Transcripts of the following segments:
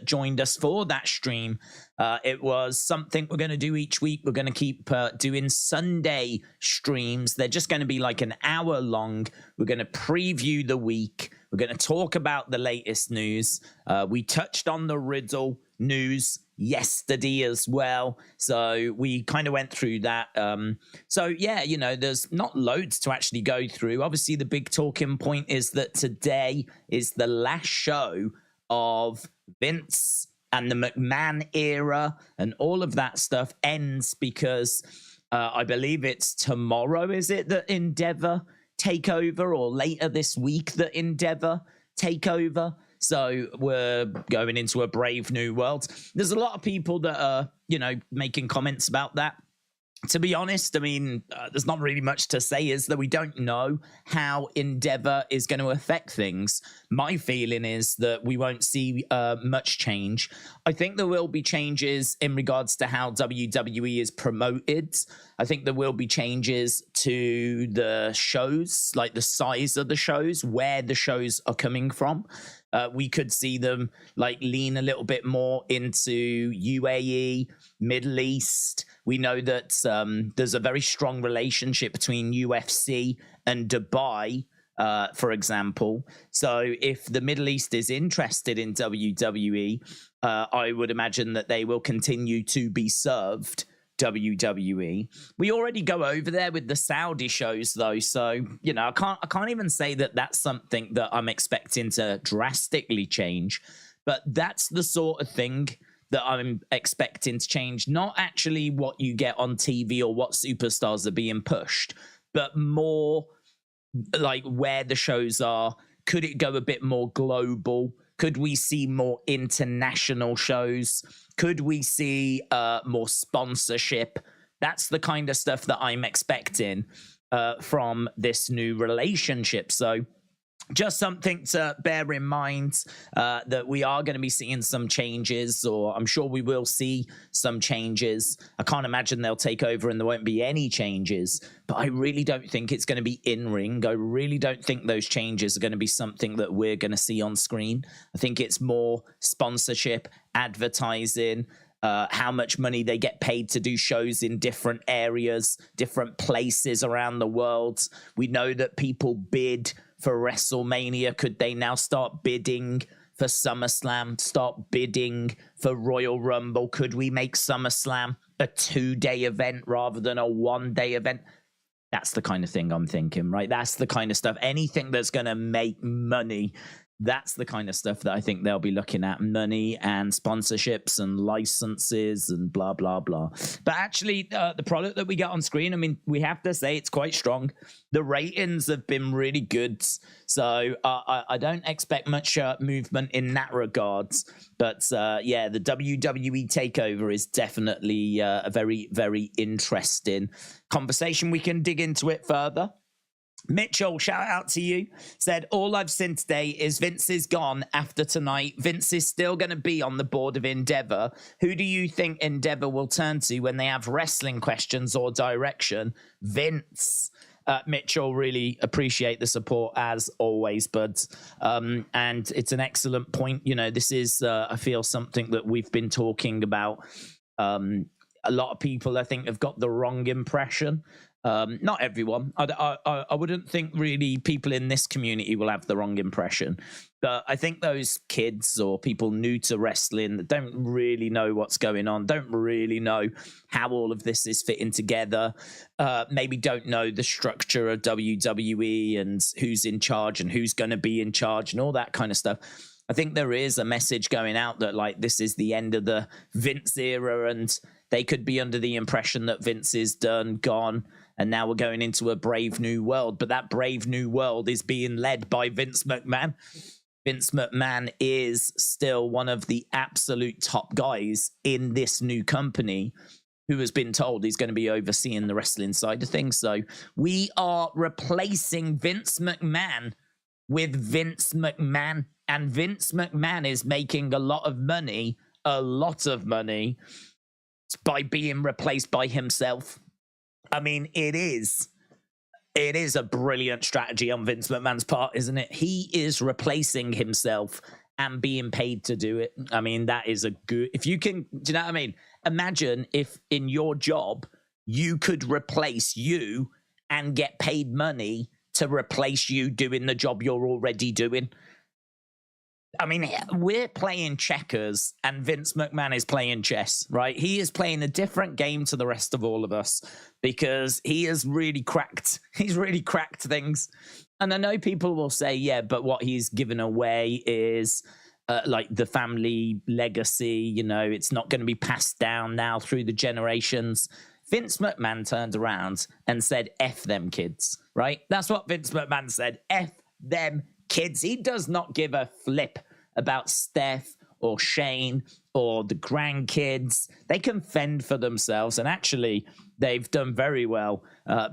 joined us for that stream. It was something we're going to do each week. We're going to keep doing Sunday streams. They're just going to be like an hour long. We're going to preview the week. We're going to talk about the latest news. We touched on the Riddle news yesterday as well, so we kind of went through that. So yeah, you know, there's not loads to actually go through. Obviously the big talking point is that today is the last show of Vince and the McMahon era, and all of that stuff ends because I believe it's tomorrow, is it, that Endeavor take over, or later this week that Endeavor take over? So we're going into a brave new world. There's a lot of people that are, you know, making comments about that. To be honest, I mean, there's not really much to say, is that we don't know how Endeavor is going to affect things. My feeling is that we won't see much change. I think there will be changes in regards to how WWE is promoted. I think there will be changes to the shows, like the size of the shows, where the shows are coming from. We could see them like lean a little bit more into UAE, Middle East. We know that there's a very strong relationship between UFC and Dubai, for example. So if the Middle East is interested in WWE, I would imagine that they will continue to be served WWE. We already go over there with the Saudi shows, though, so you know, I can't even say that that's something that I'm expecting to drastically change, but that's the sort of thing that I'm expecting to change. Not actually what you get on TV or what superstars are being pushed, but more like where the shows are. Could it go a bit more global? Could we see more international shows? Could we see more sponsorship? That's the kind of stuff that I'm expecting from this new relationship. So just something to bear in mind, that we are going to be seeing some changes, or I'm sure we will see some changes. I can't imagine they'll take over and there won't be any changes, but I really don't think it's going to be in ring. I really don't think those changes are going to be something that we're going to see on screen. I think it's more sponsorship, advertising, how much money they get paid to do shows in different areas, different places around the world. We know that people bid for WrestleMania. Could they now start bidding for SummerSlam, start bidding for Royal Rumble? Could we make SummerSlam a 2-day event rather than a 1-day event? That's the kind of thing I'm thinking, right? That's the kind of stuff. Anything that's going to make money, that's the kind of stuff that I think they'll be looking at. Money and sponsorships and licenses and blah, blah, blah. But actually, the product that we get on screen, I mean, we have to say it's quite strong. The ratings have been really good. So I don't expect much movement in that regard. But yeah, the WWE takeover is definitely a very, very interesting conversation. We can dig into it further. Mitchell, shout out to you, said, all I've seen today is Vince is gone after tonight. Vince is still going to be on the board of Endeavor. Who do you think Endeavor will turn to when they have wrestling questions or direction? Vince. Mitchell, really appreciate the support as always, buds. And it's an excellent point. You know, this is, I feel, something that we've been talking about. A lot of people, I think, have got the wrong impression. Not everyone. I wouldn't think really people in this community will have the wrong impression. But I think those kids or people new to wrestling that don't really know what's going on, don't really know how all of this is fitting together, maybe don't know the structure of WWE and who's in charge and who's going to be in charge and all that kind of stuff. I think there is a message going out that, like, this is the end of the Vince era, and they could be under the impression that Vince is done, gone, and now we're going into a brave new world. But that brave new world is being led by Vince McMahon. Vince McMahon is still one of the absolute top guys in this new company, who has been told he's going to be overseeing the wrestling side of things. So we are replacing Vince McMahon with Vince McMahon. And Vince McMahon is making a lot of money by being replaced by himself. I mean, it is a brilliant strategy on Vince McMahon's part, isn't it? He is replacing himself and being paid to do it. I mean, that is a good, if you can, do you know what I mean? Imagine if in your job, you could replace you and get paid money to replace you doing the job you're already doing. I mean, we're playing checkers and Vince McMahon is playing chess, right? He is playing a different game to the rest of all of us because he has really cracked. He's really cracked things. And I know people will say, yeah, but what he's given away is like the family legacy. You know, it's not going to be passed down now through the generations. Vince McMahon turned around and said, F them kids, right? That's what Vince McMahon said. F them kids. He does not give a flip about Steph or Shane or the grandkids. They can fend for themselves. And actually, they've done very well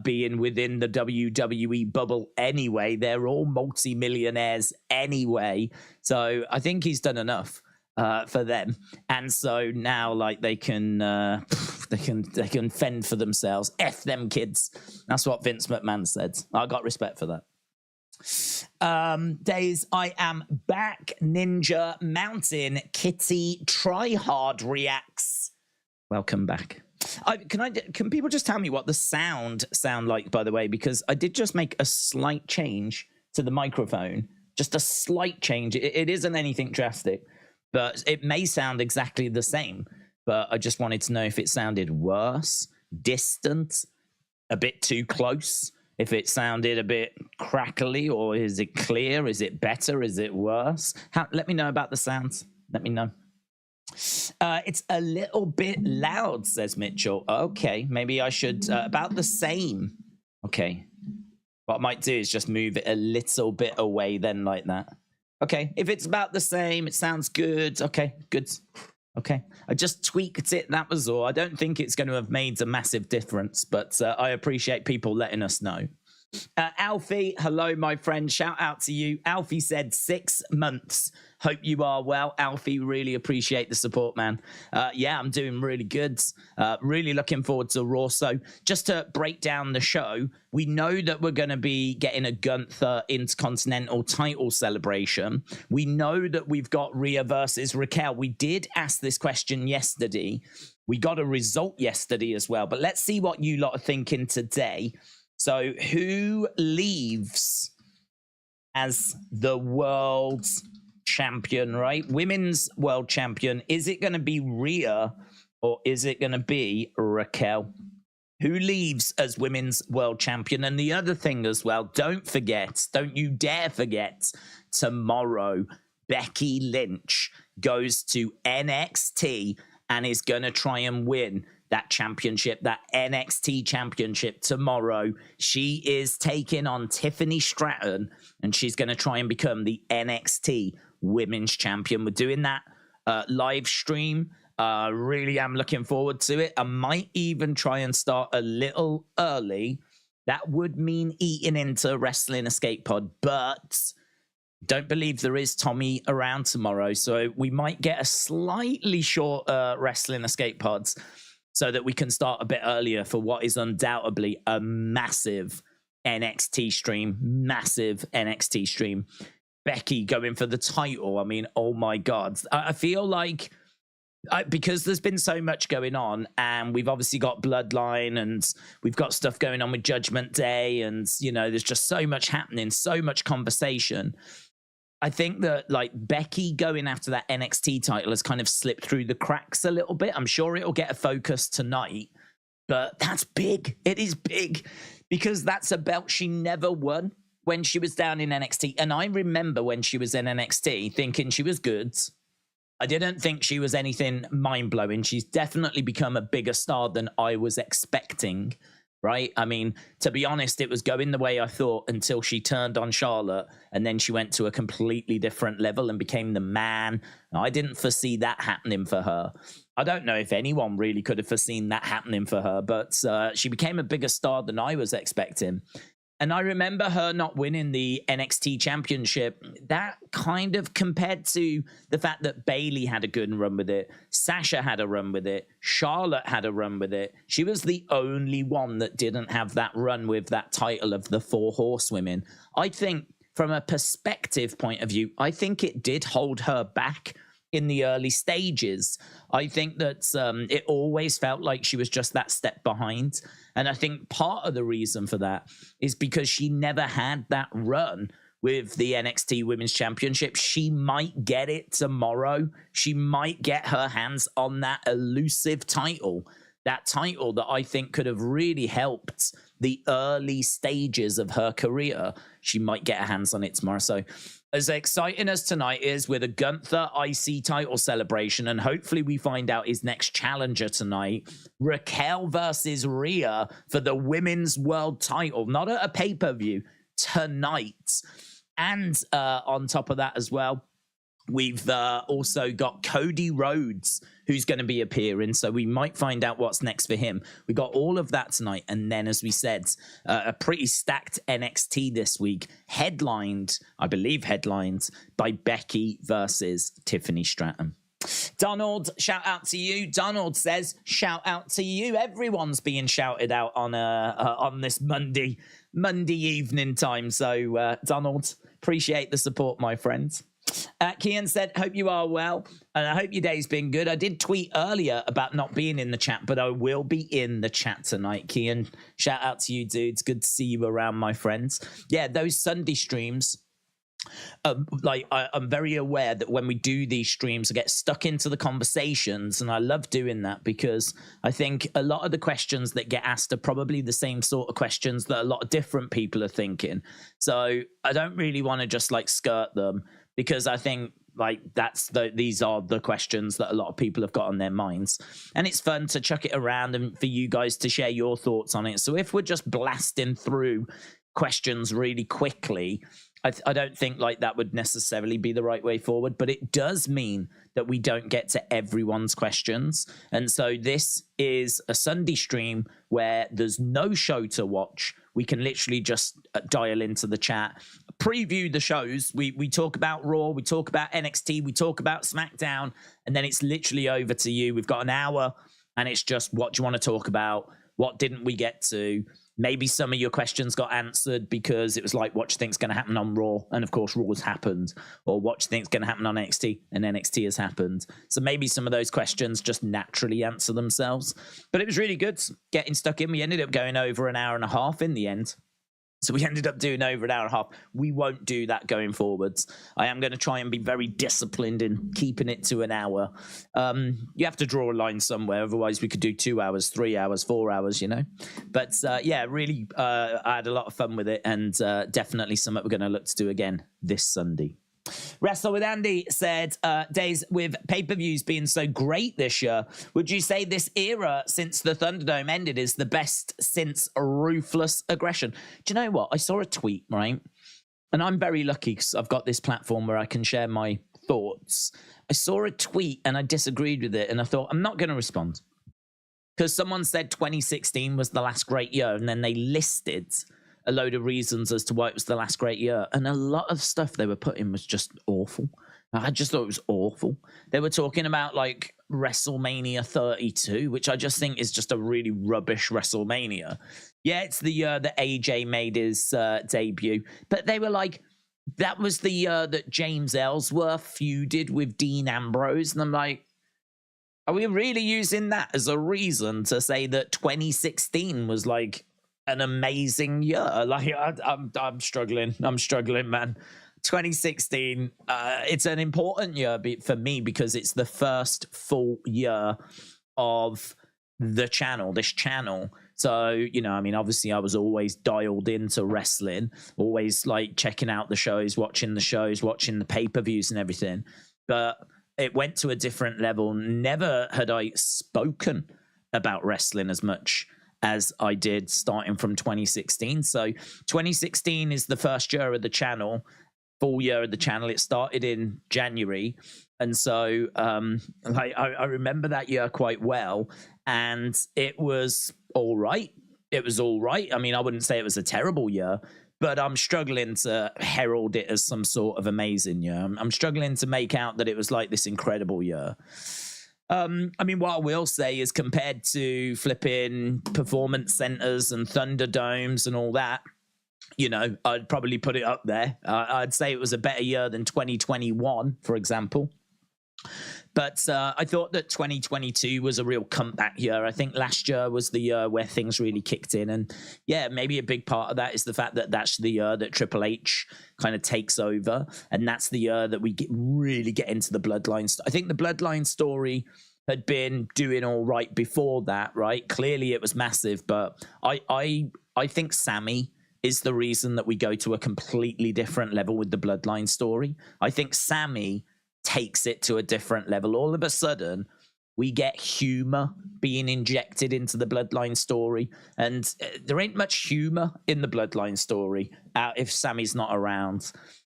being within the WWE bubble anyway. They're all multi-millionaires anyway. So I think he's done enough for them. And so now, like, they can fend for themselves. F them kids. That's what Vince McMahon said. I got respect for that. Days, I am back. Ninja Mountain Kitty Tryhard reacts. Welcome back. Can people just tell me what the sound like, by the way, because I did just make a slight change to the microphone, just a slight change. It isn't anything drastic, but it may sound exactly the same. But I just wanted to know if it sounded worse, distant, a bit too close. If it sounded a bit crackly, or is it clear? Is it better? Is it worse? Let me know about the sounds. Let me know. It's a little bit loud, says Mitchell. Okay, maybe I should, about the same. Okay. What I might do is just move it a little bit away then, like that. Okay, if it's about the same, it sounds good. Okay, good. Okay, I just tweaked it, that was all. I don't think it's going to have made a massive difference, but I appreciate people letting us know. Alfie, hello, my friend. Shout out to you. Alfie said 6 months. Hope you are well. Alfie, really appreciate the support, man. Yeah, I'm doing really good. Really looking forward to Raw. So just to break down the show, we know that we're going to be getting a Gunther Intercontinental title celebration. We know that we've got Rhea versus Raquel. We did ask this question yesterday. We got a result yesterday as well. But let's see what you lot are thinking today. So who leaves as the world champion, right? Women's world champion. Is it going to be Rhea or is it going to be Raquel? Who leaves as women's world champion? And the other thing as well, don't you dare forget, tomorrow, Becky Lynch goes to NXT and is going to try and win that championship, that NXT championship tomorrow. She is taking on Tiffany Stratton, and she's going to try and become the NXT Women's Champion. We're doing that live stream. Really am looking forward to it. I might even try and start a little early. That would mean eating into Wrestling Escape Pod, but don't believe there is Tommy around tomorrow, so we might get a slightly shorter Wrestling Escape Pods, so that we can start a bit earlier for what is undoubtedly a massive NXT stream. Massive NXT stream. Becky going for the title. I mean, oh my God. I feel like, because there's been so much going on, and we've obviously got Bloodline, and we've got stuff going on with Judgment Day, and, you know, there's just so much happening, so much conversation. I think that, like, Becky going after that NXT title has kind of slipped through the cracks a little bit. I'm sure it'll get a focus tonight, but that's big. It is big because that's a belt she never won when she was down in NXT. And I remember when she was in NXT thinking she was good. I didn't think she was anything mind-blowing. She's definitely become a bigger star than I was expecting. Right? I mean, to be honest, it was going the way I thought until she turned on Charlotte, and then she went to a completely different level and became the man. I didn't foresee that happening for her. I don't know if anyone really could have foreseen that happening for her, but she became a bigger star than I was expecting. And I remember her not winning the NXT championship. That kind of compared to the fact that Bayley had a good run with it. Sasha had a run with it. Charlotte had a run with it. She was the only one that didn't have that run with that title of the 4 horsewomen. I think from a perspective point of view, I think it did hold her back in the early stages. I think that it always felt like she was just that step behind. And I think part of the reason for that is because she never had that run with the NXT Women's Championship. She might get it tomorrow. She might get her hands on that elusive title. That title that I think could have really helped the early stages of her career. She might get her hands on it tomorrow. So as exciting as tonight is with a Gunther IC title celebration, and hopefully we find out his next challenger tonight, Raquel versus Rhea for the women's world title, not at a pay-per-view, tonight. And on top of that as well, we've also got Cody Rhodes, who's going to be appearing. So we might find out what's next for him. We got all of that tonight. And then, as we said, a pretty stacked NXT this week, headlined by Becky versus Tiffany Stratton. Donald, shout out to you. Donald says, shout out to you. Everyone's being shouted out on this Monday evening time. So, Donald, appreciate the support, my friends. Kian said, hope you are well, and I hope your day's been good. I did tweet earlier about not being in the chat, but I will be in the chat tonight. Kian, shout out to you, dudes. Good to see you around, my friends. Yeah, those Sunday streams, I'm very aware that when we do these streams, I get stuck into the conversations, and I love doing that because I think a lot of the questions that get asked are probably the same sort of questions that a lot of different people are thinking. So I don't really want to just skirt them, because I think these are the questions that a lot of people have got on their minds, and it's fun to chuck it around and for you guys to share your thoughts on it. So if we're just blasting through questions really quickly, I don't think that would necessarily be the right way forward, but it does mean that we don't get to everyone's questions. And so this is a Sunday stream where there's no show to watch. We can literally just dial into the chat, preview the shows. We talk about Raw, we talk about NXT, we talk about SmackDown, and then it's literally over to you. We've got an hour, and it's just, what do you want to talk about? What didn't we get to? Maybe some of your questions got answered because it was what do you think's going to happen on Raw? And of course, Raw has happened. Or what do you think's going to happen on NXT? And NXT has happened. So maybe some of those questions just naturally answer themselves. But it was really good getting stuck in. We ended up going over an hour and a half in the end. So we ended up doing over an hour and a half. We won't do that going forwards. I am going to try and be very disciplined in keeping it to an hour. You have to draw a line somewhere. Otherwise, we could do 2 hours, 3 hours, 4 hours, But yeah, really, I had a lot of fun with it, and definitely something we're going to look to do again this Sunday. Wrestle with Andy said, days with pay-per-views being so great this year, would you say this era since the Thunderdome ended is the best since Ruthless Aggression? Do you know what? I saw a tweet, right? And I'm very lucky because I've got this platform where I can share my thoughts. I saw a tweet and I disagreed with it, and I thought, I'm not going to respond. Because someone said 2016 was the last great year, and then they listed a load of reasons as to why it was the last great year. And a lot of stuff they were putting was just awful. I just thought it was awful. They were talking about WrestleMania 32, which I just think is just a really rubbish WrestleMania. Yeah, it's the year that AJ made his debut. But they were that was the year that James Ellsworth feuded with Dean Ambrose. And I'm like, are we really using that as a reason to say that 2016 was an amazing year? I'm struggling, man. 2016, it's an important year for me because it's the first full year of this channel. So, obviously I was always dialed into wrestling, always checking out the shows, watching the pay-per-views and everything. But it went to a different level. Never had I spoken about wrestling as much as I did starting from 2016. So 2016 is the first year of the channel, full year of the channel. It started in January. And so I remember that year quite well. And it was all right. I wouldn't say it was a terrible year, but I'm struggling to herald it as some sort of amazing year. I'm struggling to make out that it was this incredible year. What I will say is, compared to flipping performance centers and Thunderdomes and all that, You know, I'd probably put it up there. I'd say it was a better year than 2021, for example. But I thought that 2022 was a real comeback year. I think last year was the year where things really kicked in. And yeah, maybe a big part of that is the fact that that's the year that Triple H kind of takes over. And that's the year that we really get into the Bloodline. I think the Bloodline story had been doing all right before that, right? Clearly it was massive, but I think Sammy is the reason that we go to a completely different level with the Bloodline story. I think Sammy takes it to a different level. All of a sudden, we get humor being injected into the Bloodline story, and there ain't much humor in the Bloodline story if Sammy's not around.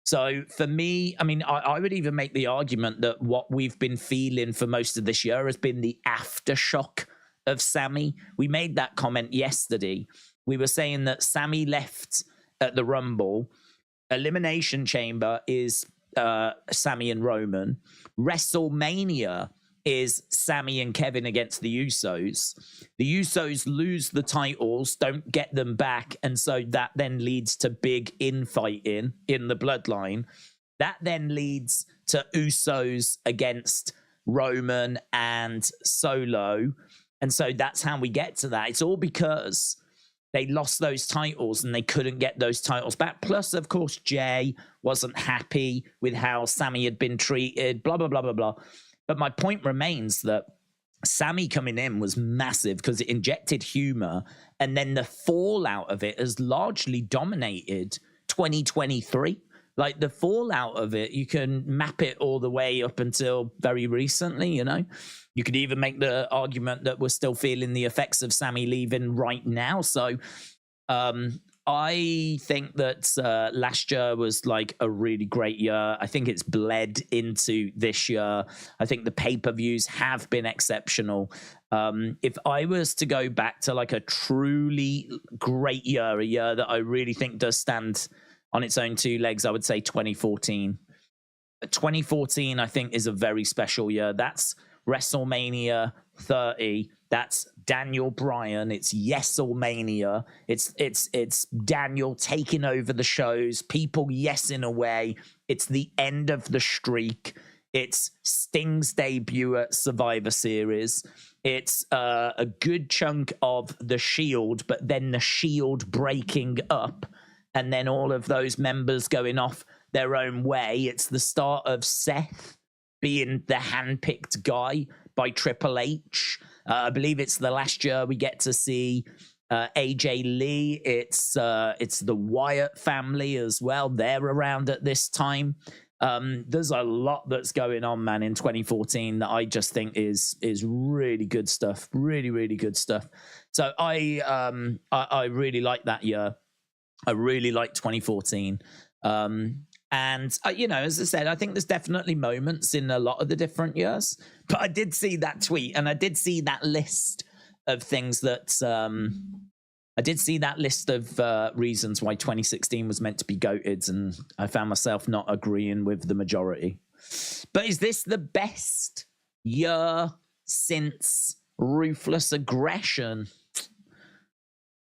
So for me, I mean, I would even make the argument that what we've been feeling for most of this year has been the aftershock of Sammy. We made that comment yesterday. We were saying that Sammy left at the Rumble. Elimination Chamber is Sammy and Roman. WrestleMania is Sammy and Kevin against the Usos. The Usos lose the titles, don't get them back, and so that then leads to big infighting in the Bloodline. That then leads to Usos against Roman and Solo, and so that's how we get to that. It's all because they lost those titles and they couldn't get those titles back. Plus, of course, Jey wasn't happy with how Sammy had been treated, blah, blah, blah, blah, blah. But my point remains that Sammy coming in was massive because it injected humor. And then the fallout of it has largely dominated 2023. Like the fallout of it, you can map it all the way up until very recently, you know. You could even make the argument that we're still feeling the effects of Sammy leaving right now. So I think that last year was like a really great year. I think it's bled into this year. I think the pay-per-views have been exceptional. If I was to go back to like a truly great year, a year that I really think does stand on its own two legs, I would say 2014. 2014, I think, is a very special year. That's WrestleMania 30. That's Daniel Bryan. It's Yeselmania. It's Daniel taking over the shows, people yesing away. It's the end of the streak. It's Sting's debut at Survivor Series. It's a good chunk of the Shield, but then the Shield breaking up, and then all of those members going off their own way. It's the start of Seth being the handpicked guy by Triple H. I believe it's the last year we get to see AJ Lee. It's the Wyatt family as well. They're around at this time. There's a lot that's going on, man, in 2014 that I just think is really good stuff. Really, really good stuff. So I really like that year. I really like 2014. And, you know, as I said, I think there's definitely moments in a lot of the different years. But I did see that tweet and I did see that list of things that... I did see that list of reasons why 2016 was meant to be GOATed, and I found myself not agreeing with the majority. But is this the best year since Ruthless Aggression?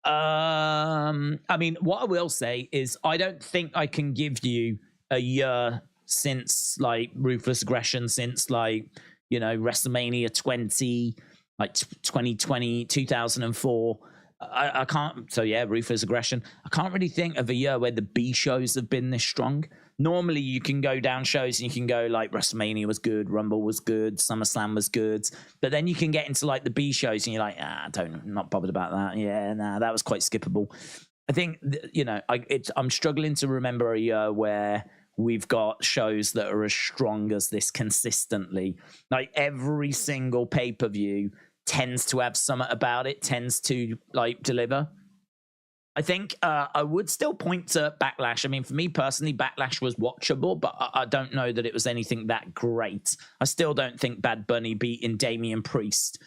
I mean, what I will say is I don't think I can give you a year since like Ruthless Aggression, since like, you know, WrestleMania 20, like 2020, 2004. I can't. So yeah, Ruthless Aggression. I can't really think of a year where the B shows have been this strong. Normally you can go down shows and you can go like WrestleMania was good, Rumble was good, SummerSlam was good, but then you can get into like the B shows and you're like, I'm not bothered about that. Yeah, that was quite skippable. I think, you know, I'm struggling to remember a year where we've got shows that are as strong as this consistently. Like every single pay-per-view tends to have something about it, tends to like deliver. I think I would still point to Backlash. I mean, for me personally, Backlash was watchable, but I don't know that it was anything that great. I still don't think Bad Bunny beating Damian Priest.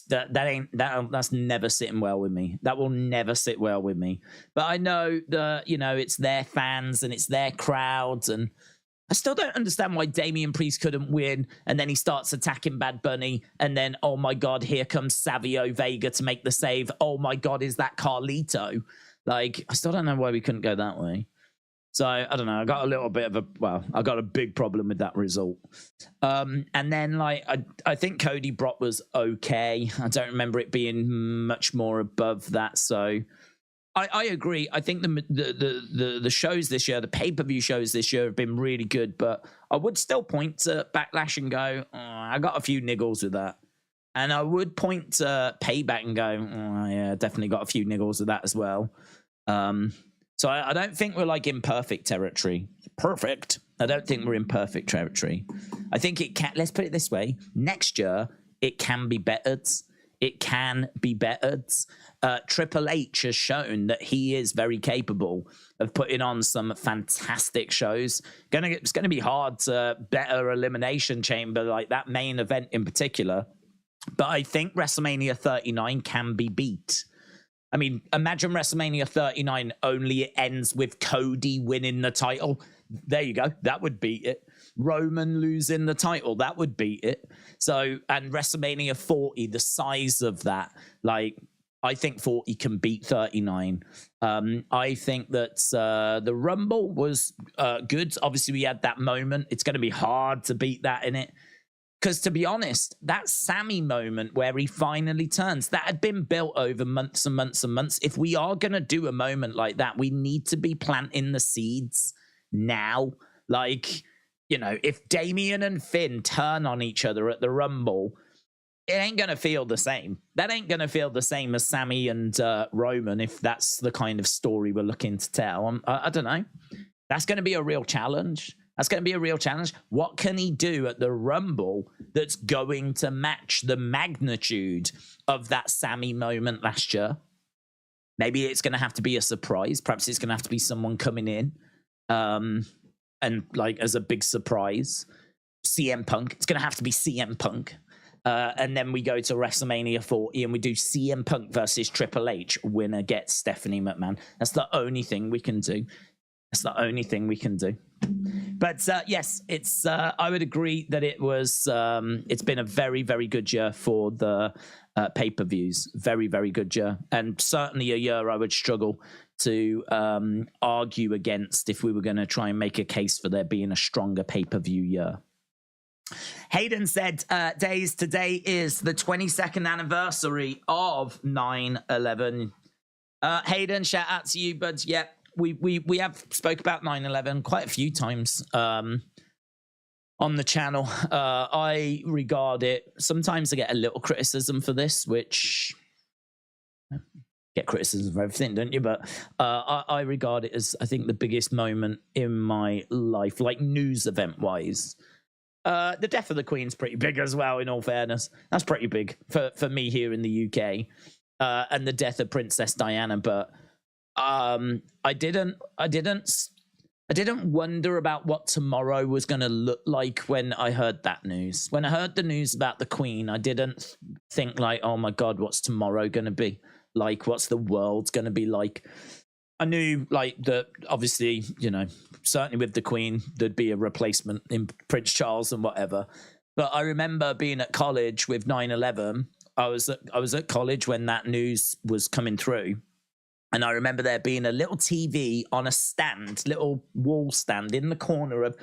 That's never sitting well with me. That will never sit well with me. But I know that, you know, it's their fans and it's their crowds, and I still don't understand why Damian Priest couldn't win, and then he starts attacking Bad Bunny, and then, oh my God, here comes Savio Vega to make the save. Oh my God, is that Carlito? Like, I still don't know why we couldn't go that way. So I don't know. I got a little bit of I got a big problem with that result. And then like I think Cody Brock was okay. I don't remember it being much more above that. So I agree. I think the shows this year, the pay-per-view shows this year have been really good, but I would still point to Backlash and go, oh, I got a few niggles with that. And I would point to Payback and go, oh, yeah, definitely got a few niggles with that as well. So I don't think we're like in perfect territory. Perfect. I don't think we're in perfect territory. I think it can, let's put it this way. Next year, it can be bettered. It can be bettered. Triple H has shown that he is very capable of putting on some fantastic shows. It's going to be hard to better Elimination Chamber, like that main event in particular. But I think WrestleMania 39 can be beat. I mean, imagine WrestleMania 39 only ends with Cody winning the title. There you go. That would beat it. Roman losing the title. That would beat it. So, and WrestleMania 40, the size of that, like, I think 40 can beat 39. I think that the Rumble was good. Obviously, we had that moment. It's going to be hard to beat that in it. Because to be honest, that Sammy moment where he finally turns, that had been built over months and months and months. If we are going to do a moment like that, we need to be planting the seeds now. Like, you know, if Damian and Finn turn on each other at the Rumble, it ain't going to feel the same. That ain't going to feel the same as Sammy and Roman if that's the kind of story we're looking to tell. I don't know. That's going to be a real challenge. That's going to be a real challenge. What can he do at the Rumble that's going to match the magnitude of that Sammy moment last year? Maybe it's going to have to be a surprise. Perhaps it's going to have to be someone coming in and like as a big surprise. CM Punk. It's going to have to be CM Punk. And then we go to WrestleMania 40 and we do CM Punk versus Triple H. Winner gets Stephanie McMahon. That's the only thing we can do. That's the only thing we can do. But yes, it's. I would agree that it was. It's been a very, very good year for the pay-per-views. Very, very good year, and certainly a year I would struggle to argue against if we were going to try and make a case for there being a stronger pay-per-view year. Hayden said, Days, today is the 22nd anniversary of 9/11. Hayden, shout out to you, bud. Yep. We have spoke about 9/11 quite a few times on the channel. I regard it, sometimes I get a little criticism for this, which get criticism for everything, don't you? But I regard it as, I think, the biggest moment in my life, like news event wise. The death of the Queen's pretty big as well, in all fairness. That's pretty big for me here in the UK. And the death of Princess Diana, but I didn't wonder about what tomorrow was going to look like when I heard that news. When I heard the news about the Queen, I didn't think like, oh my God, what's tomorrow going to be like? What's the world going to be like? I knew like that, obviously, you know, certainly with the Queen, there'd be a replacement in Prince Charles and whatever. But I remember being at college with 9/11. I was at college when that news was coming through. And I remember there being a little TV on a stand, little wall stand in the corner of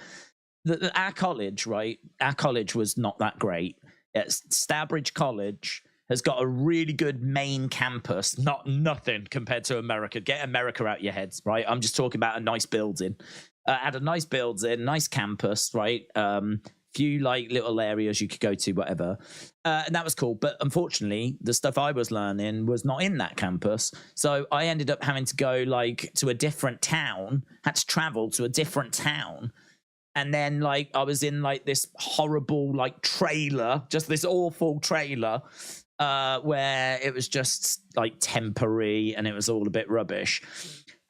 our college, right? Our college was not that great. Starbridge College has got a really good main campus, nothing compared to America. Get America out your heads, right? I'm just talking about a nice building. Had a nice building, nice campus, right? Few like little areas you could go to, whatever, and that was cool. But unfortunately, the stuff I was learning was not in that campus, so I ended up having to go like to a different town, had to travel to a different town, and then like I was in like this horrible like trailer, just this awful trailer, where it was just like temporary and it was all a bit rubbish.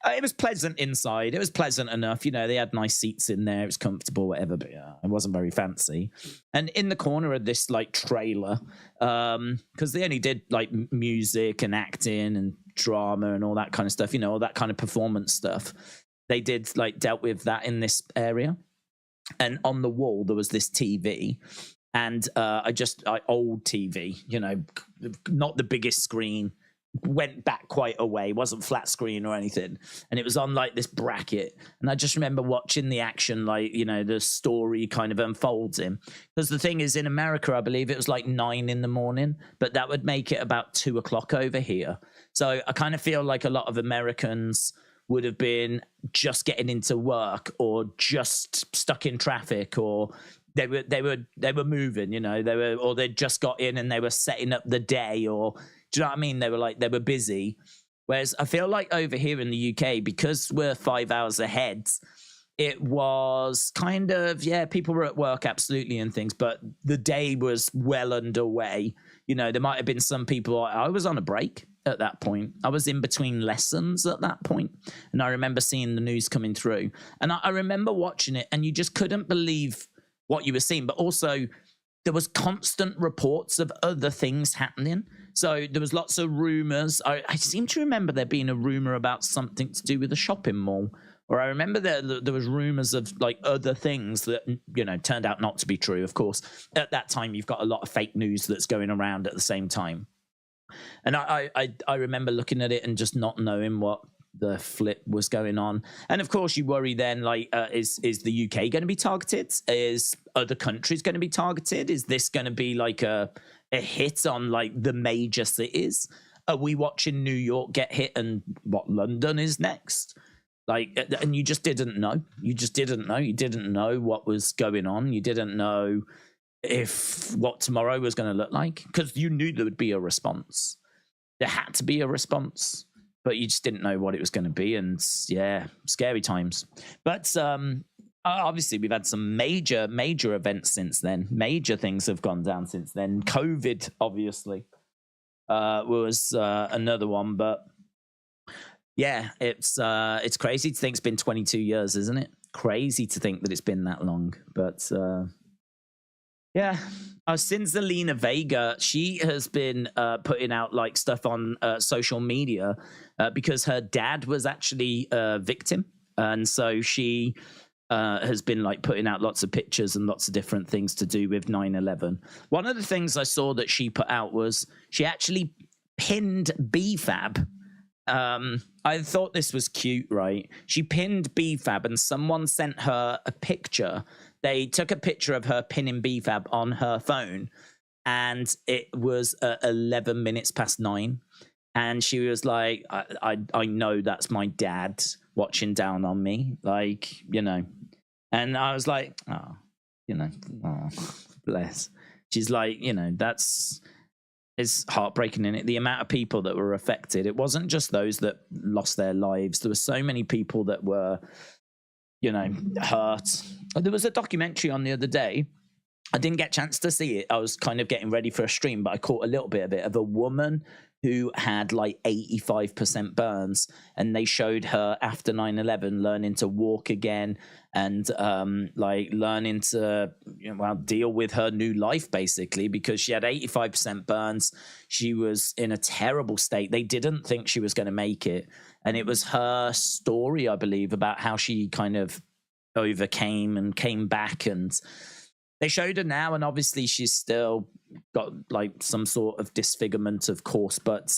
It was pleasant inside. It was pleasant enough. You know, they had nice seats in there. It was comfortable, whatever, but yeah, it wasn't very fancy. And in the corner of this like trailer, because they only did like music and acting and drama and all that kind of stuff, you know, all that kind of performance stuff. They did like dealt with that in this area. And on the wall, there was this TV. And old TV, you know, not the biggest screen. went back quite a way. It wasn't flat screen or anything, and it was on like this bracket. And I just remember watching the action, like, you know, the story kind of unfolding. Because the thing is, in America, I believe it was like 9 a.m, but that would make it about 2 o'clock over here. So I kind of feel like a lot of Americans would have been just getting into work or just stuck in traffic, or they were moving, you know, or they just got in and they were setting up the day, or do you know what I mean? They were busy. Whereas I feel like over here in the UK, because we're 5 hours ahead, it was kind of, yeah, people were at work, absolutely, and things, but the day was well underway. You know, there might have been some people, I was on a break at that point. I was in between lessons at that point, and I remember seeing the news coming through, and I remember watching it, and you just couldn't believe what you were seeing, but also there was constant reports of other things happening. So there was lots of rumors. I seem to remember there being a rumor about something to do with a shopping mall, or I remember there was rumors of like other things that, you know, turned out not to be true. Of course, at that time, you've got a lot of fake news that's going around at the same time. And I remember looking at it and just not knowing what the flip was going on. And of course you worry then, like, is the UK going to be targeted? Is other countries going to be targeted? Is this going to be like a hit on like the major cities? Are we watching New York get hit and what London is next? Like, and you just didn't know. You didn't know what was going on. You didn't know if what tomorrow was going to look like, because you knew there would be a response. There had to be a response, but you just didn't know what it was going to be. And yeah, scary times. But obviously we've had some major events since then. Major things have gone down since then. COVID obviously was another one, but yeah, it's crazy to think it's been 22 years, isn't it? Crazy to think that it's been that long. But yeah, since Zelina Vega, she has been putting out like stuff on social media because her dad was actually a victim, and so she has been like putting out lots of pictures and lots of different things to do with 9/11. One of the things I saw that she put out was she actually pinned BFAB. I thought this was cute, right? She pinned BFAB and someone sent her a picture. They took a picture of her pinning BFAB on her phone, and it was 11 minutes past 9. And she was like, I know that's my dad watching down on me, like, you know. And I was like, oh, you know, oh, bless. She's like, you know, it's heartbreaking, in it. The amount of people that were affected. It wasn't just those that lost their lives. There were so many people that were, you know, hurt. There was a documentary on the other day. I didn't get a chance to see it. I was kind of getting ready for a stream, but I caught a little bit of it, of a woman who had like 85% burns, and they showed her after 9/11 learning to walk again, and like learning to, you know, well, deal with her new life basically, because she had 85% burns. She was in a terrible state. They didn't think she was going to make it, and it was her story, I believe, about how she kind of overcame and came back. And they showed her now, and obviously she's still got like some sort of disfigurement, of course, but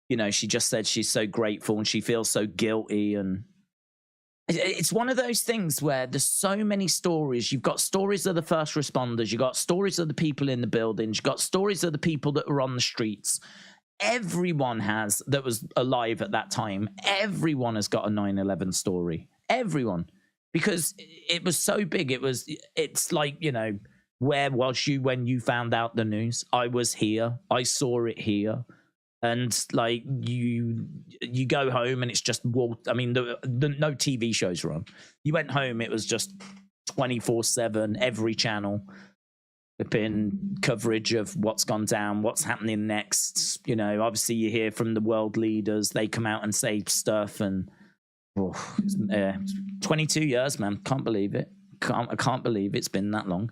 you know, she just said she's so grateful and she feels so guilty. And it's one of those things where there's so many stories. You've got stories of the first responders, you've got stories of the people in the buildings, you've got stories of the people that were on the streets. Everyone has, that was alive at that time, everyone has got a 9/11 story. Everyone. Because it was so big. It's like, you know, where was you when you found out the news? I was here. I saw it here. And like you go home and it's just, I mean, the no TV shows were on. You went home, it was just 24/7, every channel. There's been coverage of what's gone down, what's happening next. You know, obviously you hear from the world leaders. They come out and say stuff, and 22 years, man. Can't believe it. I can't believe it's been that long.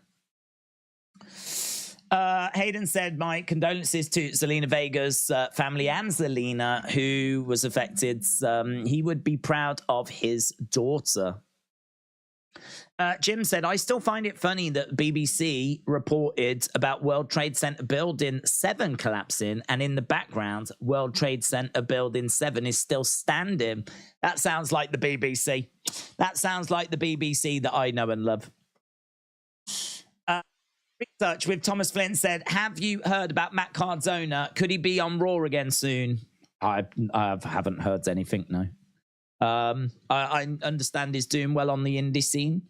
Hayden said, my condolences to Zelina Vega's family and Zelina, who was affected. He would be proud of his daughter. Jim said, I still find it funny that BBC reported about World Trade Center Building 7 collapsing, and in the background, World Trade Center Building 7 is still standing. That sounds like the BBC. That sounds like the BBC that I know and love. Research with Thomas Flynn said, have you heard about Matt Cardona? Could he be on Raw again soon? I haven't heard anything, no. I understand he's doing well on the indie scene.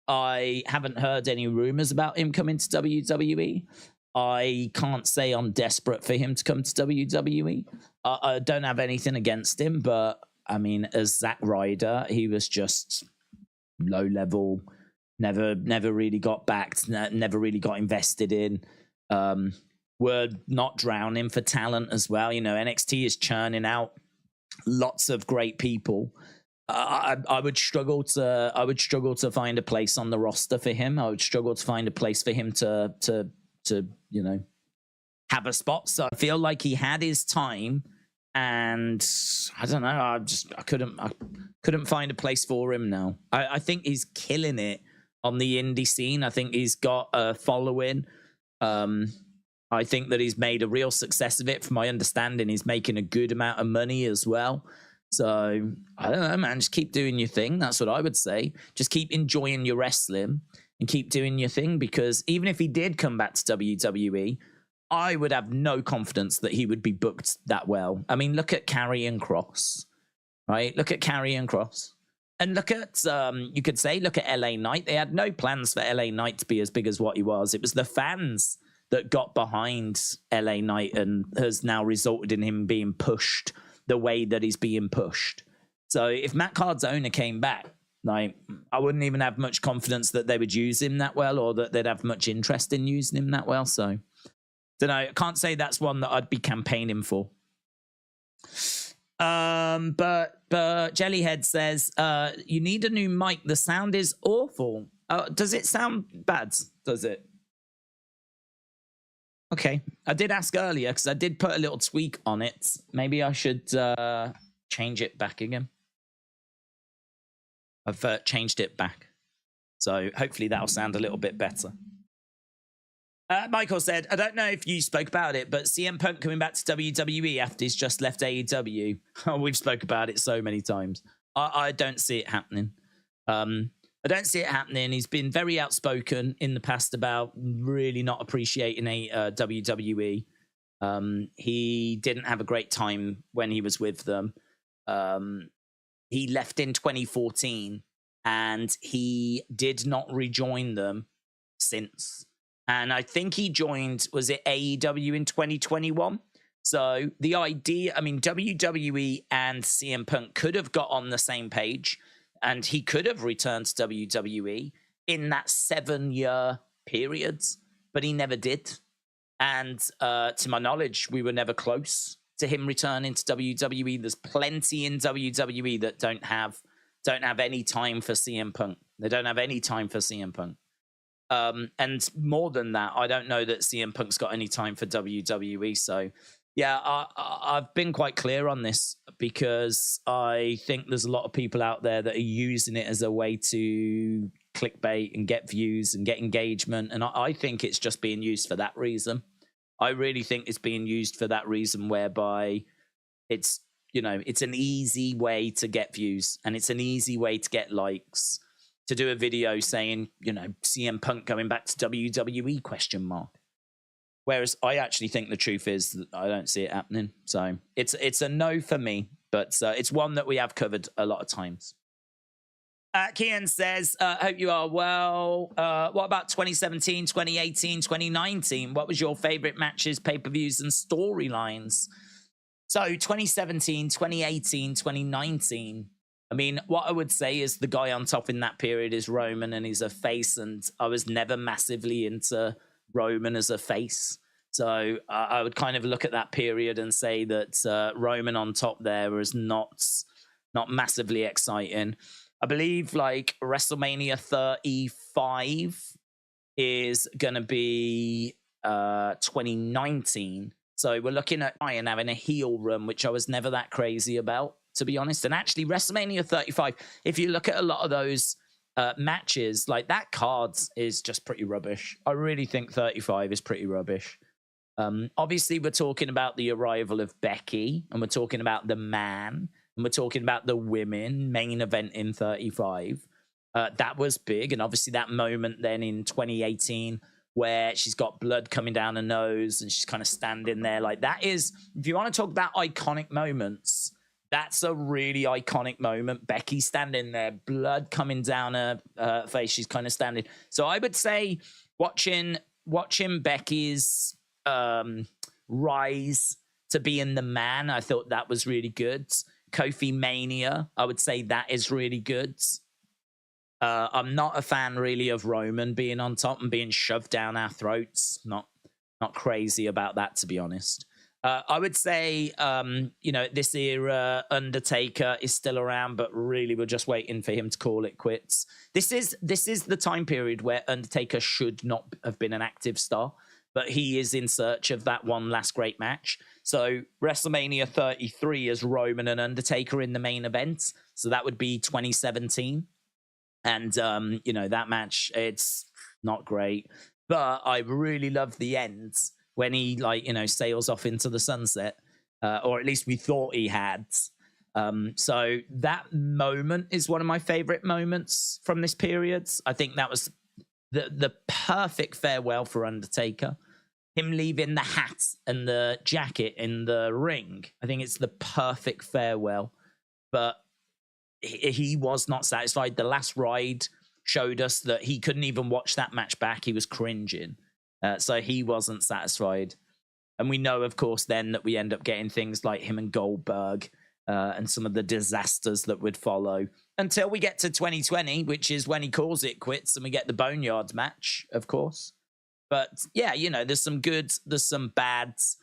I haven't heard any rumors about him coming to WWE. I can't say I'm desperate for him to come to WWE. I don't have anything against him, but I mean, as Zack Ryder, he was just low level, never really got backed, never really got invested in. We're not drowning for talent as well. You know, NXT is churning out lots of great people. I would struggle to find a place on the roster for him. I would struggle to find a place for him to you know, have a spot. So I feel like he had his time, and I don't know. I couldn't find a place for him now. I think he's killing it on the indie scene. I think he's got a following. I think that he's made a real success of it. From my understanding, he's making a good amount of money as well. So, I don't know, man. Just keep doing your thing. That's what I would say. Just keep enjoying your wrestling and keep doing your thing, because even if he did come back to WWE, I would have no confidence that he would be booked that well. I mean, look at Karrion Kross, right? Look at Karrion Kross. And look at, you could say, look at LA Knight. They had no plans for LA Knight to be as big as what he was. It was the fans that got behind LA Knight and has now resulted in him being pushed the way that he's being pushed. So if Matt Cardona came back, like, I wouldn't even have much confidence that they would use him that well, or that they'd have much interest in using him that well. So, don't know. I can't say that's one that I'd be campaigning for. But Jellyhead says, you need a new mic. The sound is awful. Does it sound bad? Does it? Okay, I did ask earlier because I did put a little tweak on it. Maybe I should change it back again. I've changed it back. So hopefully that'll sound a little bit better. Michael said, I don't know if you spoke about it, but CM Punk coming back to WWE after he's just left AEW. Oh, we've spoke about it so many times. I don't see it happening. I don't see it happening. He's been very outspoken in the past about really not appreciating WWE. He didn't have a great time when he was with them. He left in 2014, and he did not rejoin them since. And I think he joined, was it AEW in 2021? So the idea, I mean, WWE and CM Punk could have got on the same page, and he could have returned to WWE in that 7-year period, but he never did. And to my knowledge, we were never close to him returning to WWE. There's plenty in WWE that don't have any time for CM Punk. They don't have any time for CM Punk. And more than that, I don't know that CM Punk's got any time for WWE. So, yeah, I've been quite clear on this, because I think there's a lot of people out there that are using it as a way to clickbait and get views and get engagement. And I think it's just being used for that reason. I really think it's being used for that reason, whereby it's, you know, it's an easy way to get views, and it's an easy way to get likes, to do a video saying, you know, CM Punk going back to WWE ? Whereas I actually think the truth is that I don't see it happening. So it's a no for me, but it's one that we have covered a lot of times. Kian says, hope you are well. What about 2017, 2018, 2019? What was your favorite matches, pay-per-views, and storylines? So 2017, 2018, 2019. I mean, what I would say is the guy on top in that period is Roman, and he's a face, and I was never massively into Roman as a face. So I would kind of look at that period and say that Roman on top there was not massively exciting. I believe like WrestleMania 35 is going to be 2019. So we're looking at Ryan having a heel run, which I was never that crazy about, to be honest. And actually, WrestleMania 35, if you look at a lot of those matches, like that cards is just pretty rubbish. I really think 35 is pretty rubbish. Obviously, we're talking about the arrival of Becky, and we're talking about the man, and we're talking about the women main event in 35. That was big, and obviously that moment then in 2018 where she's got blood coming down her nose and she's kind of standing there like that is, if you want to talk about iconic moments, that's a really iconic moment. Becky standing there, blood coming down her face. She's kind of standing. So I would say watching Becky's rise to being the man, I thought that was really good. Kofi Mania, I would say that is really good. I'm not a fan really of Roman being on top and being shoved down our throats. Not crazy about that, to be honest. I would say, this era, Undertaker is still around, but really we're just waiting for him to call it quits. This is the time period where Undertaker should not have been an active star, but he is in search of that one last great match. So WrestleMania 33 is Roman and Undertaker in the main event. So that would be 2017. And, that match, it's not great. But I really love the end when he, sails off into the sunset. Or at least we thought he had. So that moment is one of my favorite moments from this period. I think that was the perfect farewell for Undertaker. Him leaving the hat and the jacket in the ring. I think it's the perfect farewell. But he was not satisfied. The last ride showed us that he couldn't even watch that match back. He was cringing. So he wasn't satisfied. And we know, of course, then that we end up getting things like him and Goldberg and some of the disasters that would follow until we get to 2020, which is when he calls it quits and we get the Boneyard match, of course. But yeah, there's some goods, there's some bads.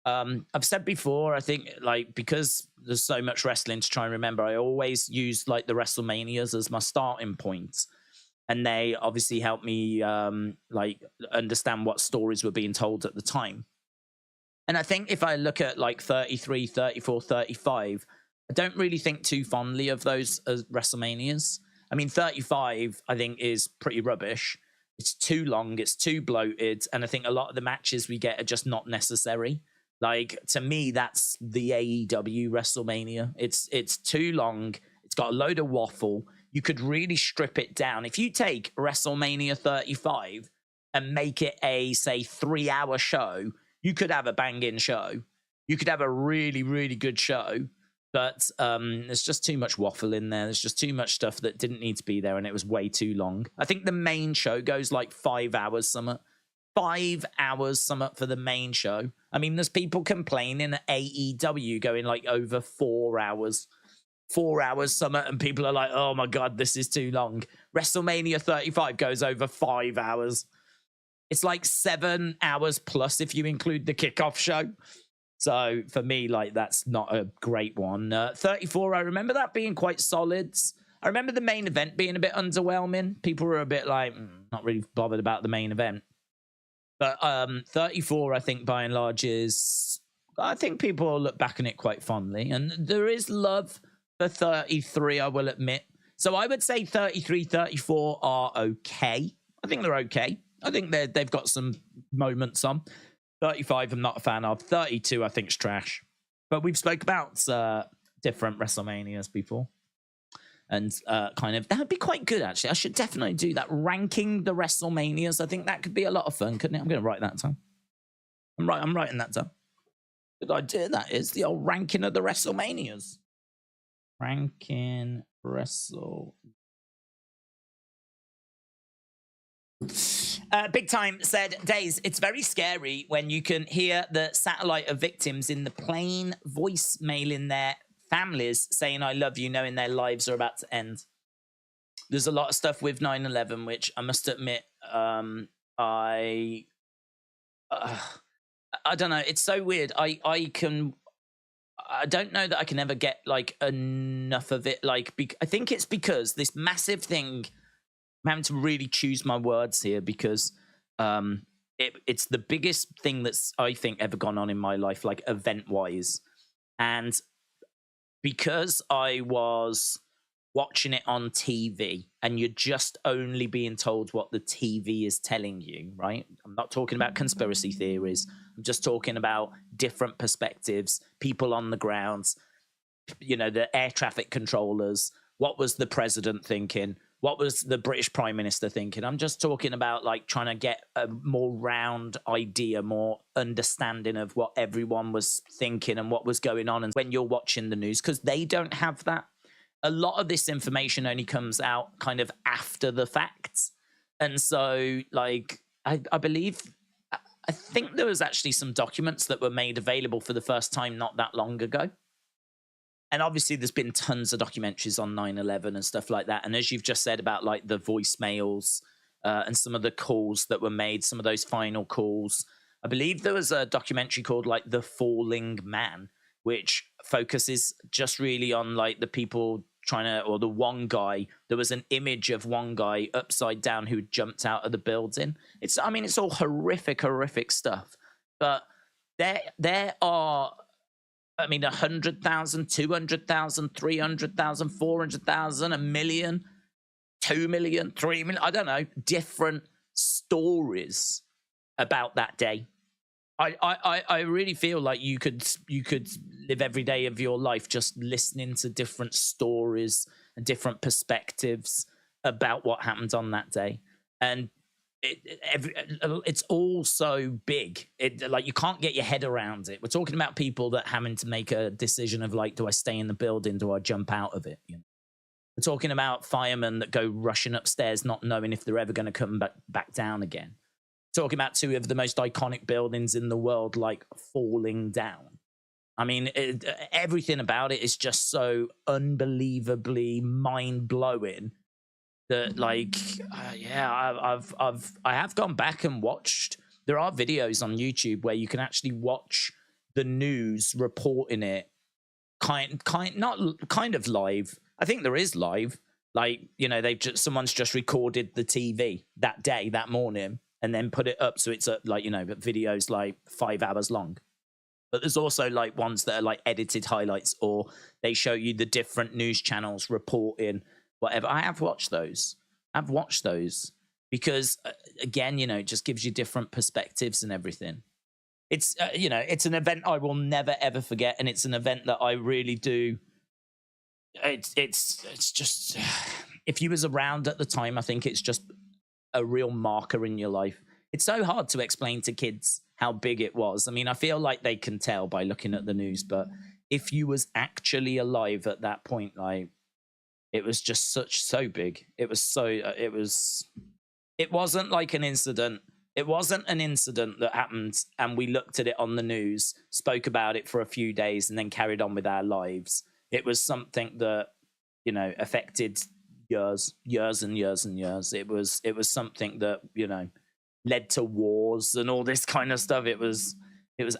I've said before, I think because there's so much wrestling to try and remember, I always use the WrestleManias as my starting point. And they obviously help me understand what stories were being told at the time. And I think if I look at 33, 34, 35, I don't really think too fondly of those as WrestleManias. I mean, 35, I think, is pretty rubbish. It's too long, it's too bloated, and I think a lot of the matches we get are just not necessary. To me, that's the AEW WrestleMania. It's too long. It's got a load of waffle. You could really strip it down. If you take WrestleMania 35 and make it a, say, 3-hour show, you could have a banging show. You could have a really, really good show. But there's just too much waffle in there. There's just too much stuff that didn't need to be there, and it was way too long. I think the main show goes 5 hours, something. 5 hours, something for the main show. I mean, there's people complaining at AEW going over 4 hours. 4 hours, something, and people are like, oh my God, this is too long. WrestleMania 35 goes over 5 hours. It's 7 hours plus if you include the kickoff show. So for me, that's not a great one. 34, I remember that being quite solid. I remember the main event being a bit underwhelming. People were a bit not really bothered about the main event. But 34, I think, by and large, I think people look back on it quite fondly. And there is love for 33, I will admit. So I would say 33, 34 are okay. I think they're okay. I think they've got some moments on. 35, I'm not a fan of. 32, I think, is trash. But we've spoke about different WrestleManias before. And that would be quite good, actually. I should definitely do that. Ranking the WrestleManias. I think that could be a lot of fun, couldn't it? I'm going to write that down. I'm writing that down. Good idea, that is. The old ranking of the WrestleManias. Ranking Wrestle. Big Time said, Days, it's very scary when you can hear the satellite of victims in the plain voicemail in their families saying I love you, knowing their lives are about to end. There's a lot of stuff with 9/11 which I must admit I don't know, it's so weird. I don't know that I can ever get enough of it. I think it's because this massive thing, I'm having to really choose my words here because it's the biggest thing that's, I think, ever gone on in my life, event-wise. And because I was watching it on TV and you're just only being told what the TV is telling you, right? I'm not talking about conspiracy theories. I'm just talking about different perspectives, people on the grounds, you know, the air traffic controllers. What was the president thinking? What was the British Prime Minister thinking? I'm just talking about like trying to get a more round idea, more understanding of what everyone was thinking and what was going on. And when you're watching the news, because they don't have that. A lot of this information only comes out kind of after the fact. And so, like, I believe, I think there was actually some documents that were made available for the first time not that long ago. And obviously there's been tons of documentaries on 9/11 and stuff like that. And as you've just said about like the voicemails and some of the calls that were made, some of those final calls, I believe there was a documentary called like The Falling Man, which focuses just really on like the people trying to, or the one guy, there was an image of one guy upside down who jumped out of the building. It's, I mean, it's all horrific stuff, but there are, I mean, 100,000, 200,000, 300,000, 400,000, 1 million, 2 million, 3 million, I don't know, different stories about that day. I really feel like you could live every day of your life just listening to different stories and different perspectives about what happened on that day. And it's all so big. Like you can't get your head around it. We're talking about people that having to make a decision of like, do I stay in the building? Do I jump out of it? You know? We're talking about firemen that go rushing upstairs, not knowing if they're ever going to come back down again. Talking about two of the most iconic buildings in the world, like falling down. I mean, everything about it is just so unbelievably mind-blowing that, like, I have gone back and watched. There are videos on YouTube where you can actually watch the news reporting it, kind of live. I think there is live. Like, you know, someone's just recorded the TV that day, that morning, and then put it up, so it's like, you know, videos like 5 hours long. But there's also like ones that are like edited highlights, or they show you the different news channels reporting whatever. I've watched those because again, you know, it just gives you different perspectives and everything. It's you know, it's an event I will never ever forget, and it's an event that I really do. It's just, if you was around at the time, I think it's just a real marker in your life. It's so hard to explain to kids how big it was. I mean, I feel like they can tell by looking at the news, but if you was actually alive at that point, like, it was just so big. It wasn't like an incident. It wasn't an incident that happened and we looked at it on the news, spoke about it for a few days, and then carried on with our lives. It was something that, you know, affected years and years. It was something that, you know, led to wars and all this kind of stuff. It was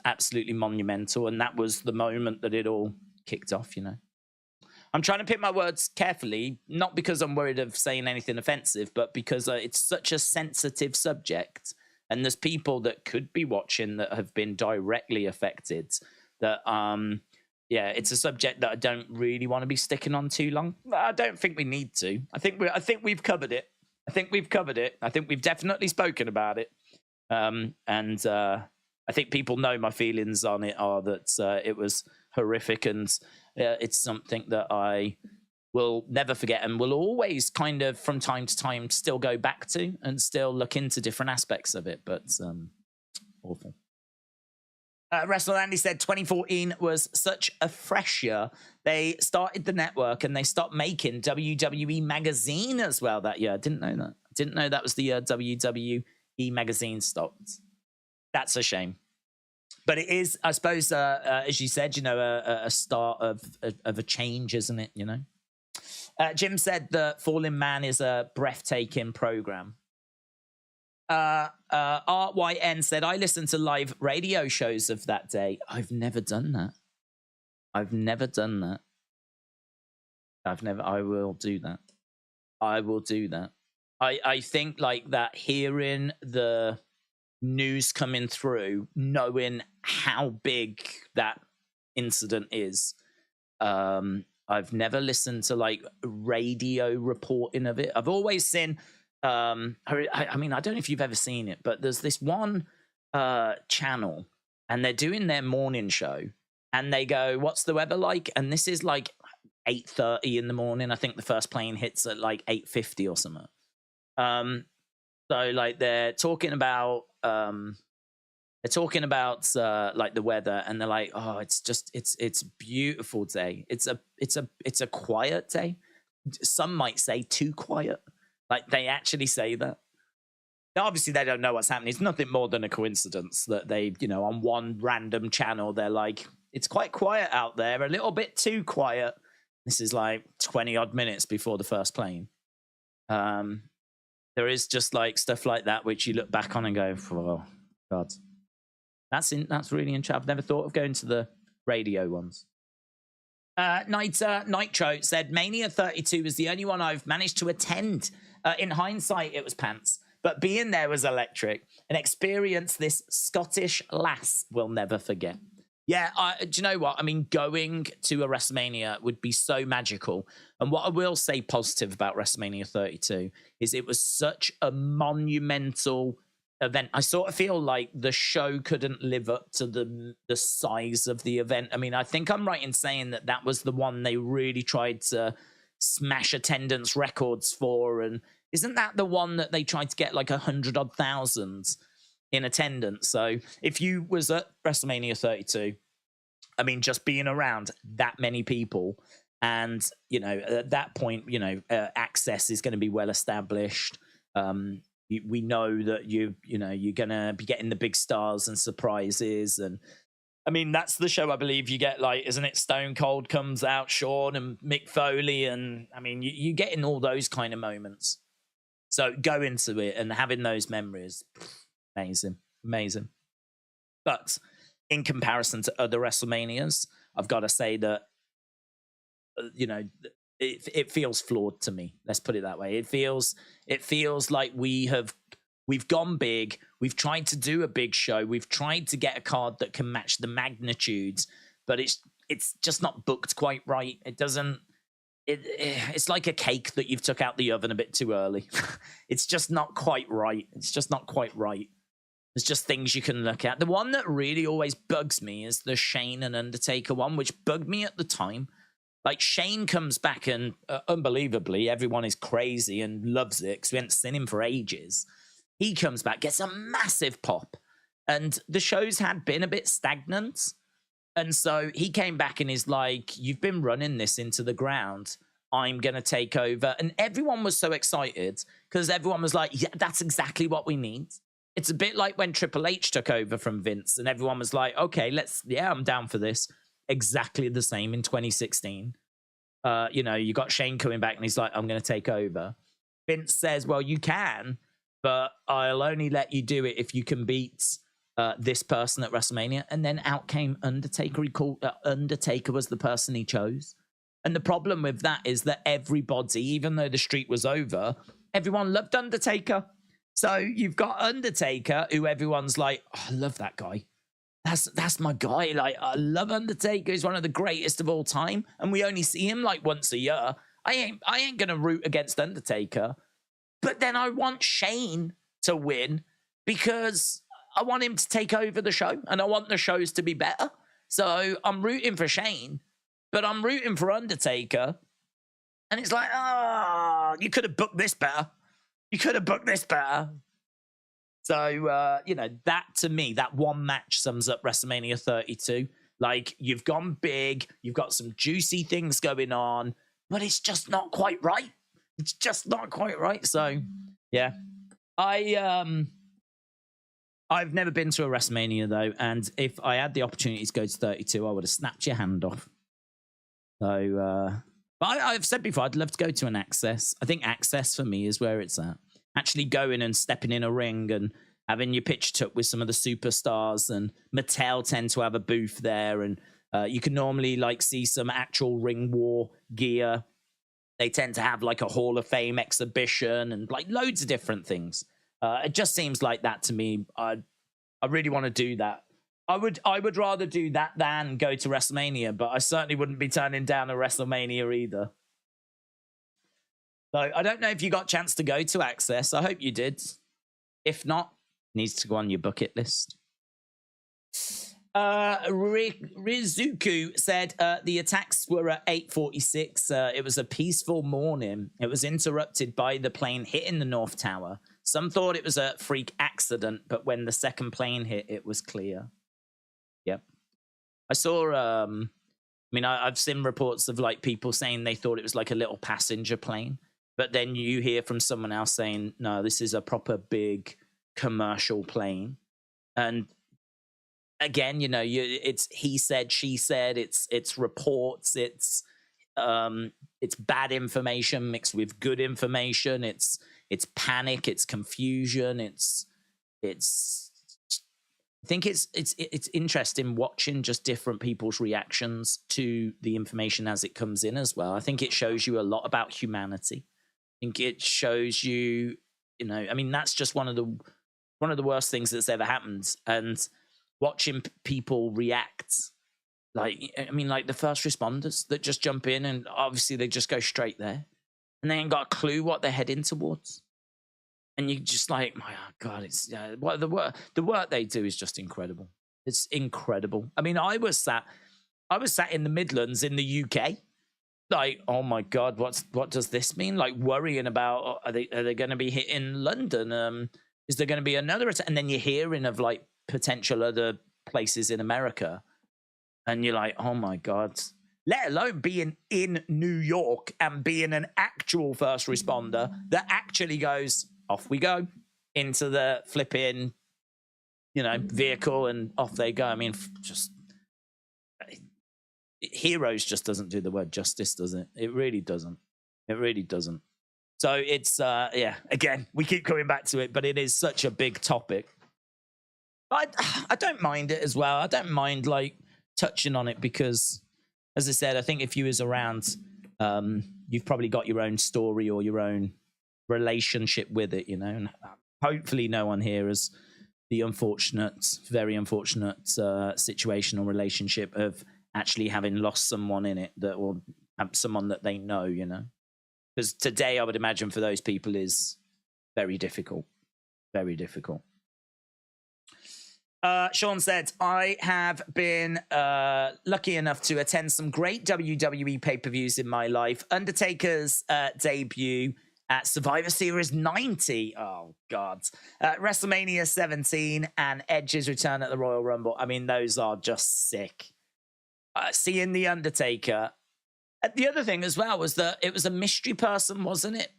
absolutely monumental, and that was the moment that it all kicked off, you know. I'm trying to pick my words carefully, not because I'm worried of saying anything offensive, but because it's such a sensitive subject, and there's people that could be watching that have been directly affected. That yeah, it's a subject that I don't really want to be sticking on too long. I don't think we need to. I think we've covered it. I think we've definitely spoken about it. And I think people know my feelings on it are that it was horrific, and it's something that I will never forget, and will always kind of from time to time still go back to and still look into different aspects of it. But awful. Wrestle Andy said 2014 was such a fresh year. They started the network and they stopped making WWE magazine as well that year. Didn't know that was the year WWE magazine stopped. That's a shame. But it is, I suppose, as you said, you know, a start of a change, isn't it? You know, Jim said that Fallen Man is a breathtaking program. RYN said, I listened to live radio shows of that day. I've never done that. I will do that. I think like that, hearing the news coming through, knowing how big that incident is, I've never listened to like radio reporting of it. I've always seen. I mean, I don't know if you've ever seen it, but there's this one channel, and they're doing their morning show, and they go, "What's the weather like?" And this is like 8:30 in the morning. I think the first plane hits at like 8:50 or something. So like they're talking about like the weather, and they're like, "Oh, it's beautiful day. It's a quiet day." Some might say too quiet. Like they actually say that. Now, obviously, they don't know what's happening. It's nothing more than a coincidence that they, on one random channel, they're like, "It's quite quiet out there, a little bit too quiet." This is like 20 odd minutes before the first plane. There is just like stuff like that, which you look back on and go, "Oh God, that's really interesting." I've never thought of going to the radio ones. Nitro said Mania 32 was the only one I've managed to attend. In hindsight, it was pants, but being there was electric. An experience this Scottish lass will never forget. Yeah, do you know what? I mean, going to a WrestleMania would be so magical. And what I will say positive about WrestleMania 32 is it was such a monumental event. I sort of feel like the show couldn't live up to the size of the event. I mean, I think I'm right in saying that was the one they really tried to smash attendance records for. And isn't that the one that they tried to get like 100-odd thousand in attendance? So if you was at WrestleMania 32, I mean, just being around that many people, and at that point, access is going to be well established. We know that you're gonna be getting the big stars and surprises, and I mean that's the show I believe you get, like, isn't it? Stone Cold comes out, Shawn and Mick Foley, and I mean you get in all those kind of moments. So go into it and having those memories, amazing. But in comparison to other WrestleManias, I've got to say that it feels flawed to me. Let's put it that way. It feels like we've gone big. We've tried to do a big show. We've tried to get a card that can match the magnitudes, but it's just not booked quite right. It doesn't. It's like a cake that you've took out the oven a bit too early. It's just not quite right. There's just things you can look at. The one that really always bugs me is the Shane and Undertaker one, which bugged me at the time. Like, Shane comes back and unbelievably, everyone is crazy and loves it because we haven't seen him for ages. He comes back, gets a massive pop, and the shows had been a bit stagnant. And so he came back and is like, "You've been running this into the ground. I'm going to take over." And everyone was so excited because everyone was like, "Yeah, that's exactly what we need." It's a bit like when Triple H took over from Vince and everyone was like, "Okay, I'm down for this." Exactly the same in 2016. You got Shane coming back and he's like, "I'm going to take over." Vince says, "Well, you can, but I'll only let you do it if you can beat this person at WrestleMania." And then out came Undertaker. He called Undertaker was the person he chose. And the problem with that is that everybody, even though the streak was over, everyone loved Undertaker. So you've got Undertaker, who everyone's like, "Oh, I love that guy. That's my guy. Like, I love Undertaker. He's one of the greatest of all time." And we only see him like once a year. I ain't gonna root against Undertaker. But then I want Shane to win because I want him to take over the show and I want the shows to be better. So I'm rooting for Shane, but I'm rooting for Undertaker. And it's like, you could have booked this better. So, that to me, that one match sums up WrestleMania 32. Like, you've gone big, you've got some juicy things going on, but it's just not quite right. So, yeah. I've never been to a WrestleMania, though, and if I had the opportunity to go to 32, I would have snapped your hand off. So, but I've said before, I'd love to go to an Access. I think Access for me is where it's at. Actually going and stepping in a ring and having your pitch took with some of the superstars, and Mattel tend to have a booth there, and you can normally like see some actual Ring War gear. They tend to have like a Hall of Fame exhibition and like loads of different things. It just seems like that to me. I really want to do that. I would rather do that than go to WrestleMania, but I certainly wouldn't be turning down a WrestleMania either. So I don't know if you got a chance to go to Access. I hope you did. If not, needs to go on your bucket list. Rizuku said the attacks were at 8:46. It was a peaceful morning. It was interrupted by the plane hitting the North Tower. Some thought it was a freak accident, but when the second plane hit, it was clear. Yep. I saw, I've seen reports of like people saying they thought it was like a little passenger plane, but then you hear from someone else saying, no, this is a proper big commercial plane. And again, it's he said, she said, it's reports, it's bad information mixed with good information. It's panic, it's confusion, I think it's interesting watching just different people's reactions to the information as it comes in as well. I think it shows you a lot about humanity. I think it shows you, that's just one of the worst things that's ever happened. And watching people react, like the first responders that just jump in and obviously they just go straight there and they ain't got a clue what they're heading towards. And you just like, my God, it's the work they do is just incredible. It's incredible. I was sat in the Midlands in the UK, like, oh my God, what does this mean? Like worrying about, are they going to be hitting London? Is there going to be another attack? And then you're hearing of like potential other places in America, and you're like, oh my God. Let alone being in New York and being an actual first responder that actually goes, off we go into the flipping, vehicle, and off they go. Just heroes just doesn't do the word justice, does it? It really doesn't. It really doesn't. So it's, again, we keep coming back to it, but it is such a big topic. But I don't mind it as well. I don't mind like touching on it because, as I said, I think if you was around, you've probably got your own story or your own relationship with it, and hopefully no one here has the very unfortunate situation or relationship of actually having lost someone in it, that or someone that they know, because today I would imagine for those people is very difficult. Sean said, I have been lucky enough to attend some great WWE pay-per-views in my life. Undertaker's debut at Survivor Series 90. Oh, God. WrestleMania 17 and Edge's return at the Royal Rumble. Those are just sick. Seeing The Undertaker. The other thing as well was that it was a mystery person, wasn't it?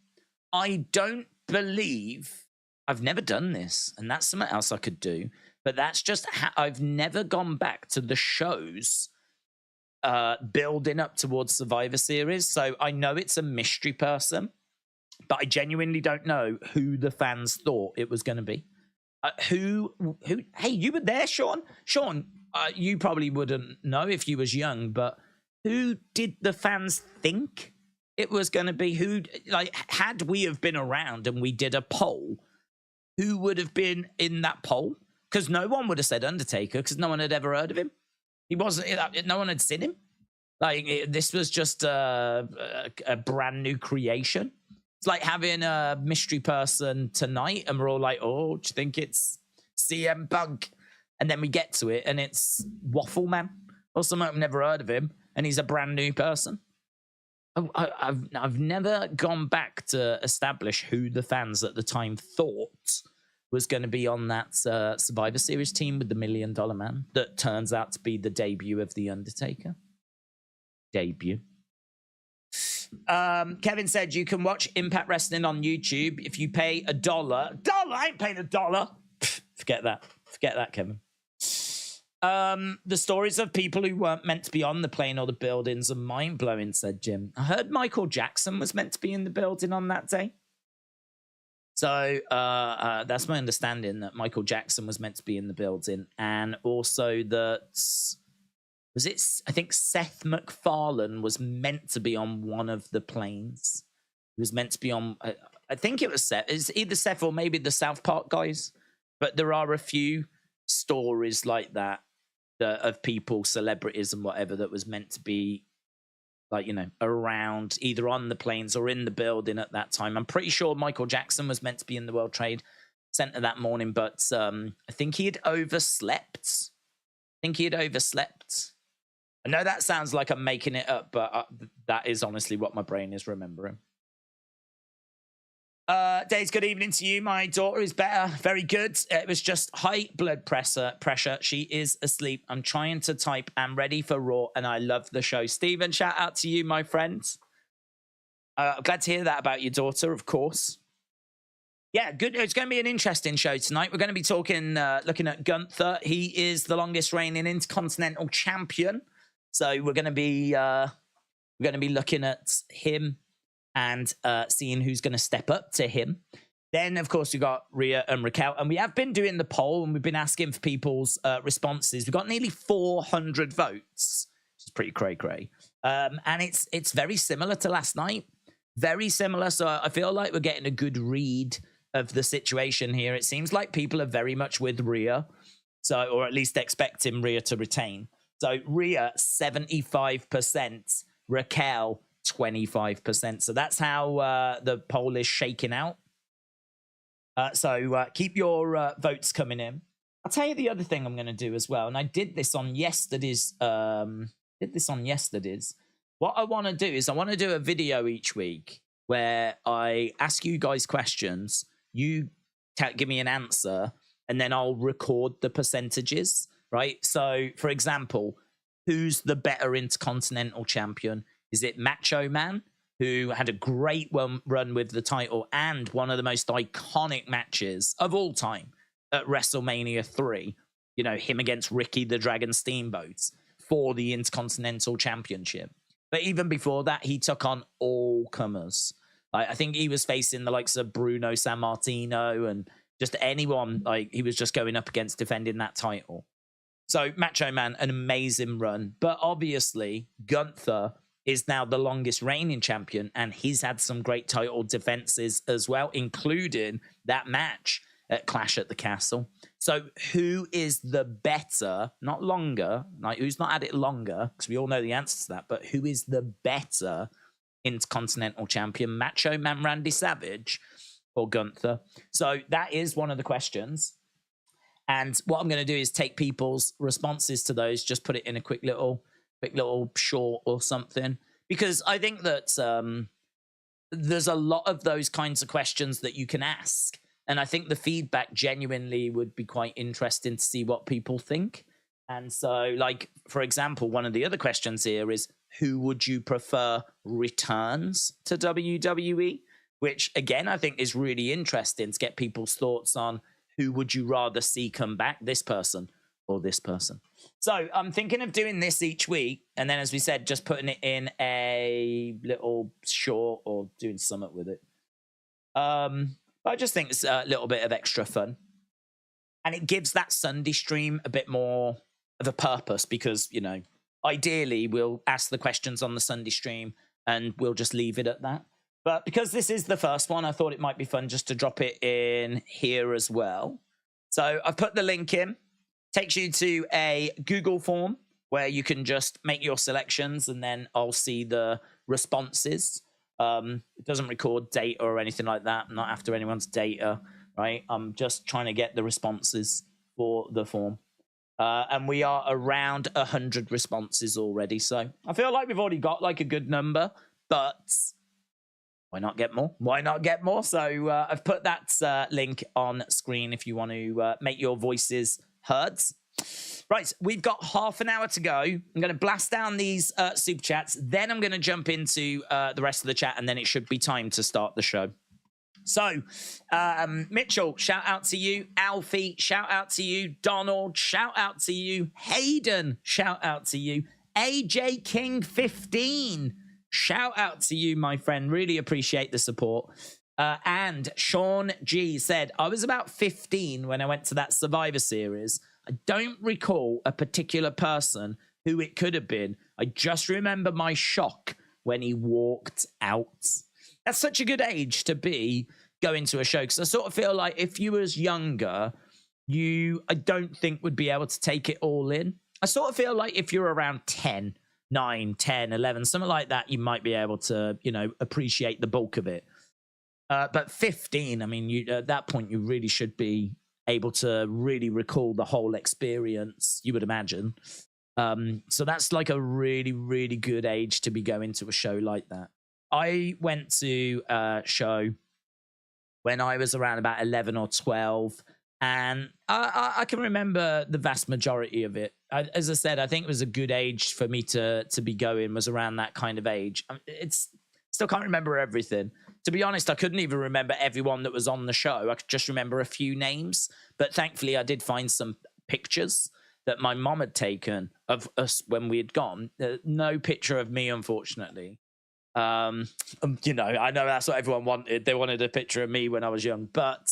I don't believe I've never done this, and that's something else I could do. But that's just I've never gone back to the shows building up towards Survivor Series. So I know it's a mystery person, but I genuinely don't know who the fans thought it was going to be. Who? Hey, you were there, Sean? Sean, you probably wouldn't know if you was young, but who did the fans think it was going to be? Who, like, had we have been around and we did a poll, who would have been in that poll? Because no one would have said Undertaker, because no one had ever heard of him. He wasn't. No one had seen him. Like, this was just a brand new creation. It's like having a mystery person tonight, and we're all like, "Oh, do you think it's CM Punk?" And then we get to it, and it's Waffle Man or someone I've never heard of him, and he's a brand new person. I've never gone back to establish who the fans at the time thought was going to be on that Survivor Series team with the $1 Million Man that turns out to be the debut of The Undertaker. Kevin said you can watch Impact Wrestling on YouTube if you pay $1. I ain't paying $1. Forget that, Kevin. The stories of people who weren't meant to be on the plane or the buildings are mind-blowing, said Jim. I heard Michael Jackson was meant to be in the building on that day. So that's my understanding, that Michael Jackson was meant to be in the building, and also that I think Seth MacFarlane was meant to be on one of the planes. He was meant to be on, I think it was Seth. It's either Seth or maybe the South Park guys. But there are a few stories like that of people, celebrities and whatever that was meant to be like, you know, around either on the planes or in the building at that time. I'm pretty sure Michael Jackson was meant to be in the World Trade Center that morning, but I think he had overslept. I know that sounds like I'm making it up, but that is honestly what my brain is remembering. Days, good evening to you. My daughter is better. Very good. It was just high blood pressure. She is asleep. I'm trying to type. I'm ready for Raw, and I love the show. Stephen, shout out to you, my friend. I'm glad to hear that about your daughter, of course. Yeah, good. It's going to be an interesting show tonight. We're going to be talking, looking at Gunther. He is the longest reigning Intercontinental Champion. So we're going to be looking at him and seeing who's going to step up to him. Then, of course, we got Rhea and Raquel, and we have been doing the poll, and we've been asking for people's responses. We've got nearly 400 votes, which is pretty cray-cray. And it's very similar to last night. Very similar, so I feel like we're getting a good read of the situation here. It seems like people are very much with Rhea, so, or at least expecting Rhea to retain. So Rhea, 75%, Raquel, 25%. So that's how the poll is shaking out. So keep your votes coming in. I'll tell you the other thing I'm going to do as well, and I did this on yesterday's. What I want to do is I want to do a video each week where I ask you guys questions. You give me an answer, and then I'll record the percentages. Right. So, for example, who's the better Intercontinental Champion? Is it Macho Man, who had a great run with the title and one of the most iconic matches of all time at WrestleMania 3? You know, him against Ricky the Dragon Steamboat for the Intercontinental Championship. But even before that, he took on all comers. I think he was facing the likes of Bruno Sammartino and just anyone. Like, he was just going up against defending that title. So Macho Man, an amazing run. But obviously, Gunther is now the longest reigning champion, and he's had some great title defenses as well, including that match at Clash at the Castle. So who is the better, not longer, like who's not had it longer, because we all know the answer to that, but who is the better Intercontinental Champion, Macho Man Randy Savage or Gunther? So that is one of the questions. And what I'm going to do is take people's responses to those, just put it in a quick little short or something, because I think that there's a lot of those kinds of questions that you can ask. And I think the feedback genuinely would be quite interesting to see what people think. And so, like, for example, one of the other questions here is, who would you prefer returns to WWE? Which, again, I think is really interesting to get people's thoughts on who would you rather see come back, this person or this person. So I'm thinking of doing this each week. And then, as we said, just putting it in a little short or doing something with it. I just think it's a little bit of extra fun. And it gives that Sunday stream a bit more of a purpose because, you know, ideally we'll ask the questions on the Sunday stream and we'll just leave it at that. But because this is the first one, I thought it might be fun just to drop it in here as well. So I've put the link in. Takes you to a Google form where you can just make your selections and then I'll see the responses. It doesn't record data or anything like that. I'm not after anyone's data, right? I'm just trying to get the responses for the form. And we are around 100 responses already. So I feel like we've already got like a good number, but why not get more? Why not get more? So I've put that link on screen if you want to make your voices heard. Right, we've got half an hour to go. I'm going to blast down these super chats. Then I'm going to jump into the rest of the chat, and then it should be time to start the show. So, Mitchell, shout out to you. Alfie, shout out to you. Donald, shout out to you. Hayden, shout out to you. AJ King 15, shout out to you, my friend. Really appreciate the support. And Sean G said, I was about 15 when I went to that Survivor Series. I don't recall a particular person who it could have been. I just remember my shock when he walked out. That's such a good age to be going to a show, because I sort of feel like if you was younger, I don't think would be able to take it all in. I sort of feel like if you're around 10, 9, 10, 11, something like that, you might be able to, you know, appreciate the bulk of it. But 15, I mean, you, at that point, you really should be able to really recall the whole experience, you would imagine. So that's like a really, really good age to be going to a show like that. I went to a show when I was around about 11 or 12, and I can remember the vast majority of it. As I said, I think it was a good age for me to be going, was around that kind of age. It's still can't remember everything. To be honest, I couldn't even remember everyone that was on the show. I could just remember a few names. But thankfully, I did find some pictures that my mom had taken of us when we had gone. No picture of me, unfortunately. You know, I know that's what everyone wanted. They wanted a picture of me when I was young. But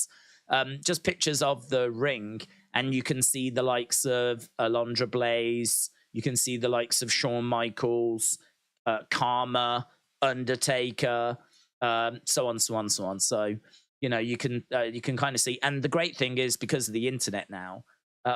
just pictures of the ring. And you can see the likes of Alundra Blaze. You can see the likes of Shawn Michaels, Karma, Undertaker, so on, so on, so on. So, you know, you can kind of see. And the great thing is, because of the internet now,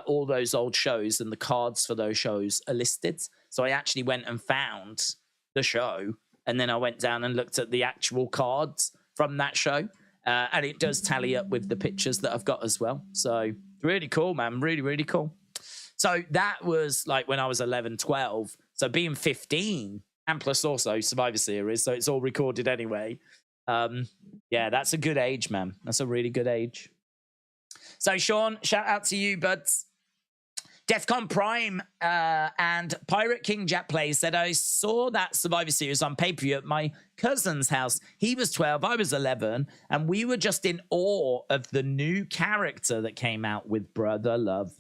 all those old shows and the cards for those shows are listed. So I actually went and found the show, and then I went down and looked at the actual cards from that show. And it does tally up with the pictures that I've got as well. So really cool, man. Really, really cool. So that was like when I was 11, 12. So being 15, and plus also Survivor Series, so it's all recorded anyway. Yeah, that's a good age, man. That's a really good age. So, Sean, shout out to you, buds. Defcon Prime and Pirate King Jack Plays said, I saw that Survivor Series on pay-per-view at my cousin's house. He was 12, I was 11, and we were just in awe of the new character that came out with Brother Love.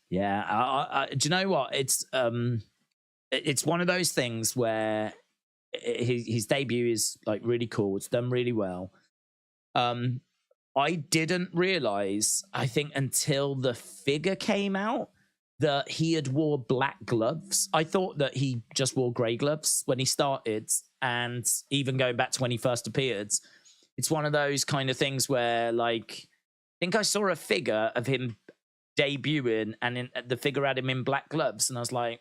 Yeah, do you know what? It's one of those things where his debut is like really cool. It's done really well. I didn't realize, I think, until the figure came out, that he had wore black gloves. I thought that he just wore grey gloves when he started, and even going back to when he first appeared. It's one of those kind of things where, like, I think I saw a figure of him debuting, and the figure had him in black gloves, and I was like,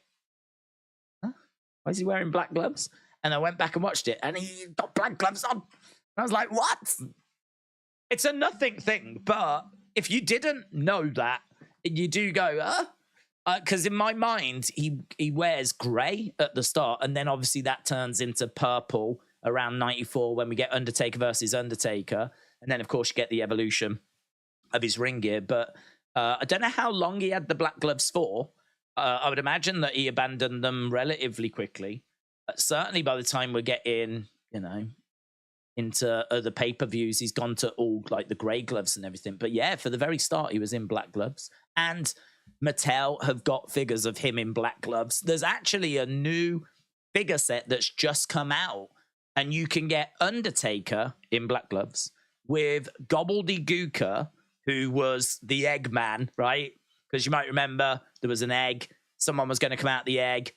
huh? Why is he wearing black gloves? And I went back and watched it, and he got black gloves on. And I was like, what? It's a nothing thing, but if you didn't know that, you do go, because in my mind, he wears grey at the start, and then obviously that turns into purple around 94 when we get Undertaker versus Undertaker, and then of course you get the evolution of his ring gear. But I don't know how long he had the black gloves for. I would imagine that he abandoned them relatively quickly. Certainly by the time we're getting, you know, into other pay-per-views, he's gone to all like the grey gloves and everything. But yeah, for the very start, he was in black gloves. And Mattel have got figures of him in black gloves. There's actually a new figure set that's just come out, and you can get Undertaker in black gloves with Gobbledygooker, who was the Eggman, right? Because you might remember there was an egg. Someone was going to come out the egg.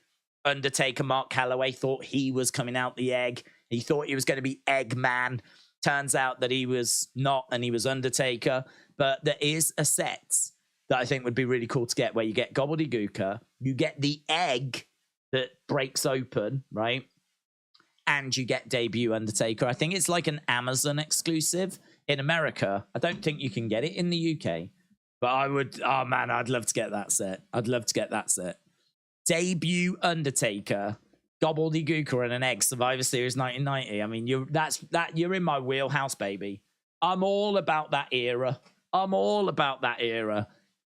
Undertaker, Mark Calloway, thought he was coming out the egg. He thought he was going to be Eggman. Turns out that he was not, and he was Undertaker. But there is a set that I think would be really cool to get, where you get Gobbledygooker, you get the egg that breaks open, right? And you get debut Undertaker. I think it's like an Amazon exclusive in America. I don't think you can get it in the UK. But I would, oh man, I'd love to get that set. I'd love to get that set. Debut Undertaker, Gobbledygooker, and an egg, Survivor Series 1990. I mean, you're in my wheelhouse, baby. I'm all about that era. I'm all about that era.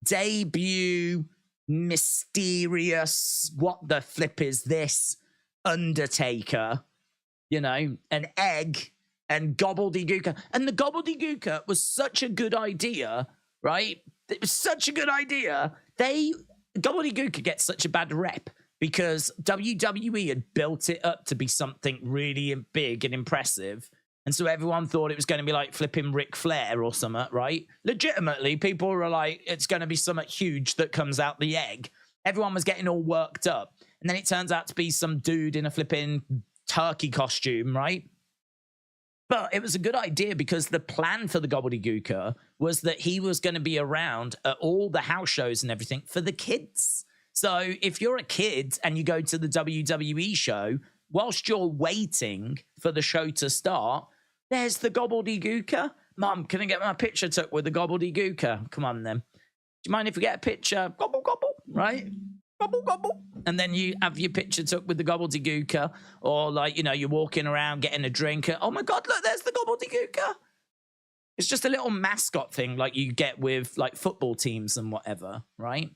Debut, mysterious, what the flip is this? Undertaker, you know, an egg, and Gobbledygooker. And the Gobbledygooker was such a good idea, right? It was such a good idea. Gobbledygooker gets such a bad rep because WWE had built it up to be something really big and impressive. And so everyone thought it was going to be like flipping Ric Flair or something, right? Legitimately, people were like, it's going to be something huge that comes out the egg. Everyone was getting all worked up. And then it turns out to be some dude in a flipping turkey costume, right? But it was a good idea because the plan for the Gobbledygooker was that he was going to be around at all the house shows and everything for the kids. So if you're a kid and you go to the WWE show, whilst you're waiting for the show to start, there's the Gobbledygooker. Mum, can I get my picture took with the Gobbledygooker? Come on, then. Do you mind if we get a picture? Gobble, gobble, right? Gobble, gobble. And then you have your picture took with the Gobbledygooker. Or, like, you know, you're walking around getting a drink. Oh, my God, look, there's the Gobbledygooker. It's just a little mascot thing like you get with, like, football teams and whatever, right?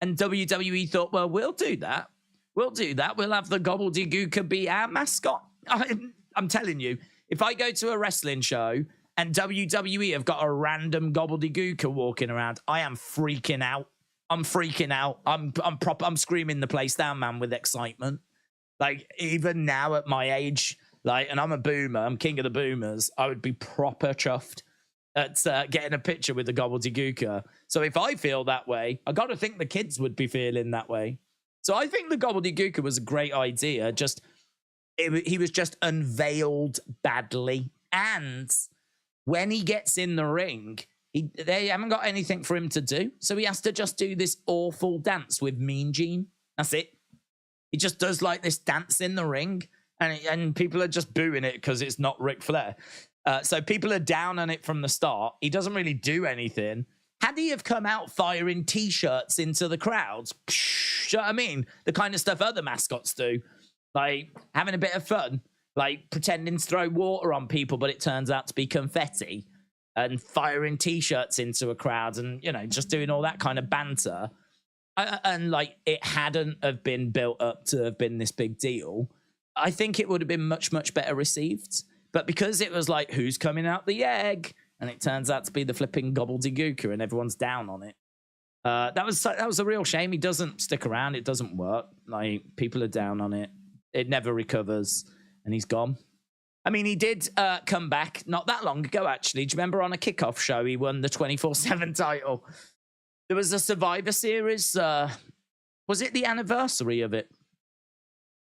And WWE thought, well, we'll do that. We'll do that. We'll have the Gobbledygooker be our mascot. I'm telling you, if I go to a wrestling show and WWE have got a random Gobbledygooker walking around, I am freaking out. I'm freaking out. I'm screaming the place down, man, with excitement. Like, even now at my age, like, and I'm a boomer, I'm king of the boomers, I would be proper chuffed at getting a picture with the Gobbledygooker. So if I feel that way, I got to think the kids would be feeling that way. So I think the Gobbledygooker was a great idea. He was just unveiled badly. And when he gets in the ring, they haven't got anything for him to do. So he has to just do this awful dance with Mean Gene. That's it. He just does like this dance in the ring. And people are just booing it because it's not Ric Flair. So people are down on it from the start. He doesn't really do anything. Had he have come out firing T-shirts into the crowds, you know what I mean? The kind of stuff other mascots do. Like having a bit of fun. Like pretending to throw water on people, but it turns out to be confetti. And firing T-shirts into a crowd and, you know, just doing all that kind of banter. And like it hadn't have been built up to have been this big deal. I think it would have been much, much better received. But because it was like, who's coming out the egg? And it turns out to be the flipping Gobbledygooker and everyone's down on it. That was a real shame. He doesn't stick around. It doesn't work. Like, people are down on it. It never recovers. And he's gone. I mean, he did come back not that long ago, actually. Do you remember on a kickoff show, he won the 24/7 title? There was a Survivor Series. Was it the anniversary of it?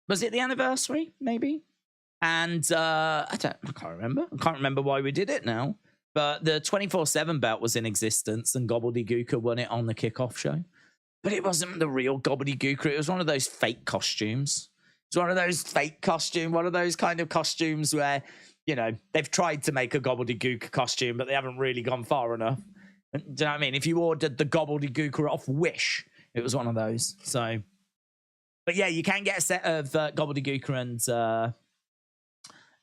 Was it the anniversary, maybe? And I can't remember. I can't remember why we did it now. But the 24/7 belt was in existence and Gobbledygooker won it on the kickoff show. But it wasn't the real Gobbledygooker. It was one of those fake costumes. It's one of those fake costumes, one of those kind of costumes where, you know, they've tried to make a Gobbledygooker costume, but they haven't really gone far enough. Do you know what I mean? If you ordered the Gobbledygooker off Wish, it was one of those. So, but yeah, you can get a set of Gobbledygooker and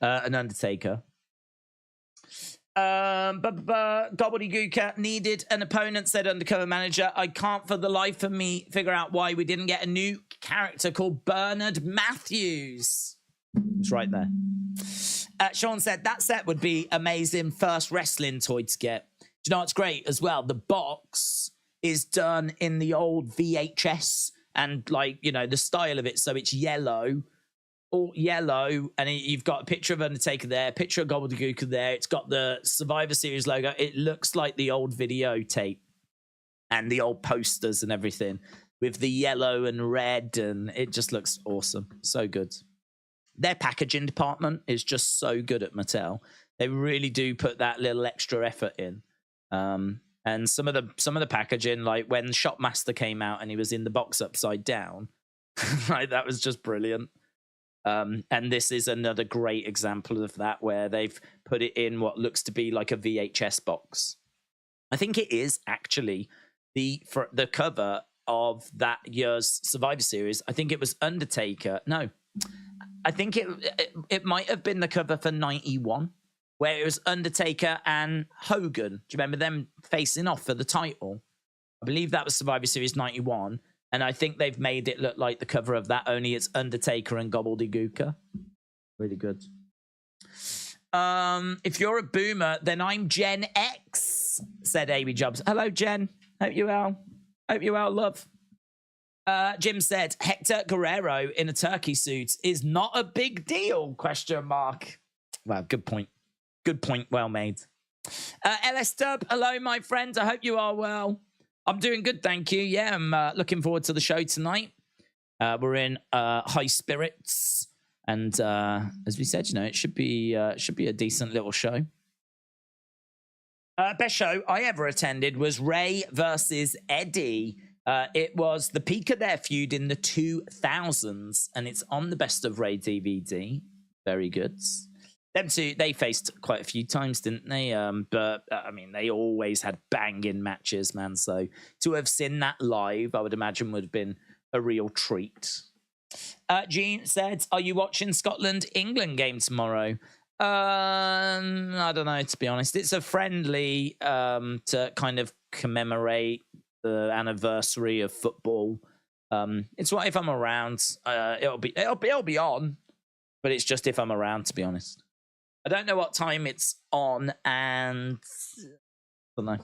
an Undertaker. Gobbledygooker needed an opponent, said Undercover Manager. I can't for the life of me figure out why we didn't get a new character called Bernard Matthews. It's right there. Sean said that set would be amazing first wrestling toy to get. Do you know what's great as well? The box is done in the old VHS and, like, you know, the style of it. So it's yellow. All yellow, and you've got a picture of Undertaker there, a picture of Gobbledygooker there. It's got the Survivor Series logo. It looks like the old videotape and the old posters and everything with the yellow and red, and it just looks awesome. So good. Their packaging department is just so good at Mattel. They really do put that little extra effort in. And some of the packaging, like when Shopmaster came out and he was in the box upside down, right, that was just brilliant. And this is another great example of that, where they've put it in what looks to be like a VHS box. I think it is actually the cover of that year's Survivor Series. I think it was Undertaker. No, I think it might have been the cover for 91, where it was Undertaker and Hogan. Do you remember them facing off for the title? I believe that was Survivor Series 91. And I think they've made it look like the cover of that, only it's Undertaker and Gobbledygooker. Really good. If you're a boomer, then I'm Gen X, said Amy Jobs. Hello, Jen. Hope you well. Hope you well, love. Jim said, Hector Guerrero in a turkey suit is not a big deal, question mark. Wow, good point. Good point, well made. LS Dub, hello, my friend. I hope you are well. I'm doing good, thank you. Yeah, I'm looking forward to the show tonight. We're in high spirits, and as we said, you know, it should be a decent little show. Best show I ever attended was Ray versus Eddie It was the peak of their feud in the 2000s, and it's on the Best of Ray DVD. Very good. Them two, they faced quite a few times, didn't they? But I mean, they always had banging matches, man. So to have seen that live, I would imagine would have been a real treat. Gene said, "Are you watching Scotland-England game tomorrow?" I don't know, to be honest. It's a friendly to kind of commemorate the anniversary of football. It's what if I'm around. It'll be on, but it's just if I'm around, to be honest. I don't know what time it's on, and I don't know.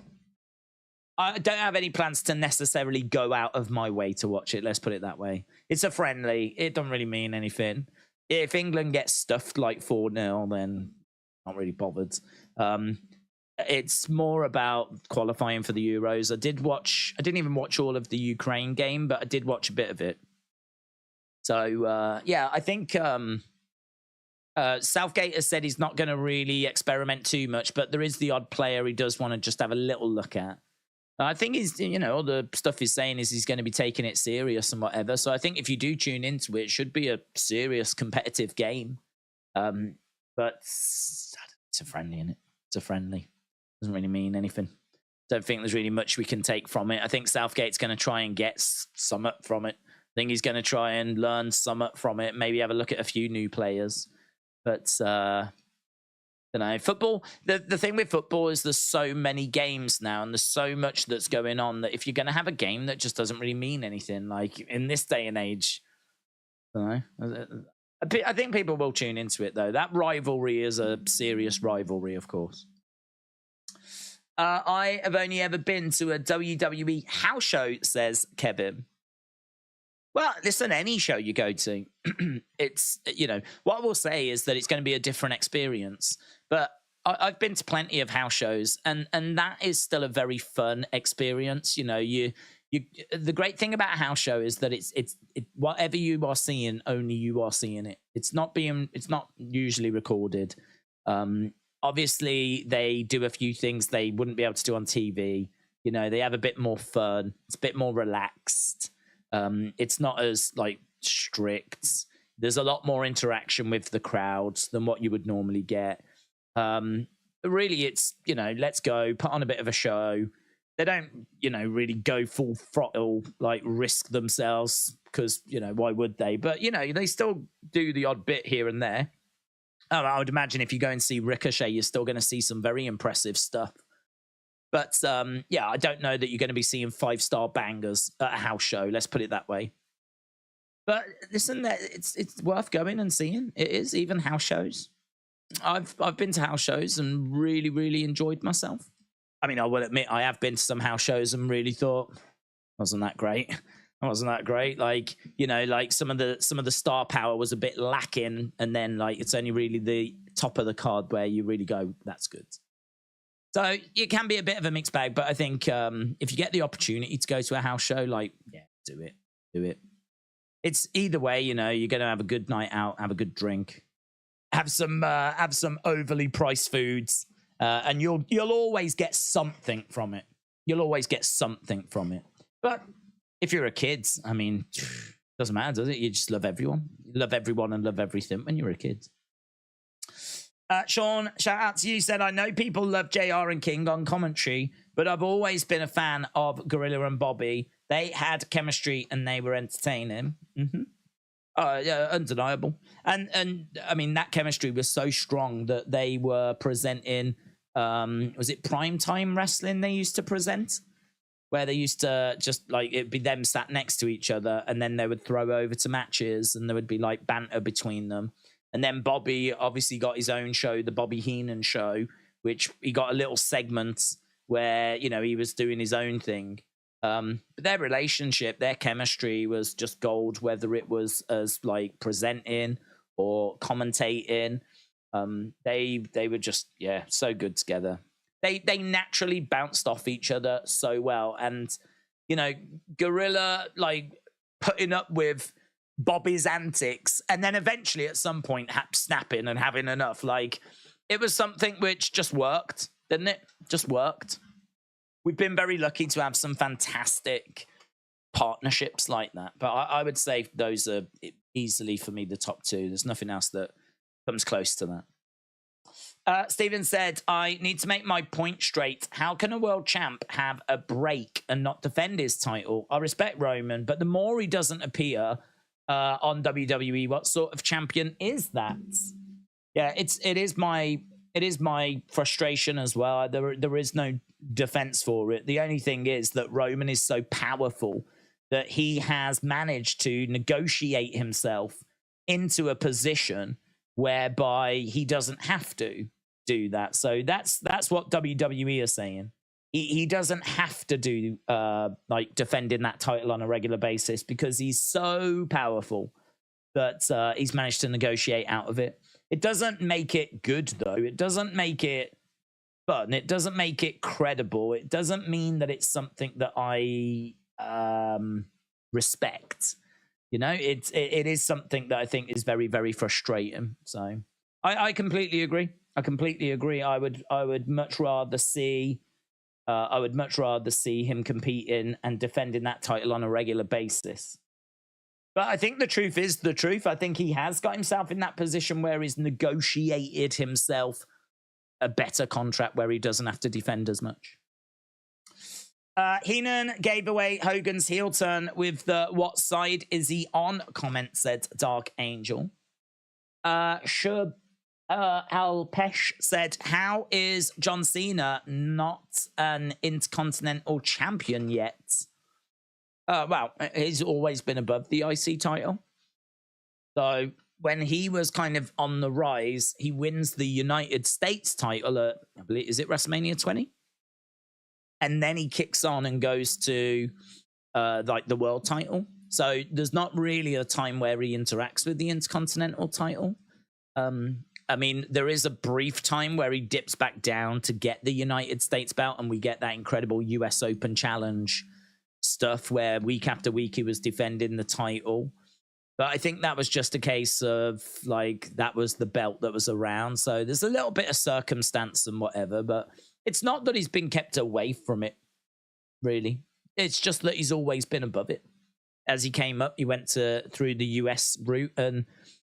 I don't have any plans to necessarily go out of my way to watch it. Let's put it that way. It's a friendly. It doesn't really mean anything. If England gets stuffed like 4-0, then I'm not really bothered. It's more about qualifying for the Euros. I didn't even watch all of the Ukraine game, but I did watch a bit of it. So, yeah, I think Southgate has said he's not going to really experiment too much, but there is the odd player he does want to just have a little look at. I think he's, all the stuff he's saying is he's going to be taking it serious and whatever. So I think if you do tune into it, it should be a serious competitive game. But it's a friendly, innit? It's a friendly. Doesn't really mean anything. Don't think there's really much we can take from it. I think Southgate's going to try and get something from it. I think he's going to try and learn something from it. Maybe have a look at a few new players. But football, the thing with football is there's so many games now and there's so much that's going on that if you're going to have a game that just doesn't really mean anything, like in this day and age, I think people will tune into it, though. That rivalry is a serious rivalry, of course. I have only ever been to a WWE house show, says Kevin. Well, listen, any show you go to, it's, what I will say is that it's going to be a different experience. But I've been to plenty of house shows, and that is still a very fun experience. The great thing about a house show is that it's whatever you are seeing, only you are seeing it. It's not usually recorded. Obviously, they do a few things they wouldn't be able to do on TV. They have a bit more fun. It's a bit more relaxed. It's not as strict. There's a lot more interaction with the crowds than what you would normally get. Really, it's let's go, put on a bit of a show. They don't really go full throttle, risk themselves, because why would they? But they still do the odd bit here and there. I would imagine if you go and see Ricochet, you're still going to see some very impressive stuff. But I don't know that you're going to be seeing 5-star bangers at a house show. Let's put it that way. But listen, it's worth going and seeing. It is, even house shows. I've been to house shows and really, really enjoyed myself. I mean, I will admit I have been to some house shows and really thought, wasn't that great? Some of the star power was a bit lacking, and then it's only really the top of the card where you really go, that's good. So it can be a bit of a mixed bag, but I think if you get the opportunity to go to a house show, do it. It's either way, you're going to have a good night out, have a good drink, have some overly priced foods, and you'll always get something from it. But if you're a kid, I mean, doesn't matter, does it? You just love everyone. You love everyone and love everything when you're a kid. Sean, shout out to you, said, I know people love JR and King on commentary, but I've always been a fan of Gorilla and Bobby. They had chemistry and they were entertaining. Mm-hmm. Yeah, undeniable. And I mean, that chemistry was so strong that they were presenting, was it primetime wrestling they used to present? Where they used to just it'd be them sat next to each other, and then they would throw over to matches, and there would be banter between them. And then Bobby obviously got his own show, the Bobby Heenan show, which he got a little segment where, he was doing his own thing. But their relationship, their chemistry was just gold, whether it was as presenting or commentating. They were just, so good together. They naturally bounced off each other so well. And, Gorilla, putting up with Bobby's antics, and then eventually at some point snapping and having enough. It was something which just worked, didn't it? Just worked. We've been very lucky to have some fantastic partnerships like that. But I would say those are easily for me the top two. There's nothing else that comes close to that. Steven said, I need to make my point straight. How can a world champ have a break and not defend his title? I respect Roman, but the more he doesn't appear on WWE, what sort of champion is that? Yeah, it is my frustration as well. There is no defense for it. The only thing is that Roman is so powerful that he has managed to negotiate himself into a position whereby he doesn't have to do that. So that's what WWE are saying. He doesn't have to do like defending that title on a regular basis because he's so powerful that he's managed to negotiate out of it. It doesn't make it good though. It doesn't make it fun. It doesn't make it credible. It doesn't mean that it's something that I respect. You know, it is something that I think is very, very frustrating. So I completely agree. I completely agree. I would much rather see him competing and defending that title on a regular basis. But I think the truth is the truth. I think he has got himself in that position where he's negotiated himself a better contract where he doesn't have to defend as much. Heenan gave away Hogan's heel turn with the "What side is he on?" comment, said Dark Angel. Shub Alpesh said, how is John Cena not an Intercontinental champion yet? Well, he's always been above the IC title. So when he was kind of on the rise, he wins the United States title at, I believe, is it WrestleMania 20? And then he kicks on and goes to like the world title. So there's not really a time where he interacts with the Intercontinental title. I mean, there is a brief time where he dips back down to get the United States belt, and we get that incredible US Open Challenge stuff where week after week he was defending the title. But I think that was just a case of, like, that was the belt that was around. So there's a little bit of circumstance and whatever, but it's not that he's been kept away from it, really. It's just that he's always been above it. As he came up, he went through the US route and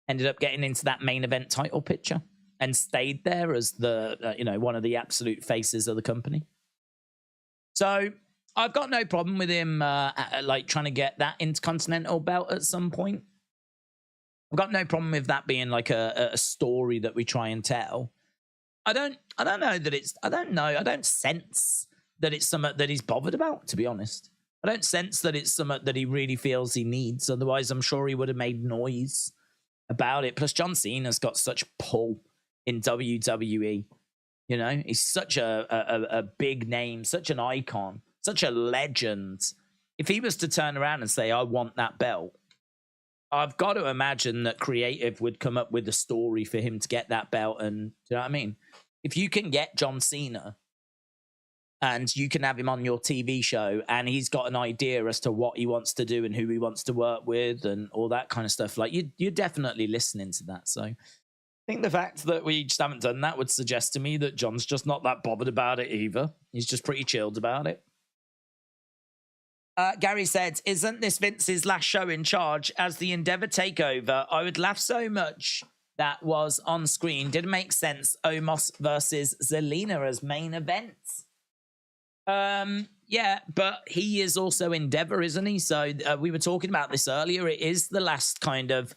ended up getting into that main event title picture and stayed there as the, one of the absolute faces of the company. So I've got no problem with him, like, trying to get that Intercontinental belt at some point. I've got no problem with that being like a story that we try and tell. I don't sense that it's something that he's bothered about, to be honest. I don't sense that it's something that he really feels he needs. Otherwise, I'm sure he would have made noise about it. Plus, John Cena's got such pull in WWE. You know, he's such a big name, such an icon, such a legend. If he was to turn around and say, I want that belt, I've got to imagine that creative would come up with a story for him to get that belt. And, do you know what I mean? If you can get John Cena and you can have him on your TV show and he's got an idea as to what he wants to do and who he wants to work with and all that kind of stuff, like, you're definitely listening to that. So I think the fact that we just haven't done that would suggest to me that John's just not that bothered about it either. He's just pretty chilled about it. Gary said, isn't this Vince's last show in charge as the Endeavor takeover? I would laugh so much that was on screen. Didn't make sense. Omos versus Zelina as main events. Yeah, but he is also Endeavor, isn't he? So we were talking about this earlier. It is the last kind of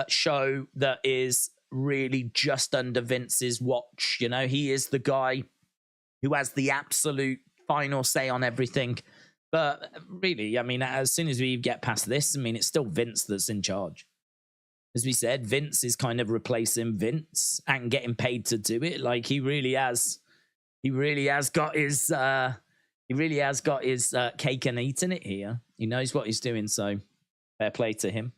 show that is really just under Vince's watch. You know, he is the guy who has the absolute final say on everything. But really, I mean, as soon as we get past this, I mean, it's still Vince that's in charge. As we said, Vince is kind of replacing Vince and getting paid to do it. Like, he really has got his cake and eating it here. He knows what he's doing, so fair play to him.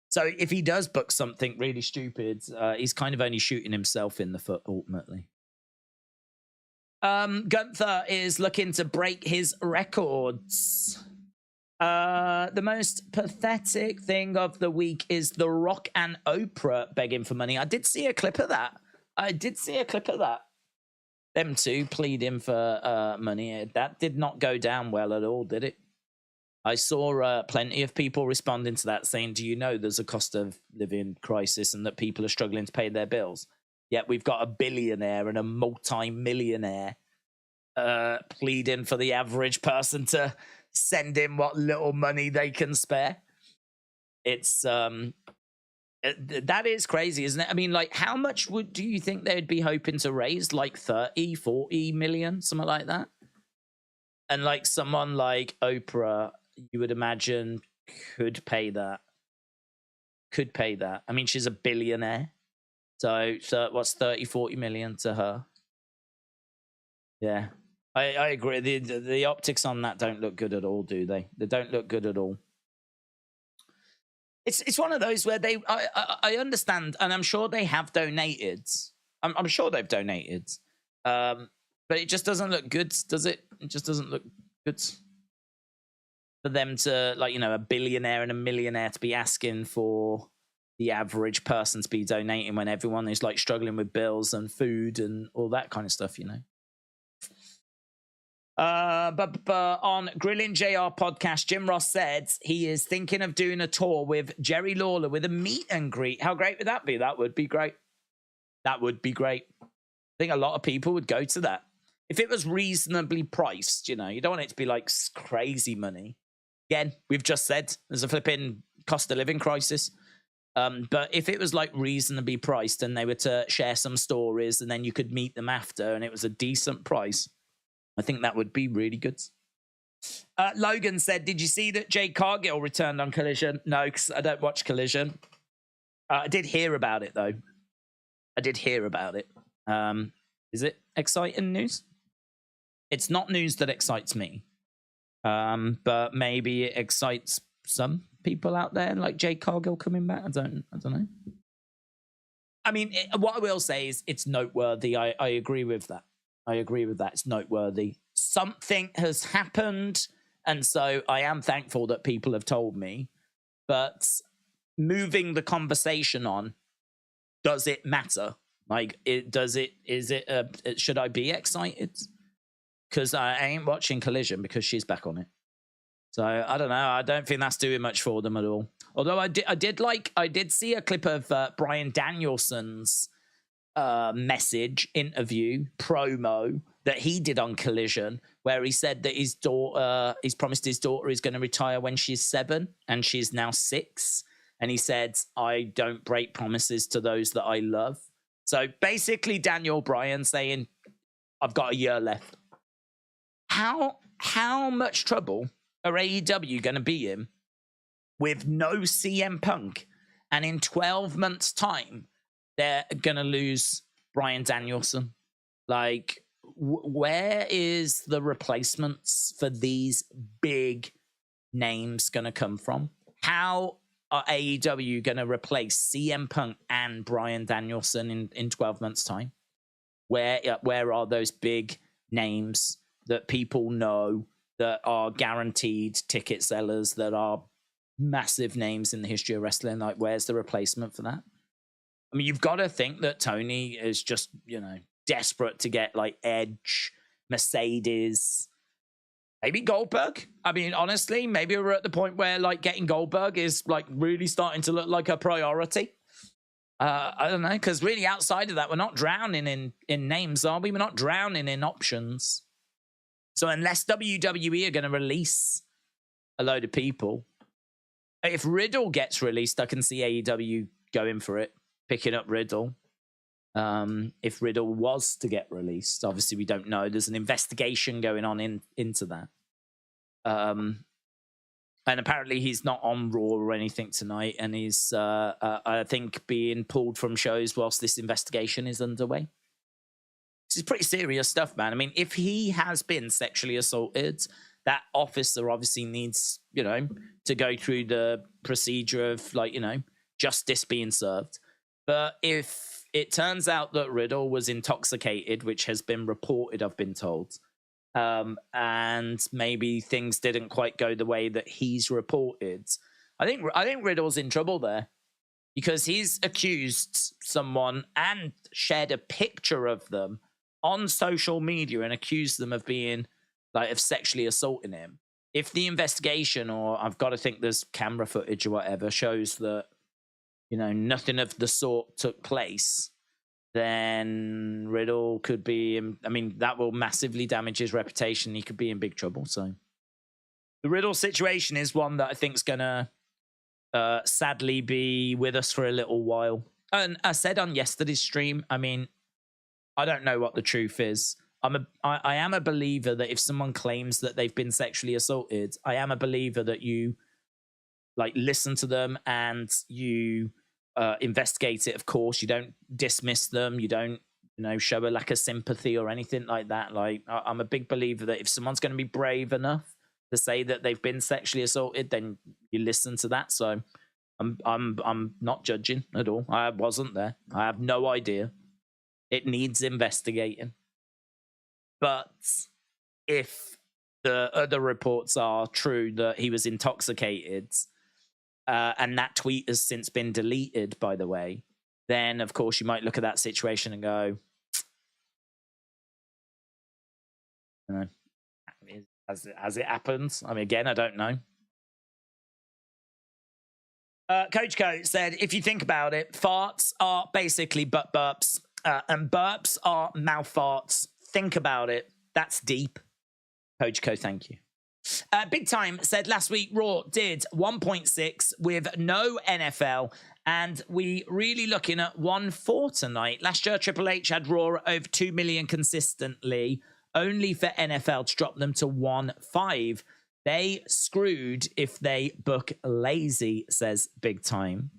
So if he does book something really stupid, he's kind of only shooting himself in the foot ultimately. Gunther is looking to break his records. The most pathetic thing of the week is The Rock and Oprah begging for money. I did see a clip of that. Them two pleading for money. That did not go down well at all, did it? I saw plenty of people responding to that saying, do you know there's a cost of living crisis and that people are struggling to pay their bills? Yet we've got a billionaire and a multi-millionaire pleading for the average person to send in what little money they can spare. It's that is crazy, isn't it? I mean, like, how much do you think they'd be hoping to raise? Like 30, 40 million, something like that? And like someone like Oprah, you would imagine, could pay that. Could pay that. I mean, she's a billionaire. So what's 30, 40 million to her? Yeah. I agree. The optics on that don't look good at all, do they? They don't look good at all. It's one of those where I understand, and I'm sure they have donated. I'm sure they've donated. But it just doesn't look good, does it? It just doesn't look good for them to, like, you know, a billionaire and a millionaire to be asking for the average person to be donating when everyone is like struggling with bills and food and all that kind of stuff, you know. But on Grilling JR podcast, Jim Ross said he is thinking of doing a tour with Jerry Lawler with a meet and greet. How great would that be? That would be great. That would be great. I think a lot of people would go to that. If it was reasonably priced, you know, you don't want it to be like crazy money. Again, we've just said there's a flipping cost of living crisis. But if it was like reasonably priced and they were to share some stories and then you could meet them after and it was a decent price, I think that would be really good. Logan said, did you see that Jade Cargill returned on Collision? No, because I don't watch Collision. I did hear about it, though. I did hear about it. Is it exciting news? It's not news that excites me. But maybe it excites some people out there, like Jade Cargill coming back. I don't know. I mean, what I will say is it's noteworthy. I agree with that. I agree with that. It's noteworthy. Something has happened, and so I am thankful that people have told me. But moving the conversation on, does it matter? Like, should I be excited? Because I ain't watching Collision because she's back on it. So I don't know. I don't think that's doing much for them at all. Although I did see a clip of Bryan Danielson's message interview promo that he did on Collision, where he said that his daughter, he's promised his daughter is going to retire when she's 7 and she's now 6, and he said, I don't break promises to those that I love. So basically Daniel Bryan saying, I've got a year left. How much trouble are AEW going to be in with no CM Punk, and in 12 months time they're going to lose Bryan Danielson? Like, where is the replacements for these big names going to come from? How are AEW going to replace CM Punk and Bryan Danielson in 12 months time? Where are those big names that people know, that are guaranteed ticket sellers, that are massive names in the history of wrestling? Like, where's the replacement for that? I mean, you've got to think that Tony is just, you know, desperate to get like Edge, Mercedes, maybe Goldberg. I mean, honestly, maybe we're at the point where like getting Goldberg is like really starting to look like a priority. I don't know, because really outside of that, we're not drowning in names, are we? We're not drowning in options. So unless WWE are going to release a load of people, if Riddle gets released, I can see AEW going for it, picking up Riddle. If Riddle was to get released, obviously we don't know. There's an investigation going on into that. And apparently he's not on Raw or anything tonight, and he's, I think, being pulled from shows whilst this investigation is underway. This is pretty serious stuff, man. I mean, if he has been sexually assaulted, that officer obviously needs, you know, to go through the procedure of, like, you know, justice being served. But if it turns out that Riddle was intoxicated, which has been reported, I've been told, and maybe things didn't quite go the way that he's reported, I think Riddle's in trouble there, because he's accused someone and shared a picture of them on social media and accused them of being, like, of sexually assaulting him. if the investigation, or I've got to think there's camera footage or whatever, shows that, you know, nothing of the sort took place, then Riddle could be in, I mean, that will massively damage his reputation. He could be in big trouble. So the Riddle situation is one that I think is going to sadly be with us for a little while. And I said on yesterday's stream, I mean, I don't know what the truth is. I am a believer that if someone claims that they've been sexually assaulted, I am a believer that you like listen to them and you investigate it. Of course, you don't dismiss them. You don't, you know, show a lack of sympathy or anything like that. Like, I'm a big believer that if someone's going to be brave enough to say that they've been sexually assaulted, then you listen to that. So I'm not judging at all. I wasn't there. I have no idea. It needs investigating. But if the other reports are true that he was intoxicated, and that tweet has since been deleted, by the way, then of course you might look at that situation and go, you know, as it happens. I mean, again, I don't know. Coach Co said, if you think about it, farts are basically butt burps, and burps are mouth farts. Think about it. That's deep. Coach Co, thank you. Big Time said last week Raw did 1.6 with no NFL, and we really looking at 1.4 tonight. Last year, Triple H had Raw over 2 million consistently, only for NFL to drop them to 1.5. They screwed if they book lazy, says Big Time.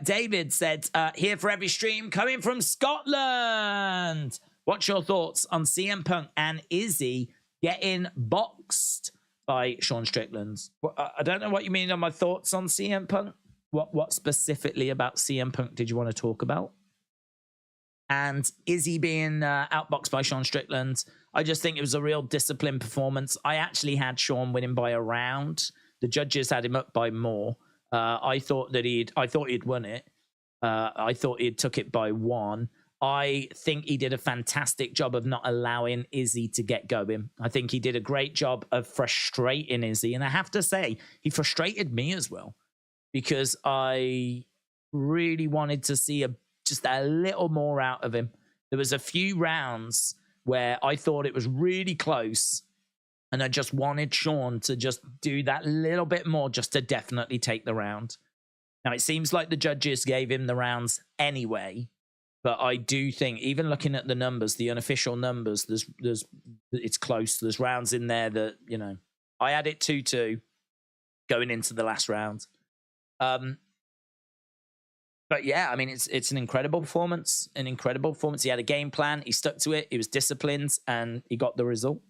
David said, here for every stream, coming from Scotland. What's your thoughts on CM Punk and Izzy getting boxed by Sean Strickland? I don't know what you mean on my thoughts on CM Punk. What specifically about CM Punk did you want to talk about? And Izzy being outboxed by Sean Strickland, I just think it was a real disciplined performance. I actually had Sean winning by a round. The judges had him up by more. I thought he'd won it. I thought he'd took it by 1. I think he did a fantastic job of not allowing Izzy to get going. I think he did a great job of frustrating Izzy. And I have to say, he frustrated me as well, because I really wanted to see just a little more out of him. There was a few rounds where I thought it was really close, and I just wanted Sean to just do that little bit more just to definitely take the round. Now, it seems like the judges gave him the rounds anyway, but I do think, even looking at the numbers, the unofficial numbers, it's close. There's rounds in there that, you know, I had it 2-2 going into the last round. But yeah, I mean, it's an incredible performance. An incredible performance. He had a game plan. He stuck to it. He was disciplined, and he got the result.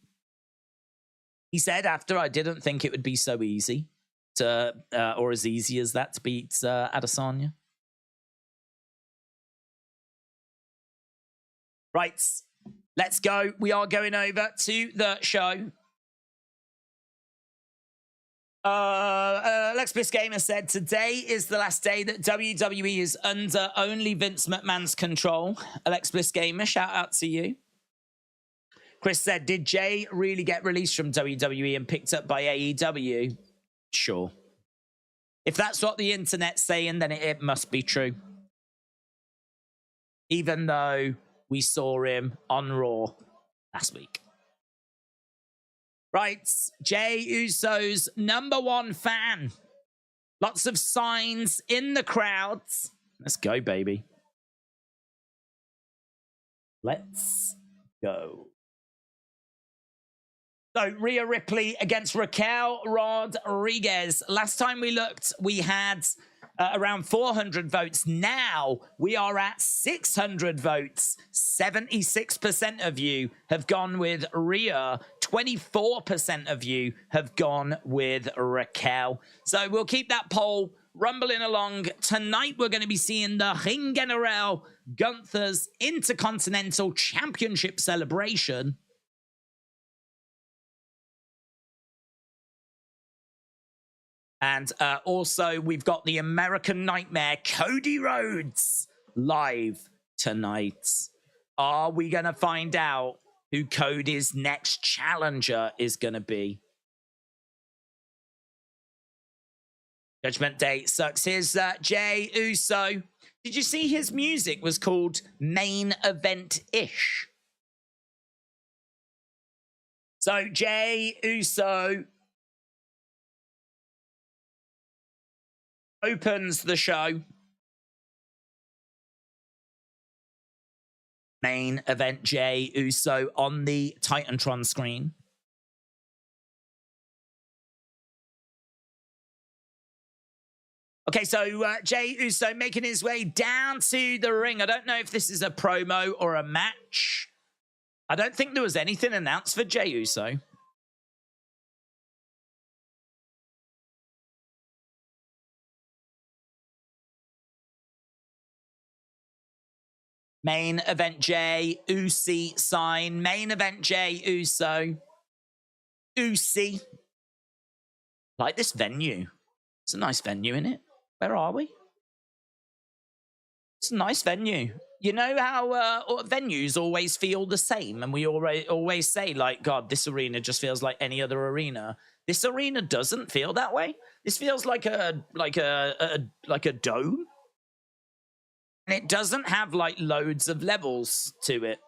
He said after, I didn't think it would be so easy to, or as easy as that, to beat Adesanya. Right, let's go. We are going over to the show. Lex Bliss Gamer said, today is the last day that WWE is under only Vince McMahon's control. Alex Bliss Gamer, shout out to you. Chris said, did Jey really get released from WWE and picked up by AEW? Sure. If that's what the internet's saying, then it must be true. Even though we saw him on Raw last week. Right, Jey Uso's #1 fan. Lots of signs in the crowds. Let's go, baby. Let's go. So, Rhea Ripley against Raquel Rodriguez. Last time we looked, we had around 400 votes. Now we are at 600 votes. 76% of you have gone with Rhea. 24% of you have gone with Raquel. So we'll keep that poll rumbling along. Tonight we're going to be seeing the Ring General Gunther's Intercontinental Championship celebration. And also, we've got the American Nightmare, Cody Rhodes, live tonight. Are we going to find out who Cody's next challenger is going to be? Judgment Day sucks. Here's Jey Uso. Did you see his music was called Main Event-ish? So Jey Uso opens the show. Main Event Jey Uso on the Titantron screen. Okay, so Jey Uso making his way down to the ring. I don't know if this is a promo or a match. I don't think there was anything announced for Jey Uso. Main Event Jey Uso sign. Main Event Jey Uso. Uso. Like this venue. It's a nice venue, isn't it? Where are we? It's a nice venue. You know how venues always feel the same, and we always say, like, God, this arena just feels like any other arena. This arena doesn't feel that way. This feels like a dome, and it doesn't have like loads of levels to it.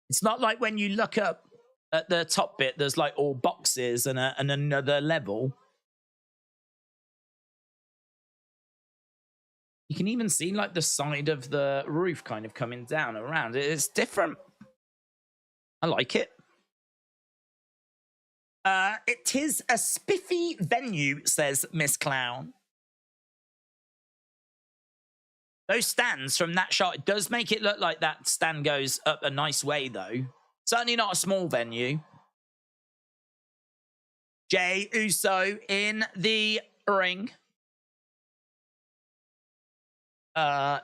It's not like when you look up at the top bit, there's like all boxes and another level. You can even see like the side of the roof kind of coming down around. It's different. I like it. It is a spiffy venue, says Miss Clown. Those stands from that shot, it does make it look like that stand goes up a nice way, though. Certainly not a small venue. Jey Uso in the ring.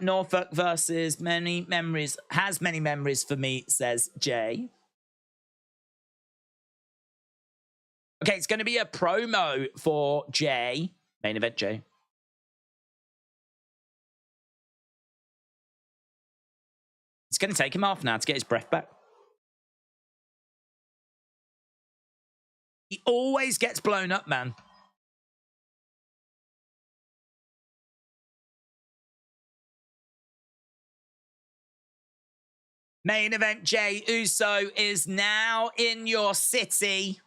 Norfolk versus many memories. Has many memories for me, says Jey. Okay, it's going to be a promo for Jey. Main Event Jey. It's going to take him off now to get his breath back. He always gets blown up, man. Main Event Jey Uso is now in your city.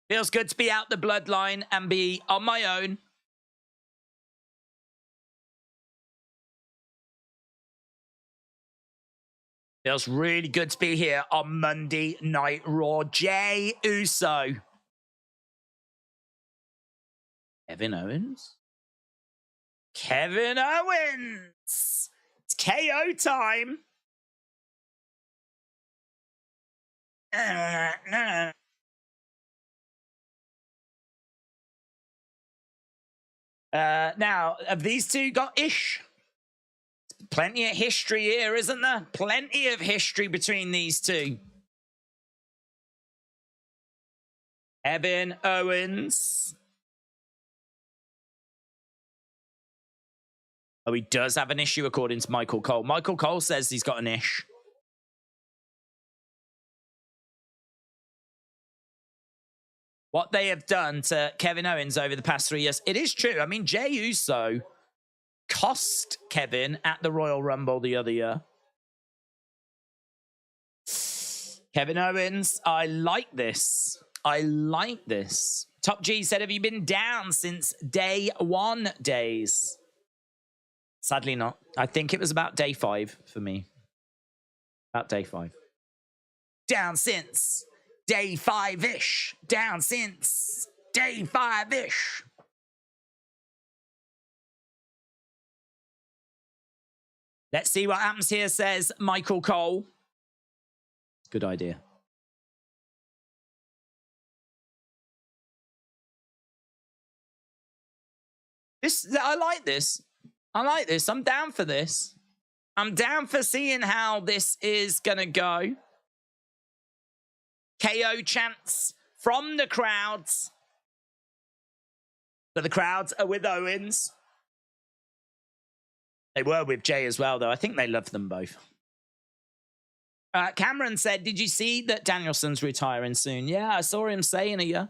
Feels good to be out the bloodline and be on my own. Feels really good to be here on Monday Night Raw. Jey Uso. Kevin Owens? Kevin Owens! It's KO time! Now, have these two got ish? Plenty of history here, isn't there? Plenty of history between these two. Kevin Owens. Oh, he does have an issue according to Michael Cole. Michael Cole says he's got an ish. What they have done to Kevin Owens over the past 3 years, it is true. I mean, Jey Uso cost Kevin at the Royal Rumble the other year. Kevin Owens, I like this. I like this. Top G said, have you been down since day 1 days? Sadly not. I think it was about day 5 for me. About day 5. Down since day 5-ish. Down since day 5-ish. Let's see what happens here, says Michael Cole. Good idea. I like this. I like this. I'm down for this. I'm down for seeing how this is going to go. KO chants from the crowds. But the crowds are with Owens. They were with Jey as well, though. I think they love them both. Cameron said, did you see that Danielson's retiring soon? Yeah, I saw him saying it, yeah.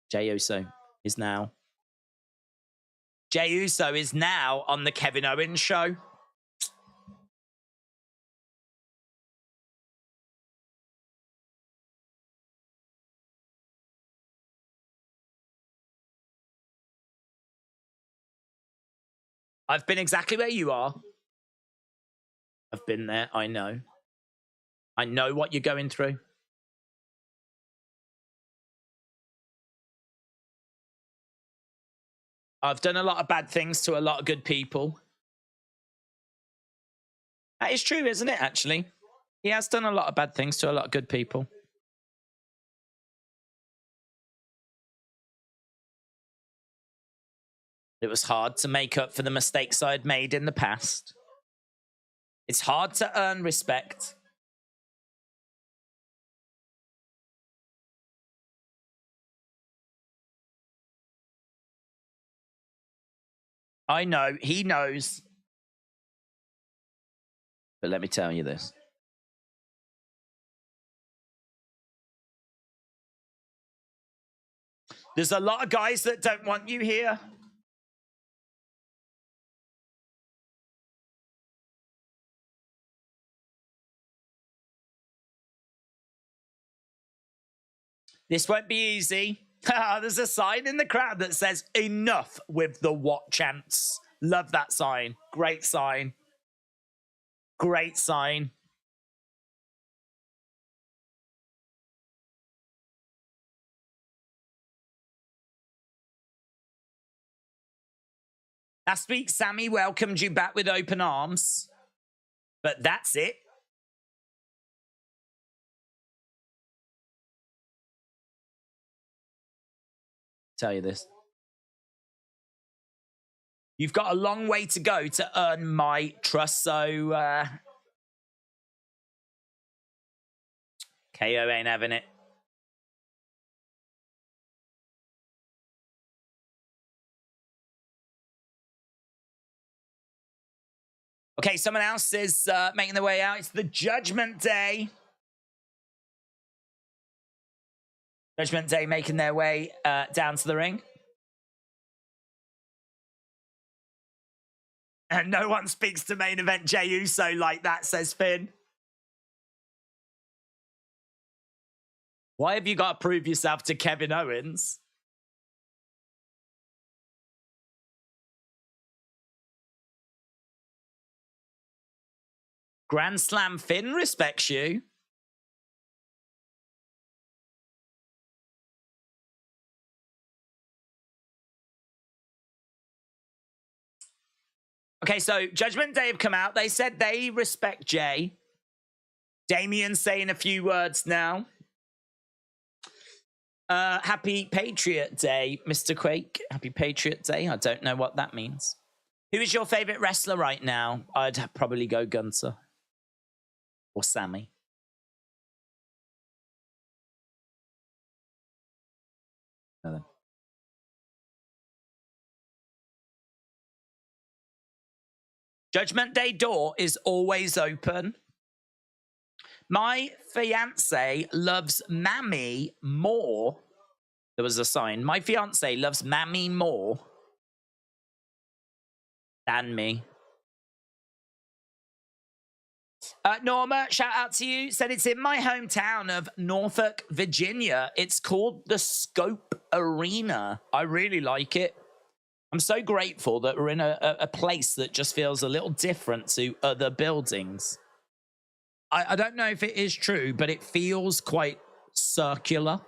Jey Uso is now on the Kevin Owens show. I've been exactly where you are. I've been there. I know. I know what you're going through. I've done a lot of bad things to a lot of good people. That is true, isn't it, actually? He has done a lot of bad things to a lot of good people. It was hard to make up for the mistakes I'd made in the past. It's hard to earn respect. I know. He knows. But let me tell you this. There's a lot of guys that don't want you here. This won't be easy. There's a sign in the crowd that says, enough with the what chants. Love that sign. Great sign. Great sign. Last week, Sammy welcomed you back with open arms. But that's it. Tell you this. You've got a long way to go to earn my trust, so KO ain't having it. Okay, someone else is making their way out. It's the Judgment Day. Judgment Day making their way down to the ring. And no one speaks to main event Jey Uso like that, says Finn. Why have you got to prove yourself to Kevin Owens? Grand Slam Finn respects you. Okay, so Judgment Day have come out. They said they respect Jey. Damien's saying a few words now. Happy Patriot Day, Mr. Quake. Happy Patriot Day. I don't know what that means. Who is your favorite wrestler right now? I'd probably go Gunther. Or Sammy. No. Judgment Day door is always open. My fiance loves Mammy more. There was a sign. My fiance loves Mammy more than me. Norma, shout out to you. Said it's in my hometown of Norfolk, Virginia. It's called the Scope Arena. I really like it. I'm so grateful that we're in a place that just feels a little different to other buildings. I don't know if it is true, but it feels quite circular.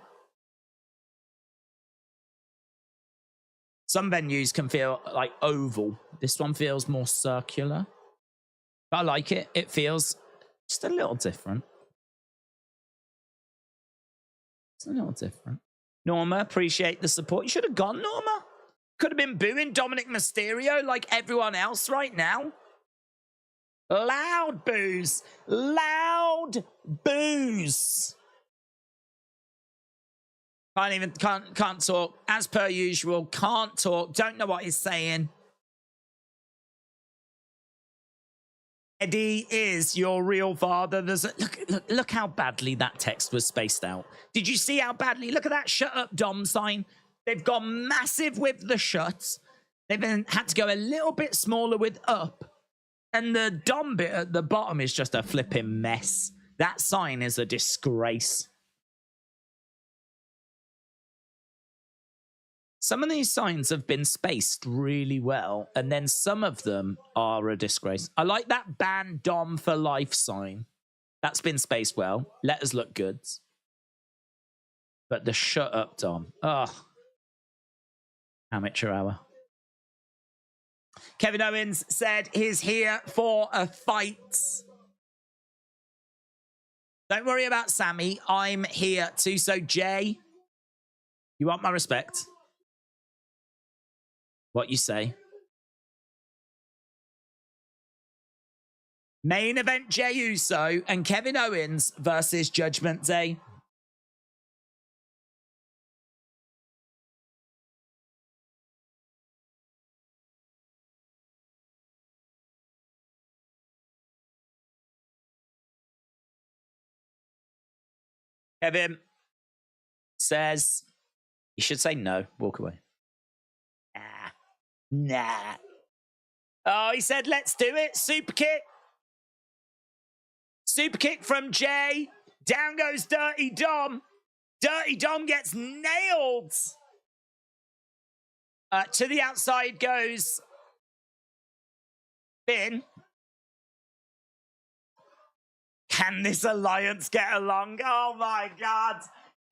Some venues can feel like oval. This one feels more circular. But I like it. It feels just a little different. It's a little different. Norma, appreciate the support. You should have gone, Norma. Could have been booing Dominic Mysterio like everyone else right now. Loud boos. Loud boos. Can't talk. As per usual, can't talk. Don't know what he's saying. Eddie is your real father. Look how badly that text was spaced out. Did you see how badly? Look at that shut up Dom sign. They've gone massive with the shut. They've then had to go a little bit smaller with up. And the Dom bit at the bottom is just a flipping mess. That sign is a disgrace. Some of these signs have been spaced really well, and then some of them are a disgrace. I like that ban Dom for life sign. That's been spaced well. Let us look good. But the shut up Dom. Oh. Amateur hour. Kevin Owens said he's here for a fight. Don't worry about Sammy. I'm here too. So, Jay, you want my respect? What you say? Main event Jey Uso and Kevin Owens versus Judgment Day. Kevin says you should say no. Walk away. Nah. Oh, he said, let's do it. Super kick. Super kick from Jay. Down goes Dirty Dom. Dirty Dom gets nailed. To the outside goes Finn. Can this alliance get along? Oh, my God.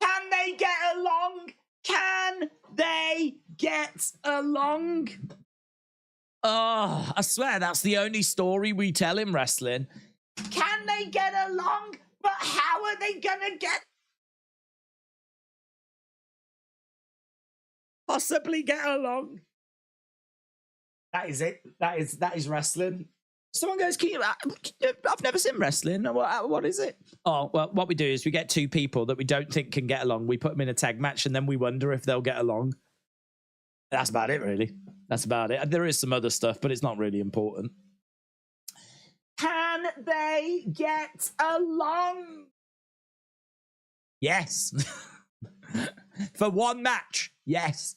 Can they get along? Can they get along? Oh, I swear that's the only story we tell in wrestling. Can they get along? But how are they gonna possibly get along? That is it. That is wrestling. Someone goes, I've never seen wrestling. What is it? Oh, well, what we do is we get two people that we don't think can get along. We put them in a tag match and then we wonder if they'll get along. That's about it, really. That's about it. There is some other stuff, but it's not really important. Can they get along? Yes. For one match. Yes.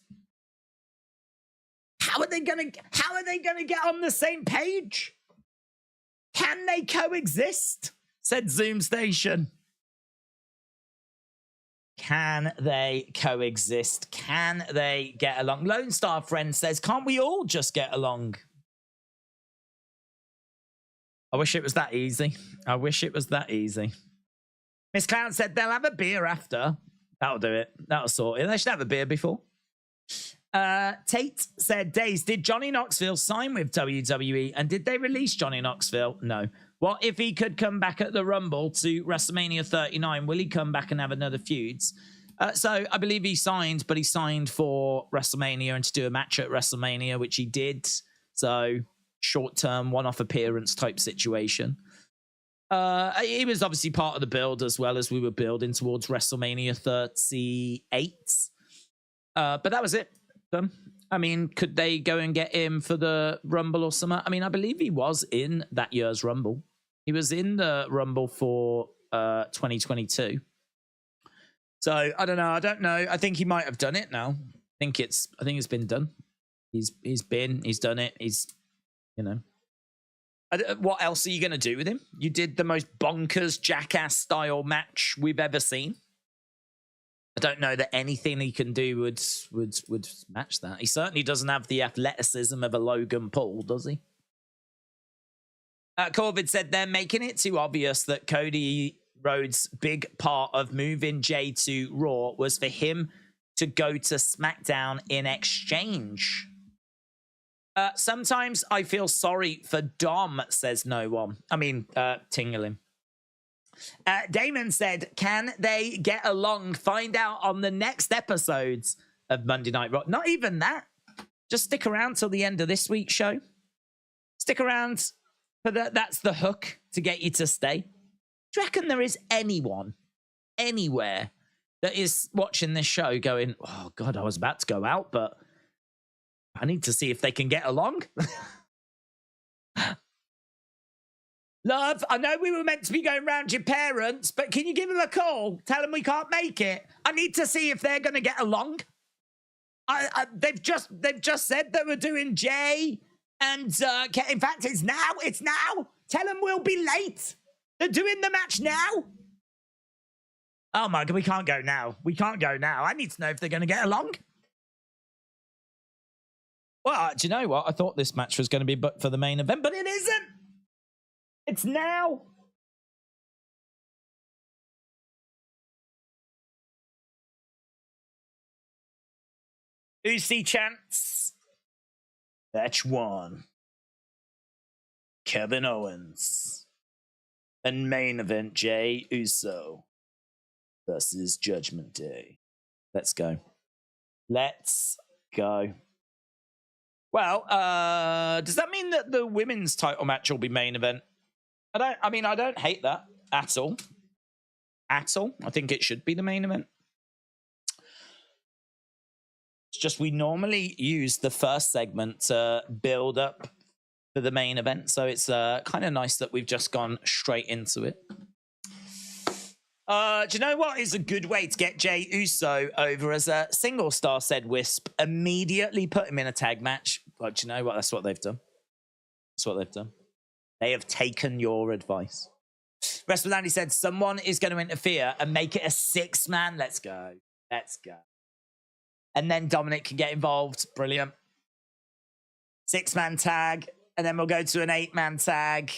How are they gonna get on the same page? Can they coexist? Said Zoom Station. Can they coexist? Can they get along? Lone Star Friend says, can't we all just get along? I wish it was that easy. I wish it was that easy. Miss Clown said they'll have a beer after. That'll do it. That'll sort it. They should have a beer before. Tate said, Days, did Johnny Knoxville sign with WWE? And did they release Johnny Knoxville? No. What if he could come back at the Rumble to WrestleMania 39? Will he come back and have another feuds? So I believe he signed, but he signed for WrestleMania and to do a match at WrestleMania, which he did. So short-term, one-off appearance type situation. He was obviously part of the build as well as we were building towards WrestleMania 38. But that was it. I mean, could they go and get him for the Rumble or something? I mean, I believe he was in that year's Rumble. He was in the Rumble for 2022. So I don't know. I don't know. I think he might have done it now. I think it's been done. He's done it. He's, you know. What else are you going to do with him? You did the most bonkers jackass style match we've ever seen. I don't know that anything he can do would match that. He certainly doesn't have the athleticism of a Logan Paul, does he? Corvid said they're making it too obvious that Cody Rhodes' big part of moving Jey to Raw was for him to go to SmackDown in exchange. Sometimes I feel sorry for Dom, says no one. I mean, Tingling. Damon said, can they get along? Find out on the next episodes of Monday Night Raw. Not even that. Just stick around till the end of this week's show. Stick around for that's the hook to get you to stay. Do you reckon there is anyone, anywhere, that is watching this show going, oh, God, I was about to go out, but I need to see if they can get along? Love, I know we were meant to be going round your parents, but can you give them a call? Tell them we can't make it. I need to see if they're going to get along. They've just said that we're doing Jey and in fact, it's now. Tell them we'll be late. They're doing the match now. Oh my God, we can't go now. I need to know if they're going to get along. Well, do you know what? I thought this match was going to be booked for the main event, but it isn't. It's now. Usi chants. Match 1. Kevin Owens. And main event Jey Uso versus Judgment Day. Let's go. Well, does that mean that the women's title match will be main event? I don't hate that at all. I think it should be the main event. It's just we normally use the first segment to build up for the main event, so it's kind of nice that we've just gone straight into it. Do you know what is a good way to get Jey Uso over as a single star, said Wisp? Immediately put him in a tag match. But do you know what? That's what they've done. They have taken your advice. WrestleMania said someone is going to interfere and make it a 6-man. Let's go. And then Dominic can get involved. Brilliant. 6-man tag. And then we'll go to an 8-man tag.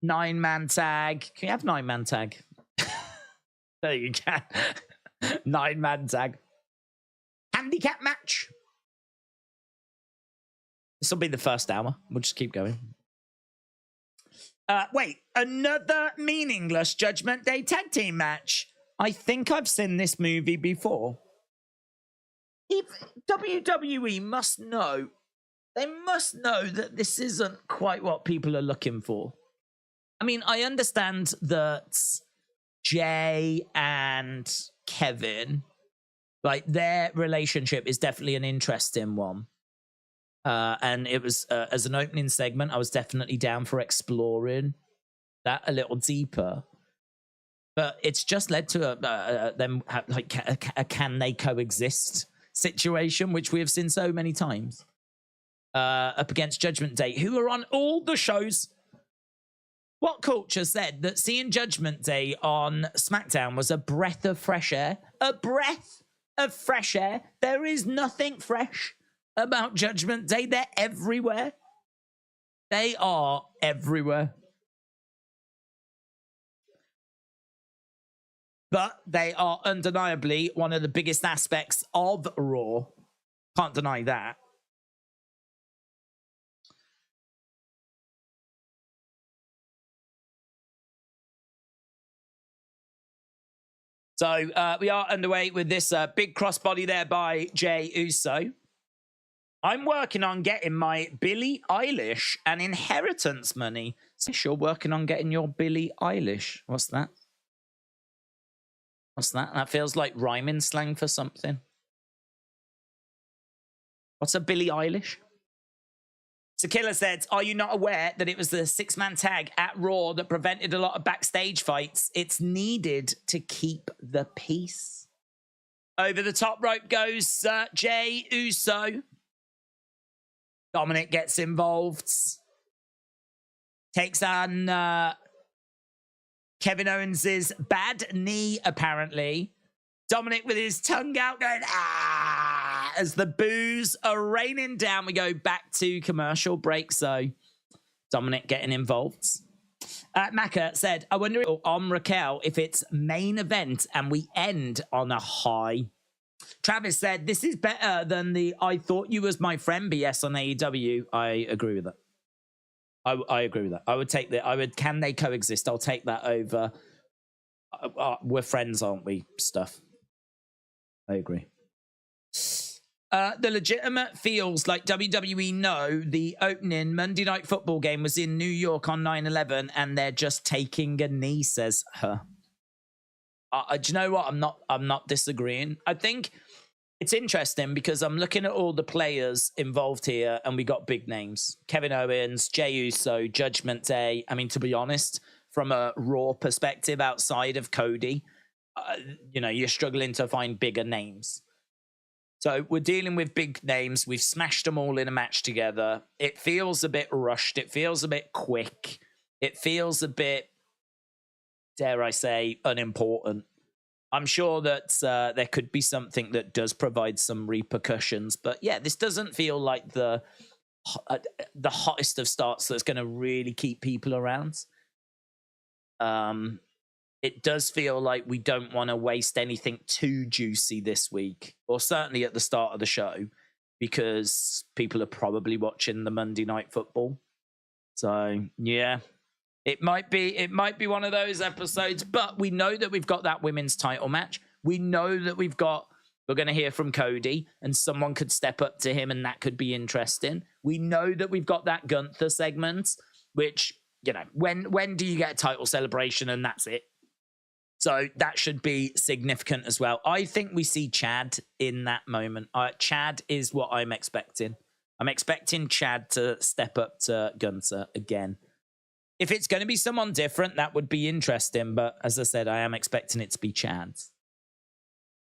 9-man tag. Can you have 9-man tag? There you can. 9-man tag. Handicap match. This will be the first hour. We'll just keep going. Wait, another meaningless Judgment Day tag team match. I think I've seen this movie before. If WWE must know. They must know that this isn't quite what people are looking for. I mean, I understand that Jey and Kevin, like, their relationship is definitely an interesting one. And it was, as an opening segment, I was definitely down for exploring that a little deeper. But it's just led to them like a can they coexist situation, which we have seen so many times. Up against Judgment Day, who are on all the shows. What Culture said that seeing Judgment Day on SmackDown was a breath of fresh air. A breath of fresh air. There is nothing fresh about Judgment Day. They're everywhere. They are everywhere. But they are undeniably one of the biggest aspects of Raw. Can't deny that. So we are underway with this big crossbody there by Jey Uso. I'm working on getting my Billie Eilish and inheritance money. So you're working on getting your Billie Eilish. What's that? That feels like rhyming slang for something. What's a Billie Eilish? Sakila said, are you not aware that it was the 6-man tag at Raw that prevented a lot of backstage fights? It's needed to keep the peace. Over the top rope goes Jey Uso. Dominic gets involved. Takes on Kevin Owens' bad knee, apparently. Dominic with his tongue out going, ah, as the boos are raining down. We go back to commercial break, so Dominic getting involved. Maka said, I wonder on Raquel if it's main event and we end on a high. Travis said, this is better than the I thought you was my friend BS on AEW. I agree with that. I agree with that. I would take that. Can they coexist? I'll take that over. We're friends, aren't we? Stuff. I agree. The legitimate feels like WWE know the opening Monday Night Football game was in New York on 9/11 and they're just taking a knee, says her. Do you know what? I'm not disagreeing. I think it's interesting because I'm looking at all the players involved here and we got big names. Kevin Owens, Jey Uso, Judgment Day. I mean, to be honest, from a Raw perspective outside of Cody, you know, you're struggling to find bigger names. So we're dealing with big names. We've smashed them all in a match together. It feels a bit rushed. It feels a bit quick. It feels a bit, dare I say, unimportant. I'm sure that there could be something that does provide some repercussions. But yeah, this doesn't feel like the hottest of starts that's going to really keep people around. It does feel like we don't want to waste anything too juicy this week, or certainly at the start of the show, because people are probably watching the Monday Night Football. So yeah, it might be one of those episodes, but we know that we've got that women's title match. We know that we're going to hear from Cody, and someone could step up to him, and that could be interesting. We know that we've got that Gunther segment, which, you know, when do you get a title celebration and that's it? So that should be significant as well. I think we see Chad in that moment. Chad is what I'm expecting. I'm expecting Chad to step up to Gunther again. If it's going to be someone different, that would be interesting. But as I said, I am expecting it to be Chad.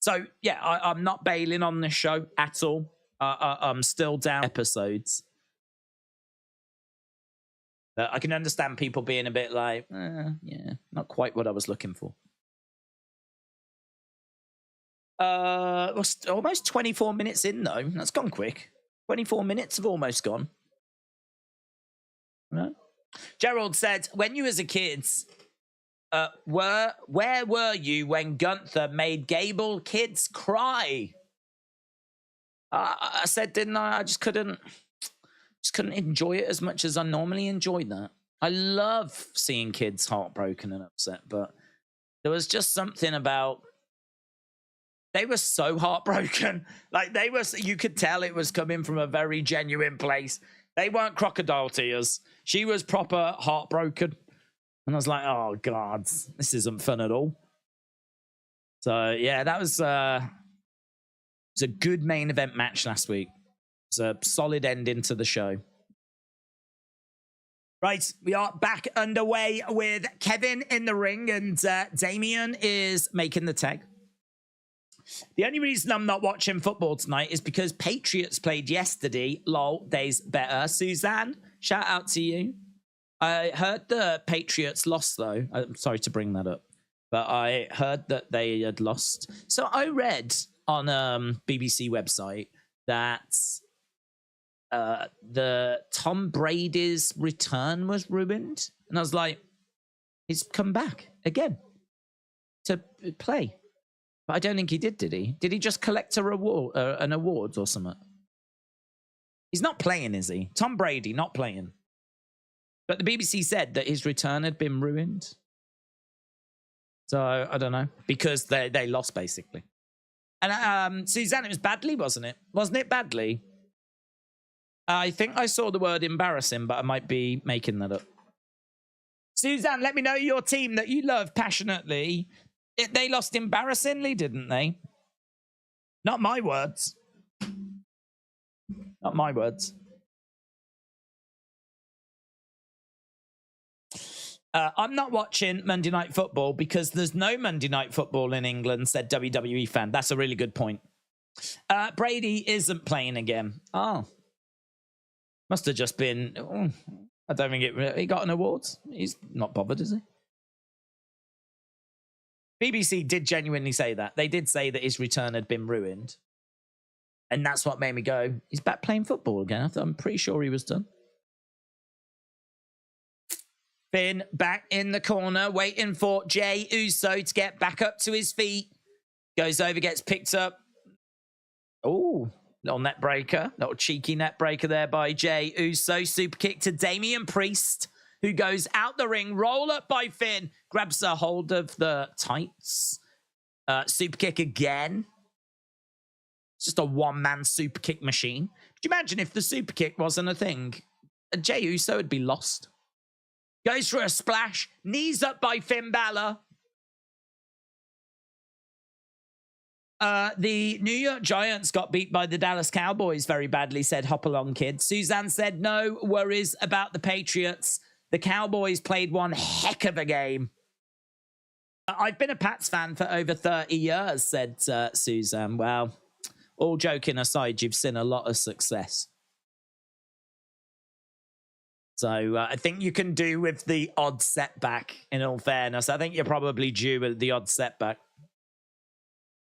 So, yeah, I'm not bailing on this show at all. I'm still down episodes. But I can understand people being a bit like, yeah, not quite what I was looking for. Almost 24 minutes in, though. That's gone quick. 24 minutes have almost gone. Right. Gerald said, when you was a kid, where were you when Gunther made Gable kids cry? I said, didn't I? I just couldn't enjoy it as much as I normally enjoyed that. I love seeing kids heartbroken and upset, but there was just something about, they were so heartbroken. Like, you could tell it was coming from a very genuine place. They weren't crocodile tears. She was proper heartbroken. And I was like, oh, God, this isn't fun at all. So, yeah, that was, it was a good main event match last week. It was a solid ending to the show. Right, we are back underway with Kevin in the ring, and Damian is making the tag. The only reason I'm not watching football tonight is because Patriots played yesterday. Lol, days better. Suzanne, shout out to you. I heard the Patriots lost, though. I'm sorry to bring that up, but I heard that they had lost. So I read on BBC website that the Tom Brady's return was ruined. And I was like, he's come back again to play. But I don't think he did he? Did he just collect an award or something? He's not playing, is he? Tom Brady, not playing. But the BBC said that his return had been ruined. So, I don't know. Because they lost, basically. And Suzanne, it was badly, wasn't it? Wasn't it badly? I think I saw the word embarrassing, but I might be making that up. Suzanne, let me know your team that you love passionately. They lost embarrassingly, didn't they? Not my words. Not my words. I'm not watching Monday Night Football because there's no Monday Night Football in England, said WWE fan. That's a really good point. Brady isn't playing again. Oh. Must have just been... Oh, I don't think he got an award. He's not bothered, is he? BBC did genuinely say that. They did say that his return had been ruined. And that's what made me go, he's back playing football again. I'm pretty sure he was done. Finn back in the corner, waiting for Jey Uso to get back up to his feet. Goes over, gets picked up. Oh, little net breaker. Little cheeky net breaker there by Jey Uso. Super kick to Damian Priest, who goes out the ring. Roll up by Finn. Grabs a hold of the tights. Super kick again. It's just a one-man super kick machine. Could you imagine if the super kick wasn't a thing? Jey Uso would be lost. Goes for a splash. Knees up by Finn Balor. The New York Giants got beat by the Dallas Cowboys very badly, said Hop Along Kid. Suzanne said, no worries about the Patriots. The Cowboys played one heck of a game. I've been a Pats fan for over 30 years, said Suzanne. Well, all joking aside, you've seen a lot of success. So I think you can do with the odd setback, in all fairness. I think you're probably due with the odd setback.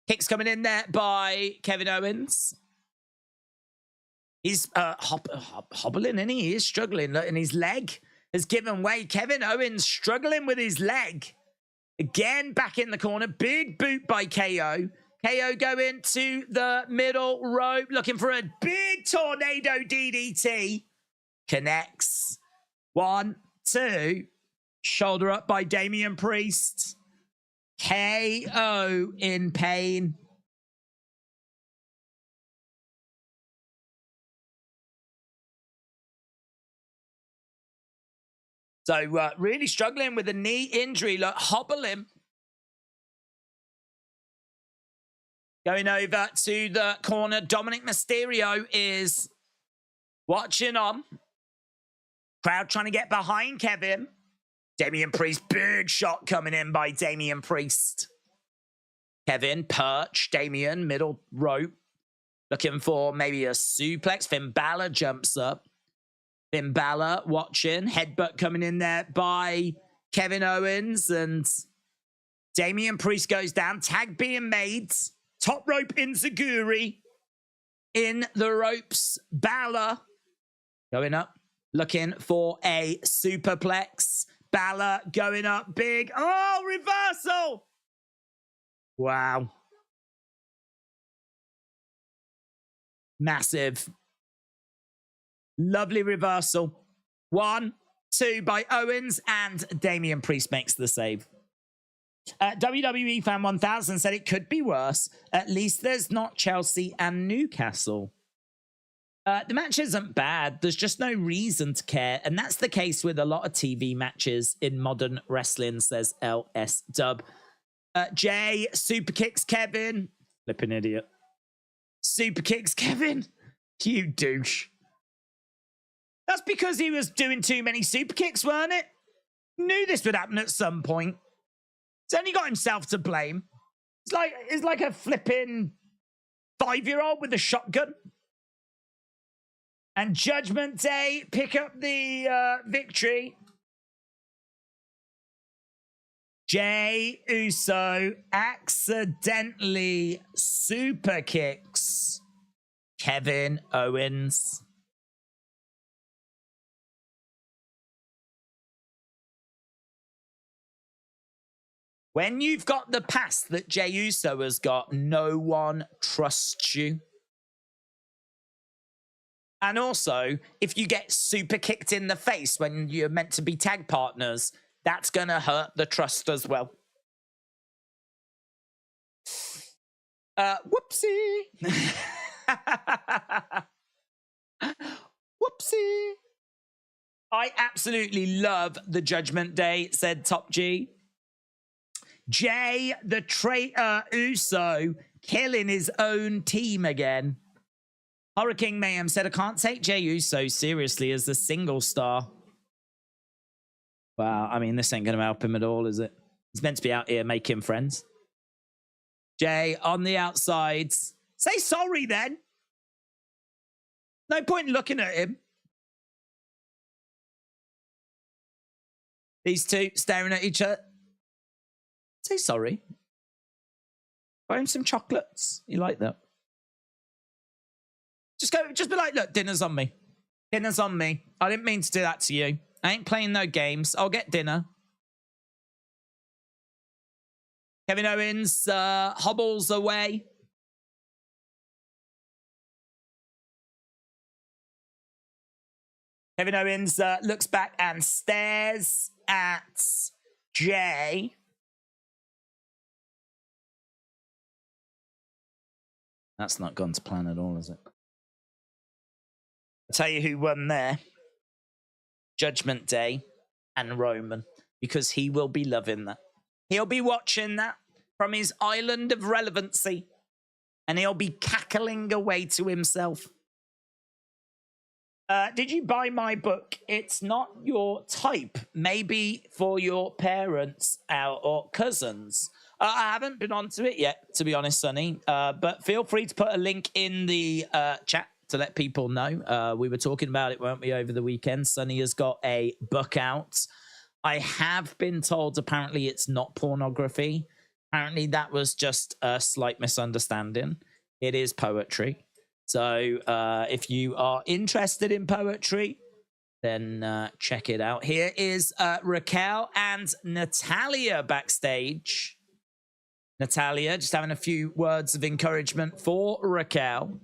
Kicks coming in there by Kevin Owens. He's hobbling, isn't he? He is struggling, and his leg has given way. Kevin Owens struggling with his leg. Again, back in the corner. Big boot by KO. KO going to the middle rope, looking for a big tornado DDT. Connects. 1, 2. Shoulder up by Damian Priest. KO in pain. So really struggling with a knee injury. Look, hobbling. Going over to the corner. Dominic Mysterio is watching on. Crowd trying to get behind Kevin. Damian Priest, big shot coming in by Damian Priest. Kevin, perch, Damian, middle rope. Looking for maybe a suplex. Finn Balor jumps up. Finn Balor watching. Headbutt coming in there by Kevin Owens. And Damian Priest goes down. Tag being made. Top rope enziguri. In the ropes. Balor going up. Looking for a superplex. Balor going up big. Oh, reversal. Wow. Massive. Lovely reversal. 1, 2 by Owens, and Damian Priest makes the save. WWE Fan 1000 said it could be worse. At least there's not Chelsea and Newcastle. The match isn't bad. There's just no reason to care. And that's the case with a lot of TV matches in modern wrestling, says LS Dub. Jay super kicks Kevin. Flipping idiot. Super kicks Kevin. You douche. That's because he was doing too many super kicks, weren't it? Knew this would happen at some point. He's only got himself to blame. It's like a flipping 5-year-old with a shotgun. And Judgment Day pick up the victory. Jey Uso accidentally super kicks Kevin Owens. When you've got the past that Jey Uso has got, no one trusts you. And also, if you get super kicked in the face when you're meant to be tag partners, that's going to hurt the trust as well. Whoopsie. Whoopsie. I absolutely love the Judgment Day, said Top G. Jey, the traitor Uso, killing his own team again. Hurricane Mayhem said, I can't take Jey Uso seriously as a single star. Wow, I mean, this ain't going to help him at all, is it? He's meant to be out here making friends. Jey on the outside. Say sorry, then. No point in looking at him. These two staring at each other. Say sorry. Buy him some chocolates. You like that? Just be like, look, dinner's on me. Dinner's on me. I didn't mean to do that to you. I ain't playing no games. I'll get dinner. Kevin Owens hobbles away. Kevin Owens looks back and stares at Jey. That's not gone to plan at all, is it? I'll tell you who won there. Judgment Day and Roman, because he will be loving that. He'll be watching that from his island of relevancy, and he'll be cackling away to himself. Did you buy my book? It's not your type. Maybe for your parents or cousins. I haven't been onto it yet, to be honest, Sonny. But feel free to put a link in the chat to let people know. We were talking about it, weren't we, over the weekend? Sonny has got a book out. I have been told apparently it's not pornography. Apparently that was just a slight misunderstanding. It is poetry. So if you are interested in poetry, then check it out. Here is Raquel and Natalia backstage. Natalia just having a few words of encouragement for Raquel.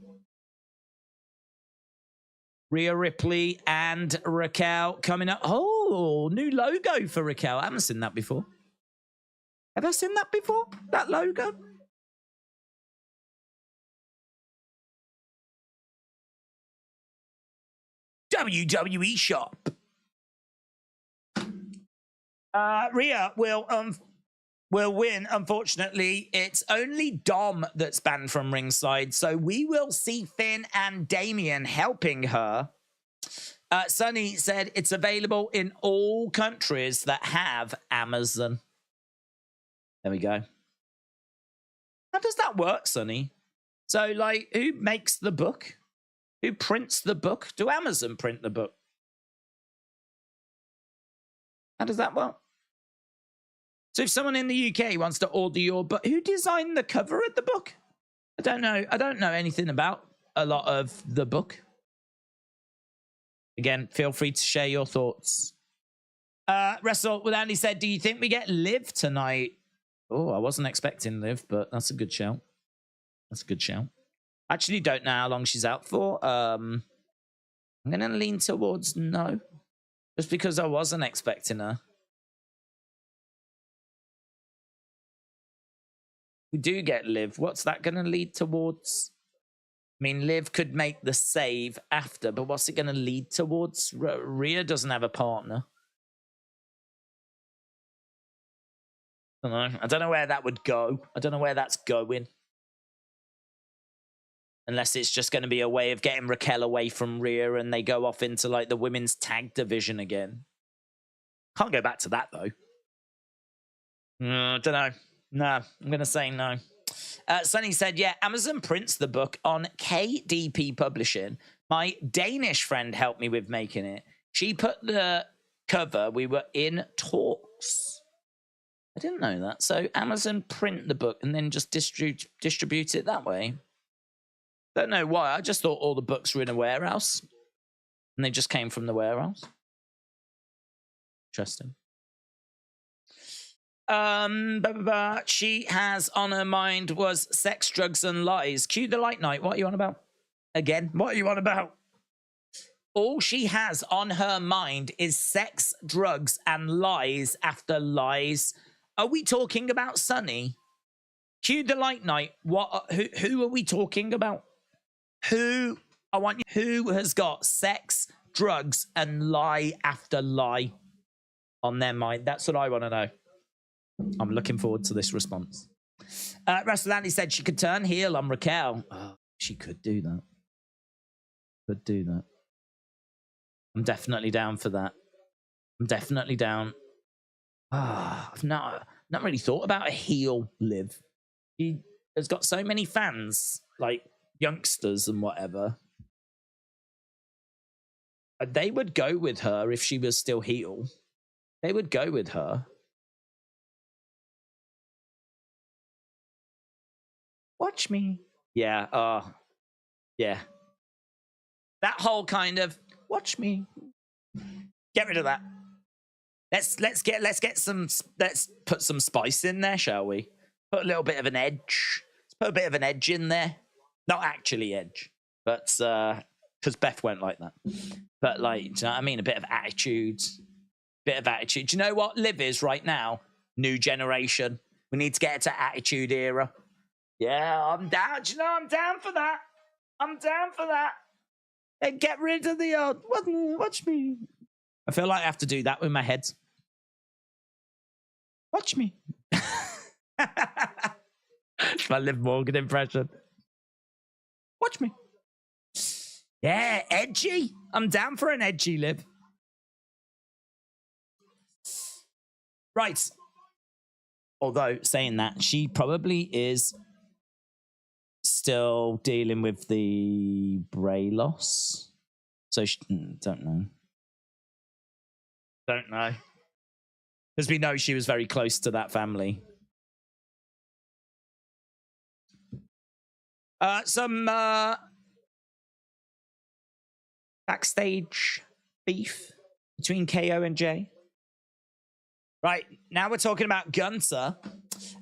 Rhea Ripley and Raquel coming up. Oh, new logo for Raquel. I haven't seen that before. Have I seen that before? That logo? WWE shop. Rhea will win. Unfortunately, it's only Dom that's banned from ringside, so we will see Finn and Damien helping her. Sonny said it's available in all countries that have Amazon. There we go. How does that work, Sonny? So, like, who makes the book? Who prints the book? Do Amazon print the book? How does that work? So if someone in the UK wants to order your book, who designed the cover of the book? I don't know. I don't know anything about a lot of the book. Again, feel free to share your thoughts. Russell with Andy said, do you think we get Liv tonight? Oh, I wasn't expecting Liv, but that's a good shout. That's a good shout. I actually don't know how long she's out for. I'm going to lean towards no. Just because I wasn't expecting her. We do get Liv. What's that going to lead towards? I mean, Liv could make the save after, but what's it going to lead towards? Rhea doesn't have a partner. I don't know where that would go. I don't know where that's going. Unless it's just going to be a way of getting Raquel away from Rhea and they go off into like the women's tag division again. Can't go back to that though. I don't know. No, I'm going to say no. Sonny said, yeah, Amazon prints the book on KDP Publishing. My Danish friend helped me with making it. She put the cover. We were in talks. I didn't know that. So Amazon print the book and then just distribute it that way. Don't know why. I just thought all the books were in a warehouse and they just came from the warehouse. Interesting. She has on her mind was sex, drugs, and lies. Cue the light night. What are you on about? Again, what are you on about? All she has on her mind is sex, drugs, and lies after lies. Are we talking about Sonny? Cue the light night. What? Who are we talking about? Who? I want you. Who has got sex, drugs, and lie after lie on their mind? That's what I want to know. I'm looking forward to this response. Russell Andy said she could turn heel on Raquel. Oh, she could do that. Could do that. I'm definitely down for that. I'm definitely down. I've not really thought about a heel Liv. She has got so many fans, like youngsters and whatever. They would go with her if she was still heel. They would go with her. Watch me. Yeah. Yeah. That whole kind of watch me. Get rid of that. Let's put some spice in there, shall we? Put a little bit of an edge. Let's put a bit of an edge in there. Not actually edge, but because Beth won't like that. But like, do you know what I mean? A bit of attitude. Bit of attitude. Do you know what Liv is right now? New generation. We need to get it to attitude era. Yeah, I'm down. Do you know, I'm down for that. I'm down for that. And get rid of the old, watch me. I feel like I have to do that with my head. Watch me. It's my Liv Morgan impression. Watch me. Yeah, edgy. I'm down for an edgy Liv. Right. Although, saying that, she probably is still dealing with the Bray loss. So, don't know. Don't know. Because we know she was very close to that family. Some backstage beef between KO and Jey. Right, now we're talking about Gunther.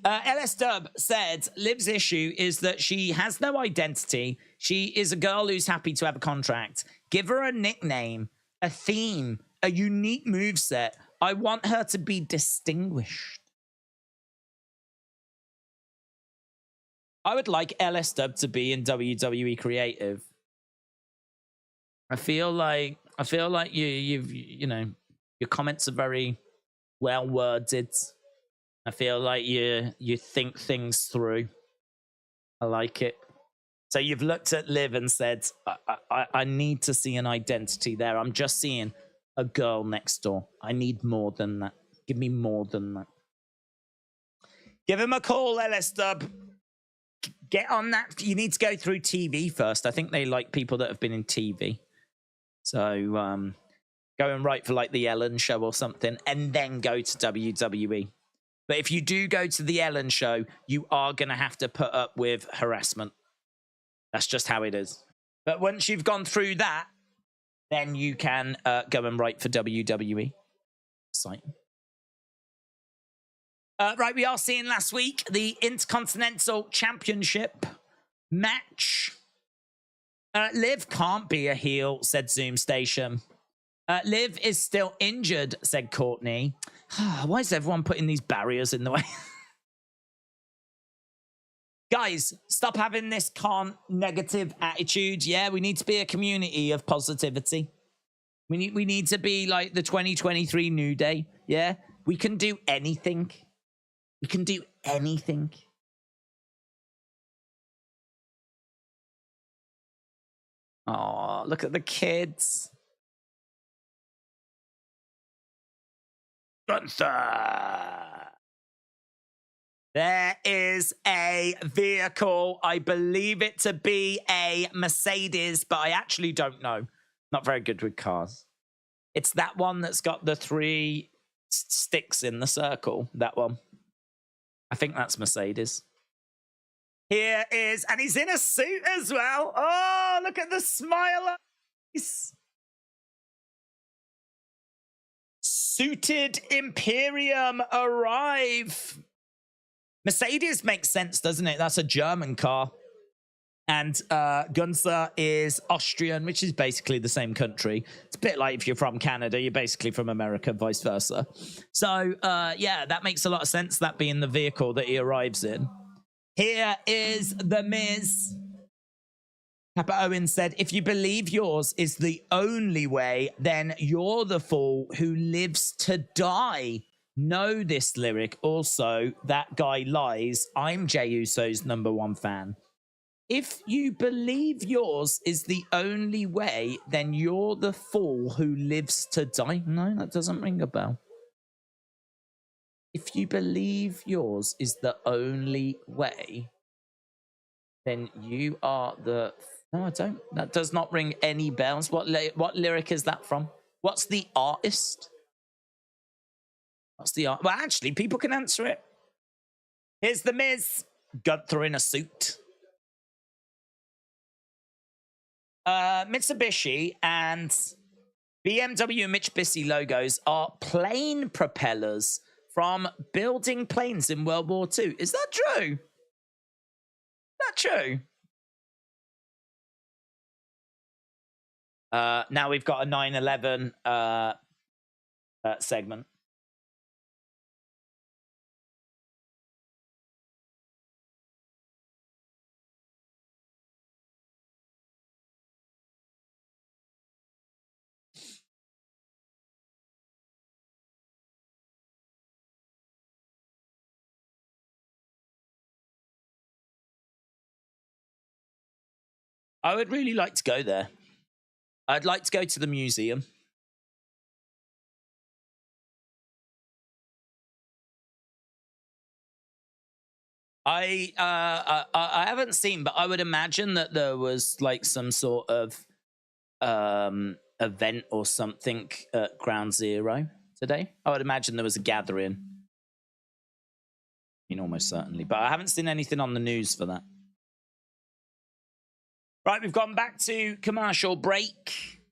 LS Dub said Liv's issue is that she has no identity. She is a girl who's happy to have a contract. Give her a nickname, a theme, a unique moveset. I want her to be distinguished. I would like LS Dub to be in WWE Creative. I feel like you know, your comments are very well worded. I feel like you think things through. I like it. So you've looked at Liv and said, I need to see an identity there. I'm just seeing a girl next door. I need more than that. Give me more than that. Give him a call, LS Dub. Get on that. You need to go through TV first. I think they like people that have been in TV. So go and write for like the Ellen show or something and then go to WWE. But if you do go to the Ellen show, you are going to have to put up with harassment. That's just how it is. But once you've gone through that, then you can go and write for WWE. Exciting. Right, we are seeing last week the Intercontinental Championship match. Liv can't be a heel, said Zoom Station. Liv is still injured, said Courtney. Why is everyone putting these barriers in the way? Guys, stop having this negative attitude. Yeah, we need to be a community of positivity. We need to be like the 2023 New Day. Yeah, we can do anything. We can do anything. Oh, look at the kids. Gunther. There is a vehicle. I believe it to be a Mercedes, but I actually don't know. Not very good with cars. It's that one that's got the 3 sticks in the circle. That one. I think that's Mercedes. Here is, and he's in a suit as well. Oh, look at the smile. Suited Imperium arrive. Mercedes makes sense, doesn't it? That's a German car. And Gunther is Austrian, which is basically the same country. It's a bit like if you're from Canada, you're basically from America, vice versa. So, yeah, that makes a lot of sense, that being the vehicle that he arrives in. Here is The Miz. Papa Owen said, if you believe yours is the only way, then you're the fool who lives to die. Know this lyric. Also, that guy lies. I'm Jey Uso's #1 fan. If you believe yours is the only way, then you're the fool who lives to die. No, that doesn't ring a bell. If you believe yours is the only way, then you are the... No, I don't. That does not ring any bells. What lyric is that from? What's the artist? What's the art? Well, actually, people can answer it. Here's The Miz. Gunther in a suit. Mitsubishi and BMW and Mitsubishi logos are plane propellers from building planes in World War II. Is that true? Is that true? Now we've got a 9/11 segment. I would really like to go there. I'd like to go to the museum. I haven't seen, but I would imagine that there was like some sort of event or something at Ground Zero today. I would imagine there was a gathering. I mean, almost certainly, but I haven't seen anything on the news for that. Right, we've gone back to commercial break.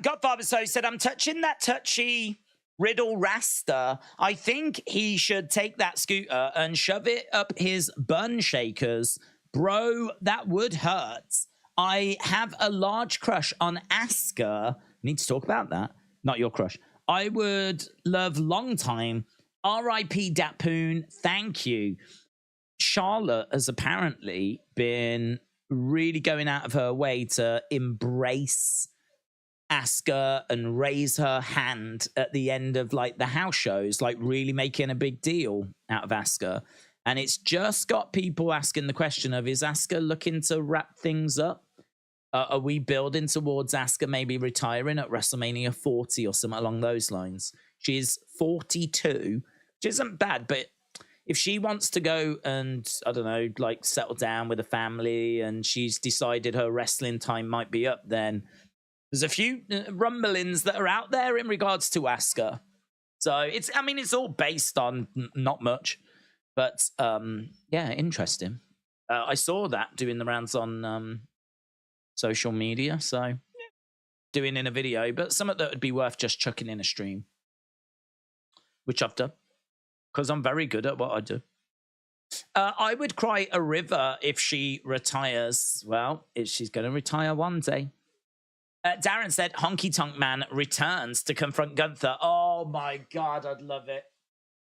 Godfather So said, I'm touching that touchy Riddle Rasta. I think he should take that scooter and shove it up his bun shakers. Bro, that would hurt. I have a large crush on Asuka. Need to talk about that. Not your crush. I would love long time. R.I.P. Dapoon. Thank you. Charlotte has apparently been really going out of her way to embrace Asuka and raise her hand at the end of like the house shows, like really making a big deal out of Asuka. And it's just got people asking the question of, is Asuka looking to wrap things up? Are we building towards Asuka maybe retiring at WrestleMania 40 or something along those lines? She's 42, which isn't bad, but if she wants to go and, I don't know, like settle down with a family and she's decided her wrestling time might be up, then there's a few rumblings that are out there in regards to Asuka. So it's, I mean, it's all based on not much, but yeah, interesting. I saw that doing the rounds on social media, so doing in a video, but something that would be worth just chucking in a stream, which I've done because I'm very good at what I do. I would cry a river if she retires. Well, she's going to retire one day. Darren said, Honky Tonk Man returns to confront Gunther. Oh my God, I'd love it.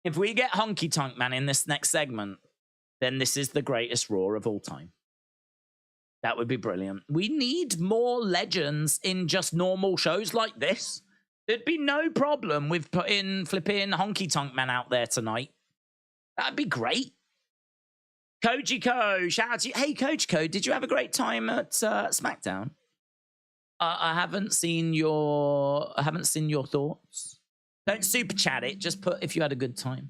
If we get Honky Tonk Man in this next segment, then this is the greatest Raw of all time. That would be brilliant. We need more legends in just normal shows like this. There'd be no problem with putting flipping Honky Tonk Man out there tonight. That'd be great. Koji Ko, shout out to you. Hey, Coach Co, did you have a great time at SmackDown? I haven't seen your thoughts. Don't super chat it. Just put if you had a good time.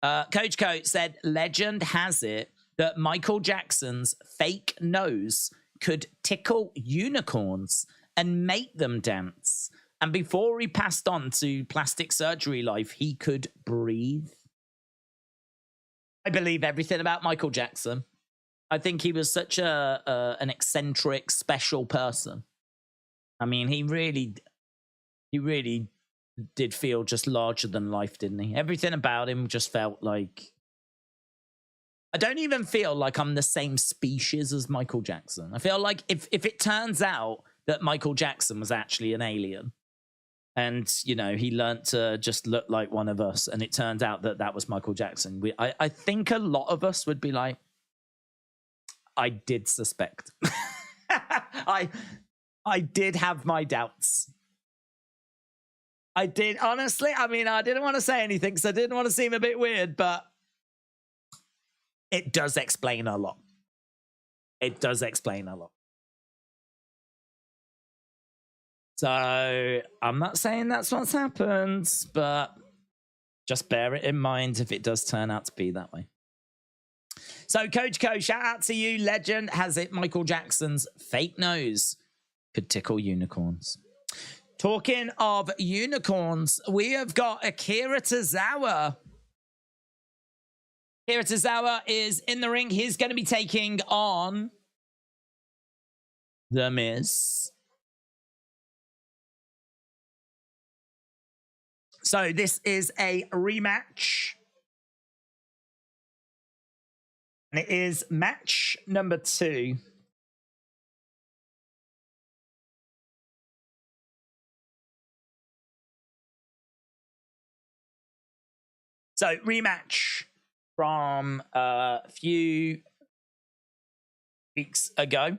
Coach Co said, legend has it that Michael Jackson's fake nose could tickle unicorns and make them dance. And before he passed on to plastic surgery life, he could breathe. I believe everything about Michael Jackson. I think he was such an eccentric, special person. I mean, he really did feel just larger than life, didn't he? Everything about him just felt like... I don't even feel like I'm the same species as Michael Jackson. I feel like if it turns out that Michael Jackson was actually an alien and, you know, he learned to just look like one of us and it turned out that that was Michael Jackson, I think a lot of us would be like, I did suspect. I did have my doubts. I did, honestly. I mean, I didn't want to say anything because I didn't want to seem a bit weird, but it does explain a lot. It does explain a lot. So I'm not saying that's what's happened, but just bear it in mind if it does turn out to be that way. So Coach Co, shout out to you. Legend has it Michael Jackson's fake nose could tickle unicorns. Talking of unicorns, we have got Akira Tozawa. Akira Tozawa is in the ring. He's going to be taking on The Miz. So this is a rematch. And it is match number 2. So rematch from a few weeks ago.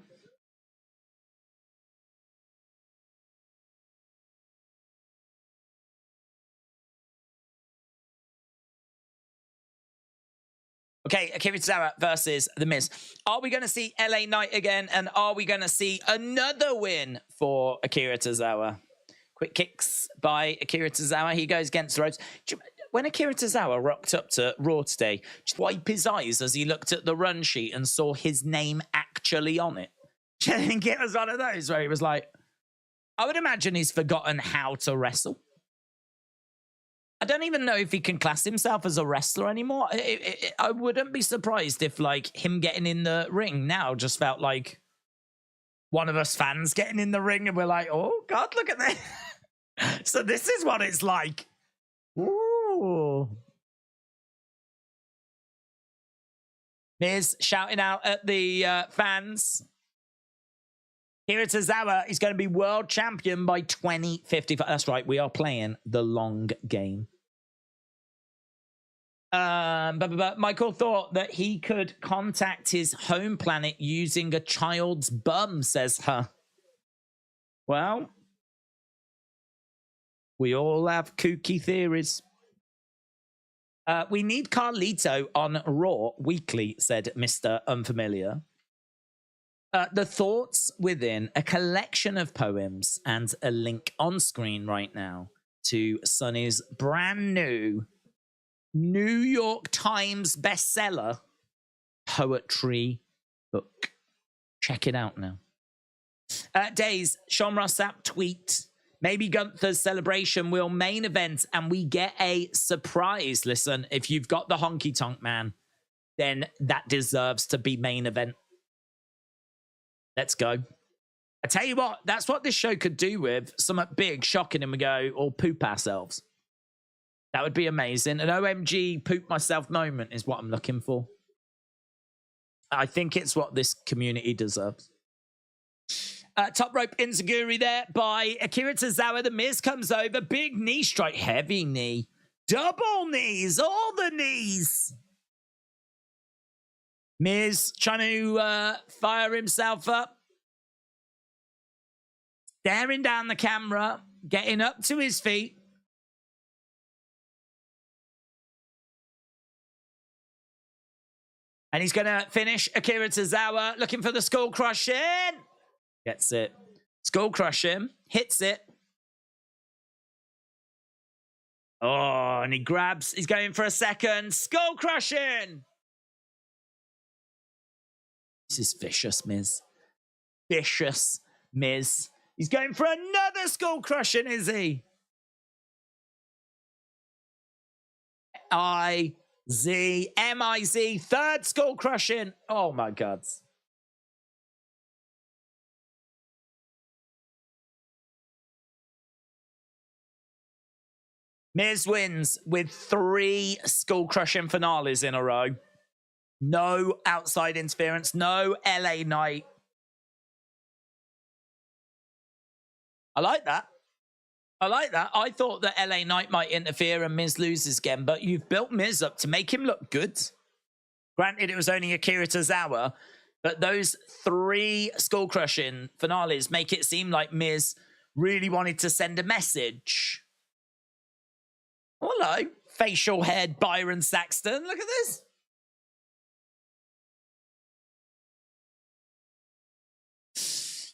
Okay, Akira Tozawa versus The Miz. Are we going to see LA Knight again? And are we going to see another win for Akira Tozawa? Quick kicks by Akira Tozawa. He goes against Rhodes. When Akira Tozawa rocked up to Raw today, just wipe his eyes as he looked at the run sheet and saw his name actually on it. Do you think it was one of those where he was like, I would imagine he's forgotten how to wrestle. I don't even know if he can class himself as a wrestler anymore. I wouldn't be surprised if, like, him getting in the ring now just felt like one of us fans getting in the ring and we're like, oh, God, look at this. So this is what it's like. Ooh. Miz shouting out at the fans. Here at Tozawa, he's going to be world champion by 2055. That's right, we are playing the long game. But Michael thought that he could contact his home planet using a child's bum, says her. Well, we all have kooky theories. We need Carlito on Raw weekly, said Mr. Unfamiliar. The thoughts within a collection of poems and a link on screen right now to Sonny's brand new New York Times bestseller poetry book. Check it out now. Days, Sean Rossap tweet. Maybe Gunther's celebration will main event and we get a surprise. Listen, if you've got the honky tonk man, then that deserves to be main event. Let's go. I tell you what, that's what this show could do with something big, shocking, and we go all poop ourselves. That would be amazing. An OMG poop myself moment is what I'm looking for. I think it's what this community deserves. Top rope enziguri there by Akira Tozawa. The Miz comes over. Big knee strike. Heavy knee. Double knees. All the knees. Miz trying to fire himself up. Staring down the camera. Getting up to his feet. And he's going to finish Akira Tozawa. Looking for the skull crushing. Gets it. Skull crushing. Hits it. Oh, and he grabs. He's going for a second. Skull crushing. This is vicious, Miz. Vicious Miz. He's going for another skull crushing, is he? I-Z-M-I-Z. Third skull crushing. Oh, my God. Miz wins with 3 skull crushing finales in a row. No outside interference. No LA Knight. I like that. I like that. I thought that LA Knight might interfere and Miz loses again, but you've built Miz up to make him look good. Granted, it was only Akira Tozawa, but those 3 skull-crushing finales make it seem like Miz really wanted to send a message. Hello, facial head Byron Saxton. Look at this.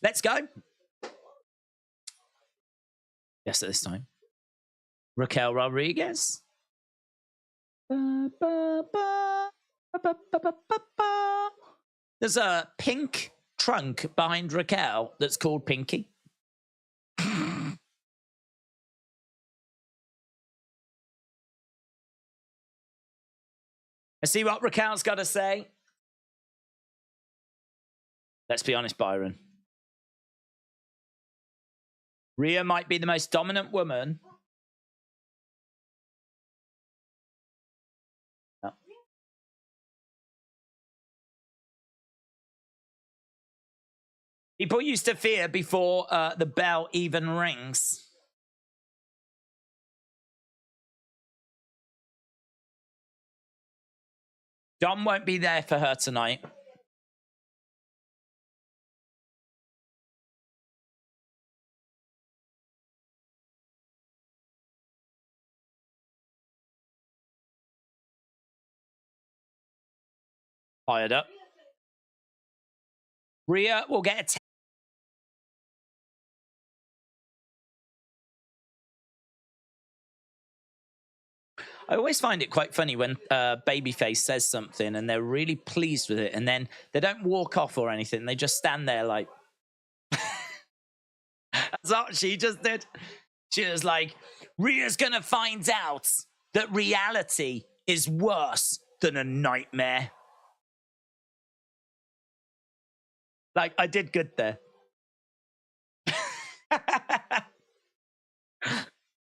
Let's go. Yes, at this time. Raquel Rodriguez. There's a pink trunk behind Raquel that's called Pinky. Let's see what Raquel's got to say. Let's be honest, Byron. Rhea might be the most dominant woman. No. People used to fear before the bell even rings. Dom won't be there for her tonight. Fired up. Rhea will get a I always find it quite funny when babyface says something and they're really pleased with it, and then they don't walk off or anything. They just stand there like... That's what she just did. She was like, Rhea's gonna find out that reality is worse than a nightmare. Like, I did good there.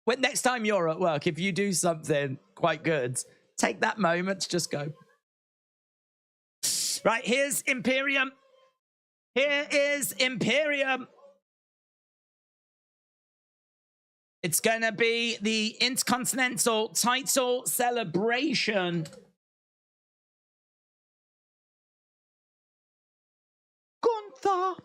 When next time you're at work, if you do something quite good, take that moment to just go. Right, here's Imperium. Here is Imperium. It's going to be the Intercontinental title celebration. Gunther.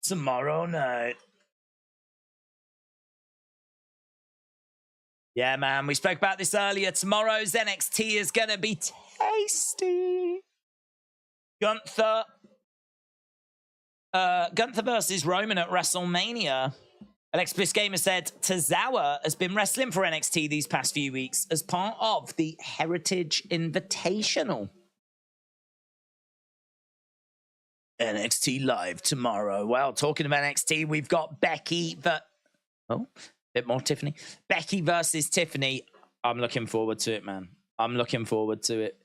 Tomorrow night. Yeah, man, we spoke about this earlier. Tomorrow's NXT is going to be tasty. Gunther versus Roman at WrestleMania. Alexis Gamer said Tozawa has been wrestling for NXT these past few weeks as part of the Heritage Invitational. NXT Live tomorrow. Well, talking about NXT, we've got Becky, bit more Tiffany. Becky versus Tiffany. I'm looking forward to it, man. I'm looking forward to it.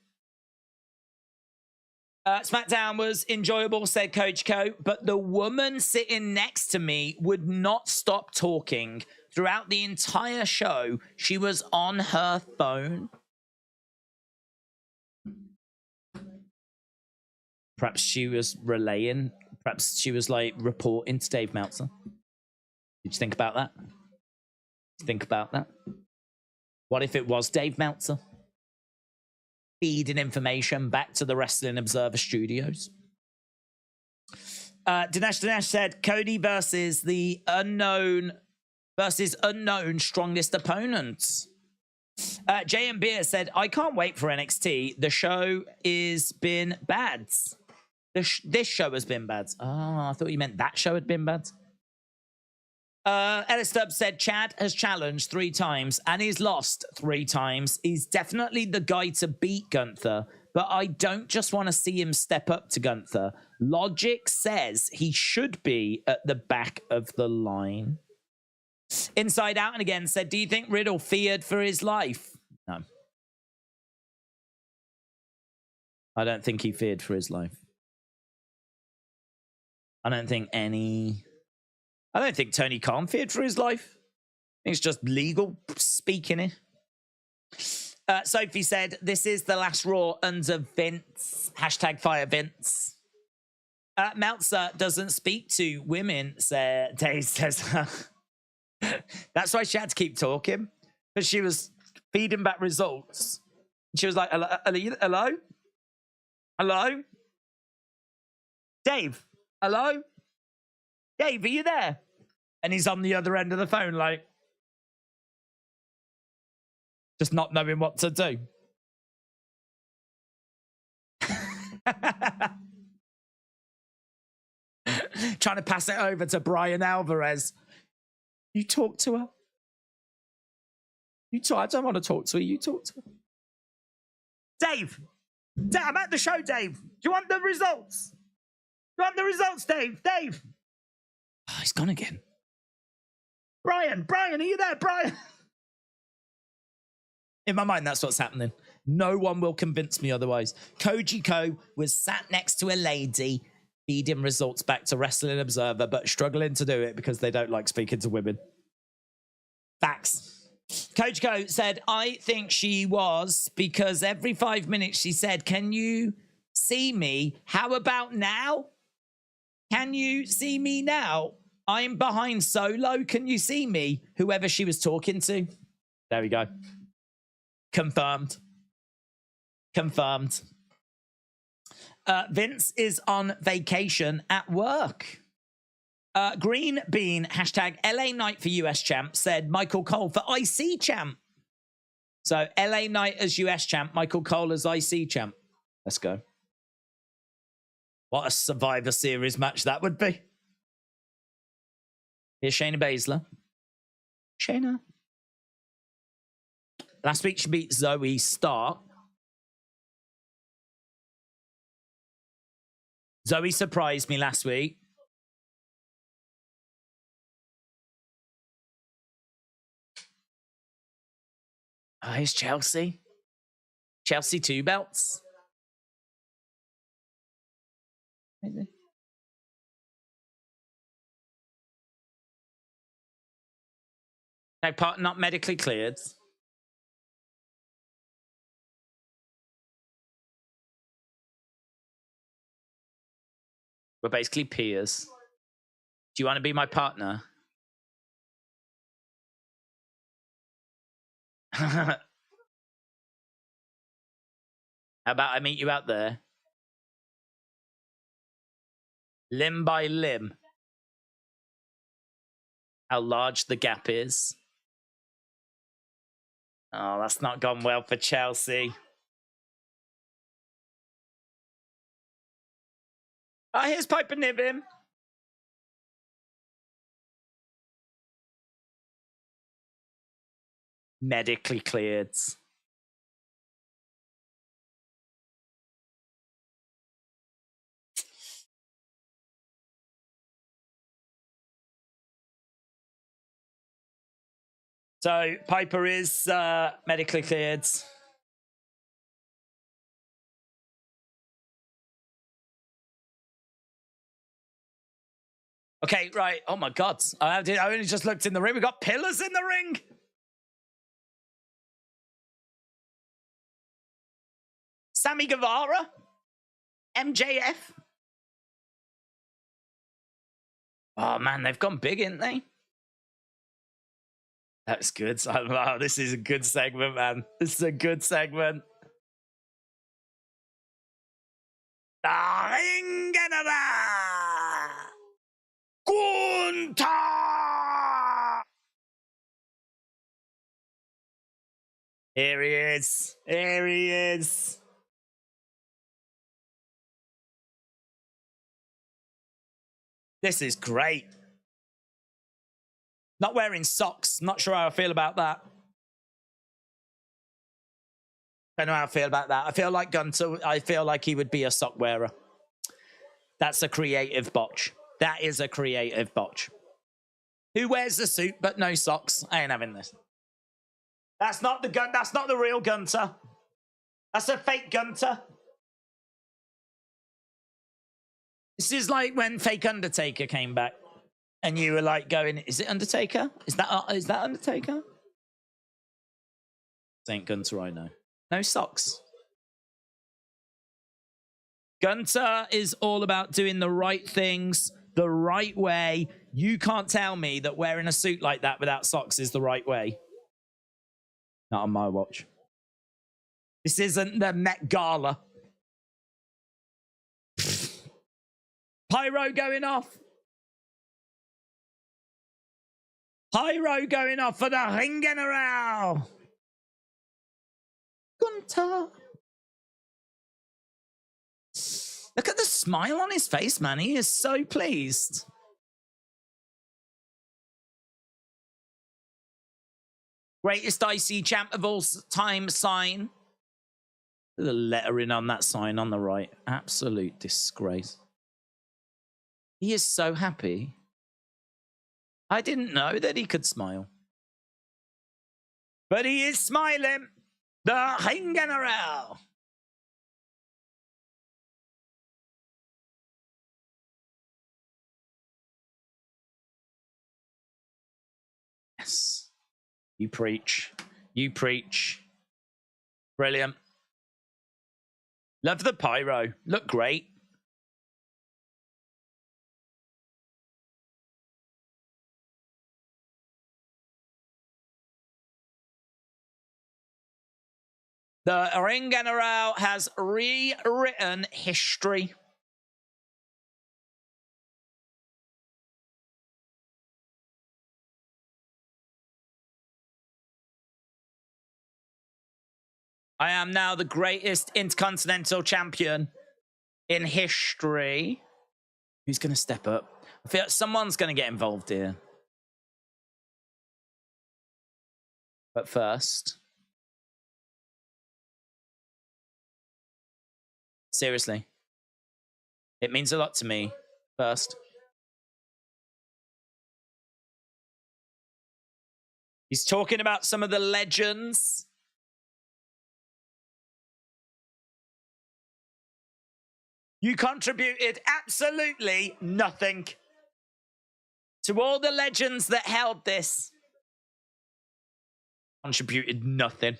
SmackDown was enjoyable, said Coach Co, but the woman sitting next to me would not stop talking throughout the entire show. She was on her phone. Perhaps she was relaying. Perhaps she was like reporting to Dave Meltzer. Did you think about that? Think about that. What if it was Dave Meltzer feeding information back to the Wrestling Observer Studios? Dinesh said Cody versus the unknown strongest opponents. Jay and Beer said, I can't wait for NXT. The show is been bad. This show has been bad. Oh, I thought you meant that show had been bad. Ellis Stubbs said Chad has challenged 3 times and he's lost 3 times. He's definitely the guy to beat Gunther, but I don't just want to see him step up to Gunther. Logic says he should be at the back of the line. Inside Out and again said, do you think Riddle feared for his life? No. I don't think he feared for his life. I don't think Tony Khan feared for his life. I think it's just legal speaking here. Sophie said, this is the last Raw under Vince. Hashtag fire Vince. Meltzer doesn't speak to women, Dave says. That's why she had to keep talking. Because she was feeding back results. She was like, hello? Hello? Dave? Hello? Dave, are you there? And he's on the other end of the phone, like, just not knowing what to do. Trying to pass it over to Brian Alvarez. You talk to her. I don't want to talk to her. You talk to her. Dave, I'm at the show, Dave. Do you want the results? Do you want the results, Dave? Dave. Oh, he's gone again. Brian, are you there, Brian? In my mind, that's what's happening. No one will convince me otherwise. Koji Ko was sat next to a lady feeding results back to Wrestling Observer, but struggling to do it because they don't like speaking to women. Facts. Coach Ko said, I think she was, because every 5 minutes she said, can you see me? How about now? Can you see me now? I'm behind Solo. Can you see me? Whoever she was talking to. There we go. Confirmed. Vince is on vacation at work. Green Bean, hashtag LA Knight for US champ, said Michael Cole for IC champ. So LA Knight as US champ, Michael Cole as IC champ. Let's go. What a Survivor Series match that would be. Here's Shayna Baszler. Shayna. Last week she beat Zoe Stark. Zoe surprised me last week. Oh, here's Chelsea. Chelsea 2 belts. No, part not medically cleared. We're basically peers. Do you want to be my partner? How about I meet you out there? Limb by limb. How large the gap is. Oh, that's not gone well for Chelsea. Oh, here's Piper Niven. Medically cleared. So Piper is medically cleared. Okay, right. Oh my God. I only just looked in the ring. We got pillars in the ring. Sammy Guevara. MJF. Oh man, they've gone big, ain't they? That's good. Wow, this is a good segment, man. This is a good segment. Gunther! Here he is. Here he is. This is great. Not wearing socks. Not sure how I feel about that. Don't know how I feel about that. I feel like Gunther, I feel like he would be a sock wearer. That's a creative botch. That is a creative botch. Who wears the suit but no socks? I ain't having this. That's not the gun. That's not the real Gunther. That's a fake Gunther. This is like when fake Undertaker came back, and you were like going, "Is it Undertaker? Is that Undertaker?" Saint Gunther, I know. No socks. Gunther is all about doing the right things the right way. You can't tell me that wearing a suit like that without socks is the right way. Not on my watch. This isn't the Met Gala. Pyro going off. Pyro going off for the Ring General. Gunther. Look at the smile on his face, man. He is so pleased. Greatest IC champ of all time sign. The lettering on that sign on the right. Absolute disgrace. He is so happy. I didn't know that he could smile. But he is smiling. The Ring General. Yes. You preach. You preach. Brilliant. Love the pyro. Look great. The Ring General has rewritten history. I am now the greatest Intercontinental champion in history. Who's going to step up? I feel like someone's going to get involved here. But first, seriously, it means a lot to me. First, he's talking about some of the legends. You contributed absolutely nothing to all the legends that held this. Contributed nothing.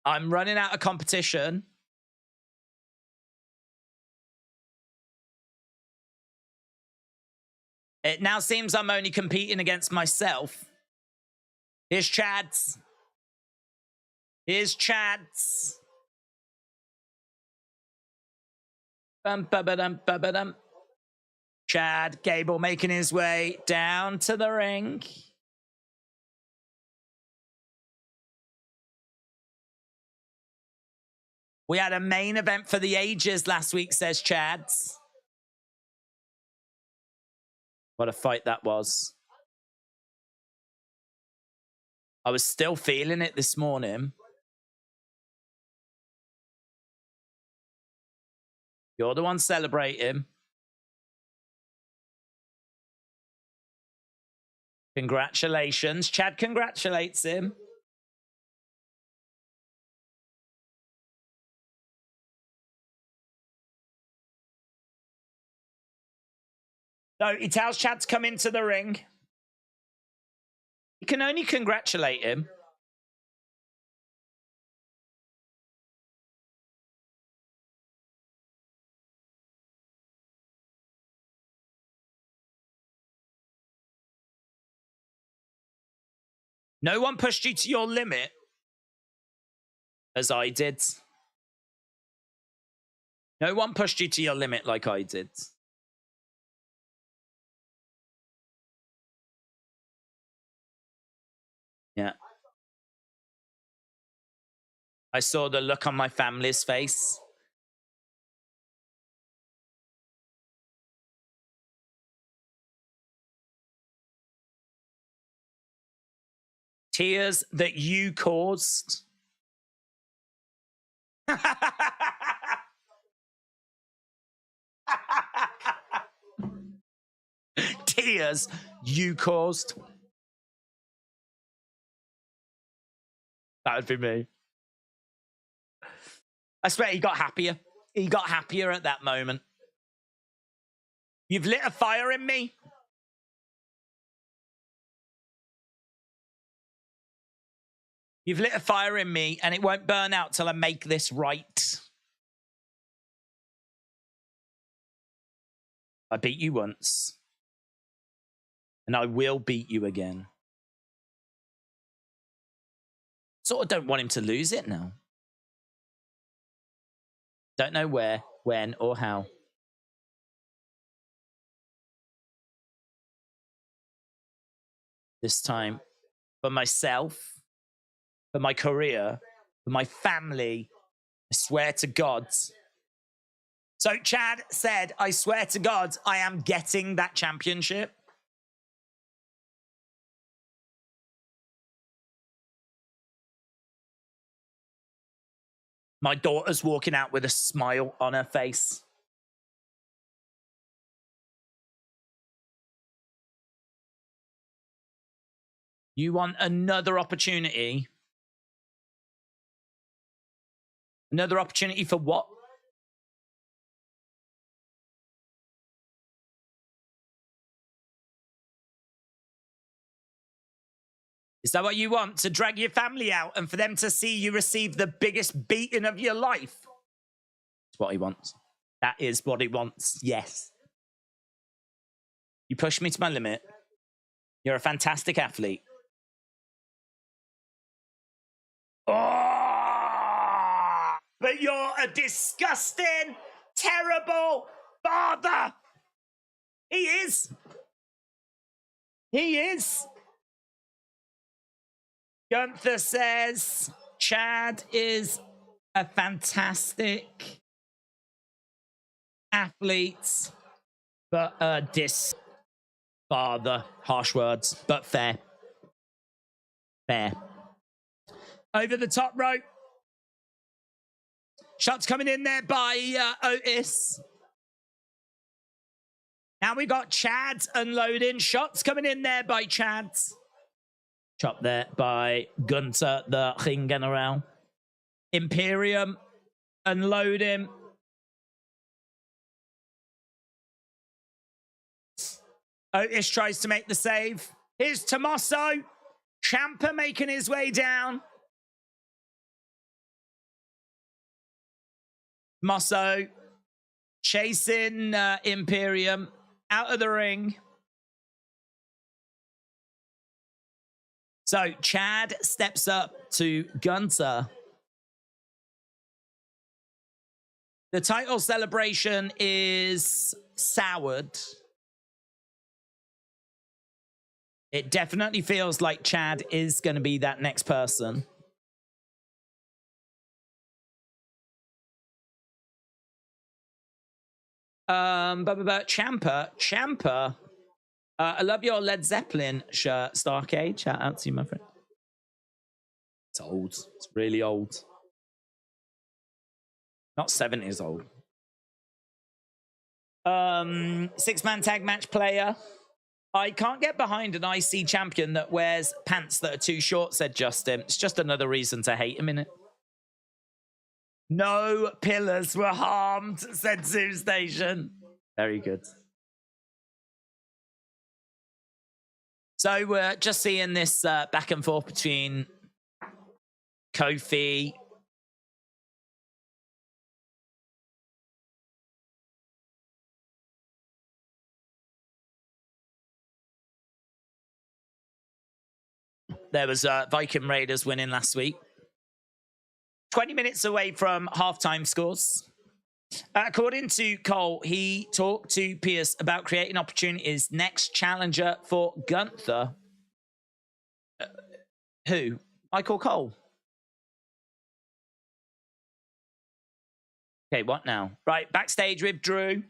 I'm running out of competition. It now seems I'm only competing against myself. Here's Chad's. Here's Chad's. Bum-ba-ba-dum-ba-ba-dum. Chad Gable making his way down to the ring. We had a main event for the ages last week, says Chad's. What a fight that was. I was still feeling it this morning. You're the one celebrating. Congratulations. Chad congratulates him. So he tells Chad to come into the ring. You can only congratulate him. No one pushed you to your limit, as I did. No one pushed you to your limit like I did. Yeah. I saw the look on my family's face. Tears that you caused. Tears you caused. That would be me. I swear he got happier. He got happier at that moment. You've lit a fire in me. You've lit a fire in me, and it won't burn out till I make this right. I beat you once. And I will beat you again. Sort of don't want him to lose it now. Don't know where, when, or how. This time, for myself, for my career, for my family, I swear to God. So Chad said, I swear to God, I am getting that championship. My daughter's walking out with a smile on her face. You want another opportunity? Another opportunity for what? Is that what you want? To drag your family out and for them to see you receive the biggest beating of your life? That's what he wants. That is what he wants. Yes. You push me to my limit. You're a fantastic athlete. Oh, but you're a disgusting, terrible father. He is. He is. Gunther says Chad is a fantastic athlete, but father. Harsh words, but fair. Fair. Over the top rope. Shots coming in there by Otis. Now we got Chad unloading. Shots coming in there by Chad. Chop there by Gunther, the King General. Imperium unloading. Otis tries to make the save. Here's Tommaso. Ciampa making his way down. Tommaso chasing Imperium out of the ring. So Chad steps up to Gunther. The title celebration is soured. It definitely feels like Chad is going to be that next person. Ciampa. I love your Led Zeppelin shirt, Starcade. Shout out to you, my friend. It's old. It's really old. Not 70s old. 6-man tag match player. I can't get behind an IC champion that wears pants that are too short, said Justin. It's just another reason to hate him, innit? No pillars were harmed, said Zoo Station. Very good. So we're just seeing this back and forth between Kofi. There was Viking Raiders winning last week. 20 minutes away from halftime scores. According to Cole, he talked to Pierce about creating opportunities. Next challenger for Gunther. Who? Michael Cole. Okay, what now? Right, backstage with Drew.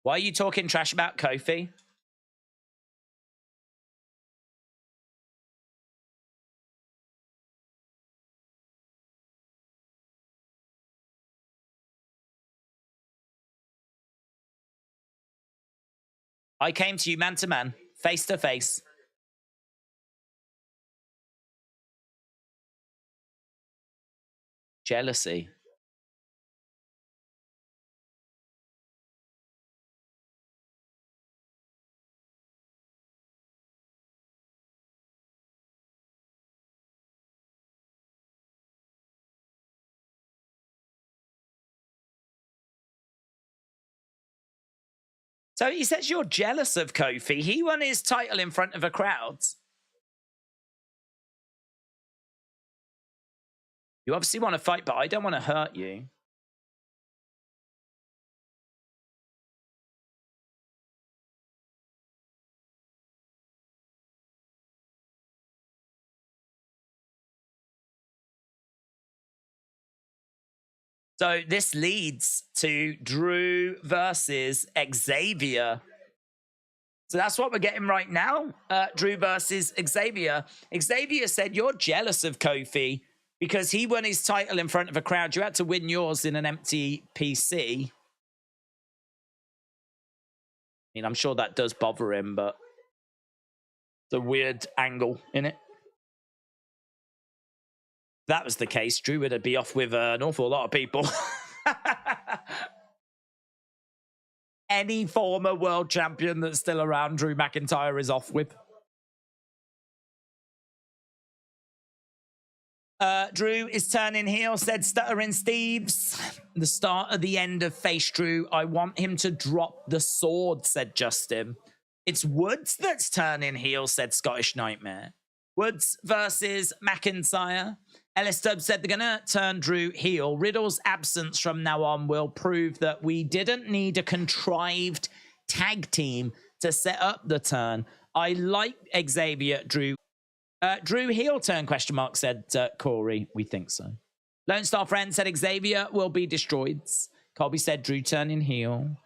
Why are you talking trash about Kofi? I came to you man to man, face to face. Jealousy. So he says you're jealous of Kofi. He won his title in front of a crowd. You obviously want to fight, but I don't want to hurt you. So this leads to Drew versus Xavier. So that's what we're getting right now. Drew versus Xavier. Xavier said, you're jealous of Kofi because he won his title in front of a crowd. You had to win yours in an empty PC. I mean, I'm sure that does bother him, but it's a weird angle in it. If that was the case, Drew would be off with an awful lot of people. Any former world champion that's still around, Drew McIntyre is off with. Drew is turning heel, said Stuttering Steves. The start of the end of face Drew. I want him to drop the sword, said Justin. It's Woods that's turning heel, said Scottish Nightmare. Woods versus McIntyre. Ellis Stubbs said they're going to turn Drew heel. Riddle's absence from now on will prove that we didn't need a contrived tag team to set up the turn. I like Xavier Drew. Drew heel turn, question mark, said Corey. We think so. Lone Star Friend said Xavier will be destroyed. Colby said Drew turning heel.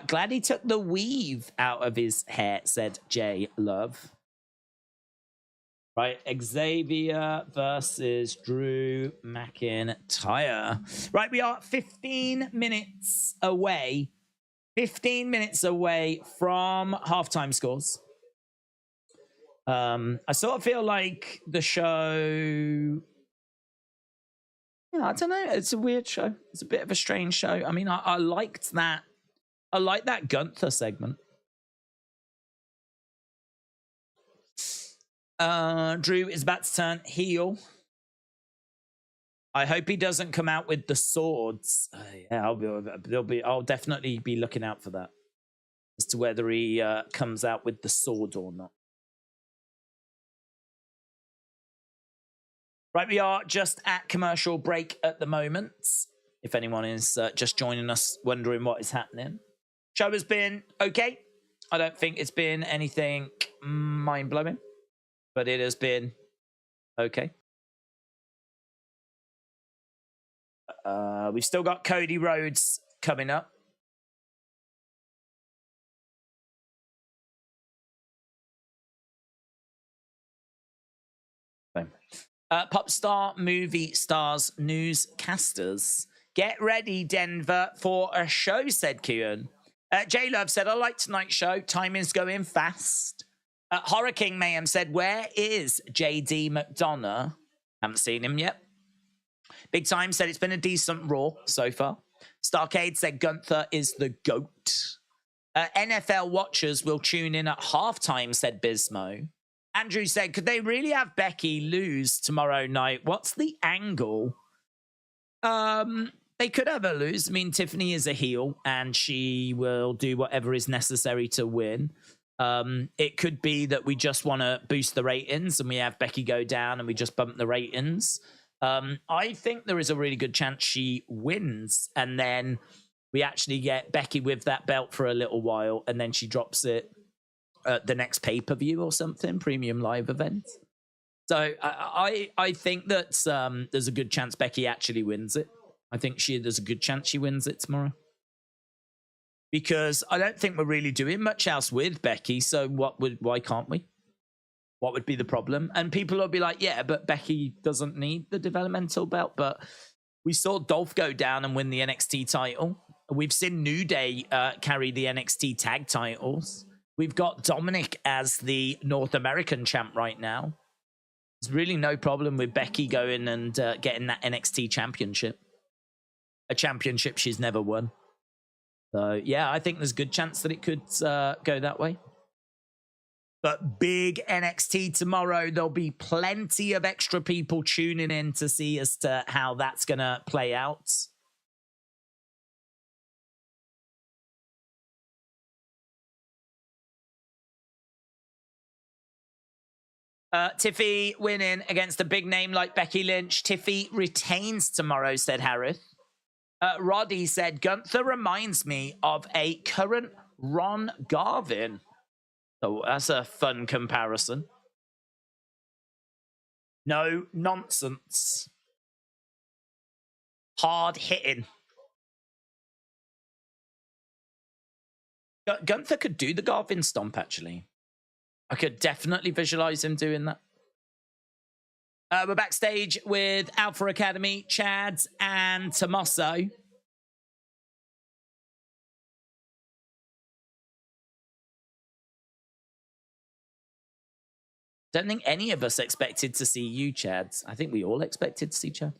Glad he took the weave out of his hair, said Jay Love. Right, Xavier versus Drew McIntyre. Right, we are 15 minutes away. 15 minutes away from halftime scores. I sort of feel like the show... Yeah, I don't know. It's a weird show. It's a bit of a strange show. I mean, I liked that. I like that Gunther segment. Drew is about to turn heel. I hope he doesn't come out with the swords. Yeah, I'll definitely be looking out for that as to whether he comes out with the sword or not. Right, we are just at commercial break at the moment. If anyone is just joining us, wondering what is happening. Show has been okay. I don't think it's been anything mind-blowing, but it has been okay. We've still got Cody Rhodes coming up. Pop star movie stars newscasters. Get ready, Denver, for a show, said Kieran. J Love said, I like tonight's show. Timing's going fast. Horror King Mayhem said, where is JD McDonough? Haven't seen him yet. Big Time said it's been a decent Raw so far. Starcade said Gunther is the GOAT. NFL watchers will tune in at halftime, said Bismo. Andrew said, could they really have Becky lose tomorrow night? What's the angle? They could have her lose. I mean, Tiffany is a heel, and she will do whatever is necessary to win. It could be that we just want to boost the ratings, and we have Becky go down, and we just bump the ratings. I think there is a really good chance she wins, and then we actually get Becky with that belt for a little while, and then she drops it at the next pay-per-view or something, premium live event. So I think that there's a good chance Becky actually wins it. I think there's a good chance she wins it tomorrow. Because I don't think we're really doing much else with Becky, so why can't we? What would be the problem? And people will be like, yeah, but Becky doesn't need the developmental belt. But we saw Dolph go down and win the NXT title. We've seen New Day carry the NXT tag titles. We've got Dominic as the North American champ right now. There's really no problem with Becky going and getting that NXT championship. A championship she's never won. So, yeah, I think there's a good chance that it could go that way. But big NXT tomorrow. There'll be plenty of extra people tuning in to see as to how that's going to play out. Tiffy winning against a big name like Becky Lynch. Tiffy retains tomorrow, said Harris. Roddy said, Gunther reminds me of a current Ron Garvin. Oh, that's a fun comparison. No nonsense. Hard hitting. Gunther could do the Garvin stomp, actually. I could definitely visualize him doing that. We're backstage with Alpha Academy, Chad and Tommaso. Don't think any of us expected to see you, Chad. I think we all expected to see Chad.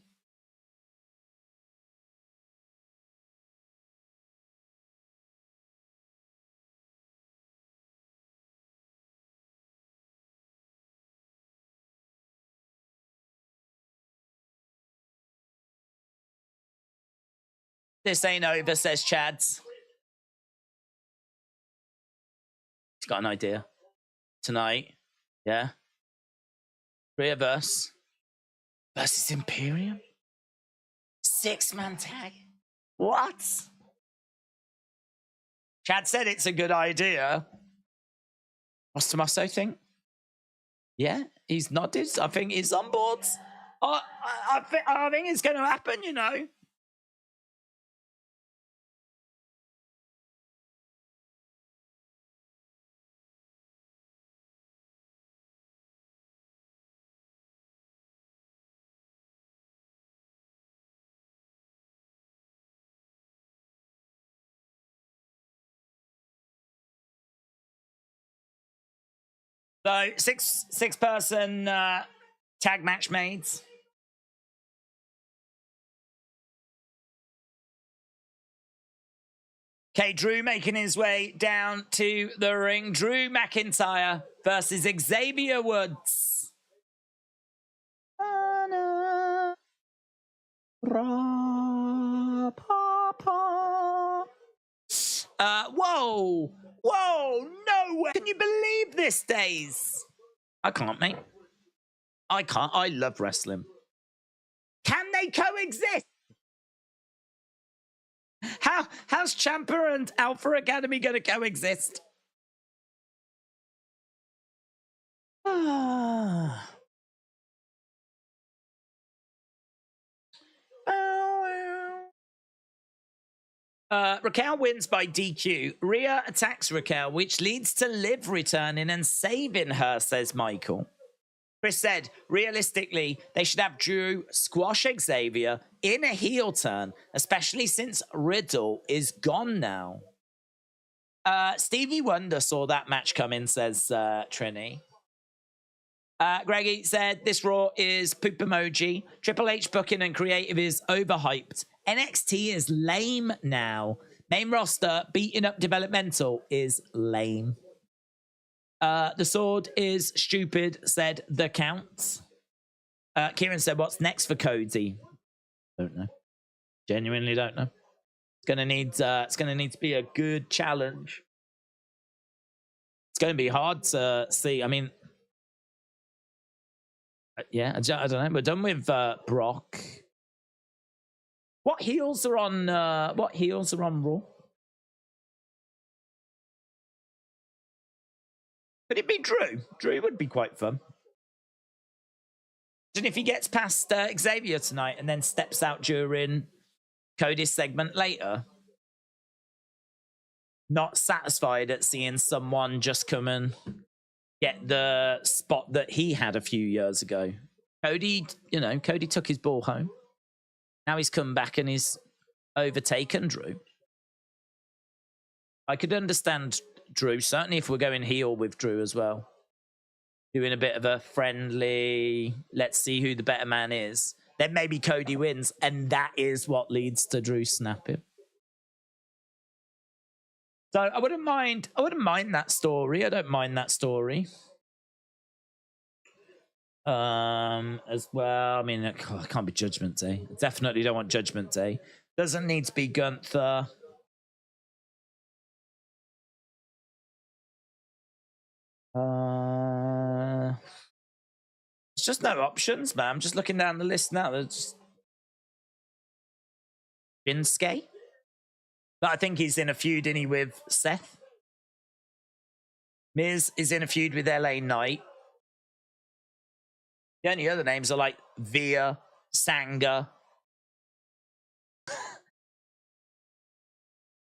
This ain't over, says Chad. He's got an idea. Tonight, yeah? Rhea versus Imperium. 6-man tag. What? Chad said it's a good idea. What's Tommaso think? Yeah, he's nodded. I think he's on board. I think it's going to happen, you know. So six person tag match made. Okay, Drew making his way down to the ring. Drew McIntyre versus Xavier Woods. Whoa, no way. Can you believe this, Days? I can't, mate. I can't. I love wrestling. Can they coexist? How's Ciampa and Alpha Academy going to coexist? Raquel wins by DQ. Rhea attacks Raquel, which leads to Liv returning and saving her, says Michael. Chris said, realistically, they should have Drew squash Xavier in a heel turn, especially since Riddle is gone now. Stevie Wonder saw that match come in, says Trini. Greggy said, this Raw is poop emoji. Triple H booking and creative is overhyped. NXT is lame now. Main roster beating up developmental is lame. The sword is stupid, said the Count. Kieran said, what's next for Cody? Don't know. Genuinely don't know. It's gonna need to be a good challenge. It's gonna be hard to see. I mean, yeah, I don't know. We're done with Brock. What heels are on Raw? Could it be Drew? Drew would be quite fun. And if he gets past Xavier tonight and then steps out during Cody's segment later, not satisfied at seeing someone just come and get the spot that he had a few years ago. Cody took his ball home. Now he's come back and he's overtaken Drew. I could understand Drew, certainly if we're going heel with Drew as well. Doing a bit of a friendly, let's see who the better man is. Then maybe Cody wins, and that is what leads to Drew snapping. So I wouldn't mind that story. I don't mind that story. As well. I mean, it can't be Judgment Day. I definitely don't want Judgment Day. Doesn't need to be Gunther. It's just no options, man. I'm just looking down the list now. There's just Shinsuke. But I think he's in a feud, isn't he, with Seth? Miz is in a feud with LA Knight. The only other names are like Via, Sanga,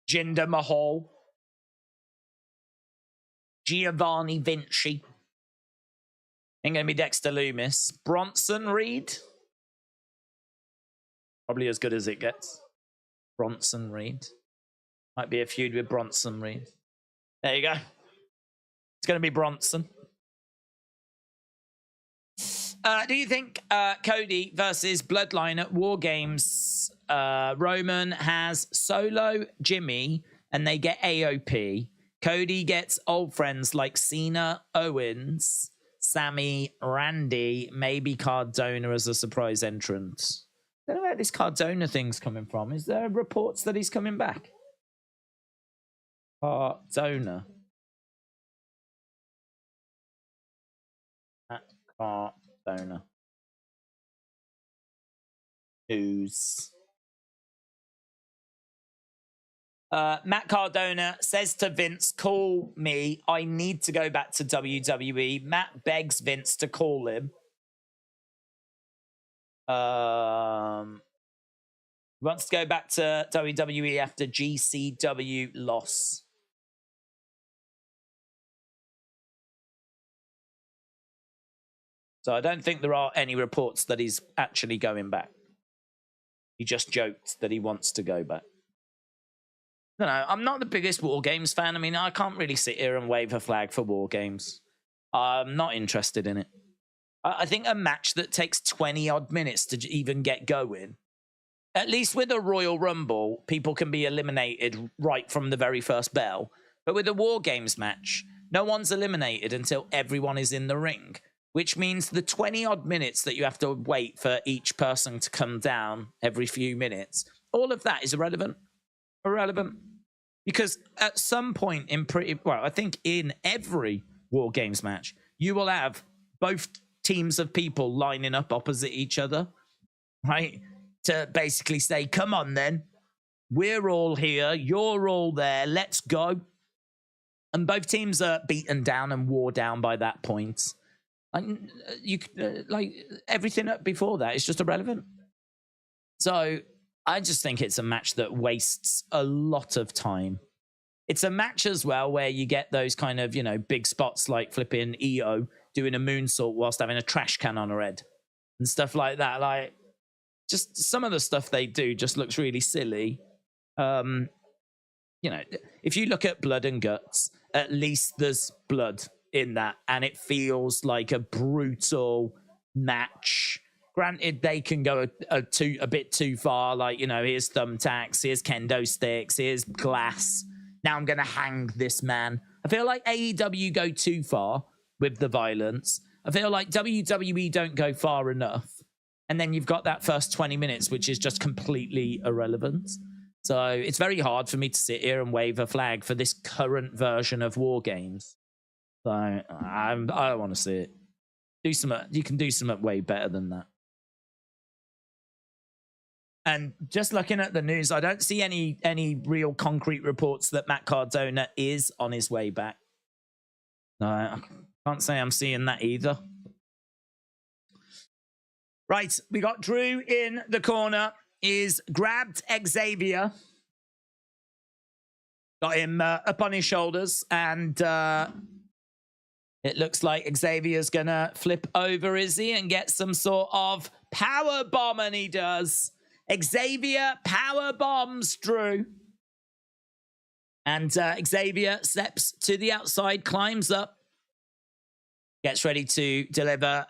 Jinder Mahal, Giovanni Vinci. Ain't going to be Dexter Loomis. Bronson Reed. Probably as good as it gets. Bronson Reed. Might be a feud with Bronson Reed. There you go. It's going to be Bronson. Do you think Cody versus Bloodline at War Games, Roman has Solo, Jimmy, and they get AOP. Cody gets old friends like Cena, Owens, Sammy, Randy, maybe Cardona as a surprise entrance. I don't know where this Cardona thing's coming from. Is there reports that he's coming back? Cardona. Cardona. Cardona. News. Matt Cardona says to Vince, call me. I need to go back to WWE. Matt begs Vince to call him. Wants to go back to WWE after GCW loss. So I don't think there are any reports that he's actually going back. He just joked that he wants to go back. I don't know. I'm not the biggest War Games fan. I mean, I can't really sit here and wave a flag for War Games. I'm not interested in it. I think a match that takes 20-odd minutes to even get going, at least with a Royal Rumble, people can be eliminated right from the very first bell. But with a War Games match, no one's eliminated until everyone is in the ring, which means the 20-odd minutes that you have to wait for each person to come down every few minutes, all of that is irrelevant. Because at some point I think in every War Games match, you will have both teams of people lining up opposite each other, right? To basically say, come on then, we're all here, you're all there, let's go. And both teams are beaten down and wore down by that point. And like everything up before that is just irrelevant. So I just think it's a match that wastes a lot of time. It's a match as well where you get those kind of, you know, big spots like flipping EO doing a moonsault whilst having a trash can on her head and stuff like that. Like, just some of the stuff they do just looks really silly. You know, if you look at Blood and Guts, at least there's blood in that, and it feels like a brutal match. Granted, they can go a bit too far, like, you know, here's thumbtacks, here's kendo sticks, here's glass. Now I'm going to hang this man. I feel like AEW go too far with the violence. I feel like WWE don't go far enough. And then you've got that first 20 minutes, which is just completely irrelevant. So it's very hard for me to sit here and wave a flag for this current version of War Games. So I don't want to see it. Do some. You can do something way better than that. And just looking at the news, I don't see any real concrete reports that Matt Cardona is on his way back. No, I can't say I'm seeing that either. Right, we got Drew in the corner. He's grabbed Xavier. Got him up on his shoulders, and it looks like Xavier's gonna flip over, is he, and get some sort of power bomb, and he does. Xavier power bombs Drew. And Xavier steps to the outside, climbs up, gets ready to deliver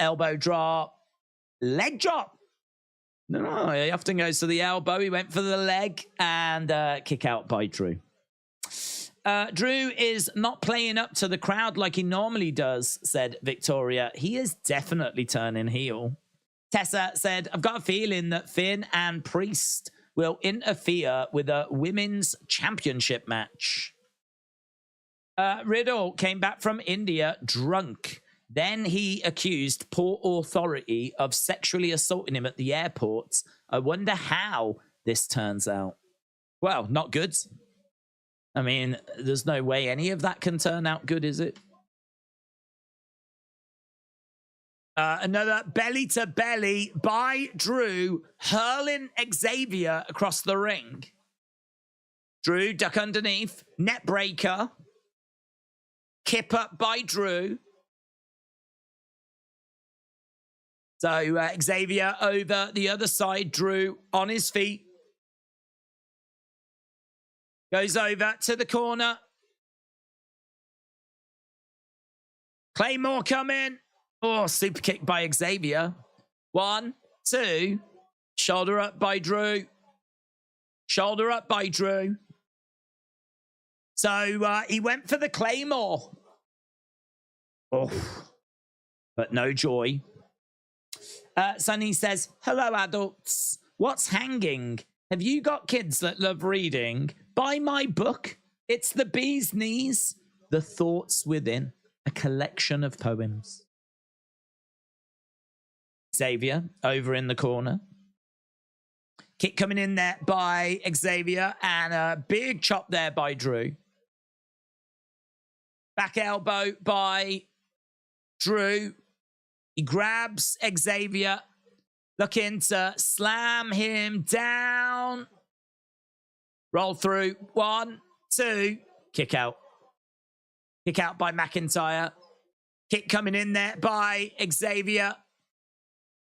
elbow drop, leg drop. No, he often goes to the elbow. He went for the leg, and kick out by Drew. Drew is not playing up to the crowd like he normally does, said Victoria. He is definitely turning heel. Tessa said, I've got a feeling that Finn and Priest will interfere with a women's championship match. Riddle came back from India drunk. Then he accused Port Authority of sexually assaulting him at the airport. I wonder how this turns out. Well, not good. I mean, there's no way any of that can turn out good, is it? Another belly to belly by Drew, hurling Xavier across the ring. Drew duck underneath, net breaker, kip up by Drew. So Xavier over the other side, Drew on his feet. Goes over to the corner. Claymore coming. Oh, super kick by Xavier. 1, 2. Shoulder up by Drew. Shoulder up by Drew. So he went for the Claymore. Oh, but no joy. Sunny says, hello, adults. What's hanging? Have you got kids that love reading? Buy my book. It's The Bee's Knees. The Thoughts Within. A collection of poems. Xavier over in the corner. Kick coming in there by Xavier, and a big chop there by Drew. Back elbow by Drew. He grabs Xavier, looking to slam him down. Roll through. 1, 2. Kick out. Kick out by McIntyre. Kick coming in there by Xavier.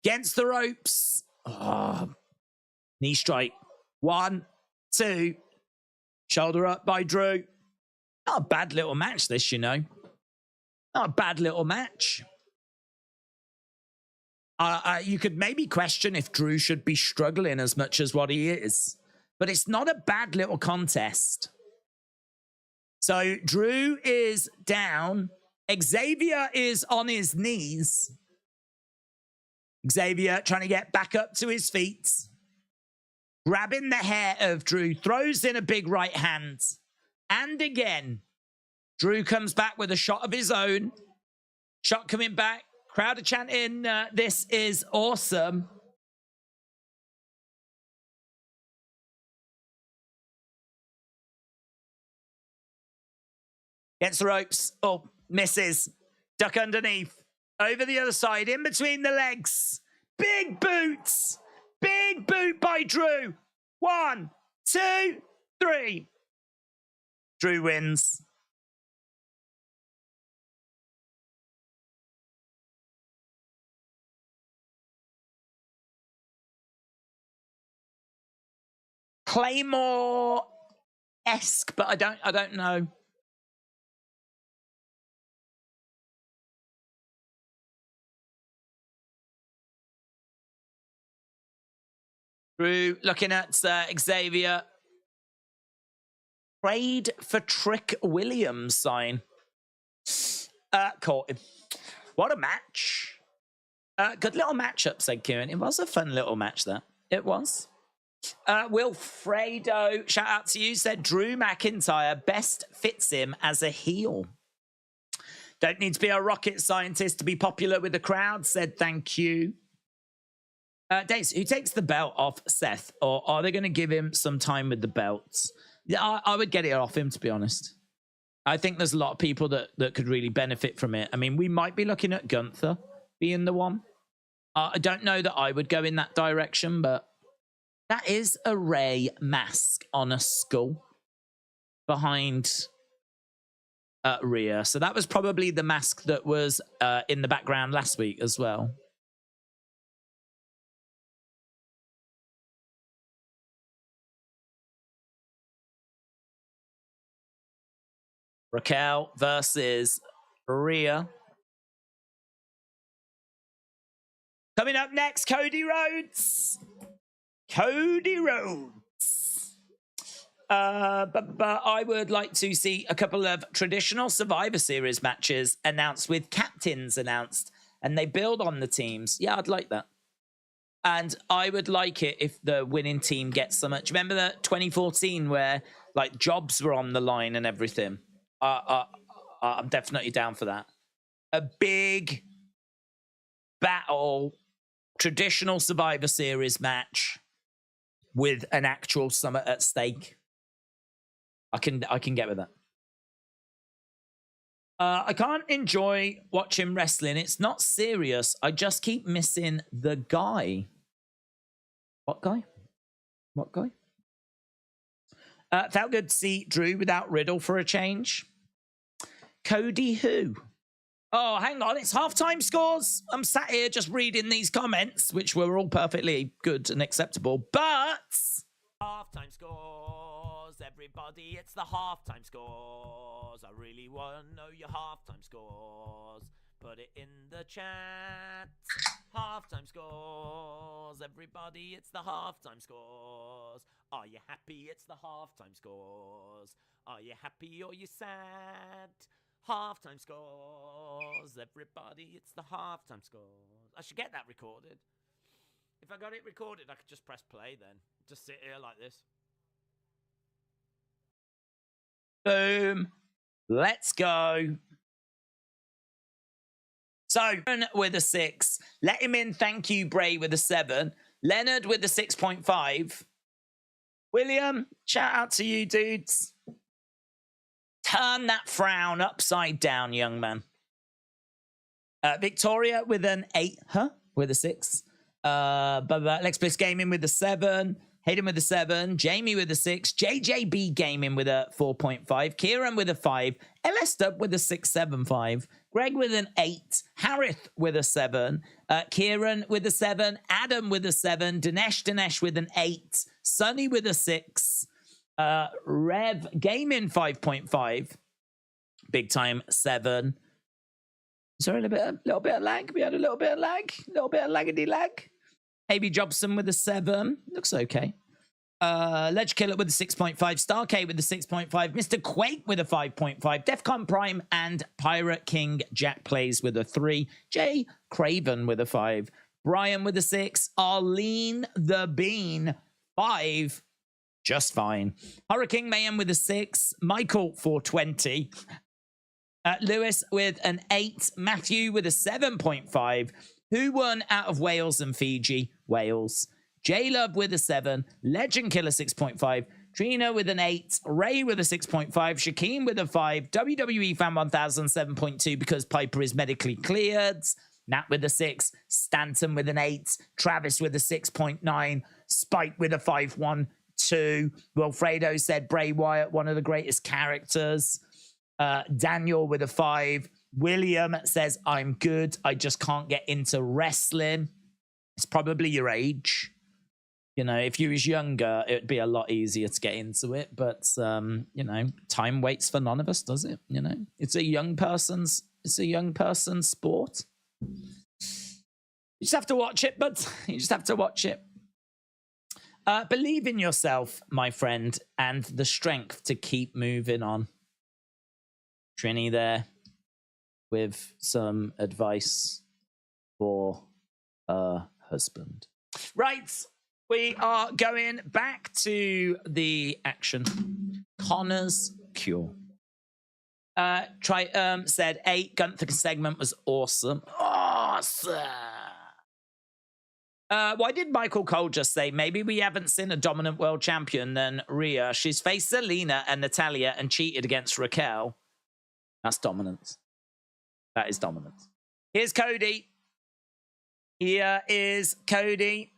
Against the ropes. Oh. Knee strike. 1, 2. Shoulder up by Drew. Not a bad little match, this, you know. Not a bad little match. You could maybe question if Drew should be struggling as much as what he is. But it's not a bad little contest. So Drew is down. Xavier is on his knees. Xavier trying to get back up to his feet. Grabbing the hair of Drew. Throws in a big right hand. And again, Drew comes back with a shot of his own. Shot coming back. Crowd are chanting, this is awesome. Gets the ropes. Oh, misses. Duck underneath. Over the other side, in between the legs. Big boots. Big boot by Drew. 1, 2, 3. Drew wins. Claymore-esque, but I don't know. Drew looking at Xavier. Trade for Trick Williams sign. Caught him. What a match. Good little matchup, said Kieran. It was a fun little match, that. It was. Wilfredo, shout out to you, said Drew McIntyre best fits him as a heel. Don't need to be a rocket scientist to be popular with the crowd, said thank you. Dace, who takes the belt off Seth, or are they going to give him some time with the belts? Yeah, I would get it off him, to be honest. I think there's a lot of people that could really benefit from it. I mean, we might be looking at Gunther being the one. I don't know that I would go in that direction, but that is a Ray mask on a skull behind Rhea. So that was probably the mask that was in the background last week as well. Raquel versus Rhea. Coming up next, Cody Rhodes. Cody Rhodes. But I would like to see a couple of traditional Survivor Series matches announced with captains announced, and they build on the teams. Yeah, I'd like that. And I would like it if the winning team gets so much. Remember that 2014 where like jobs were on the line and everything? I'm definitely down for that. A big battle, traditional Survivor Series match with an actual summit at stake. I can get with that. I can't enjoy watching wrestling. It's not serious. I just keep missing the guy. What guy? What guy? Felt good to see Drew without Riddle for a change. Cody who? Oh, hang on. It's halftime scores. I'm sat here just reading these comments, which were all perfectly good and acceptable. But halftime scores, everybody. It's the halftime scores. I really want to know your halftime scores. Put it in the chat. Halftime scores, everybody. It's the halftime scores. Are you happy? It's the halftime scores. Are you happy or you sad? Halftime scores, everybody. It's the halftime scores. I should get that recorded. If I got it recorded, I could just press play then. Just sit here like this. Boom. Let's go. So, with a 6. Let him in, thank you, Bray, with a 7. Leonard with a 6.5. William, shout out to you, dudes. Turn that frown upside down, young man. Victoria with an 8, with a 6. Lex Bliss Gaming with a 7. Hayden with a 7. Jamie with a 6. JJB Gaming with a 4.5. Kieran with a 5. LS Dub with a 6.75. Greg with an 8. Harith with a 7. Kieran with a 7. Adam with a 7. Dinesh with an 8. Sunny with a 6. Rev Gaming 5.5. Big Time 7. Is there a little bit of lag? We had a little bit of lag. A little bit of laggedy lag. AB Jobson with a 7. Looks okay. Ledge Killer with a 6.5. Star K with a 6.5. Mr. Quake with a 5.5. Defcon Prime and Pirate King Jack Plays with a 3. Jay Craven with a 5. Brian with a 6. Arlene the Bean 5. Just fine. Hurricane Mayhem with a 6. Michael 420. Lewis with an 8. Matthew with a 7.5. Who won out of Wales and Fiji? Wales. J-Love with a 7. Legend Killer 6.5. Trina with an 8. Ray with a 6.5. Shaquem with a 5. WWE Fan 1000 7.2 because Piper is medically cleared. Nat with a 6. Stanton with an 8. Travis with a 6.9. Spike with a 5.12. Wilfredo said Bray Wyatt, one of the greatest characters. Daniel with a 5. William says, I'm good. I just can't get into wrestling. It's probably your age. You know, if you was younger, it'd be a lot easier to get into it. But, you know, time waits for none of us, does it? You know, it's a young person's sport. You just have to watch it, but you just have to watch it. Believe in yourself, my friend, and the strength to keep moving on. Trini there with some advice for her husband. Right, we are going back to the action. Connor's Cure. Said 8. Gunther segment was awesome. Awesome. Why did Michael Cole just say, maybe we haven't seen a dominant world champion than Rhea? She's faced Zelina and Natalia and cheated against Raquel. That's dominance. That is dominance. Here's Cody. Here is Cody.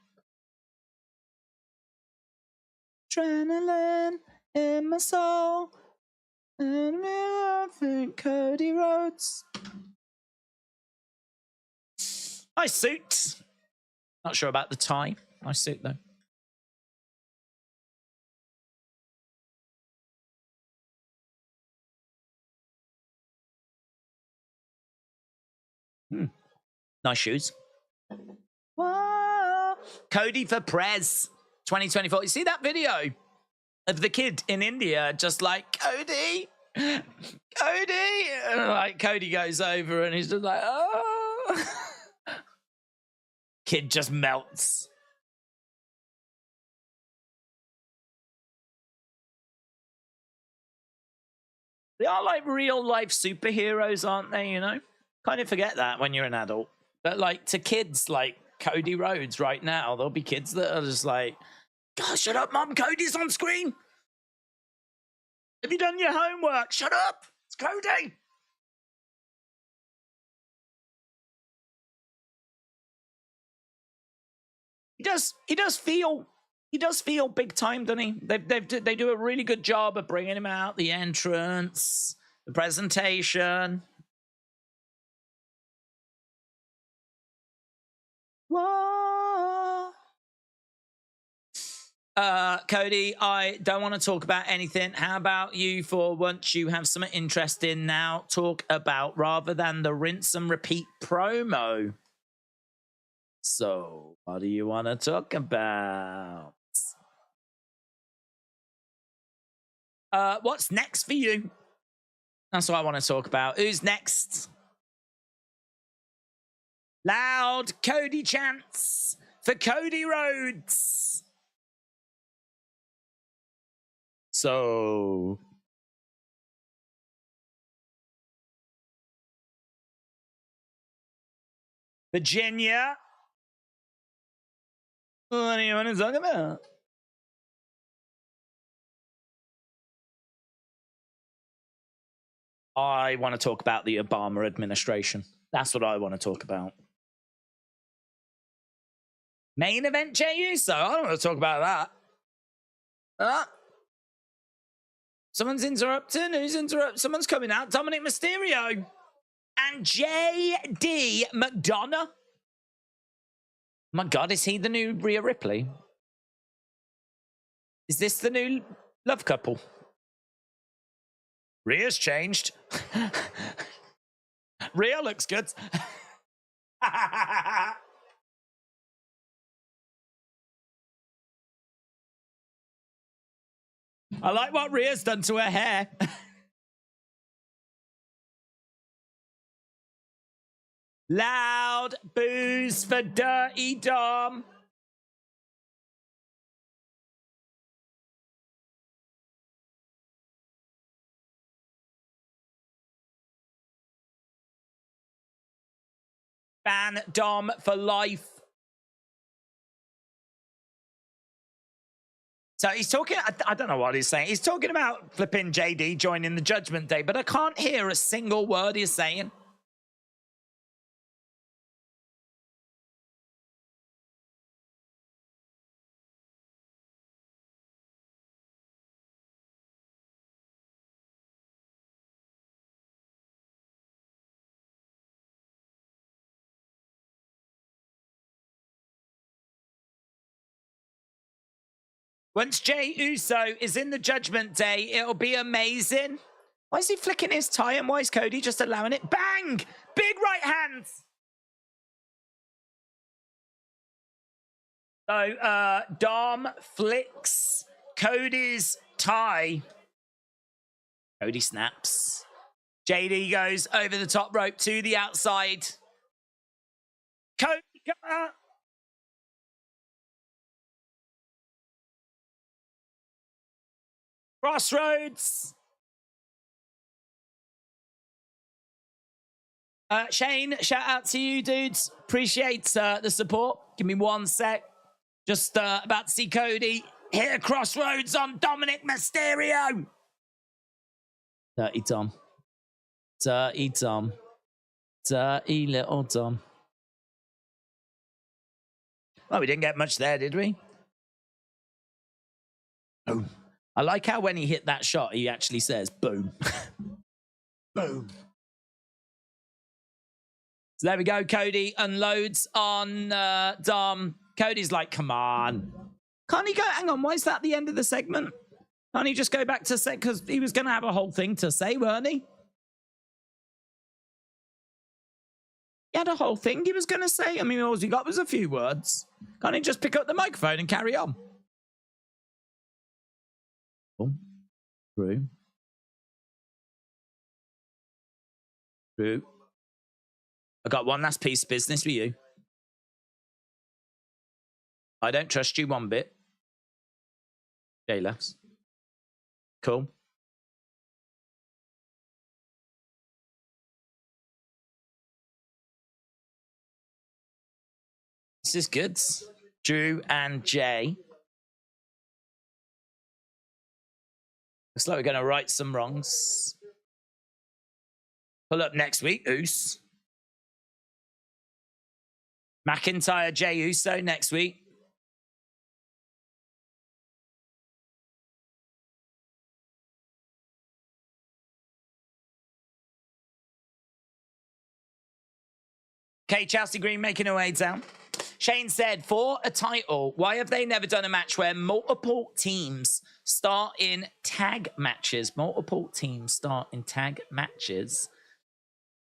Adrenaline in my soul. And I think Cody Rhodes. Nice suit. Not sure about the tie. Nice suit, though. Nice shoes. Whoa. Cody for Prez 2024. You see that video of the kid in India just like, Cody? Cody? And like, Cody goes over and he's just like, oh. Kid just melts. They are like real life superheroes, aren't they? You know, kind of forget that when you're an adult. But like to kids like Cody Rhodes right now, there'll be kids that are just like, God, shut up, Mom, Cody's on screen. Have you done your homework? Shut up. It's Cody. He does feel big time, doesn't he? They do a really good job of bringing him out, the entrance, the presentation. Whoa. Cody, I don't want to talk about anything. How about you, for once you have something interesting now, talk about rather than the rinse and repeat promo? So, what do you want to talk about? What's next for you? That's what I want to talk about. Who's next? Loud Cody chants for Cody Rhodes. So, Virginia. What do you want to talk about? I want to talk about the Obama administration. That's what I want to talk about. Main event, Jey Uso. I don't want to talk about that. Someone's interrupting. Who's interrupting? Someone's coming out. Dominic Mysterio. And J.D. McDonough. My God, is he the new Rhea Ripley? Is this the new love couple? Rhea's changed. Rhea looks good. I like what Rhea's done to her hair. Loud boos for Dirty Dom. Ban Dom for life. So he's talking, I don't know what he's saying. He's talking about flipping JD joining the Judgment Day, but I can't hear a single word he's saying. Once Jey Uso is in the Judgment Day, it'll be amazing. Why is he flicking his tie and why is Cody just allowing it? Bang! Big right hands! So, Dom flicks Cody's tie. Cody snaps. JD goes over the top rope to the outside. Cody, come out. Crossroads. Shane, shout out to you, dudes. Appreciate the support. Give me 1 sec. Just about to see Cody hit a crossroads on Dominic Mysterio. Dirty Dom. Dirty Dom. Dirty little Dom. Well, we didn't get much there, did we? Boom. I like how when he hit that shot, he actually says, boom. Boom. So there we go. Cody unloads on Dom. Cody's like, come on. Can't he go? Hang on. Why is that the end of the segment? Can't he just go back to say? Because he was going to have a whole thing to say, weren't he? He had a whole thing he was going to say. I mean, all he got was a few words. Can't he just pick up the microphone and carry on? True. True. I got one last piece of business for you. I don't trust you one bit. Jay laughs. Cool. This is good. Drew and Jay. Looks like we're going to right some wrongs. Pull up next week, Oos. McIntyre, Jey Uso next week. Okay, Chelsea Green making her way down. Shane said, for a title, why have they never done a match where multiple teams start in tag matches? Multiple teams start in tag matches.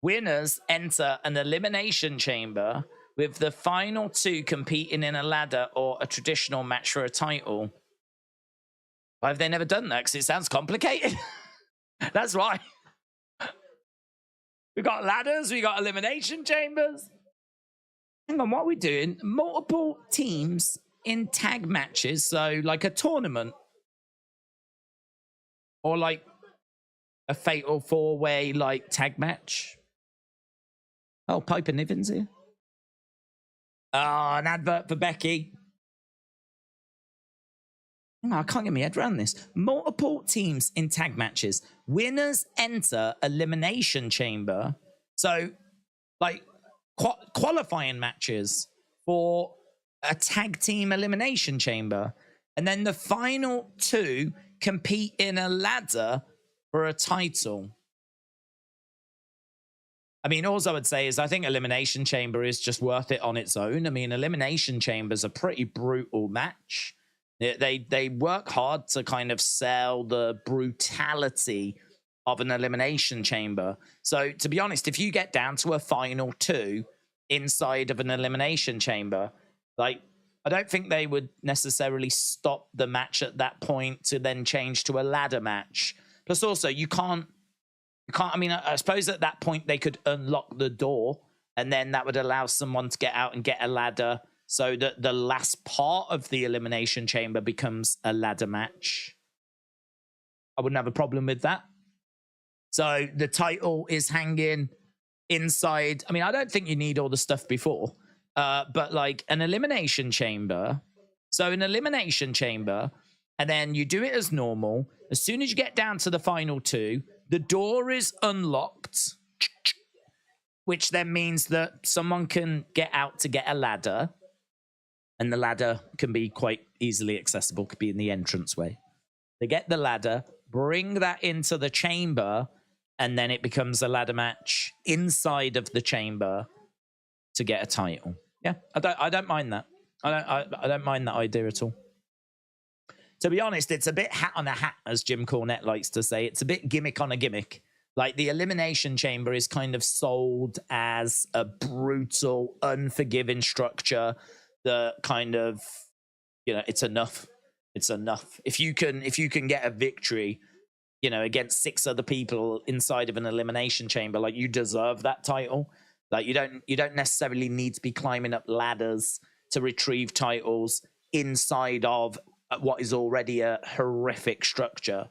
Winners enter an elimination chamber with the final two competing in a ladder or a traditional match for a title. Why have they never done that? Because it sounds complicated. That's why. We got ladders, we got elimination chambers. Hang on, what are we doing? Multiple teams in tag matches, so like a tournament. Or like a fatal four-way like tag match. Oh, Piper Niven's here. Oh, an advert for Becky. I can't get my head around this. Multiple teams in tag matches. Winners enter Elimination Chamber. So, like, qualifying matches for a tag team Elimination Chamber. And then the final two compete in a ladder for a title. I mean, all I would say is I think Elimination Chamber is just worth it on its own. I mean, Elimination Chamber's a pretty brutal match. They work hard to kind of sell the brutality of an Elimination Chamber. So, to be honest, if you get down to a final two inside of an Elimination Chamber, like, I don't think they would necessarily stop the match at that point to then change to a ladder match. Plus, also, you can't. I mean, I suppose at that point they could unlock the door, and then that would allow someone to get out and get a ladder, so that the last part of the Elimination Chamber becomes a ladder match. I wouldn't have a problem with that. So the title is hanging inside. I mean, I don't think you need all the stuff before, but like an Elimination Chamber. So an Elimination Chamber, and then you do it as normal. As soon as you get down to the final two, the door is unlocked, which then means that someone can get out to get a ladder. And the ladder can be quite easily accessible, could be in the entranceway. They get the ladder, bring that into the chamber, and then it becomes a ladder match inside of the chamber to get a title. Yeah, I don't mind that. I don't mind that idea at all. To be honest, it's a bit hat on a hat, as Jim Cornette likes to say. It's a bit gimmick on a gimmick. Like, the Elimination Chamber is kind of sold as a brutal, unforgiving structure that kind of, you know, it's enough. It's enough. If you can get a victory, you know, against 6 other people inside of an Elimination Chamber, like, you deserve that title. Like, you don't necessarily need to be climbing up ladders to retrieve titles inside of what is already a horrific structure.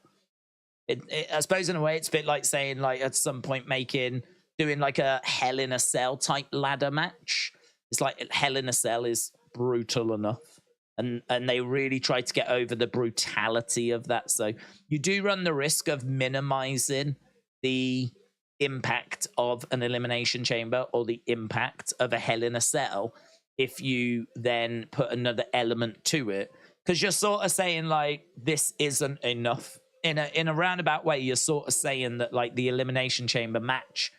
I suppose in a way it's a bit like saying, like, at some point doing like a Hell in a Cell type ladder match. It's like Hell in a Cell is brutal enough, and they really try to get over the brutality of that. So you do run the risk of minimizing the impact of an Elimination Chamber or the impact of a Hell in a Cell if you then put another element to it, because you're sort of saying, like, this isn't enough. In a roundabout way, you're sort of saying that, like, the Elimination Chamber match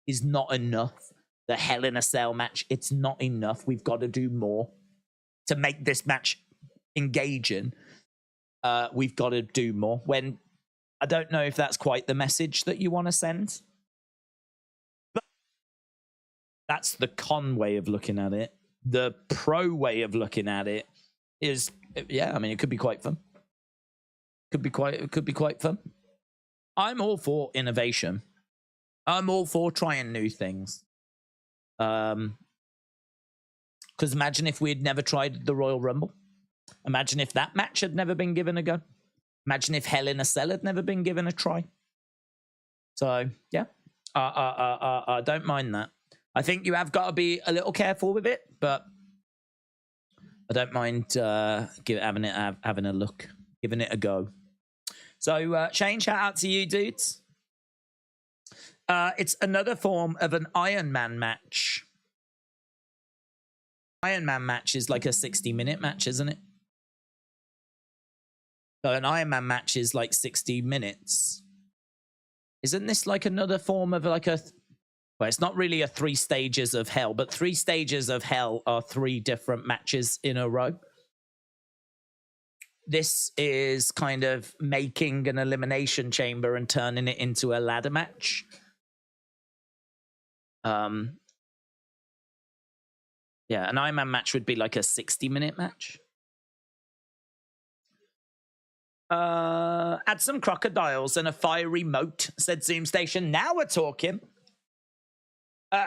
is not enough. The Hell in a Cell match, it's not enough. We've got to do more to make this match engaging. We've got to do more. When I don't know if that's quite the message that you want to send. But that's the con way of looking at it. The pro way of looking at it is, yeah, I mean, it could be quite fun. It could be quite fun. I'm all for innovation. I'm all for trying new things. Because imagine if we had never tried the Royal Rumble. Imagine if that match had never been given a go. Imagine if Hell in a Cell had never been given a try. So, yeah. I don't mind that. I think you have got to be a little careful with it, but I don't mind having a look, giving it a go. So, Shane, shout out to you, dudes. It's another form of an Iron Man match. Iron Man match is like a 60-minute match, isn't it? So an Iron Man match is like 60 minutes. Isn't this like another form of like a... Well, it's not really a 3 stages of hell, but 3 stages of hell are 3 different matches in a row. This is kind of making an Elimination Chamber and turning it into a ladder match. Yeah, an Iron Man match would be like a 60-minute match. Add some crocodiles and a fiery moat, said Zoom Station. Now we're talking.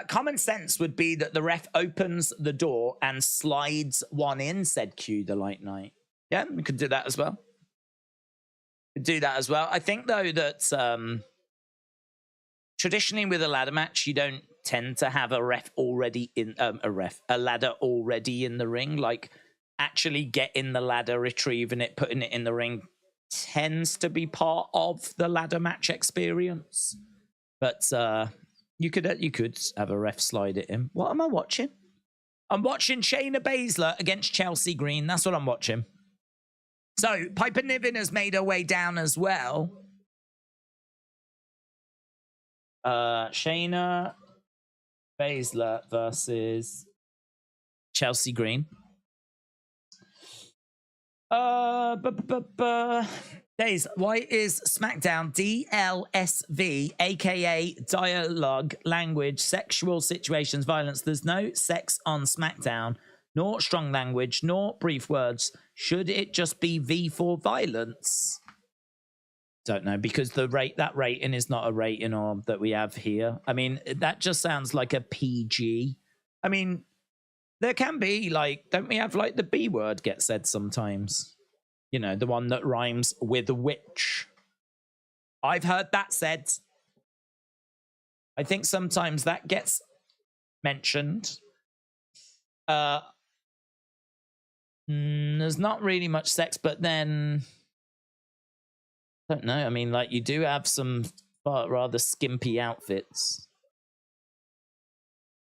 Common sense would be that the ref opens the door and slides one in, said Q the Light Knight. Yeah, we could do that as well. I think, though, that traditionally with a ladder match, you don't tend to have a ref already in a ladder already in the ring. Like actually getting the ladder, retrieving it, putting it in the ring tends to be part of the ladder match experience. But you could have a ref slide it in. What am I watching? I'm watching Shayna Baszler against Chelsea Green. That's what I'm watching. So Piper Niven has made her way down as well. Shayna Baszler versus Chelsea Green. Days, why is SmackDown DLSV, aka dialogue, language, sexual situations, violence? There's no sex on SmackDown, nor strong language, nor brief words. Should it just be V for violence? Don't know, because that rating is not a rating that we have here. I mean, that just sounds like a PG. I mean, there can be, like, don't we have, like, the B word get said sometimes? You know, the one that rhymes with witch. I've heard that said. I think sometimes that gets mentioned. There's not really much sex, but then... I don't know. I mean, like, you do have some rather skimpy outfits.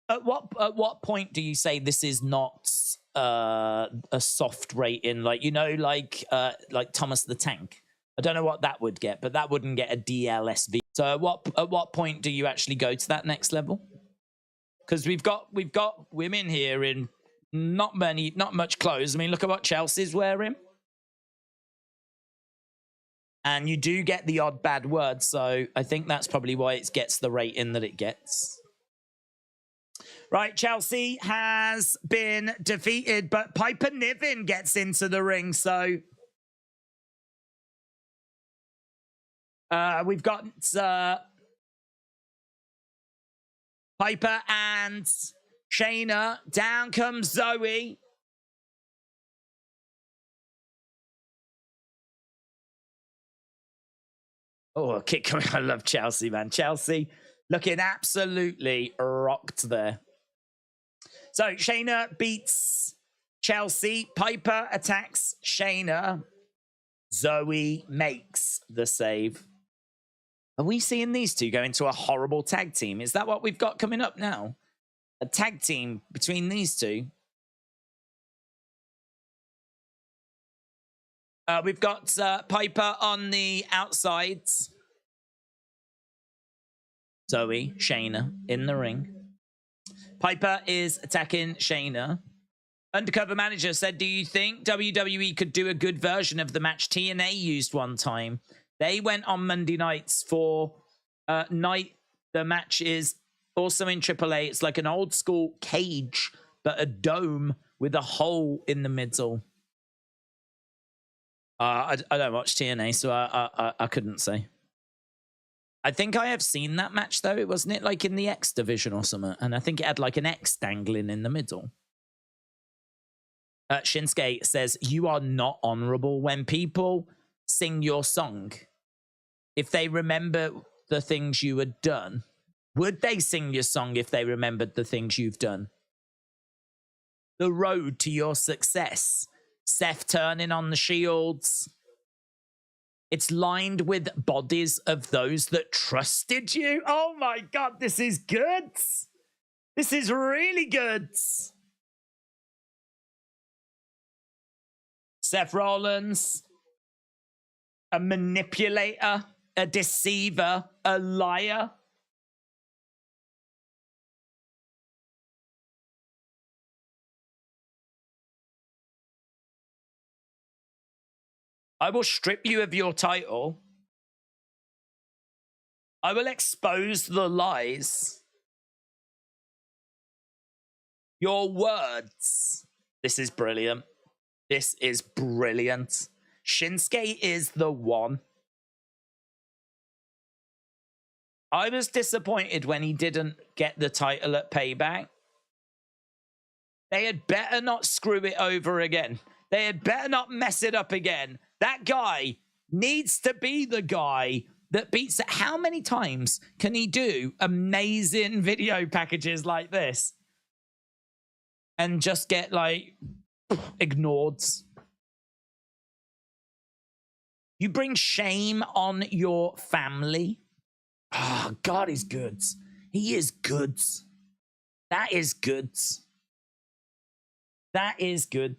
At what point do you say this is not a soft rating? Like, you know, like Thomas the Tank. I don't know what that would get, but that wouldn't get a DLSV. So at what point do you actually go to that next level? Because we've got women here in not much clothes. I mean, look at what Chelsea's wearing. And you do get the odd bad word, so I think that's probably why it gets the rating that it gets. Right, Chelsea has been defeated, but Piper Niven gets into the ring, so... we've got Piper and Shayna. Down comes Zoe. Oh, a kick coming. I love Chelsea, man. Chelsea looking absolutely rocked there. So Shayna beats Chelsea. Piper attacks Shayna. Zoe makes the save. Are we seeing these two go into a horrible tag team? Is that what we've got coming up now? A tag team between these two? We've got Piper on the outsides. Zoe, Shayna in the ring. Piper is attacking Shayna. Undercover Manager said, do you think WWE could do a good version of the match TNA used one time? They went on Monday nights for night. The match is also in AAA. It's like an old school cage, but a dome with a hole in the middle. I don't watch TNA, so I couldn't say. I think I have seen that match, though. It wasn't it like in the X division or something? And I think it had like an X dangling in the middle. Shinsuke says, you are not honorable when people sing your song. If they remember the things you had done, would they sing your song if they remembered the things you've done? The road to your success. Seth turning on the Shields. It's lined with bodies of those that trusted you. Oh my God, this is good. This is really good. Seth Rollins, a manipulator, a deceiver, a liar. I will strip you of your title. I will expose the lies. Your words. This is brilliant. This is brilliant. Shinsuke is the one. I was disappointed when he didn't get the title at Payback. They had better not screw it over again. They had better not mess it up again. That guy needs to be the guy that beats it. How many times can he do amazing video packages like this and just get like ignored? You bring shame on your family. Oh, God, he's good. He is good. That is good. That is good.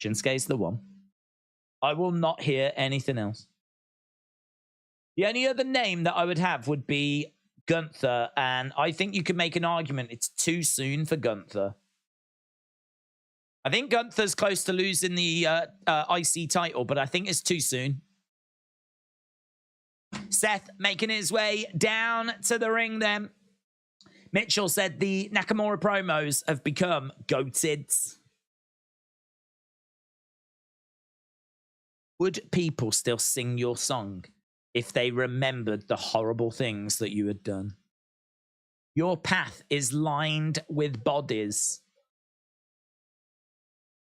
Shinsuke's the one. I will not hear anything else. The only other name that I would have would be Gunther, and I think you could make an argument it's too soon for Gunther. I think Gunther's close to losing the IC title, but I think it's too soon. Seth making his way down to the ring then. Mitchell said the Nakamura promos have become goated. Would people still sing your song if they remembered the horrible things that you had done? Your path is lined with bodies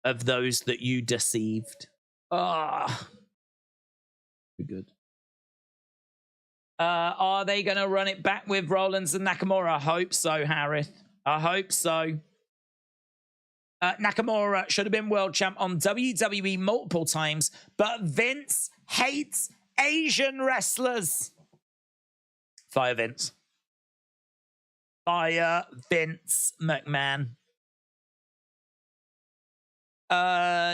of those that you deceived. Ah, good. Are they going to run it back with Rollins and Nakamura? I hope so, Harith. I hope so. Nakamura should have been world champ on WWE multiple times, but Vince hates Asian wrestlers. Fire Vince. Fire Vince McMahon.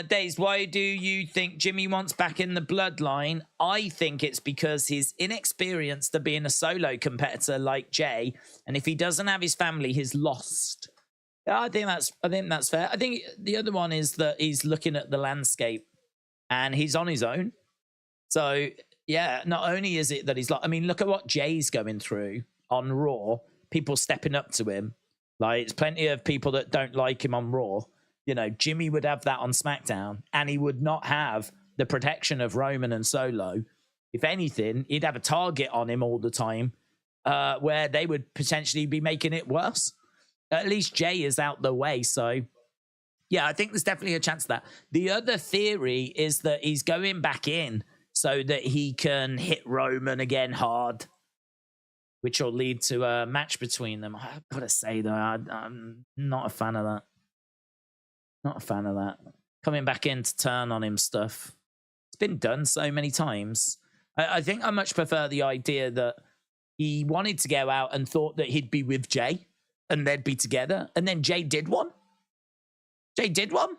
Days, why do you think Jimmy wants back in the bloodline? I think it's because he's inexperienced to being a solo competitor like Jey, and if he doesn't have his family, he's lost. Yeah, I think that's fair. I think the other one is that he's looking at the landscape and he's on his own. So yeah, not only is it that he's like, I mean, look at what Jey's going through on Raw. People stepping up to him. Like, it's plenty of people that don't like him on Raw. You know, Jimmy would have that on SmackDown, and he would not have the protection of Roman and Solo. If anything, he'd have a target on him all the time, where they would potentially be making it worse. At least Jey is out the way, so yeah, I think there's definitely a chance of that. The other theory is that he's going back in so that he can hit Roman again hard, which will lead to a match between them. I've got to say, though, I'm not a fan of that. Not a fan of that. Coming back in to turn on him stuff. It's been done so many times. I think I much prefer the idea that he wanted to go out and thought that he'd be with Jey and they'd be together. And then Jey did one. Jey did one.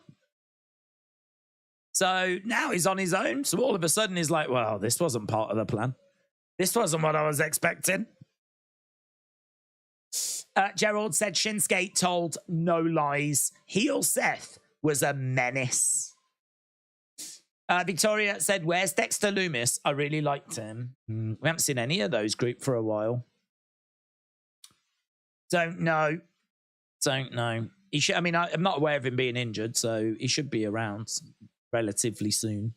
So now he's on his own. So all of a sudden he's like, well, this wasn't part of the plan. This wasn't what I was expecting. Gerald said Shinsuke told no lies. Heel Seth was a menace. Victoria said, where's Dexter Lumis? I really liked him. We haven't seen any of those group for a while. Don't know. Don't know. He should. I mean, I'm not aware of him being injured, so he should be around relatively soon.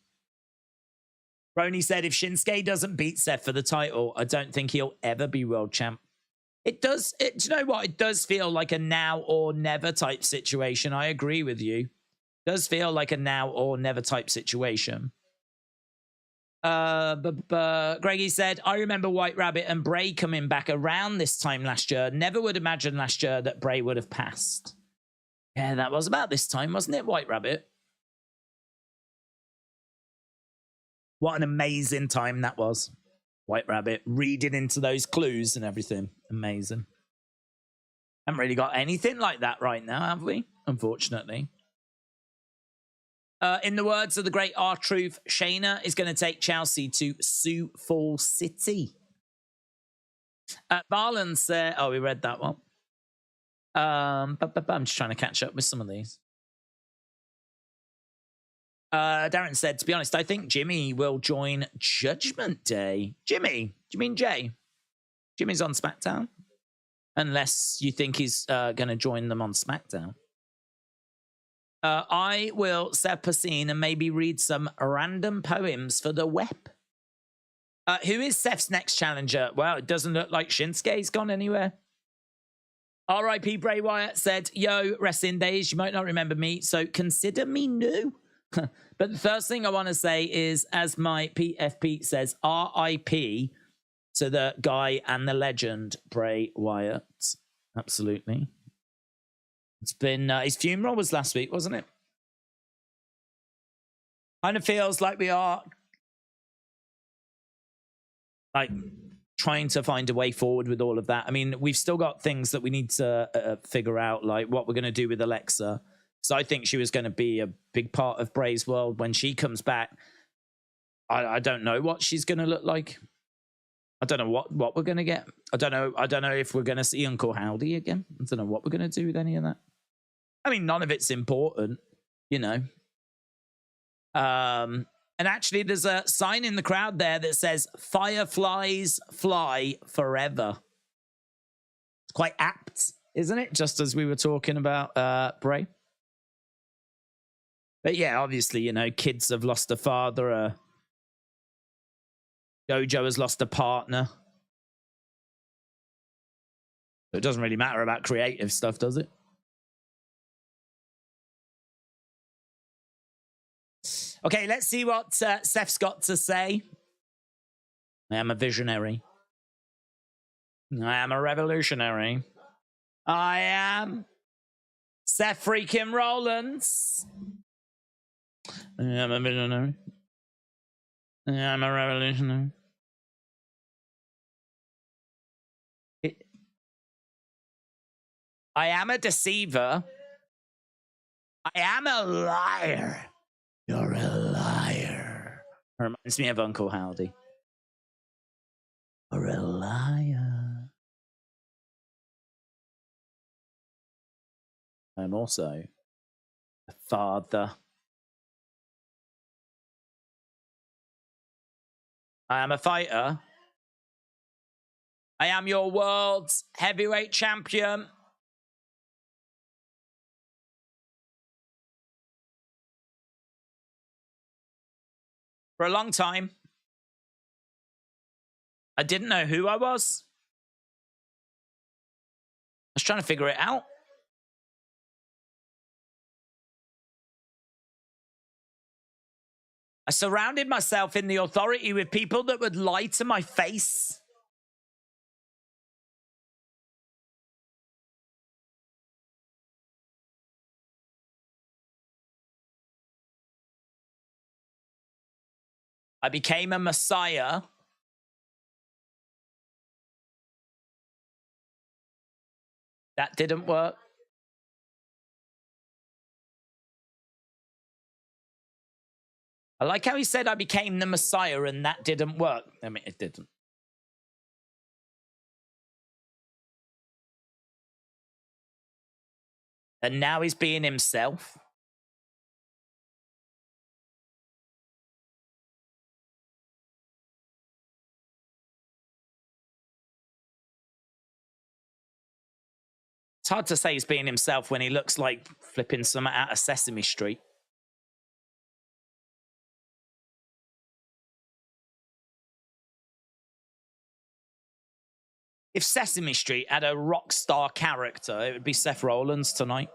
Roni said, if Shinsuke doesn't beat Seth for the title, I don't think he'll ever be world champ. It does. Do you know what? It does feel like a now or never type situation. I agree with you. It does feel like a now or never type situation. Greggy said, I remember White Rabbit and Bray coming back around this time last year. Never would imagine last year that Bray would have passed. Yeah, that was about this time, wasn't it, White Rabbit? What an amazing time that was. White Rabbit reading into those clues and everything. Amazing. Haven't really got anything like that right now, have we? Unfortunately. In the words of the great R-Truth, Shayna is going to take Chelsea to Sioux Falls City. Barland said, oh, we read that one. I'm just trying to catch up with some of these. Darren said, to be honest, I think Jimmy will join Judgment Day. Jimmy? Do you mean Jey? Jimmy's on SmackDown? Unless you think he's going to join them on SmackDown. I will set up a scene and maybe read some random poems for the web. Who is Seth's next challenger? Well, it doesn't look like Shinsuke's gone anywhere. R.I.P. Bray Wyatt said, yo, wrestling days, you might not remember me, so consider me new. But the first thing I want to say is, as my PFP says, RIP to the guy and the legend, Bray Wyatt. Absolutely. It's been, his funeral was last week, wasn't it? Kind of feels like we are like trying to find a way forward with all of that. I mean, we've still got things that we need to figure out, like what we're going to do with Alexa. So I think she was going to be a big part of Bray's world when she comes back. I don't know what she's going to look like. I don't know what we're going to get. I don't know if we're going to see Uncle Howdy again. I don't know what we're going to do with any of that. I mean, none of it's important, you know. And actually, there's a sign in the crowd there that says, "Fireflies fly forever." It's quite apt, isn't it? Just as we were talking about Bray. But yeah, obviously, you know, kids have lost a father. Gojo has lost a partner. So it doesn't really matter about creative stuff, does it? Okay, let's see what Seth's got to say. I am a visionary. I am a revolutionary. I am Seth freaking Rollins. I am a visionary. I am a revolutionary. I am a deceiver. I am a liar. You're a liar. Reminds me of Uncle Howdy. You're a liar. I'm also a father. I am a fighter. I am your world's heavyweight champion. For a long time, I didn't know who I was. I was trying to figure it out. I surrounded myself in the authority with people that would lie to my face. I became a messiah. That didn't work. I like how he said I became the messiah and that didn't work. I mean, it didn't. And now he's being himself. It's hard to say he's being himself when he looks like flipping something out of Sesame Street. If Sesame Street had a rock star character, it would be Seth Rollins tonight.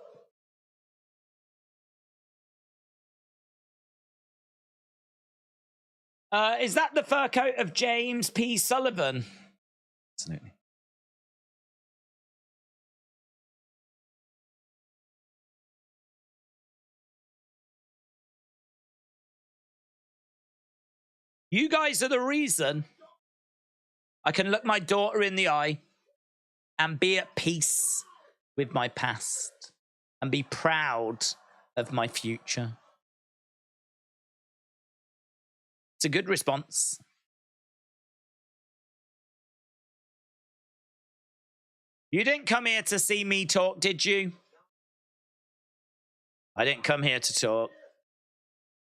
Is that the fur coat of James P. Sullivan? Absolutely. You guys are the reason I can look my daughter in the eye and be at peace with my past and be proud of my future. It's a good response. You didn't come here to see me talk, did you? I didn't come here to talk.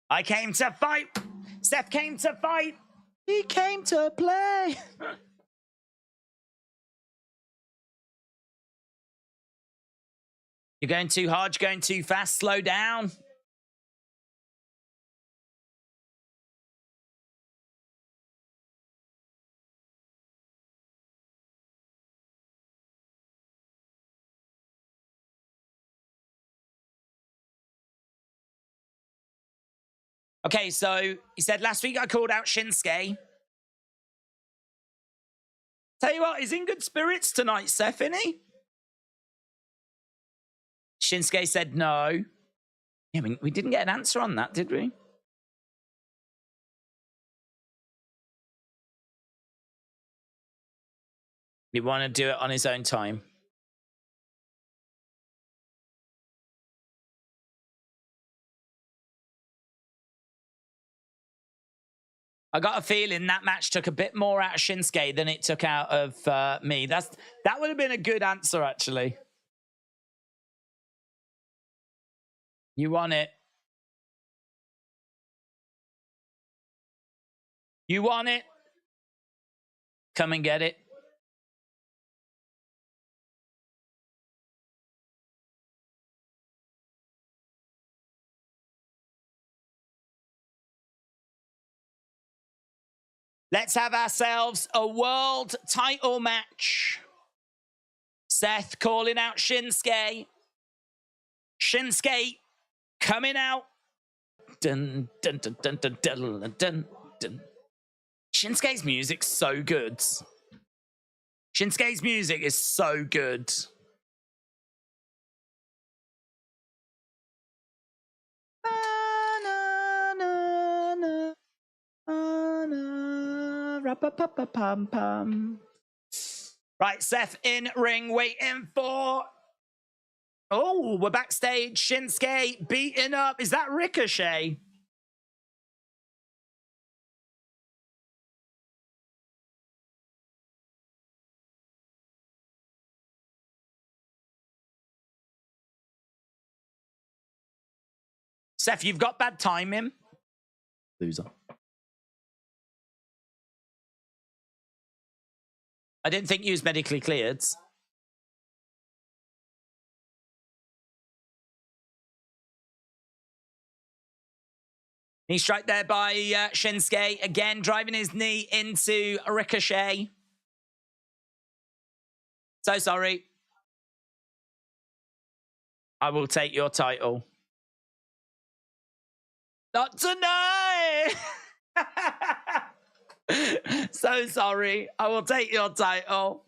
I came to fight. Seth came to fight. He came to play. You're going too hard, you're going too fast. Slow down. Okay, so he said last week I called out Shinsuke. Tell you what, he's in good spirits tonight, Seth, isn't he? Shinsuke said no. Yeah, we didn't get an answer on that, did we? He wanted to do it on his own time. I got a feeling that match took a bit more out of Shinsuke than it took out of me. That would have been a good answer, actually. You want it. You want it. Come and get it. Let's have ourselves a world title match. Seth calling out Shinsuke. Shinsuke coming out. Dun, dun, dun, dun, dun, dun, dun, dun. Shinsuke's music's so good. Shinsuke's music is so good. Right, Seth in ring waiting for... Oh, we're backstage. Shinsuke beating up. Is that Ricochet? Seth, you've got bad timing. Loser. I didn't think you was medically cleared. Knee strike there by Shinsuke. Again, driving his knee into Ricochet. So sorry. I will take your title. Not tonight! So sorry. I will take your title.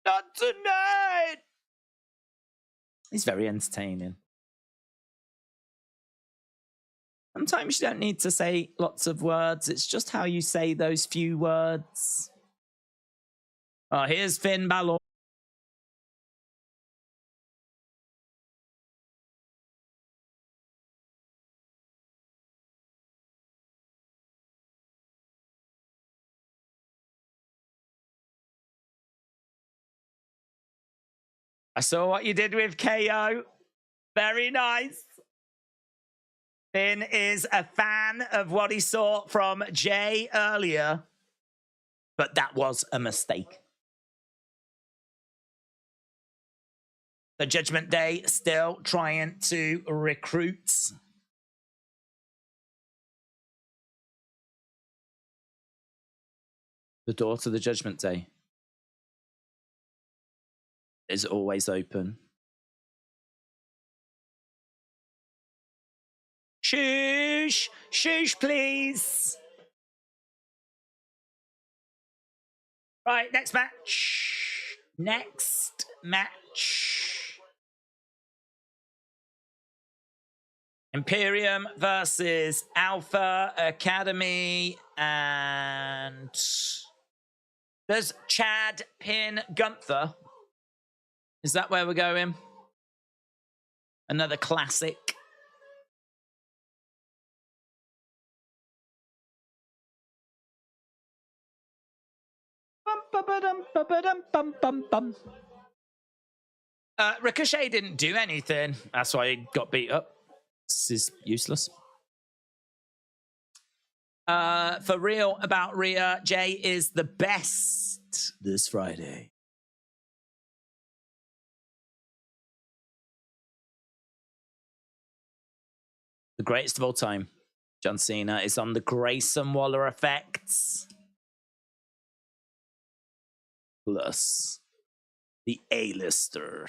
Not tonight! He's very entertaining. Sometimes you don't need to say lots of words. It's just how you say those few words. Oh, here's Finn Balor. I saw what you did with KO. Very nice. Finn is a fan of what he saw from Jey earlier, but that was a mistake. The Judgment Day still trying to recruit. The door to the Judgment Day is always open. Shush! Shush, please! Right, next match. Next match. Imperium versus Alpha Academy. And does Chad pin Gunther? Is that where we're going? Another classic. Ricochet didn't do anything. That's why he got beat up. This is useless. For real about Rhea, Jey is the best this Friday. The greatest of all time. John Cena is on the Grayson Waller effects. Plus the A-lister.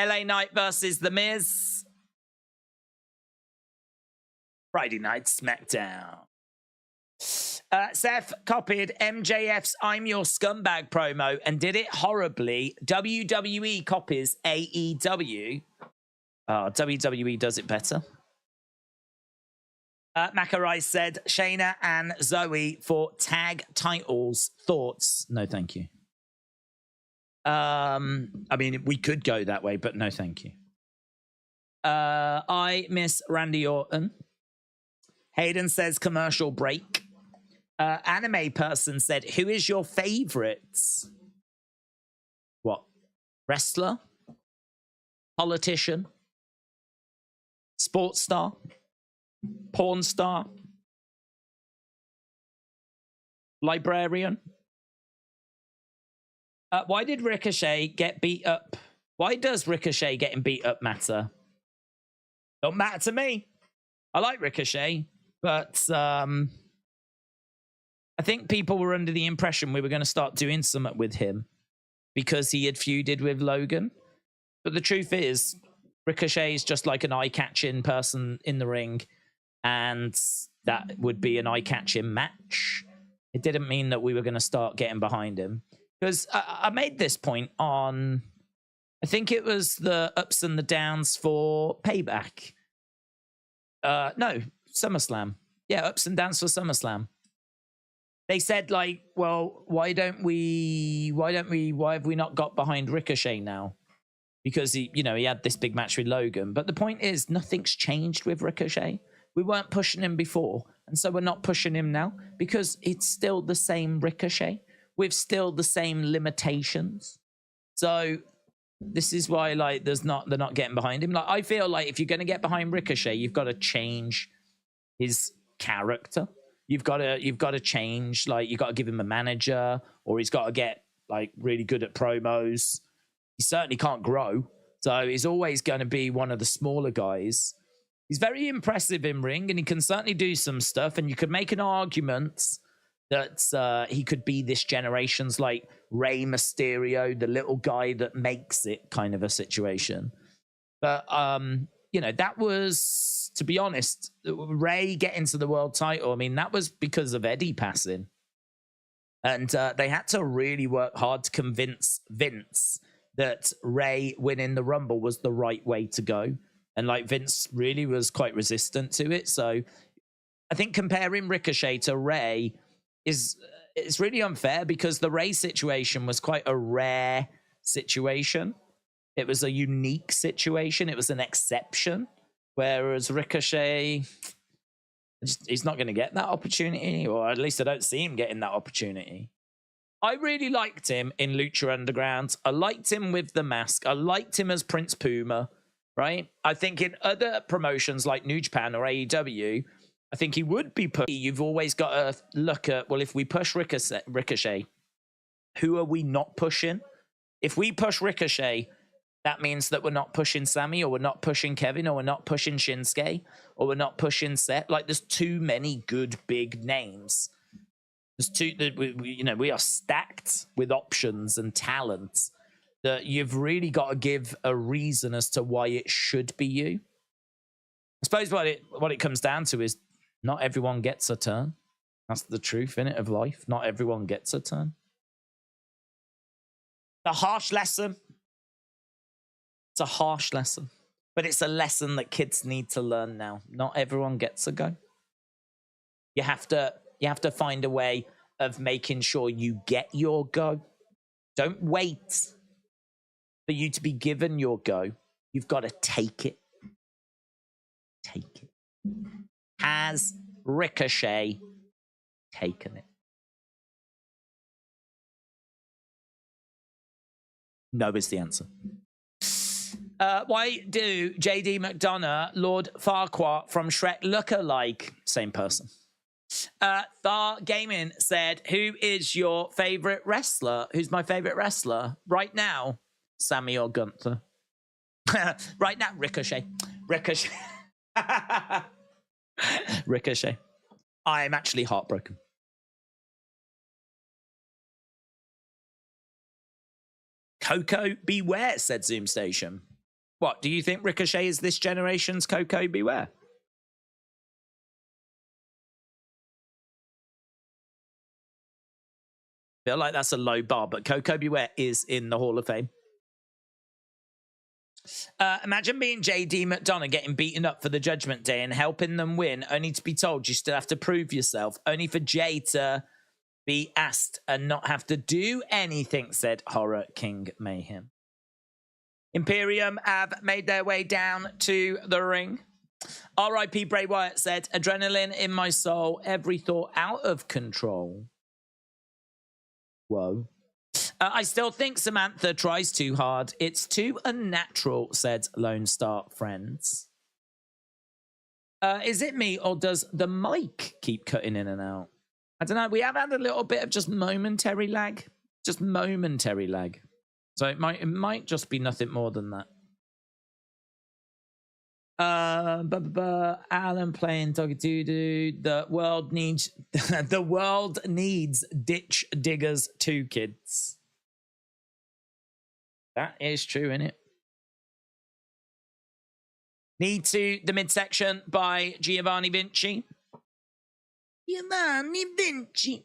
LA Knight versus The Miz. Friday Night SmackDown. Seth copied MJF's I'm Your Scumbag promo and did it horribly. WWE copies AEW. WWE does it better. Macarai said Shayna and Zoe for tag titles. Thoughts? No, thank you. I mean, we could go that way, but no, thank you. I miss Randy Orton. Hayden says commercial break. Anime person said, who is your favorites? What? Wrestler? Politician? Sports star? Porn star? Librarian? Why did Ricochet get beat up? Why does Ricochet getting beat up matter? Don't matter to me. I like Ricochet, but I think people were under the impression we were going to start doing something with him because he had feuded with Logan. But the truth is, Ricochet is just like an eye-catching person in the ring, and that would be an eye-catching match. It didn't mean that we were going to start getting behind him. Because I made this point on, I think it was the ups and the downs for Payback. No, SummerSlam. Yeah, ups and downs for SummerSlam. They said, like, well, why have we not got behind Ricochet now? Because he had this big match with Logan. But the point is, nothing's changed with Ricochet. We weren't pushing him before, and so we're not pushing him now because it's still the same Ricochet with still the same limitations. So this is why, like, they're not getting behind him. Like, I feel like if you're going to get behind Ricochet, you've got to change his character. You've got to change, like, you've got to give him a manager, or he's got to get, like, really good at promos. He certainly can't grow, so he's always going to be one of the smaller guys. He's very impressive in ring, and he can certainly do some stuff, and you could make an argument that he could be this generation's, like, Rey Mysterio, the little guy that makes it kind of a situation. But, that was, to be honest, Rey getting to the world title, I mean, that was because of Eddie passing. And they had to really work hard to convince Vince that Rey winning the Rumble was the right way to go. And, like, Vince really was quite resistant to it. So I think comparing Ricochet to Rey it's really unfair because the Rey situation was quite a rare situation. It was a unique situation. It was an exception. Whereas Ricochet, he's not going to get that opportunity, or at least I don't see him getting that opportunity. I really liked him in Lucha Underground. I liked him with the mask. I liked him as Prince Puma, right? I think in other promotions like New Japan or AEW, I think he would be pushed. You've always got to look at, well, if we push Ricochet, who are we not pushing? If we push Ricochet, that means that we're not pushing Sammy, or we're not pushing Kevin, or we're not pushing Shinsuke, or we're not pushing Seth. Like, there's too many good big names. We are stacked with options and talents that you've really got to give a reason as to why it should be you. I suppose what it comes down to is not everyone gets a turn. That's the truth, innit, of life. Not everyone gets a turn. A harsh lesson. It's a harsh lesson. But it's a lesson that kids need to learn now. Not everyone gets a go. You have to find a way of making sure you get your go. Don't wait for you to be given your go. You've got to take it. Take it. Has Ricochet taken it? No is the answer. Why do JD McDonough, Lord Farquaad from Shrek look alike? Same person. Thar Gaming said, who is your favorite wrestler? Who's my favorite wrestler? Right now, Sammy or Gunther? Right now, Ricochet. Ricochet. I am actually heartbroken. Coco, beware, said Zoom Station. What, do you think Ricochet is this generation's Coco Beware? Feel like that's a low bar, but Coco Beware is in the Hall of Fame. Imagine being JD McDonough getting beaten up for the Judgment Day and helping them win, only to be told you still have to prove yourself, only for Jay to be asked and not have to do anything, said Horror King Mayhem. Imperium have made their way down to the ring. R.I.P. Bray Wyatt said, adrenaline in my soul, every thought out of control. Whoa. I still think Samantha tries too hard. It's too unnatural, said Lone Star Friends. Is it me, or does the mic keep cutting in and out? I don't know. We have had a little bit of just momentary lag. Just momentary lag. So it might just be nothing more than that. Alan playing Doggy Doo-Doo. The world needs Ditch Diggers 2 kids. That is true, isn't it? Need to the midsection by Giovanni Vinci. Giovanni Vinci.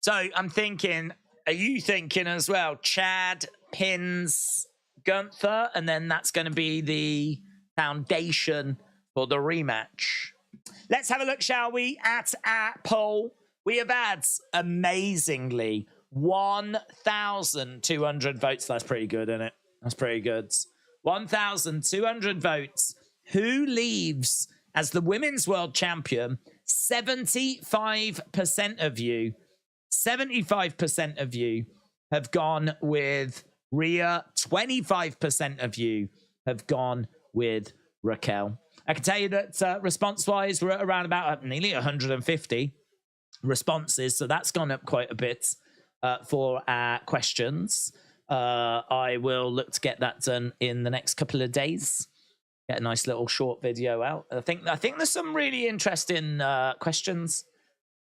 So I'm thinking, are you thinking as well? Chad pins Gunther, and then that's going to be the foundation for the rematch. Let's have a look, shall we, at our poll. We have had, amazingly, 1,200 votes. That's pretty good, isn't it? That's pretty good. 1,200 votes. Who leaves as the women's world champion? 75% of you, 75% of you have gone with Rhea. 25% of you have gone with Raquel. I can tell you that response-wise, we're at around about nearly 150 responses, so that's gone up quite a bit for our questions. I will look to get that done in the next couple of days. Get a nice little short video out. I think there's some really interesting questions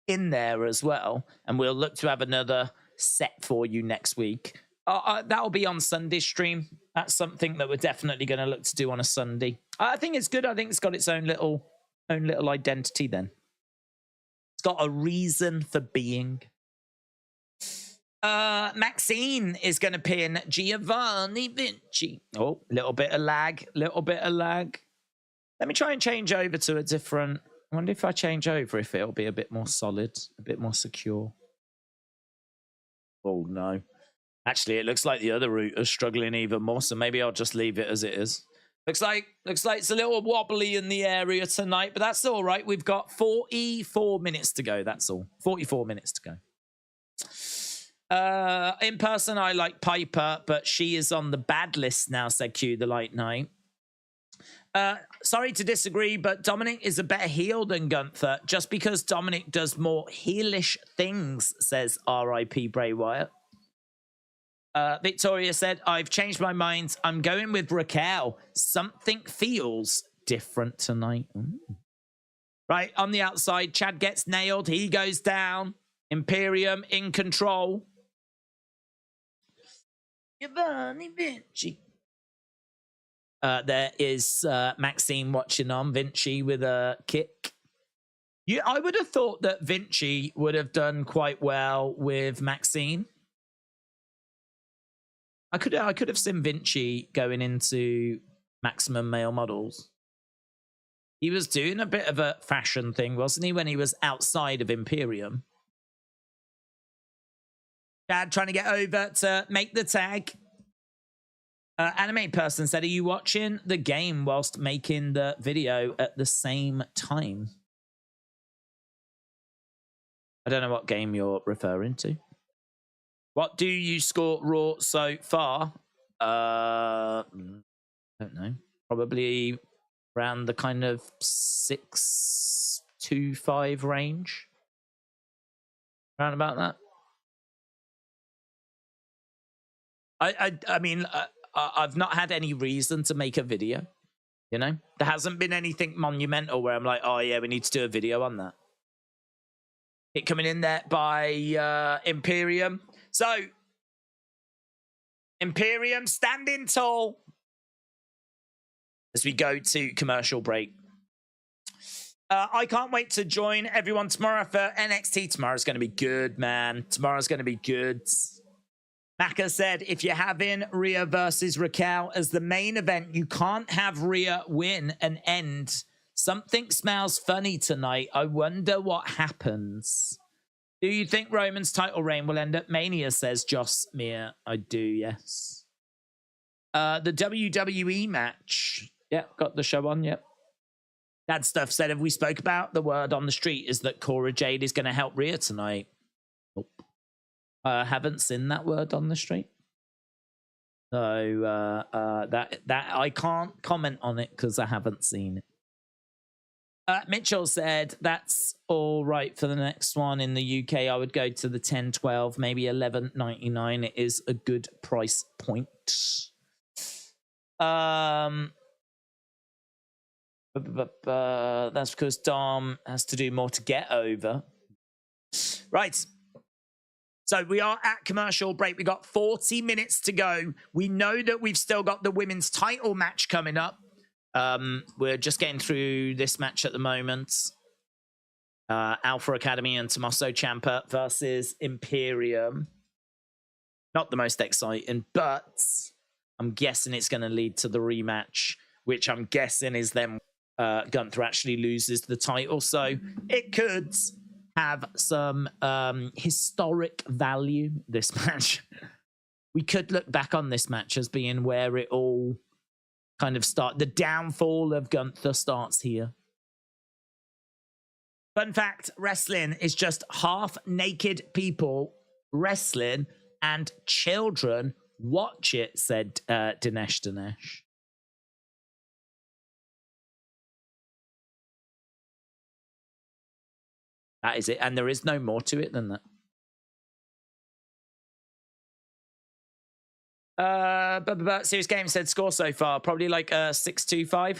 in there as well, and we'll look to have another set for you next week. That'll be on Sunday stream. That's something that we're definitely going to look to do on a Sunday. I think it's good. I think it's got its own little identity then. It's got a reason for being. Maxine is going to pin Giovanni Vinci. Oh, little bit of lag. Let me try and change over to a different. I wonder if I change over, if it'll be a bit more solid, a bit more secure. Oh, no. Actually, it looks like the other route is struggling even more, so maybe I'll just leave it as it is. Looks like it's a little wobbly in the area tonight, but that's all right. We've got 44 minutes to go, that's all. 44 minutes to go. In person, I like Piper, but she is on the bad list now, said Q the Light Knight. Sorry to disagree, but Dominic is a better heel than Gunther, just because Dominic does more heelish things, says R.I.P. Bray Wyatt. Victoria said, I've changed my mind. I'm going with Raquel. Something feels different tonight. Right, on the outside, Chad gets nailed. He goes down. Imperium in control. Giovanni Vinci. There is Maxine watching on. Vinci with a kick. I would have thought that Vinci would have done quite well with Maxine. I could have seen Vinci going into Maximum Male Models. He was doing a bit of a fashion thing, wasn't he, when he was outside of Imperium? Dad trying to get over to make the tag. Anime person said, are you watching the game whilst making the video at the same time? I don't know what game you're referring to. What do you score Raw so far? I don't know. Probably around the kind of 6-5 range. Around about that. I mean, I've not had any reason to make a video. You know, there hasn't been anything monumental where I'm like, oh yeah, we need to do a video on that. It coming in there by Imperium. So, Imperium standing tall. as we go to commercial break. I can't wait to join everyone tomorrow for NXT. Tomorrow's going to be good, man. Tomorrow's going to be good. Maka said, if you're having Rhea versus Raquel as the main event, you can't have Rhea win and end. Something smells funny tonight. I wonder what happens. Do you think Roman's title reign will end at Mania, says Joss Meir. I do, yes. The WWE match. Yeah, got the show on, yep. That stuff said, have we spoke about? The word on the street is that Cora Jade is going to help Rhea tonight. Nope. Haven't seen that word on the street. So that I can't comment on it because I haven't seen it. Mitchell said, that's all right for the next one. In the UK, I would go to the 10.12, maybe 11.99. It is a good price point. That's because Dom has to do more to get over. Right. So we are at commercial break. We got 40 minutes to go. We know that we've still got the women's title match coming up. We're just getting through this match at the moment. Alpha Academy and Tommaso Ciampa versus Imperium. Not the most exciting, but I'm guessing it's going to lead to the rematch, which I'm guessing is then Gunther actually loses the title. So it could have some historic value, this match. We could look back on this match as being where it all kind of the downfall of Gunther starts here. Fun fact, wrestling is just half naked people wrestling and children watch it, said Dinesh. That is it. And there is no more to it than that. Serious Game said score so far. Probably like 6-2-5.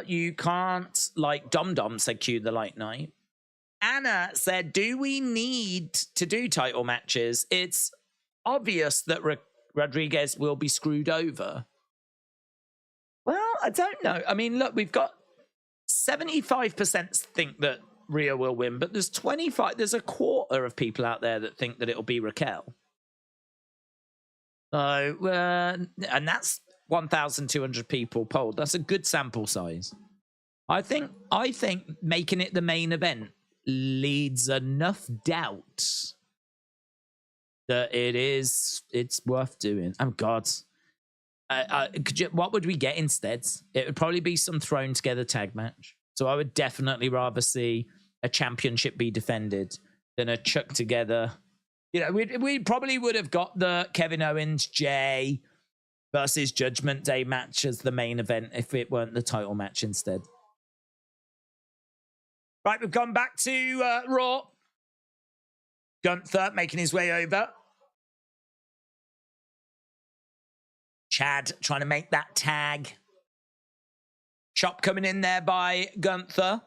You can't like Dom Dom, said Q the Light Knight. Anna said, do we need to do title matches? It's obvious that Rodriguez will be screwed over. Well, I don't know. I mean, look, we've got 75% think that Rhea will win, but there's a quarter of people out there that think that it'll be Raquel. So, and that's 1,200 people polled. That's a good sample size. I think making it the main event leads enough doubt that it's worth doing. Oh God. What would we get instead? It would probably be some thrown together tag match. So I would definitely rather see a championship be defended than a chuck together. You know, we probably would have got the Kevin Owens Jey versus Judgment Day match as the main event if it weren't the title match instead. Right, we've gone back to Raw. Gunther making his way over. Chad trying to make that tag. Chop coming in there by Gunther.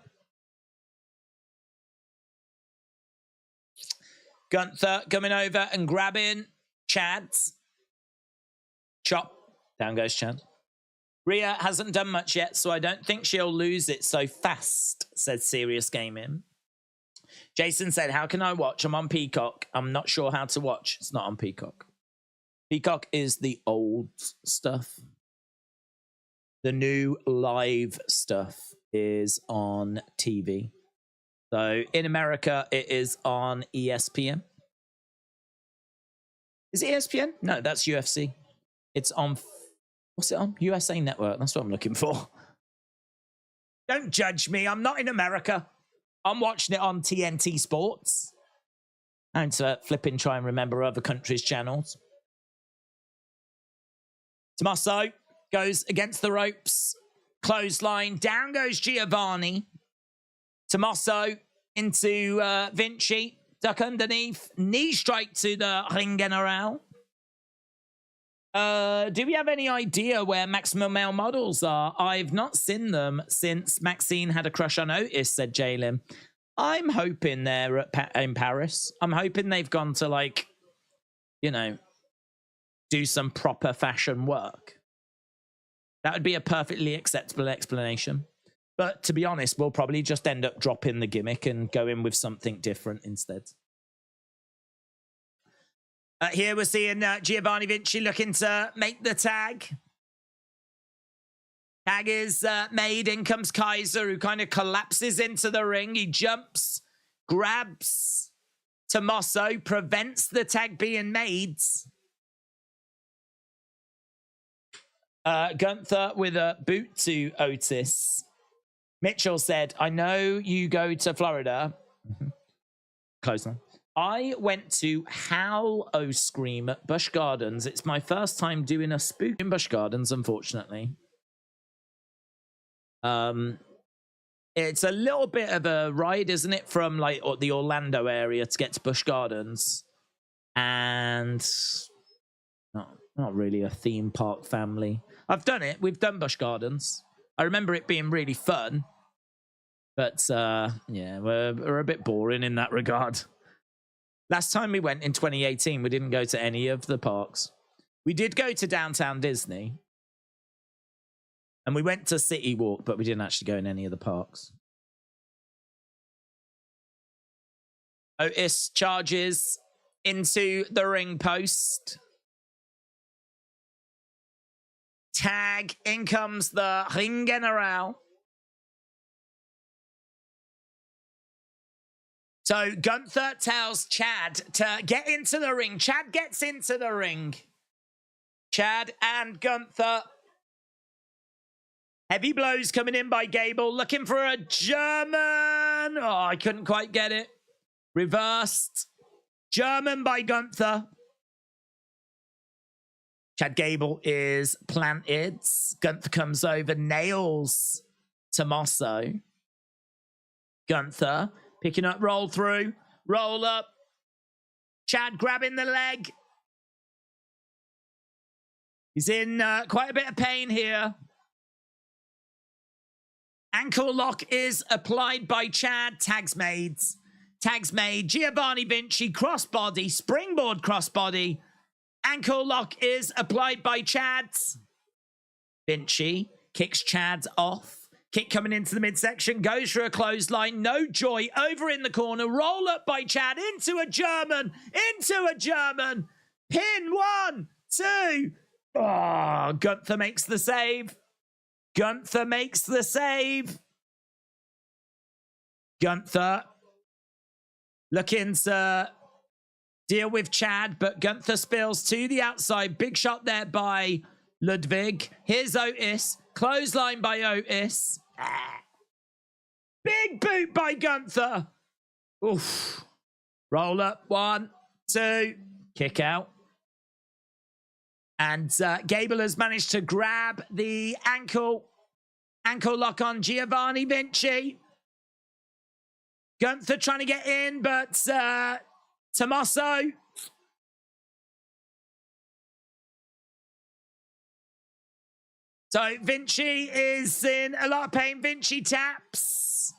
Gunther coming over and grabbing Chad's. Chop. Down goes Chad. Rhea hasn't done much yet, so I don't think she'll lose it so fast, said Serious Gaming. Jason said, how can I watch? I'm on Peacock. I'm not sure how to watch. It's not on Peacock. Peacock is the old stuff. The new live stuff is on TV. So in America, it is on ESPN. Is it ESPN? No, that's UFC. It's on, what's it on? USA Network. That's what I'm looking for. Don't judge me. I'm not in America. I'm watching it on TNT Sports. And to flip and try and remember other countries' channels. Tommaso goes against the ropes. Clothesline. Down goes Giovanni. Tommaso into Vinci. Duck underneath. Knee strike to the Ring General. Do we have any idea where Maximum Male Models are? I've not seen them since Maxine had a crush on Otis, said Jalen. I'm hoping they're in Paris. I'm hoping they've gone to, like, you know, do some proper fashion work. That would be a perfectly acceptable explanation. But to be honest, we'll probably just end up dropping the gimmick and go in with something different instead. Here we're seeing Giovanni Vinci looking to make the tag. Tag is made. In comes Kaiser, who kind of collapses into the ring. He jumps, grabs Tommaso, prevents the tag being made. Gunther with a boot to Otis. Mitchell said, I know you go to Florida. Close one. I went to Howl O Scream at Busch Gardens. It's my first time doing a spook in Busch Gardens, unfortunately. It's a little bit of a ride, isn't it, from like the Orlando area to get to Busch Gardens, and not really a theme park family. I've done it. We've done Busch Gardens. I remember it being really fun, but yeah, we're a bit boring in that regard. Last time we went in 2018, we didn't go to any of the parks. We did go to Downtown Disney. And we went to City Walk, but we didn't actually go in any of the parks. Otis charges into the ring post. Tag. In comes the Ring General. So Gunther tells Chad to get into the ring. Chad gets into the ring. Chad and Gunther. Heavy blows coming in by Gable. Looking for a German. Oh, I couldn't quite get it. Reversed. German by Gunther. Chad Gable is planted. Gunther comes over. Nails Tommaso. Gunther picking up, roll through. Roll up. Chad grabbing the leg. He's in quite a bit of pain here. Ankle lock is applied by Chad. Tags made. Tags made. Giovanni Vinci, crossbody, springboard crossbody. Ankle lock is applied by Chad. Vinci kicks Chad off. Kick coming into the midsection. Goes for a clothesline. No joy. Over in the corner. Roll up by Chad. Into a German. Into a German. Pin. 1, 2. Oh, Gunther makes the save. Gunther makes the save. Gunther looking to deal with Chad, but Gunther spills to the outside. Big shot there by Ludwig. Here's Otis. Clothesline by Otis. Big boot by Gunther. Oof. Roll up. 1, 2. Kick out. And Gable has managed to grab the ankle lock on Giovanni Vinci. Gunther trying to get in, but Tommaso. So Vinci is in a lot of pain. Vinci taps.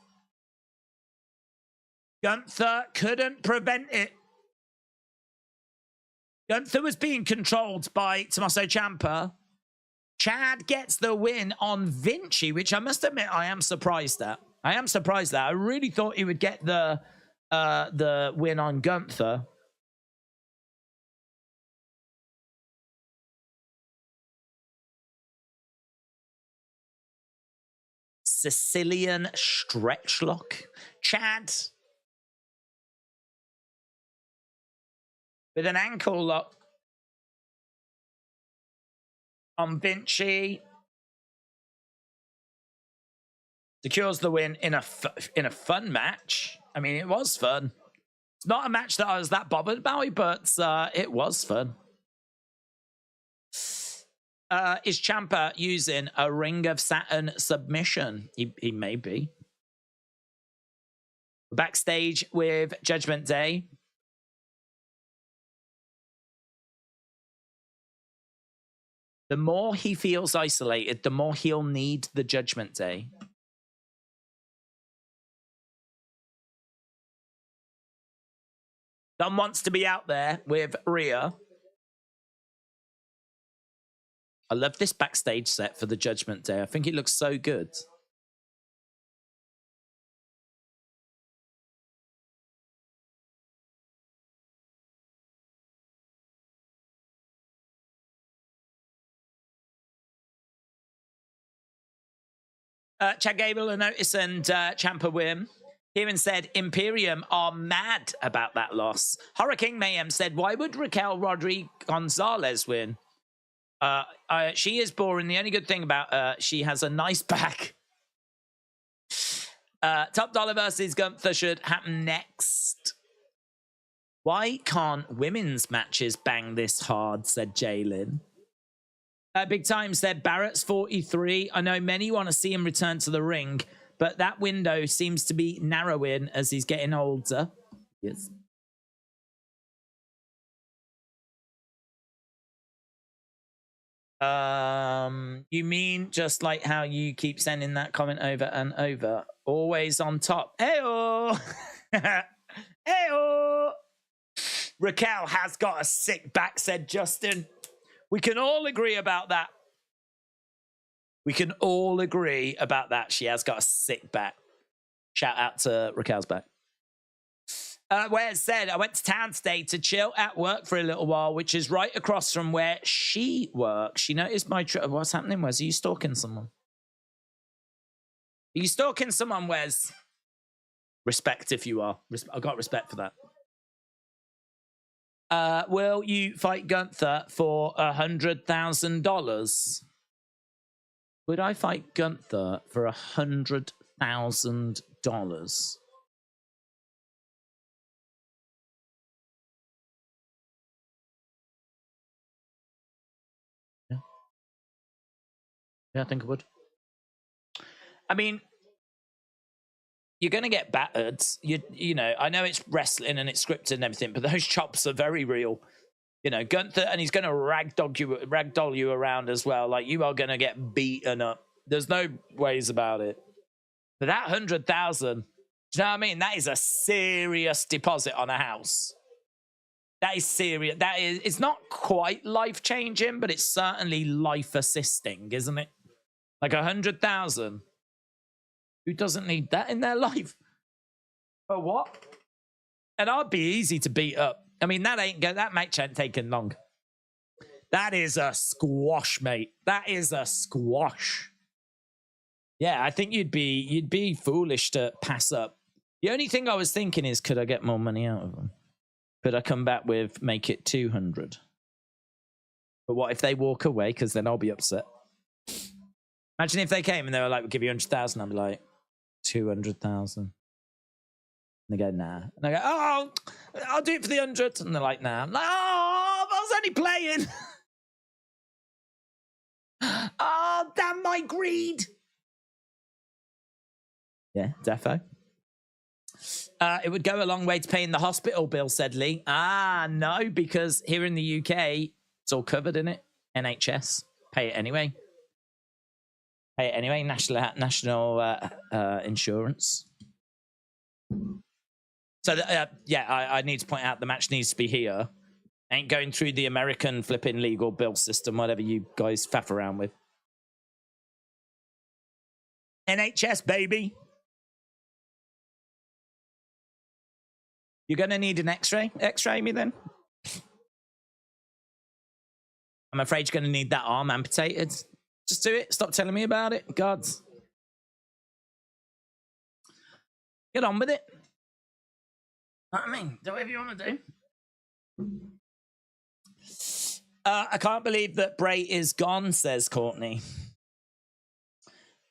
Gunther couldn't prevent it. Gunther was being controlled by Tommaso Ciampa. Chad gets the win on Vinci, which I must admit I am surprised at. I really thought he would get the win on Gunther. Sicilian stretch lock. Chad with an ankle lock on Vinci. Secures the win in a fun match. I mean, it was fun. It's not a match that I was that bothered about, but it was fun. Is Ciampa using a Ring of Saturn submission? He may be. Backstage with Judgment Day. The more he feels isolated, the more he'll need the Judgment Day. Don wants to be out there with Rhea. I love this backstage set for the Judgment Day. I think it looks so good. Chad Gable a notice and Ciampa win. Kieran said Imperium are mad about that loss. Hurricane Mayhem said, why would Raquel Rodriguez Gonzalez win? She is boring. The only good thing about she has a nice back. Top Dollar versus Gunther should happen next. Why can't women's matches bang this hard, said Jalen. Big Time said, Barrett's 43. I know many want to see him return to the ring, but that window seems to be narrowing as he's getting older. Yes. You mean just like how you keep sending that comment over and over? Always on top. Hey-oh! Hey-oh! Raquel has got a sick back, said Justin. We can all agree about that. We can all agree about that. She has got a sick back. Shout out to Raquel's back. Where it said, I went to town today to chill at work for a little while, which is right across from where she works. She noticed my trip. What's happening, Wes? Are you stalking someone? Are you stalking someone, Wes? Respect if you are. I've got respect for that. Will you fight Gunther for $100,000? Would I fight Gunther for $100,000? Yeah. Yeah, I think I would. I mean, you're going to get battered. You know, I know it's wrestling and it's scripted and everything, but those chops are very real. You know, Gunther, and he's going to ragdoll you around as well. Like, you are going to get beaten up. There's no ways about it. But that 100,000, do you know what I mean? That is a serious deposit on a house. That is serious. That is, it's not quite life-changing, but it's certainly life-assisting, isn't it? Like 100,000. Who doesn't need that in their life? For what? And I'd be easy to beat up. I mean, that match ain't taking long. That is a squash, mate. That is a squash. Yeah, I think you'd be foolish to pass up. The only thing I was thinking is, could I get more money out of them? Could I come back with make it 200? But what if they walk away? Because then I'll be upset. Imagine if they came and they were like, we'll give you 100,000. I'd be like, 200,000. And they go, nah. And I go, oh, I'll do it for the 100. And they're like, nah. I'm like, oh, I was only playing. Oh, damn my greed. Yeah, defo. It would go a long way to paying the hospital bill, said Lee. Ah, no, because here in the UK, it's all covered, in it. NHS. Pay it anyway. Pay it anyway. National insurance. So, yeah, I need to point out the match needs to be here. Ain't going through the American flipping legal bill system, whatever you guys faff around with. NHS, baby. You're going to need an x-ray? X-ray me then? I'm afraid you're going to need that arm amputated. Just do it. Stop telling me about it. Gods. Get on with it. I mean, do whatever you want to do. I can't believe that Bray is gone, says Courtney.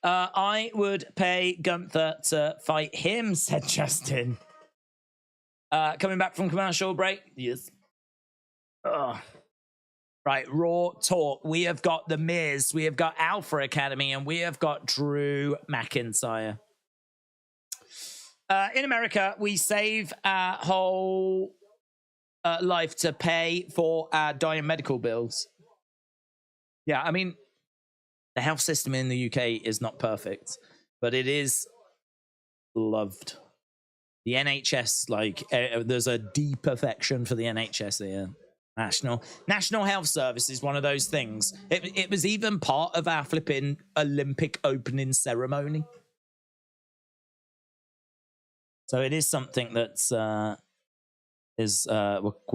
I would pay Gunther to fight him, said Justin. Coming back from commercial break. Yes. Right, Raw talk. We have got The Miz, we have got Alpha Academy, and we have got Drew McIntyre. In America, we save our whole life to pay for our dying medical bills. Yeah, I mean, the health system in the UK is not perfect, but it is loved. The NHS, like, there's a deep affection for the NHS here. National Health Service is one of those things. It was even part of our flipping Olympic opening ceremony. So it is something that's we're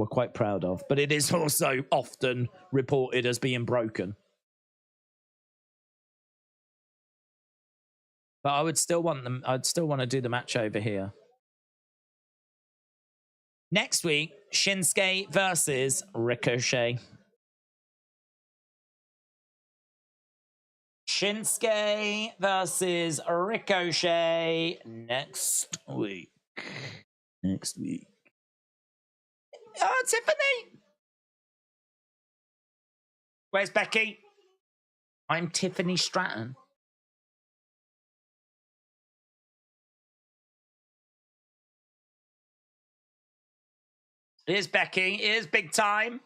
quite proud of, but it is also often reported as being broken. But I would still want them. I'd still want to do the match over here. Next week, Shinsuke versus Ricochet. Shinsuke versus Ricochet next week. Next week. Oh, Tiffany! Where's Becky? I'm Tiffany Stratton. Here's Becky. Here's Big Time.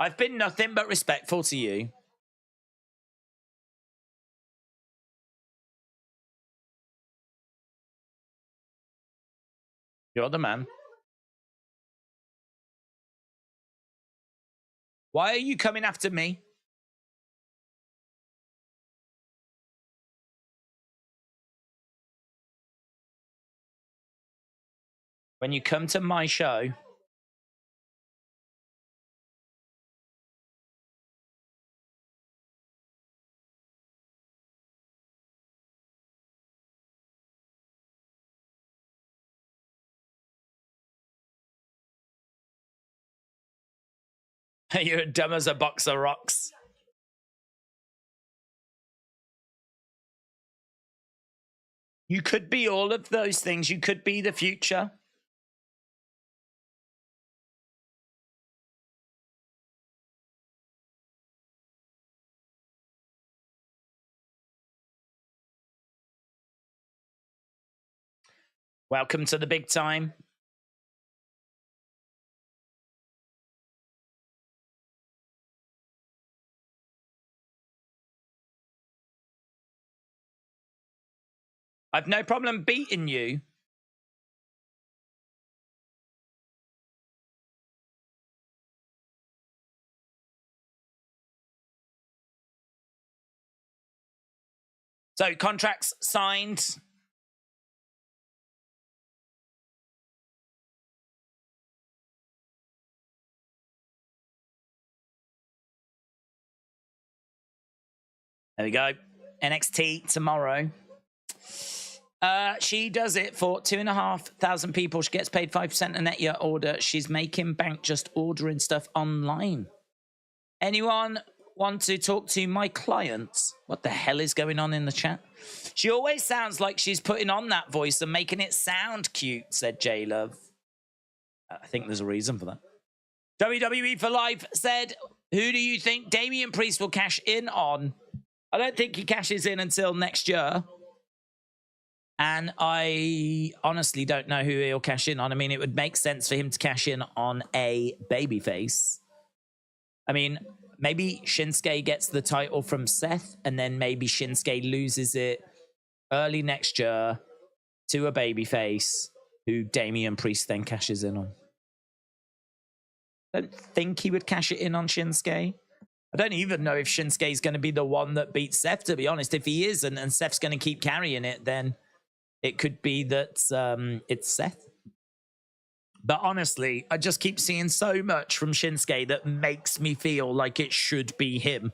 I've been nothing but respectful to you. You're the man. Why are you coming after me? When you come to my show, you're dumb as a box of rocks. You could be all of those things. You could be the future. Welcome to the big time. I've no problem beating you. So, contracts signed. There we go. NXT tomorrow. She does it for 2,500 people. She gets paid 5% a net year order. She's making bank just ordering stuff online. Anyone want to talk to my clients? What the hell is going on in the chat? She always sounds like she's putting on that voice and making it sound cute, said J-Love. I think there's a reason for that. WWE for Life said, who do you think Damian Priest will cash in on? I don't think he cashes in until next year. And I honestly don't know who he'll cash in on. I mean, it would make sense for him to cash in on a babyface. I mean, maybe Shinsuke gets the title from Seth, and then maybe Shinsuke loses it early next year to a babyface who Damian Priest then cashes in on. I don't think he would cash it in on Shinsuke. I don't even know if Shinsuke is going to be the one that beats Seth, to be honest. If he isn't and Seth's going to keep carrying it, then it could be that it's Seth. But honestly, I just keep seeing so much from Shinsuke that makes me feel like it should be him.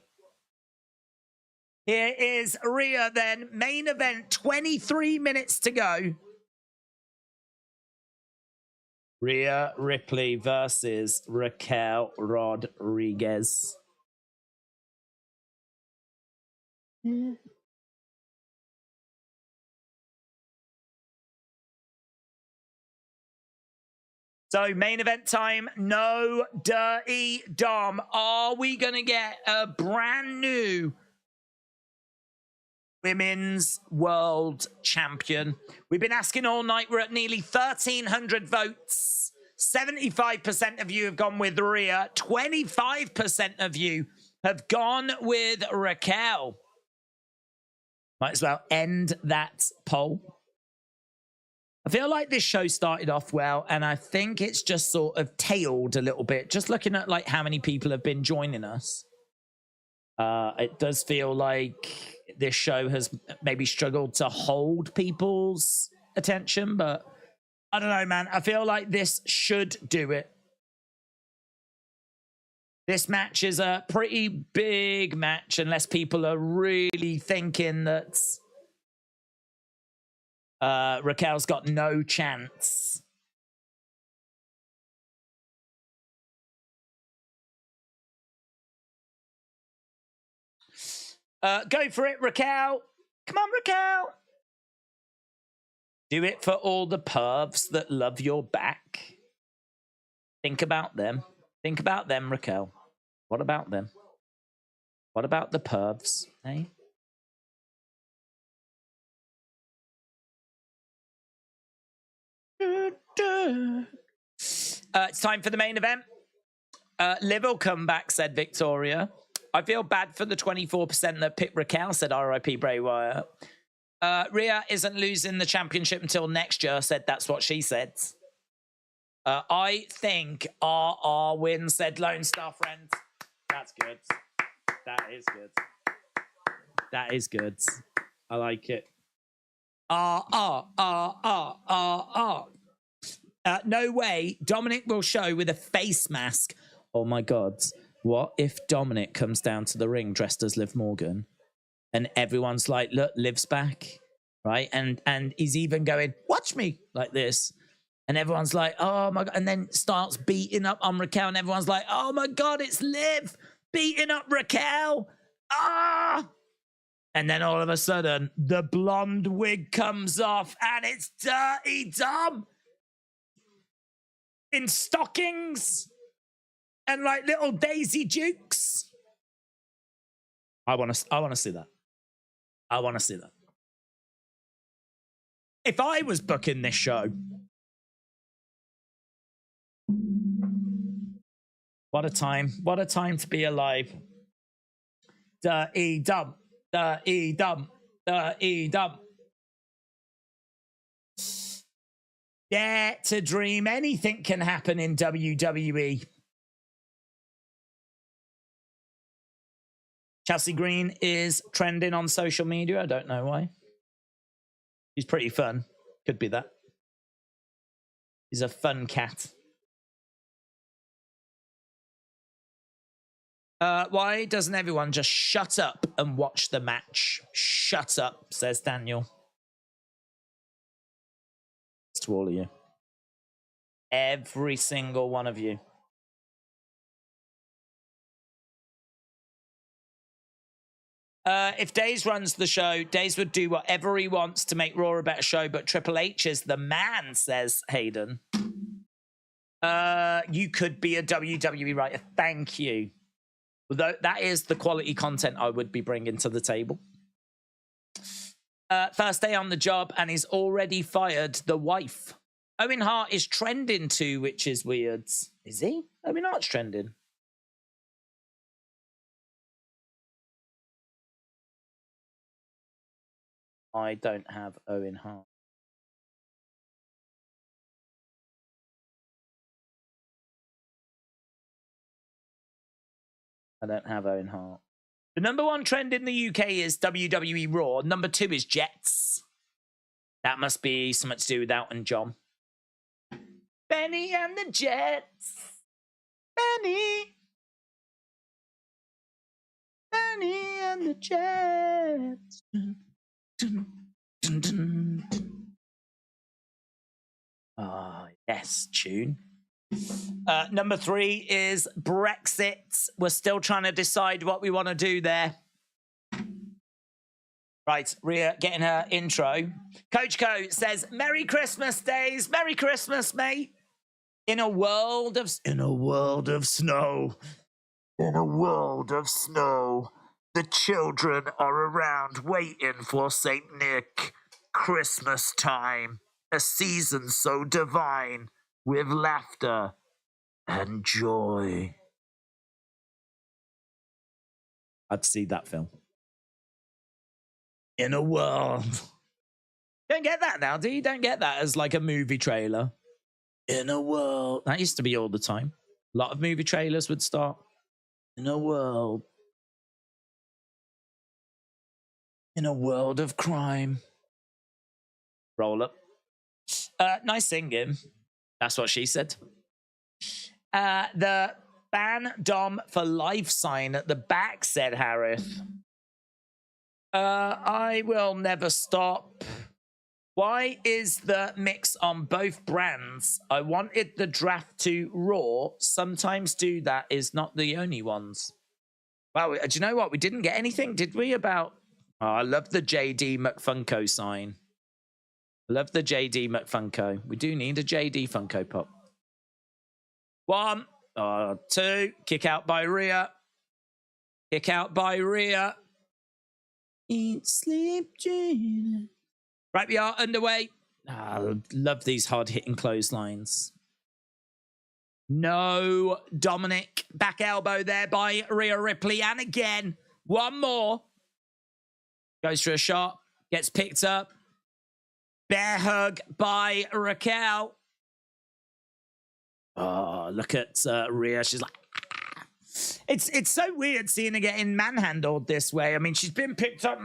Here is Rhea then. Main event, 23 minutes to go. Rhea Ripley versus Raquel Rodriguez. So, main event time, no dirty Dom. Are we going to get a brand new Women's World Champion? We've been asking all night. We're at nearly 1,300 votes. 75% of you have gone with Rhea. 25% of you have gone with Raquel. Might as well end that poll. I feel like this show started off well, and I think it's just sort of tailed a little bit. Just looking at like how many people have been joining us. It does feel like this show has maybe struggled to hold people's attention, but I don't know, man. I feel like this should do it. This match is a pretty big match, unless people are really thinking that Raquel's got no chance. Go for it, Raquel. Come on, Raquel. Do it for all the pervs that love your back. Think about them. Think about them, Raquel. What about them? What about the pervs, eh? It's time for the main event. Liv will come back, said Victoria. I feel bad for the 24% that picked Raquel, said RIP Bray Wyatt. Rhea isn't losing the championship until next year, said that's what she said. I think RR wins, said Lone Star Friend. That's good. That is good. That is good. I like it. No way. Dominic will show with a face mask. Oh my God. What if Dominic comes down to the ring dressed as Liv Morgan and everyone's like, look, Liv's back, right? And he's even going, watch me, like this. And everyone's like, oh my God. And then starts beating up on Raquel and everyone's like, oh my God, it's Liv beating up Raquel. Ah! And then all of a sudden, the blonde wig comes off and it's Dirty Dom in stockings and like little Daisy Dukes. I want to see that. I want to see that. If I was booking this show, what a time to be alive. Dirty Dom. Dirty Dom. Dirty Dom. Dare to dream. Anything can happen in WWE. Chelsea Green is trending on social media. I don't know why. He's pretty fun. Could be that. He's a fun cat. Why doesn't everyone just shut up and watch the match? Shut up, says Daniel. It's to all of you. Every single one of you. If Days runs the show, Days would do whatever he wants to make Raw a better show, but Triple H is the man, says Hayden. You could be a WWE writer. Thank you. Although that is the quality content I would be bringing to the table. First day on the job, and he's already fired the wife. Owen Hart is trending too, which is weird. Is he? Owen Hart's trending. I don't have Owen Hart. I don't have Owen Hart. The #1 trend in the UK is WWE Raw. #2 is Jets. That must be something to do with Elton John. Benny and the Jets. Benny. Benny and the Jets. Ah, yes, tune. #3 is Brexit. We're still trying to decide what we want to do there. Right, Rhea getting her intro. Coach Co says, Merry Christmas, Days. Merry Christmas, mate. In a world of snow. In a world of snow. The children are around waiting for St. Nick. Christmas time. A season so divine. with laughter and joy. I'd see that film. In a world. Don't get that now, do you? Don't get that as like a movie trailer. In a world. That used to be all the time. A lot of movie trailers would start. In a world. In a world of crime. Roll up. Nice singing. That's what she said. The Ban Dom for Life sign at the back, said Harris. I will never stop. Why is the mix on both brands? I wanted the draft to Raw. Sometimes do that is not the only ones. Wow, do you know what? We didn't get anything, did we, about... Oh, I love the JD McFunko sign. I love the JD McFunko. We do need a JD Funko Pop. 1, 2, kick out by Rhea. Kick out by Rhea. Eat, sleep, dream. Right, we are underway. I love these hard-hitting clotheslines. No, Dominic. Back elbow there by Rhea Ripley. And again, one more. Goes for a shot. Gets picked up. Bear hug by Raquel. Oh, look at Rhea. She's like... It's so weird seeing her getting manhandled this way. I mean, she's been picked up.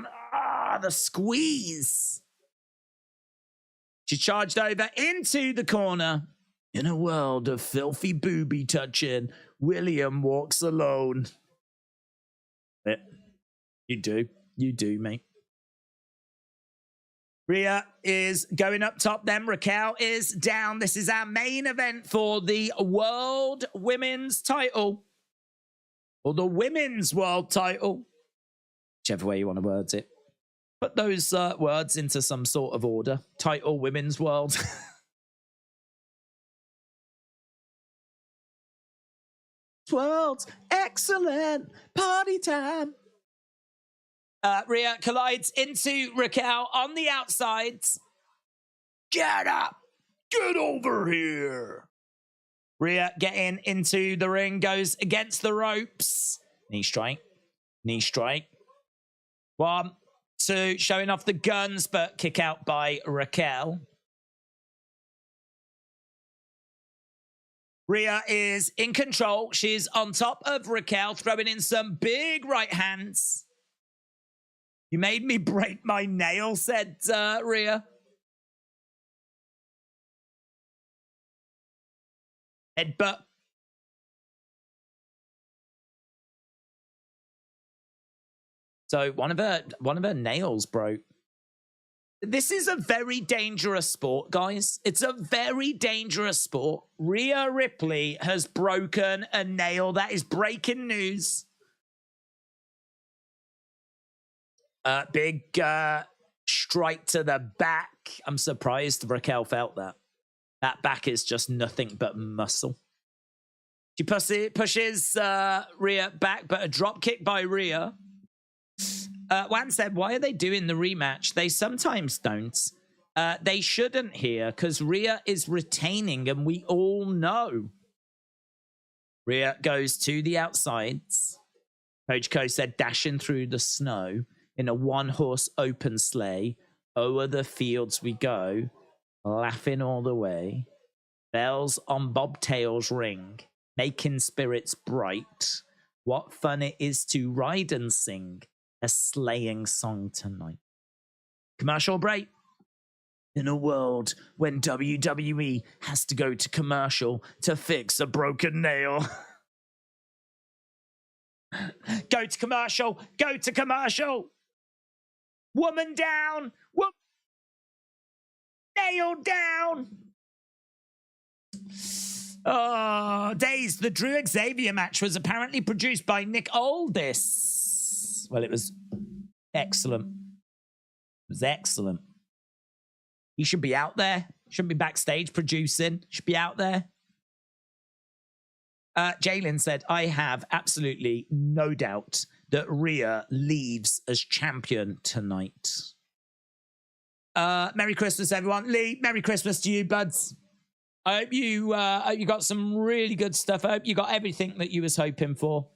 The squeeze. She charged over into the corner. In a world of filthy booby touching, William walks alone. You do, mate. Rhea is going up top then. Raquel is down. This is our main event for the World Women's title. Or the Women's World title. Whichever way you want to word it. Put those words into some sort of order. Title, Women's World. World's excellent party time. Rhea collides into Raquel on the outsides. Get up! Get over here! Rhea getting into the ring, goes against the ropes. Knee strike. Knee strike. 1, 2, showing off the guns, but kick out by Raquel. Rhea is in control. She's on top of Raquel, throwing in some big right hands. You made me break my nail, said Rhea. Headbutt. So one of her nails broke. This is a very dangerous sport, guys. It's a very dangerous sport. Rhea Ripley has broken a nail. That is breaking news. Big strike to the back. I'm surprised Raquel felt that. That back is just nothing but muscle. She pushes Rhea back, but a drop kick by Rhea. Wan said, why are they doing the rematch? They sometimes don't. They shouldn't here, because Rhea is retaining, and we all know. Rhea goes to the outsides. Coach Co said, dashing through the snow in a one-horse open sleigh. O'er the fields we go, laughing all the way. Bells on bobtails ring, making spirits bright. What fun it is to ride and sing a sleighing song tonight. Commercial break. In a world when WWE has to go to commercial to fix a broken nail. Go to commercial. Go to commercial. Woman down. Nail down. Oh, days. The Drew Xavier match was apparently produced by Nick Aldis. Well, it was excellent. It was excellent. He should be out there. Shouldn't be backstage producing. Should be out there. Jalen said, I have absolutely no doubt that Rhea leaves as champion tonight. Merry Christmas, everyone. Lee, Merry Christmas to you, buds. I hope you got some really good stuff. I hope you got everything that you was hoping for.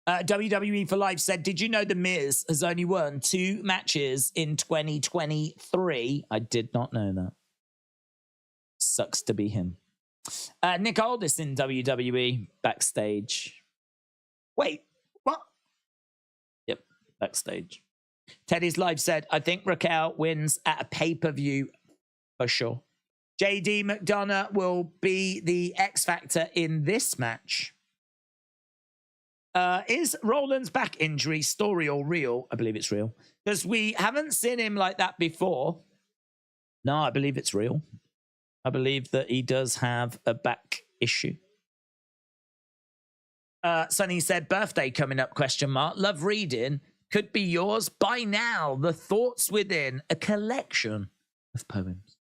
WWE for Life said, did you know The Miz has only won 2 matches in 2023? I did not know that. Sucks to be him. Nick Aldis in WWE backstage. Wait, what? Yep, backstage. Teddy's Live said, I think Raquel wins at a pay-per-view for sure. JD McDonough will be the X Factor in this match. Is Rollins' back injury story or real? I believe it's real. Because we haven't seen him like that before. No, I believe it's real. I believe that he does have a back issue. Sonny said, birthday coming up, question mark. Love reading. Could be yours by now. The Thoughts Within, a collection of poems.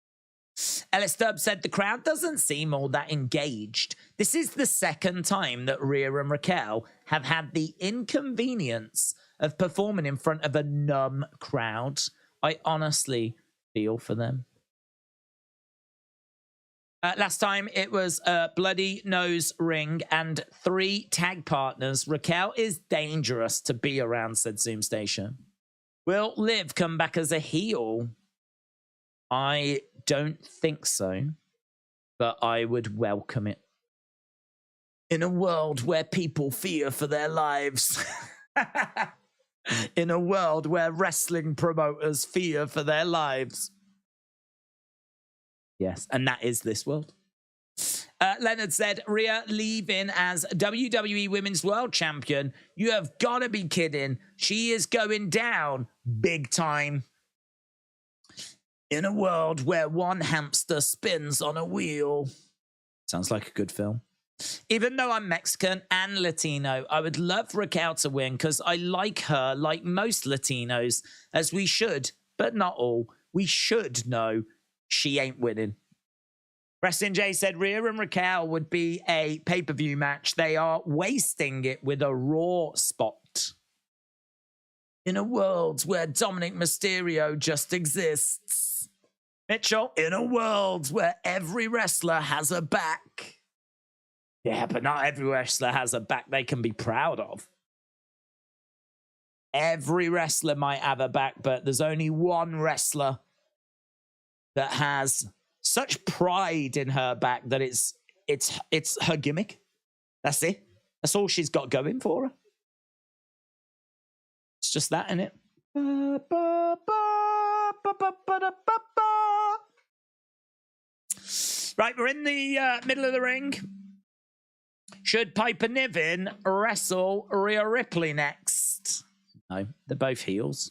Ellis Stubbs said, the crowd doesn't seem all that engaged. This is the second time that Rhea and Raquel have had the inconvenience of performing in front of a numb crowd. I honestly feel for them. Last time it was a bloody nose ring and 3 tag partners. Raquel is dangerous to be around, said Zoom Station. Will Liv come back as a heel? I don't think so, but I would welcome it. In a world where people fear for their lives. In a world where wrestling promoters fear for their lives. Yes, and that is this world. Leonard said, Rhea leaving as WWE Women's World Champion. You have got to be kidding. She is going down big time. In a world where one hamster spins on a wheel. Sounds like a good film. Even though I'm Mexican and Latino, I would love Raquel to win because I like her like most Latinos, as we should, but not all. We should know she ain't winning. Wrestling J said Rhea and Raquel would be a pay-per-view match. They are wasting it with a Raw spot. In a world where Dominic Mysterio just exists. Mitchell, in a world where every wrestler has a back. Yeah, but not every wrestler has a back they can be proud of. Every wrestler might have a back, but there's only one wrestler that has such pride in her back that it's her gimmick. That's it. That's all she's got going for her. It's just that, innit? Right, we're in the middle of the ring. Should Piper Niven wrestle Rhea Ripley next? No, they're both heels.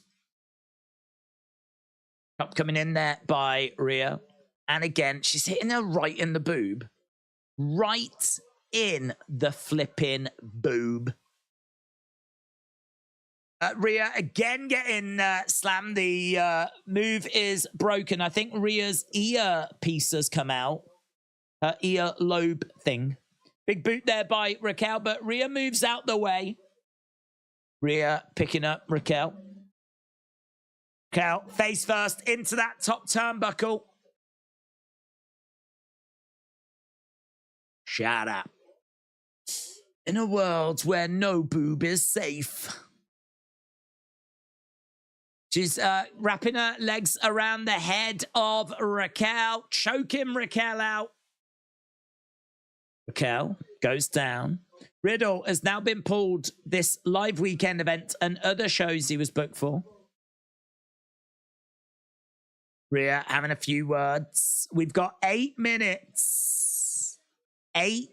Up coming in there by Rhea. And again, she's hitting her right in the boob. Right in the flipping boob. Rhea again getting slammed. The move is broken. I think Rhea's ear piece has come out. Her ear lobe thing. Big boot there by Raquel, but Rhea moves out the way. Rhea picking up Raquel. Raquel face first into that top turnbuckle. Shut up. In a world where no boob is safe. She's wrapping her legs around the head of Raquel, choking Raquel out. Raquel goes down. Riddle has now been pulled this live weekend event and other shows he was booked for. Rhea having a few words. We've got 8 minutes. 8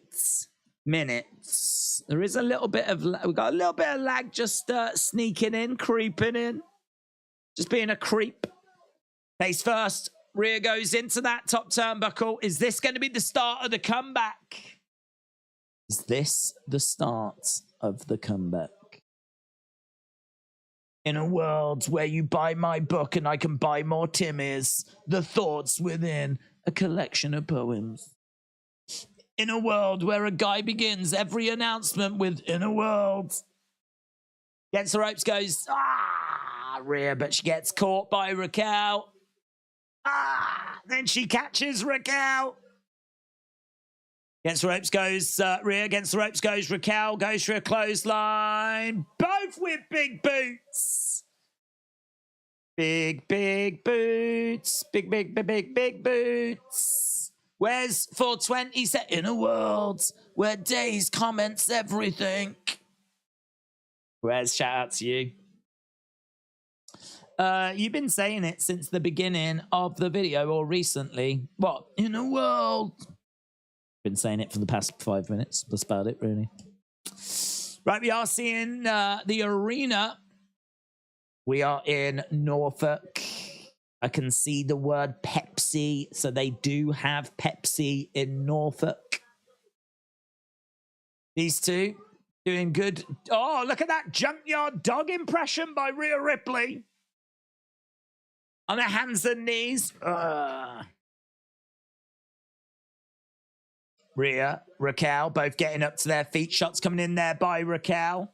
minutes. There is a little bit of, we've got a little bit of lag just sneaking in, creeping in. Just being a creep. Face first. Rhea goes into that top turnbuckle. Is this going to be the start of the comeback? Is this the start of the comeback? In a world where you buy my book and I can buy more Timmy's, The Thoughts Within, a collection of poems. In a world where a guy begins every announcement with, in a world. Gets the ropes, goes, Rhea, but she gets caught by Raquel. Then she catches Raquel. Against the ropes goes Rhea. Against the ropes goes Raquel. Goes for a clothesline. Both with big boots. Big boots. Big boots. Where's 420 set in a world where days comments everything? Where's shout out to you? You've been saying it since the beginning of the video or recently. What? In a world. Been saying it for the past 5 minutes. That's about it, really. Right, we are seeing the arena. We are in Norfolk. I can see the word Pepsi, so they do have Pepsi in Norfolk. These two doing good. Oh, look at that junkyard dog impression by Rhea Ripley. On her hands and knees. Rhea, Raquel, both getting up to their feet. Shots coming in there by Raquel.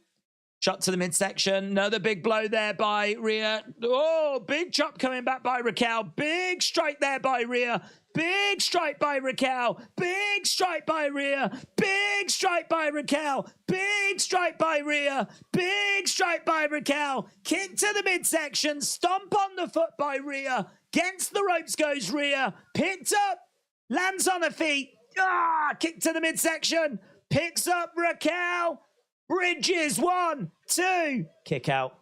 Shot to the midsection. Another big blow there by Rhea. Oh, big chop coming back by Raquel. Big strike there by Rhea. Big strike by Raquel. Big strike by Rhea. Big strike by Raquel. Big strike by Rhea. Big strike by Raquel. Kick to the midsection. Stomp on the foot by Rhea. Against the ropes goes Rhea. Picked up. Lands on her feet. Kick to the midsection. Picks up Raquel. Bridges. 1, 2. Kick out.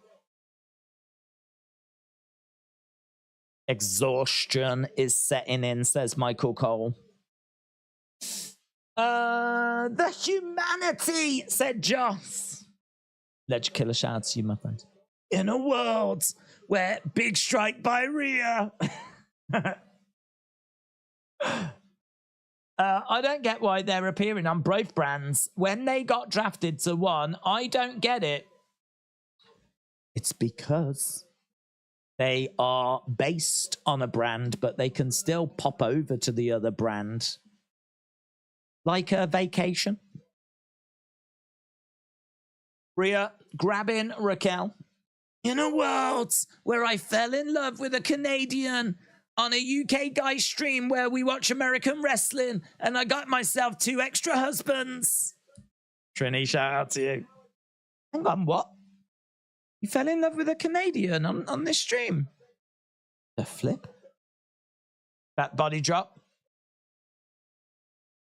Exhaustion is setting in, says Michael Cole. The humanity, said Joss. Legend Killer, shout out to you, my friend. In a world where big strike by Rhea. I don't get why they're appearing on both brands. When they got drafted to one, I don't get it. It's because they are based on a brand, but they can still pop over to the other brand. Like a vacation. Rhea grabbing Raquel. In a world where I fell in love with a Canadian on a UK guy stream where we watch American wrestling, and I got myself 2 extra husbands. Trini, shout out to you. Hang on, what? You fell in love with a Canadian on this stream? The flip? That body drop.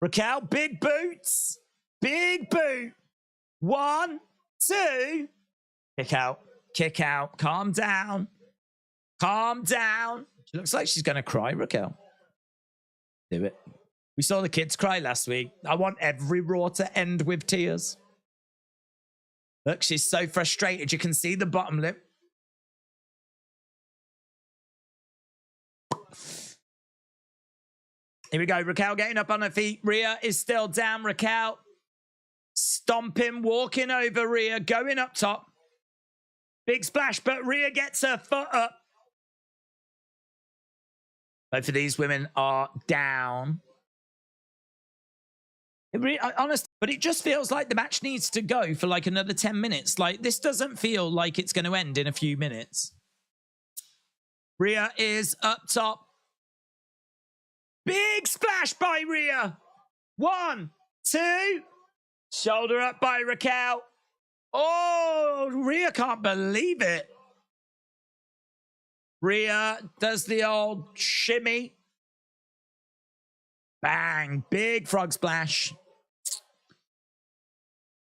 Raquel, big boots. Big boot. 1, 2. Kick out. Kick out. Calm down. Calm down. She looks like she's going to cry, Raquel. Do it. We saw the kids cry last week. I want every Raw to end with tears. Look, she's so frustrated. You can see the bottom lip. Here we go. Raquel getting up on her feet. Rhea is still down. Raquel stomping, walking over Rhea, going up top. Big splash, but Rhea gets her foot up. Both of these women are down. Honestly, but it just feels like the match needs to go for like another 10 minutes. Like, this doesn't feel like it's going to end in a few minutes. Rhea is up top. Big splash by Rhea. 1, 2. Shoulder up by Raquel. Oh, Rhea can't believe it. Rhea does the old shimmy. Bang. Big frog splash.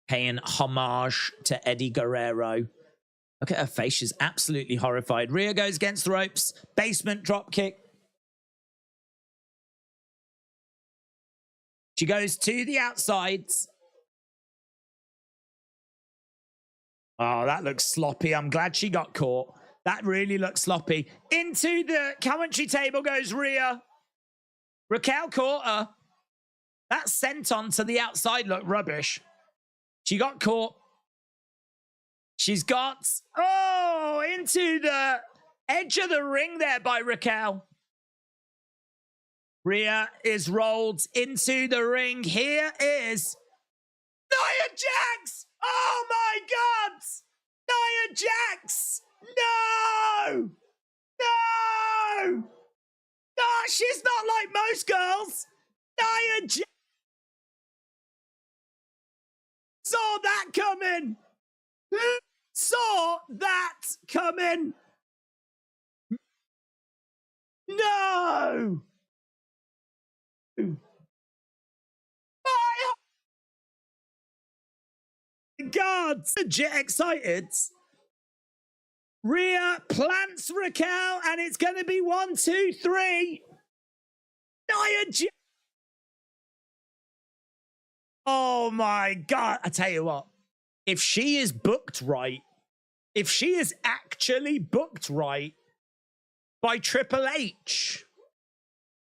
Paying homage to Eddie Guerrero. Look at her face. She's absolutely horrified. Rhea goes against the ropes. Basement drop kick. She goes to the outsides. Oh, that looks sloppy. I'm glad she got caught. That really looks sloppy. Into the commentary table goes Rhea. Raquel caught her. That senton to the outside looked rubbish. She got caught. She's got, into the edge of the ring there by Raquel. Rhea is rolled into the ring. Here is Nia Jax. Oh my God. Nia Jax. No! No! she's not like most girls. Nia Jax saw that coming. Who saw that coming? No. My God, legit excited. Rhea plants Raquel, and it's going to be 1, 2, 3. Nia Jax. Oh my God. I tell you what, if she is booked right, if she is actually booked right by Triple H,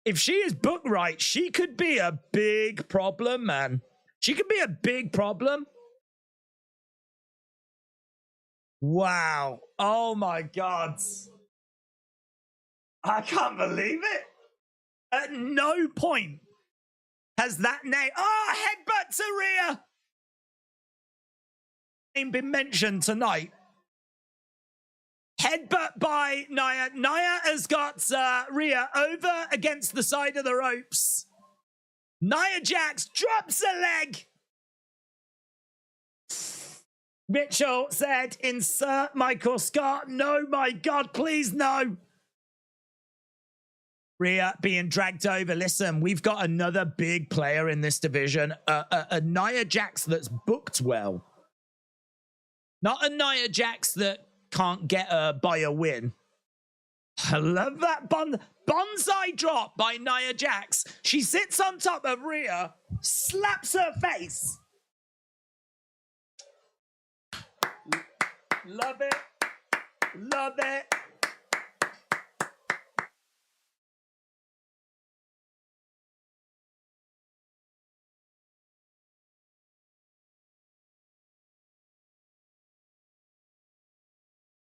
if she is booked right, she could be a big problem, man. She could be a big problem. Wow. Oh my God. I can't believe it. At no point has that name. Oh, headbutt to Rhea. Name been mentioned tonight. Headbutt by Nia. Nia has got Rhea over against the side of the ropes. Nia Jax drops a leg. Mitchell said, insert Michael Scott. No, my God, please no. Rhea being dragged over. Listen, we've got another big player in this division. A Nia Jax that's booked well. Not a Nia Jax that can't get her by a win. I love that bonsai drop by Nia Jax. She sits on top of Rhea, slaps her face. Love it. Love it.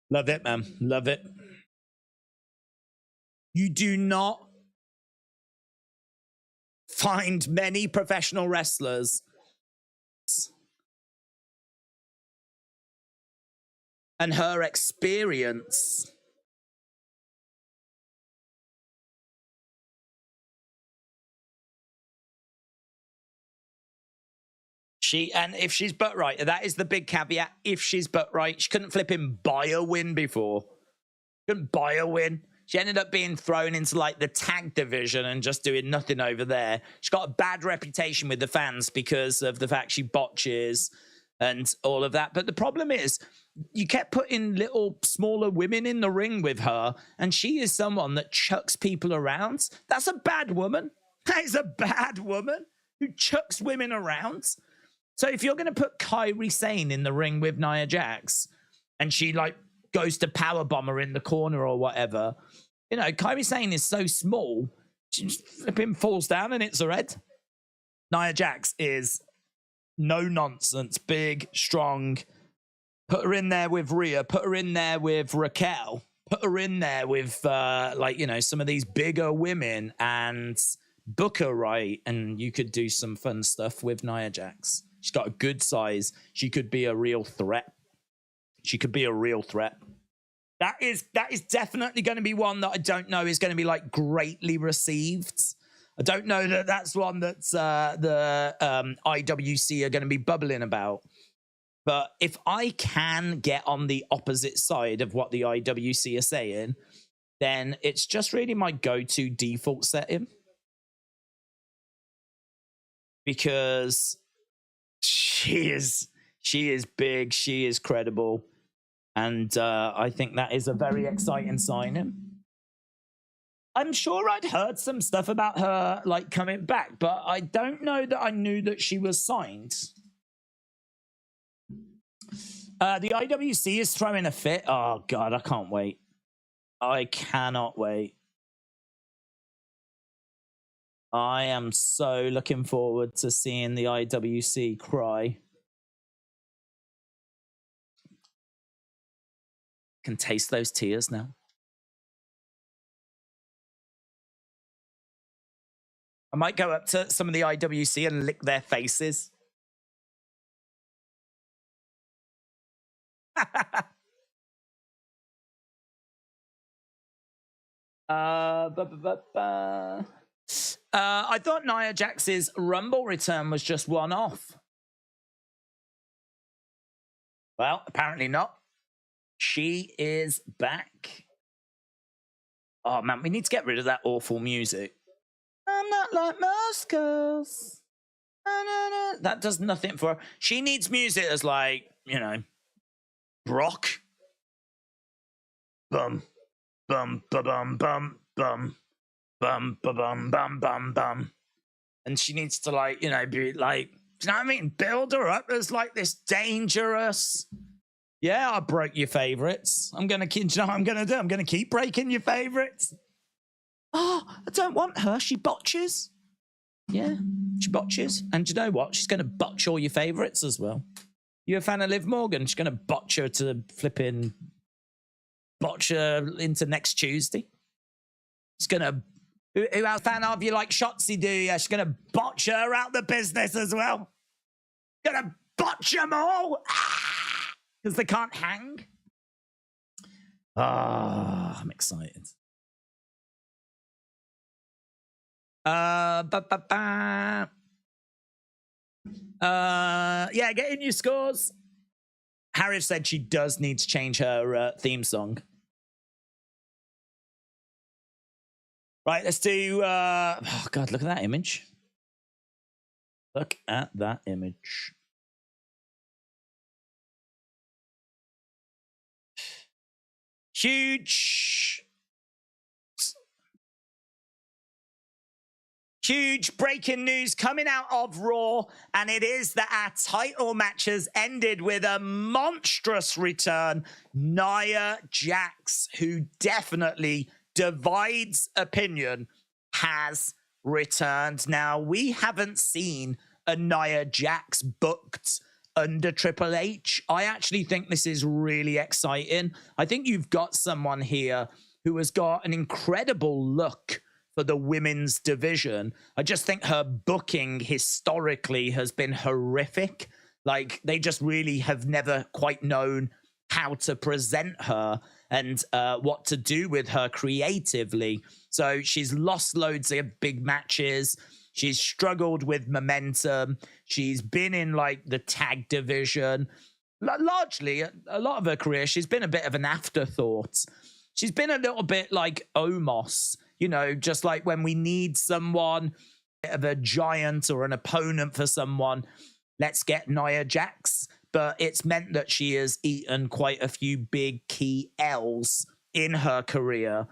Love it, man. Love it. You do not find many professional wrestlers and her experience and if she's butt right, that is the big caveat. If she's butt right, she couldn't flip him buy a win before. Couldn't buy a win. She ended up being thrown into like the tag division and just doing nothing over there. She's got a bad reputation with the fans because of the fact she botches and all of that. But the problem is, you kept putting little smaller women in the ring with her, and she is someone that chucks people around. That's a bad woman. That is a bad woman who chucks women around. So if you're going to put Kairi Sane in the ring with Nia Jax, and she like goes to powerbomb her in the corner or whatever, you know, Kairi Sane is so small, she just flipping falls down and hits her head. Nia Jax is no nonsense, big, strong. Put her in there with Rhea. Put her in there with Raquel. Put her in there with, like, you know, some of these bigger women and book her right. And you could do some fun stuff with Nia Jax. She's got a good size. She could be a real threat. She could be a real threat. That is definitely going to be one that I don't know is going to be, like, greatly received. I don't know that that's one that's the IWC are going to be bubbling about. But if I can get on the opposite side of what the IWC are saying, then it's just really my go-to default setting. Because she is big, she is credible. And I think that is a very exciting signing. I'm sure I'd heard some stuff about her like coming back, but I don't know that I knew that she was signed. The IWC is throwing a fit. Oh, God, I can't wait. I cannot wait. I am so looking forward to seeing the IWC cry. Can taste those tears now. I might go up to some of the IWC and lick their faces. I thought Nia Jax's Rumble return was just one-off. Well, apparently not. She is back. Oh, man, we need to get rid of that awful music. I'm not like most girls. That does nothing for her. She needs music as like, you know, rock. Bum, bum, ba bum, bum, bum, bum, ba bum, bum, bum, bum. And she needs to, like, you know, be like, do you know what I mean? Build her up as like this dangerous. Yeah, I broke your favorites. I'm gonna keep. You know what I'm gonna do? I'm gonna keep breaking your favorites. Oh, I don't want her. She botches. Yeah, she botches. And you know what? She's gonna botch all your favorites as well. You a fan of Liv Morgan? She's gonna botch her to flipping botch her into next Tuesday. She's gonna. Who else fan of you like Shotzi do? Yeah, she's gonna botch her out the business as well. Gonna botch them all because they can't hang. Ah, I'm excited. Yeah, get in your scores. Harris said she does need to change her theme song. Right, let's do... oh, God, look at that image. Look at that image. Huge breaking news coming out of Raw, and it is that our title match has ended with a monstrous return. Nia Jax, who definitely divides opinion, has returned. Now, we haven't seen a Nia Jax booked under Triple H. I actually think this is really exciting. I think you've got someone here who has got an incredible look for the women's division. I just think her booking historically has been horrific. Like, they just really have never quite known how to present her and what to do with her creatively. So she's lost loads of big matches. She's struggled with momentum. She's been in like the tag division. Largely, a lot of her career, she's been a bit of an afterthought. She's been a little bit like Omos, you know, just like when we need someone, a bit of a giant or an opponent for someone, let's get Nia Jax. But it's meant that she has eaten quite a few big key L's in her career.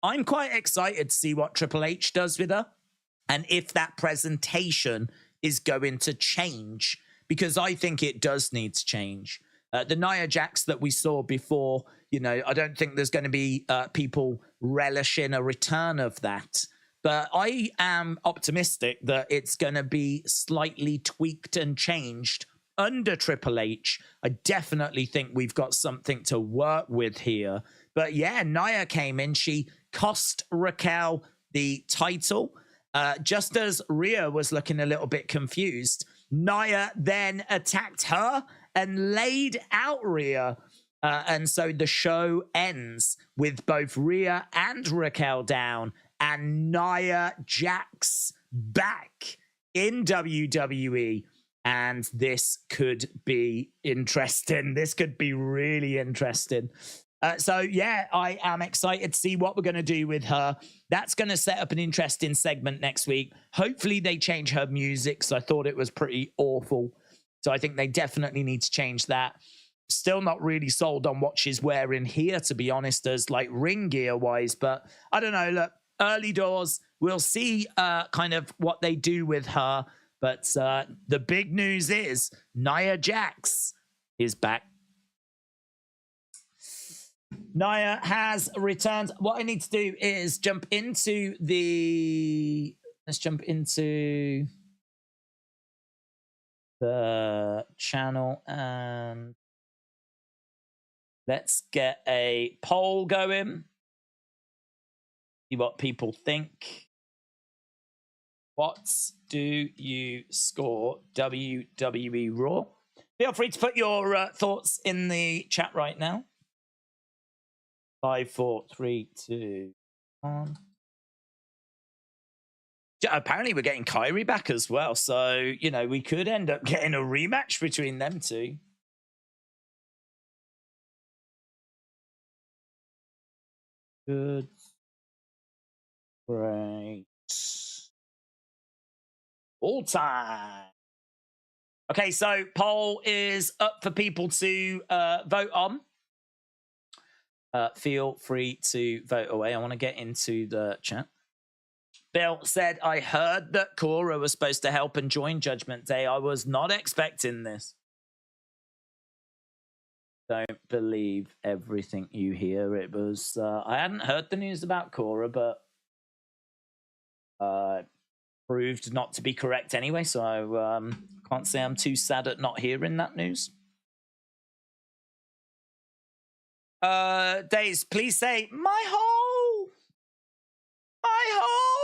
I'm quite excited to see what Triple H does with her and if that presentation is going to change, because I think it does need to change. The Nia Jax that we saw before, you know, I don't think there's going to be people relishing a return of that. But I am optimistic that it's going to be slightly tweaked and changed under Triple H. I definitely think we've got something to work with here. But yeah, Nia came in. She cost Raquel the title. Just as Rhea was looking a little bit confused, Nia then attacked her and laid out Rhea. And so the show ends with both Rhea and Raquel down and Nia Jax back in WWE. And this could be interesting. This could be really interesting. So, yeah, I am excited to see what we're going to do with her. That's going to set up an interesting segment next week. Hopefully they change her music, so I thought it was pretty awful. So I think they definitely need to change that. Still not really sold on what she's wearing here, to be honest, as like ring gear-wise. But I don't know, look, early doors. We'll see kind of what they do with her. But the big news is Nia Jax is back. Nia has returned. What I need to do is jump into the... Let's jump into the channel and let's get a poll going. See what people think. What do you score WWE Raw? Feel free to put your thoughts in the chat right now. 5, 4, 3, 2. on. Apparently, we're getting Kyrie back as well. So, you know, we could end up getting a rematch between them two. Good. Great. All time. Okay, so poll is up for people to vote on. Feel free to vote away. I want to get into the chat. Bill said, I heard that Cora was supposed to help and join Judgment Day. I was not expecting this. Don't believe everything you hear. It was, I hadn't heard the news about Cora, but proved not to be correct anyway. So I can't say I'm too sad at not hearing that news. Days, please say, my hole! My hole!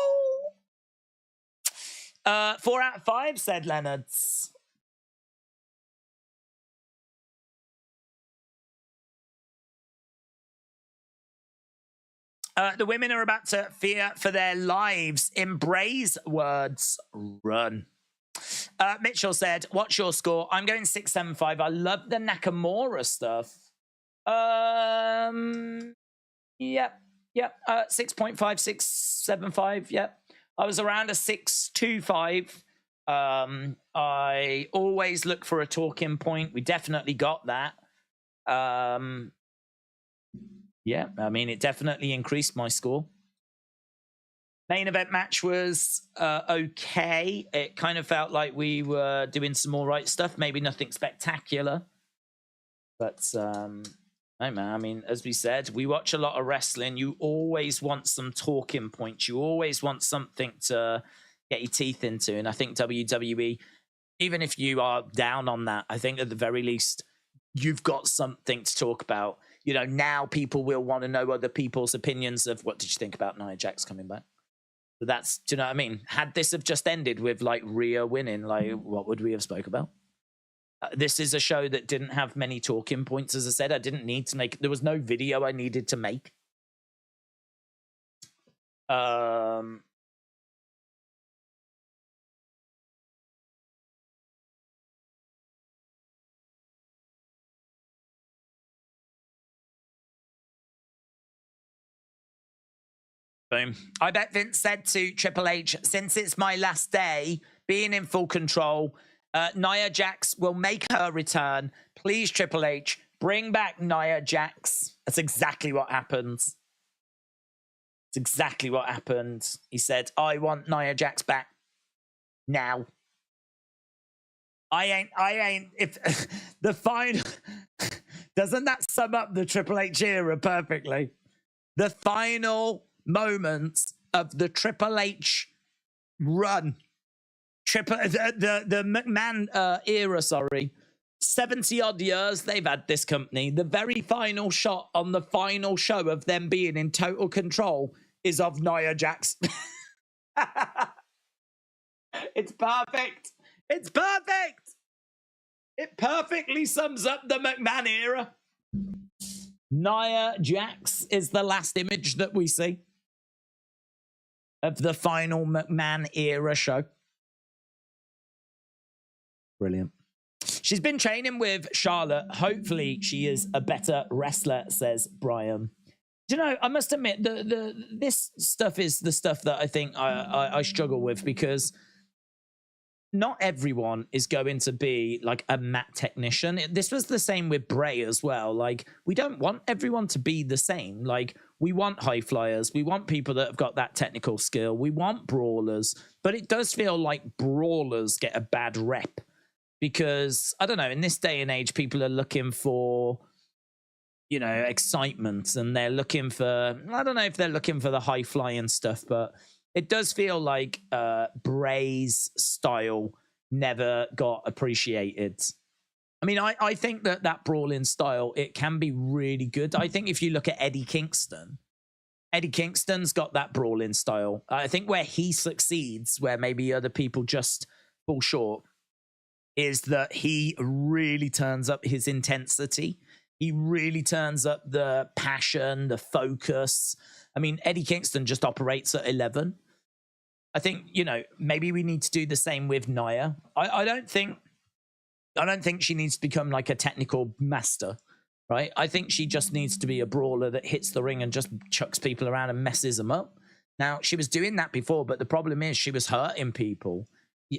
4 out of 5, said Leonard's. The women are about to fear for their lives. Embrace words. Run. Mitchell said, what's your score? I'm going 675. I love the Nakamura stuff. Yep. 6.5, 675. Yep. I was around a 625. I always look for a talking point. We definitely got that. Yeah, I mean, it definitely increased my score. Main event match was okay. It kind of felt like we were doing some all right stuff. Maybe nothing spectacular. But, hey, man, I mean, as we said, we watch a lot of wrestling. You always want some talking points. You always want something to get your teeth into. And I think WWE, even if you are down on that, I think at the very least, you've got something to talk about. You know, now people will want to know other people's opinions of what did you think about Nia Jax coming back? So that's, do you know what I mean? Had this have just ended with like Rhea winning, like what would we have spoke about? This is a show that didn't have many talking points. As I said, I didn't need to make, there was no video I needed to make. Boom. I bet Vince said to Triple H, since it's my last day, being in full control, Nia Jax will make her return. Please, Triple H, bring back Nia Jax. That's exactly what happens. It's exactly what happened. He said, I want Nia Jax back now. I ain't, if the final, doesn't that sum up the Triple H era perfectly? The final moments of the Triple H run, the McMahon era, sorry, 70 odd years they've had this company. The very final shot on the final show of them being in total control is of Nia Jax. It's perfect. It's perfect. It perfectly sums up the McMahon era. Nia Jax is the last image that we see of the final McMahon era show. Brilliant. She's been training with Charlotte. Hopefully she is a better wrestler, says Brian. Do you know, I must admit, this stuff is the stuff that I think I struggle with, because not everyone is going to be like a mat technician. This was the same with Bray as well. Like, we don't want everyone to be the same. Like, we want high flyers. We want people that have got that technical skill. We want brawlers. But it does feel like brawlers get a bad rep because, I don't know, in this day and age, people are looking for, you know, excitement, and they're looking for, I don't know if they're looking for the high flying stuff, but it does feel like Bray's style never got appreciated. I mean, I think that brawling style, it can be really good. I think if you look at Eddie Kingston's got that brawling style. I think where he succeeds, where maybe other people just fall short, is that he really turns up his intensity. He really turns up the passion, the focus. I mean, Eddie Kingston just operates at 11. I think, you know, maybe we need to do the same with Nia. I don't think she needs to become like a technical master, right? I think she just needs to be a brawler that hits the ring and just chucks people around and messes them up. Now, she was doing that before, but the problem is she was hurting people.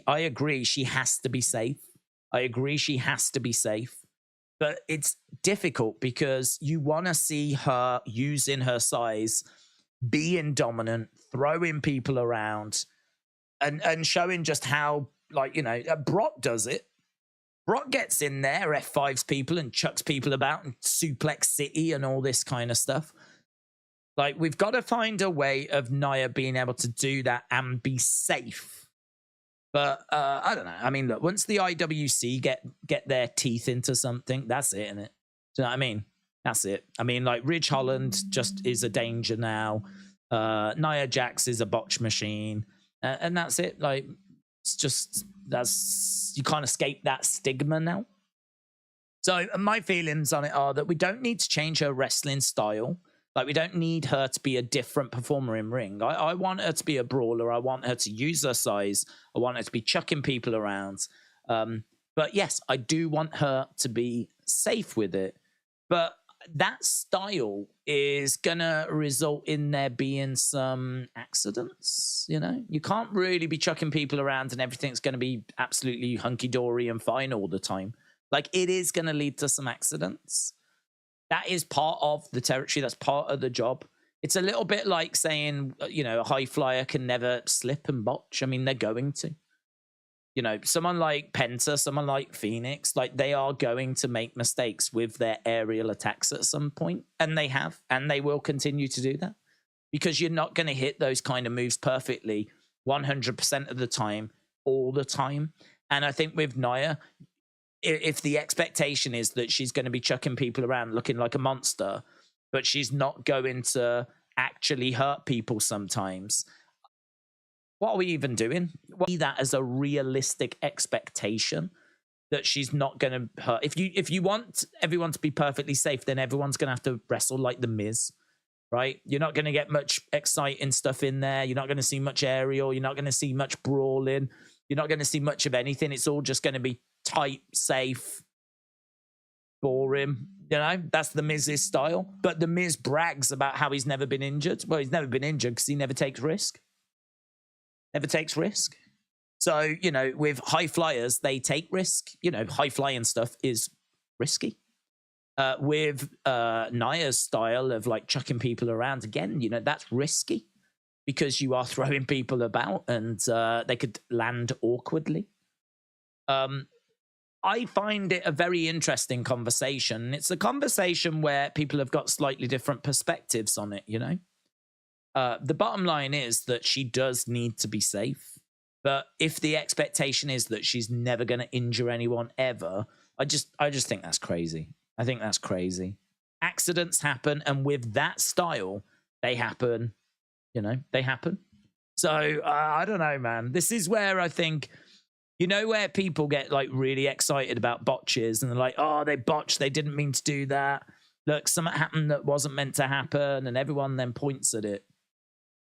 I agree she has to be safe. But it's difficult because you want to see her using her size, being dominant, throwing people around, and showing just how, like, you know, Brock does it. Brock gets in there, F5s people and chucks people about and suplex City and all this kind of stuff. Like, we've got to find a way of Nia being able to do that and be safe. But I don't know. I mean, look, once the IWC get their teeth into something, that's it, isn't it? Do you know what I mean? That's it. I mean, like, Ridge Holland just is a danger now. Nia Jax is a botch machine. And that's it. Like, it's just, you can't escape that stigma now. So my feelings on it are that we don't need to change her wrestling style. Like, we don't need her to be a different performer in ring. I want her to be a brawler. I want her to use her size. I want her to be chucking people around. But yes, I do want her to be safe with it. But that style is going to result in there being some accidents, you know? You can't really be chucking people around and everything's going to be absolutely hunky-dory and fine all the time. Like, it is going to lead to some accidents. That is part of the territory. That's part of the job. It's a little bit like saying, you know, a high flyer can never slip and botch. I mean, they're going to. You know, someone like Penta, someone like Phoenix, like, they are going to make mistakes with their aerial attacks at some point. And they have, and they will continue to do that. Because you're not going to hit those kind of moves perfectly 100% of the time, all the time. And I think with Nia, if the expectation is that she's going to be chucking people around looking like a monster, but she's not going to actually hurt people sometimes, what are we even doing? See that as a realistic expectation that she's not going to hurt. If you want everyone to be perfectly safe, then everyone's going to have to wrestle like The Miz, right? You're not going to get much exciting stuff in there. You're not going to see much aerial. You're not going to see much brawling. You're not going to see much of anything. It's all just going to be tight, safe, boring. You know, that's The Miz's style. But The Miz brags about how he's never been injured. Well, he's never been injured because he never takes risk. Never takes risk. So, you know, with high flyers, they take risk. You know, high flying stuff is risky. With Nia's style of, like, chucking people around, again, you know, that's risky because you are throwing people about and they could land awkwardly. I find it a very interesting conversation. It's a conversation where people have got slightly different perspectives on it, you know? The bottom line is that she does need to be safe. But if the expectation is that she's never going to injure anyone ever, I just think that's crazy. I think that's crazy. Accidents happen, and with that style, they happen. You know, they happen. So, I don't know, man. This is where I think, you know, where people get, like, really excited about botches, and they're like, oh, they botched, they didn't mean to do that. Look, something happened that wasn't meant to happen, and everyone then points at it.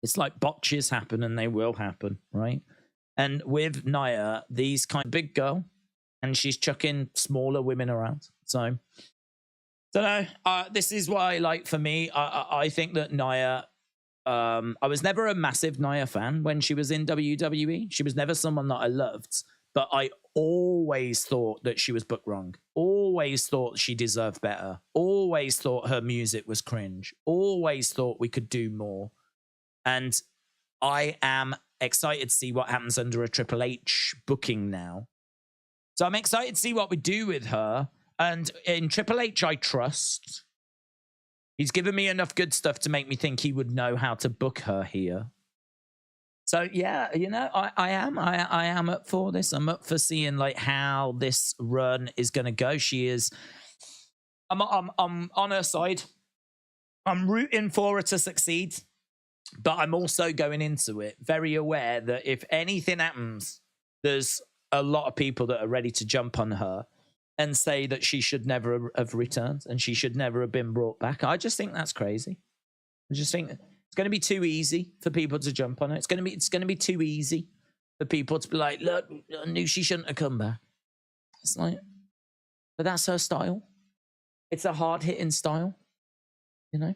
It's like botches happen, and they will happen, right? And with Nia, these kind of big girl, and she's chucking smaller women around. So, don't know. This is why, like, for me, I think that Nia, I was never a massive Nia fan when she was in WWE. She was never someone that I loved, but I always thought that she was booked wrong. Always thought she deserved better. Always thought her music was cringe. Always thought we could do more. And I am excited to see what happens under a Triple H booking now. So I'm excited to see what we do with her. And in Triple H, I trust. He's given me enough good stuff to make me think he would know how to book her here. So yeah, you know, I am up for this. I'm up for seeing, like, how this run is going to go. She is. I'm on her side. I'm rooting for her to succeed. But I'm also going into it very aware that if anything happens, there's a lot of people that are ready to jump on her. and say that she should never have returned and she should never have been brought back. I just think that's crazy. I just think it's going to be too easy for people to jump on it. It's going to be too easy for people to be like, look, I knew she shouldn't have come back. It's like, but that's her style. It's a hard-hitting style, you know.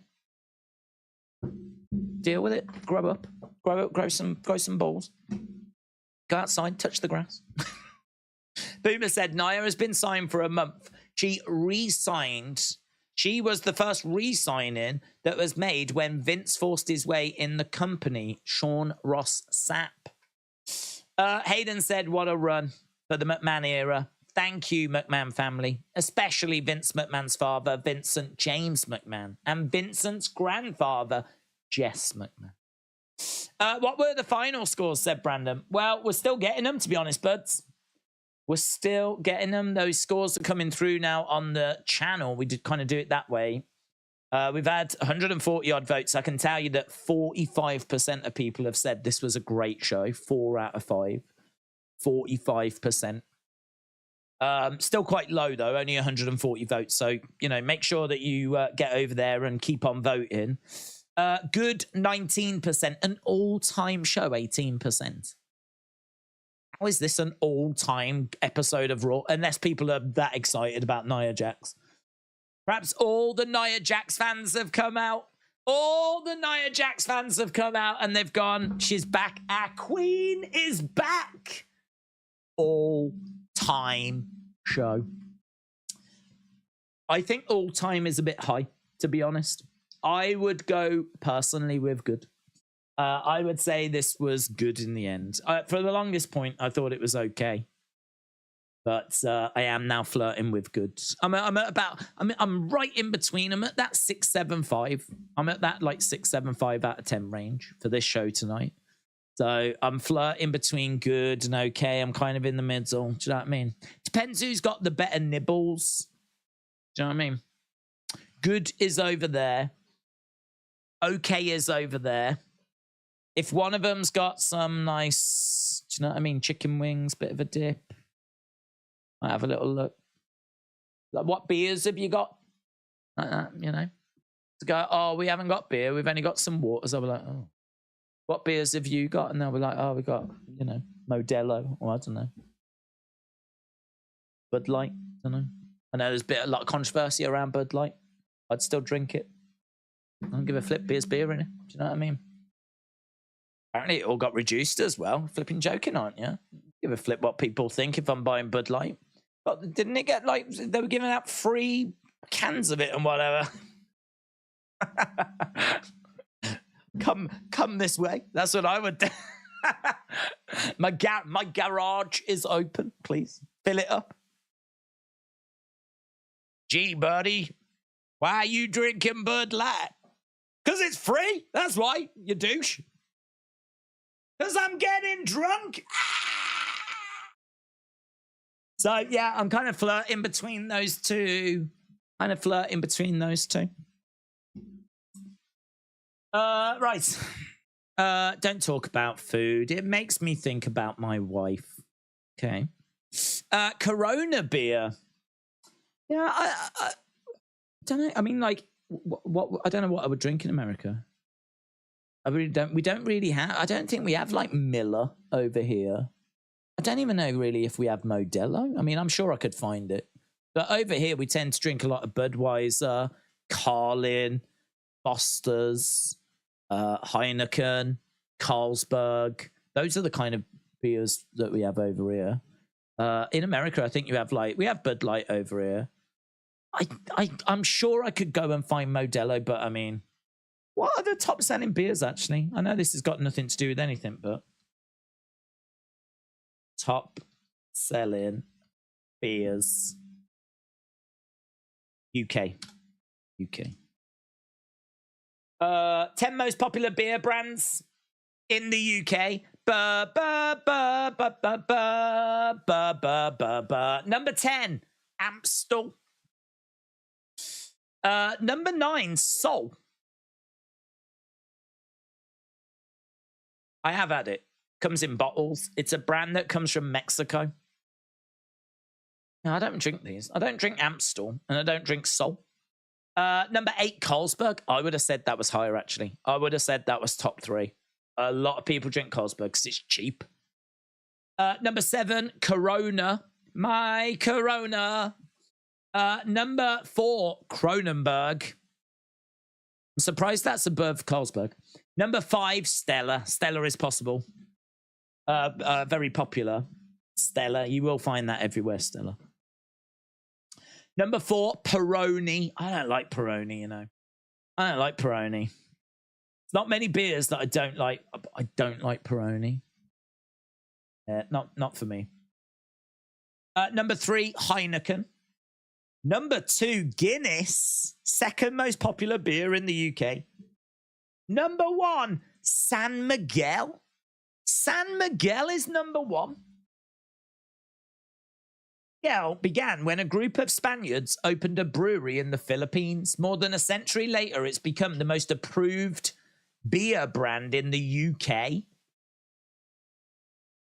Deal with it. Grow up. Grow some balls. Go outside. Touch the grass. Boomer said Nia has been signed for a month. She re-signed. She was the first re-signing that was made when Vince forced his way in the company. Sean Ross Sapp. Hayden said, what a run for the McMahon era. Thank you, McMahon family, especially Vince McMahon's father, Vincent James McMahon, and Vincent's grandfather, Jess McMahon. What were the final scores, said Brandon? Well, we're still getting them, to be honest, buds. We're still getting them. Those scores are coming through now on the channel. We did kind of do it that way. We've had 140 odd votes. I can tell you that 45% of people have said this was a great show. 4 out of 5. 45%. Still quite low, though. Only 140 votes. So, you know, make sure that you get over there and keep on voting. Good, 19%. An all-time show, 18%. How is this an all-time episode of Raw? Unless people are that excited about Nia Jax. Perhaps all the Nia Jax fans have come out. All the Nia Jax fans have come out and they've gone, she's back. Our queen is back. All-time show. I think all-time is a bit high, to be honest. I would go personally with good. I would say this was good in the end. For the longest point, I thought it was okay. But I am now flirting with good. I'm right in between. I'm at that 6.75. I'm at that like 6.75 out of 10 range for this show tonight. So I'm flirting between good and okay. I'm kind of in the middle. Do you know what I mean? Depends who's got the better nibbles. Do you know what I mean? Good is over there. Okay is over there. If one of them's got some nice, do you know what I mean? Chicken wings, bit of a dip. I have a little look. Like, what beers have you got? Like that, you know? To go, oh, we haven't got beer. We've only got some waters. I'll be like, oh. What beers have you got? And they'll be like, oh, we got, you know, Modelo. Or I don't know. Bud Light. I don't know. I know there's a lot of controversy around Bud Light. I'd still drink it. I don't give a flip. Beer's beer in it. Do you know what I mean? Apparently it all got reduced as well. Flipping joking, aren't you? Give a flip what people think if I'm buying Bud Light. But didn't it get like, they were giving out free cans of it and whatever? Come this way. That's what I would do. My garage is open. Please fill it up. Gee, buddy, why are you drinking Bud Light? Because it's free. That's why, you douche. Because I'm getting drunk. So, yeah, I'm kind of flirting between those two. Right. Don't talk about food. It makes me think about my wife. Okay. Corona beer. Yeah, I don't know. I mean, like, what I don't know what I would drink in America. I really don't. We don't really have. I don't think we have like Miller over here. I don't even know really if we have Modelo. I mean, I'm sure I could find it. But over here, we tend to drink a lot of Budweiser, Carlin, Foster's, Heineken, Carlsberg. Those are the kind of beers that we have over here. In America, I think we have Bud Light over here. I'm sure I could go and find Modelo, but I mean, what are the top selling beers actually? I know this has got nothing to do with anything, but top selling beers. UK. 10 most popular beer brands in the UK. Number 10, Amstel. Number 9, Sol. I have had it. Comes in bottles. It's a brand that comes from Mexico. No, I don't drink these. I don't drink Amstel, and I don't drink Sol. Number 8, Carlsberg. I would have said that was higher, actually. I would have said that was top 3. A lot of people drink Carlsberg because it's cheap. Number 7, Corona. My Corona. Number 4, Kronenberg. I'm surprised that's above Carlsberg. Number 5, Stella. Stella is possible. Very popular. Stella. You will find that everywhere, Stella. Number 4, Peroni. I don't like Peroni, you know. I don't like Peroni. Not many beers that I don't like. I don't like Peroni. Not for me. Number 3, Heineken. Number 2, Guinness. Second most popular beer in the UK. Number 1, San Miguel. San Miguel is number 1. Miguel began when a group of Spaniards opened a brewery in the Philippines. More than a century later, it's become the most approved beer brand in the UK.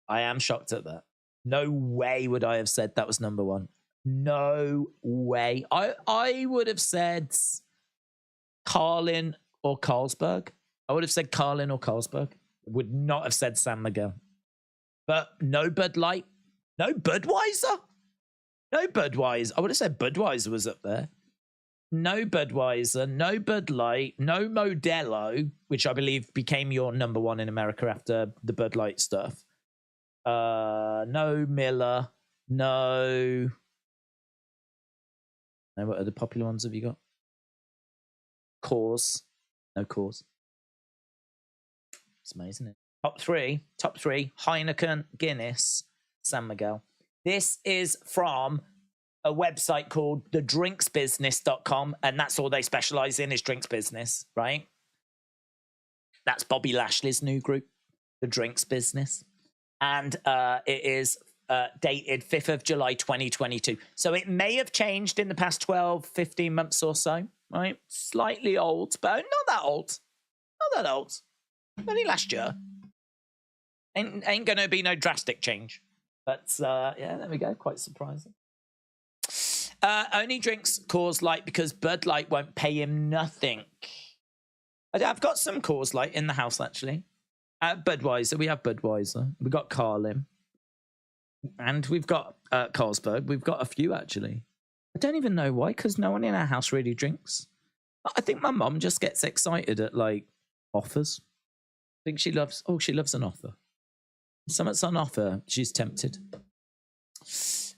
I am shocked at that. No way would I have said that was number 1. No way. I would have said Carlin or Carlsberg. I would have said Carlin or Carlsberg. Would not have said San Miguel. But no Bud Light. No Budweiser. No Budweiser. I would have said Budweiser was up there. No Budweiser. No Bud Light. No Modelo, which I believe became your number 1 in America after the Bud Light stuff. No Miller. No. Now, what other popular ones have you got? Coors. No Coors. It's amazing, isn't it? Top three, Heineken, Guinness, San Miguel. This is from a website called thedrinksbusiness.com, and that's all they specialize in is drinks business, right? That's Bobby Lashley's new group, The Drinks Business. And it is dated 5th of July, 2022. So it may have changed in the past 12, 15 months or so, right? Slightly old, but not that old. Not that old. Only last year. Ain't going to be no drastic change. But, yeah, there we go. Quite surprising. Only drinks Coors Light because Bud Light won't pay him nothing. I've got some Coors Light in the house, actually. Budweiser. We have Budweiser. We've got Carlin. And we've got Carlsberg. We've got a few, actually. I don't even know why, because no one in our house really drinks. I think my mum just gets excited at, like, offers. I think she loves an offer. If something's on offer, she's tempted.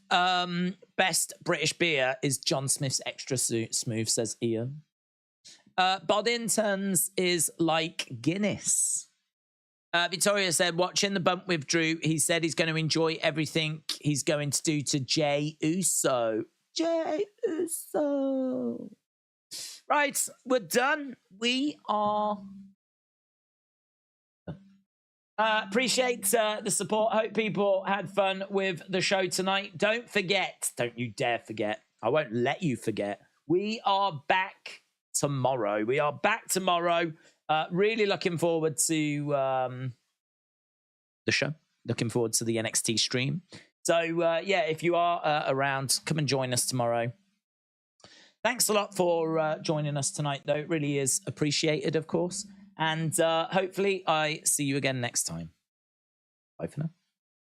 Best British beer is John Smith's Extra Smooth, says Ian. Boddington's is like Guinness. Victoria said, watching the bump with Drew, he said he's going to enjoy everything he's going to do to Jey Uso. Jey Uso. Right, we're done. We are... appreciate the support. Hope people had fun with the show tonight. Don't forget, don't you dare forget. I won't let you forget. We are back tomorrow. Really looking forward to the show. Looking forward to the NXT stream. So, yeah, if you are around, come and join us tomorrow. Thanks a lot for joining us tonight, though. It really is appreciated, of course. And hopefully I see you again next time. Bye for now.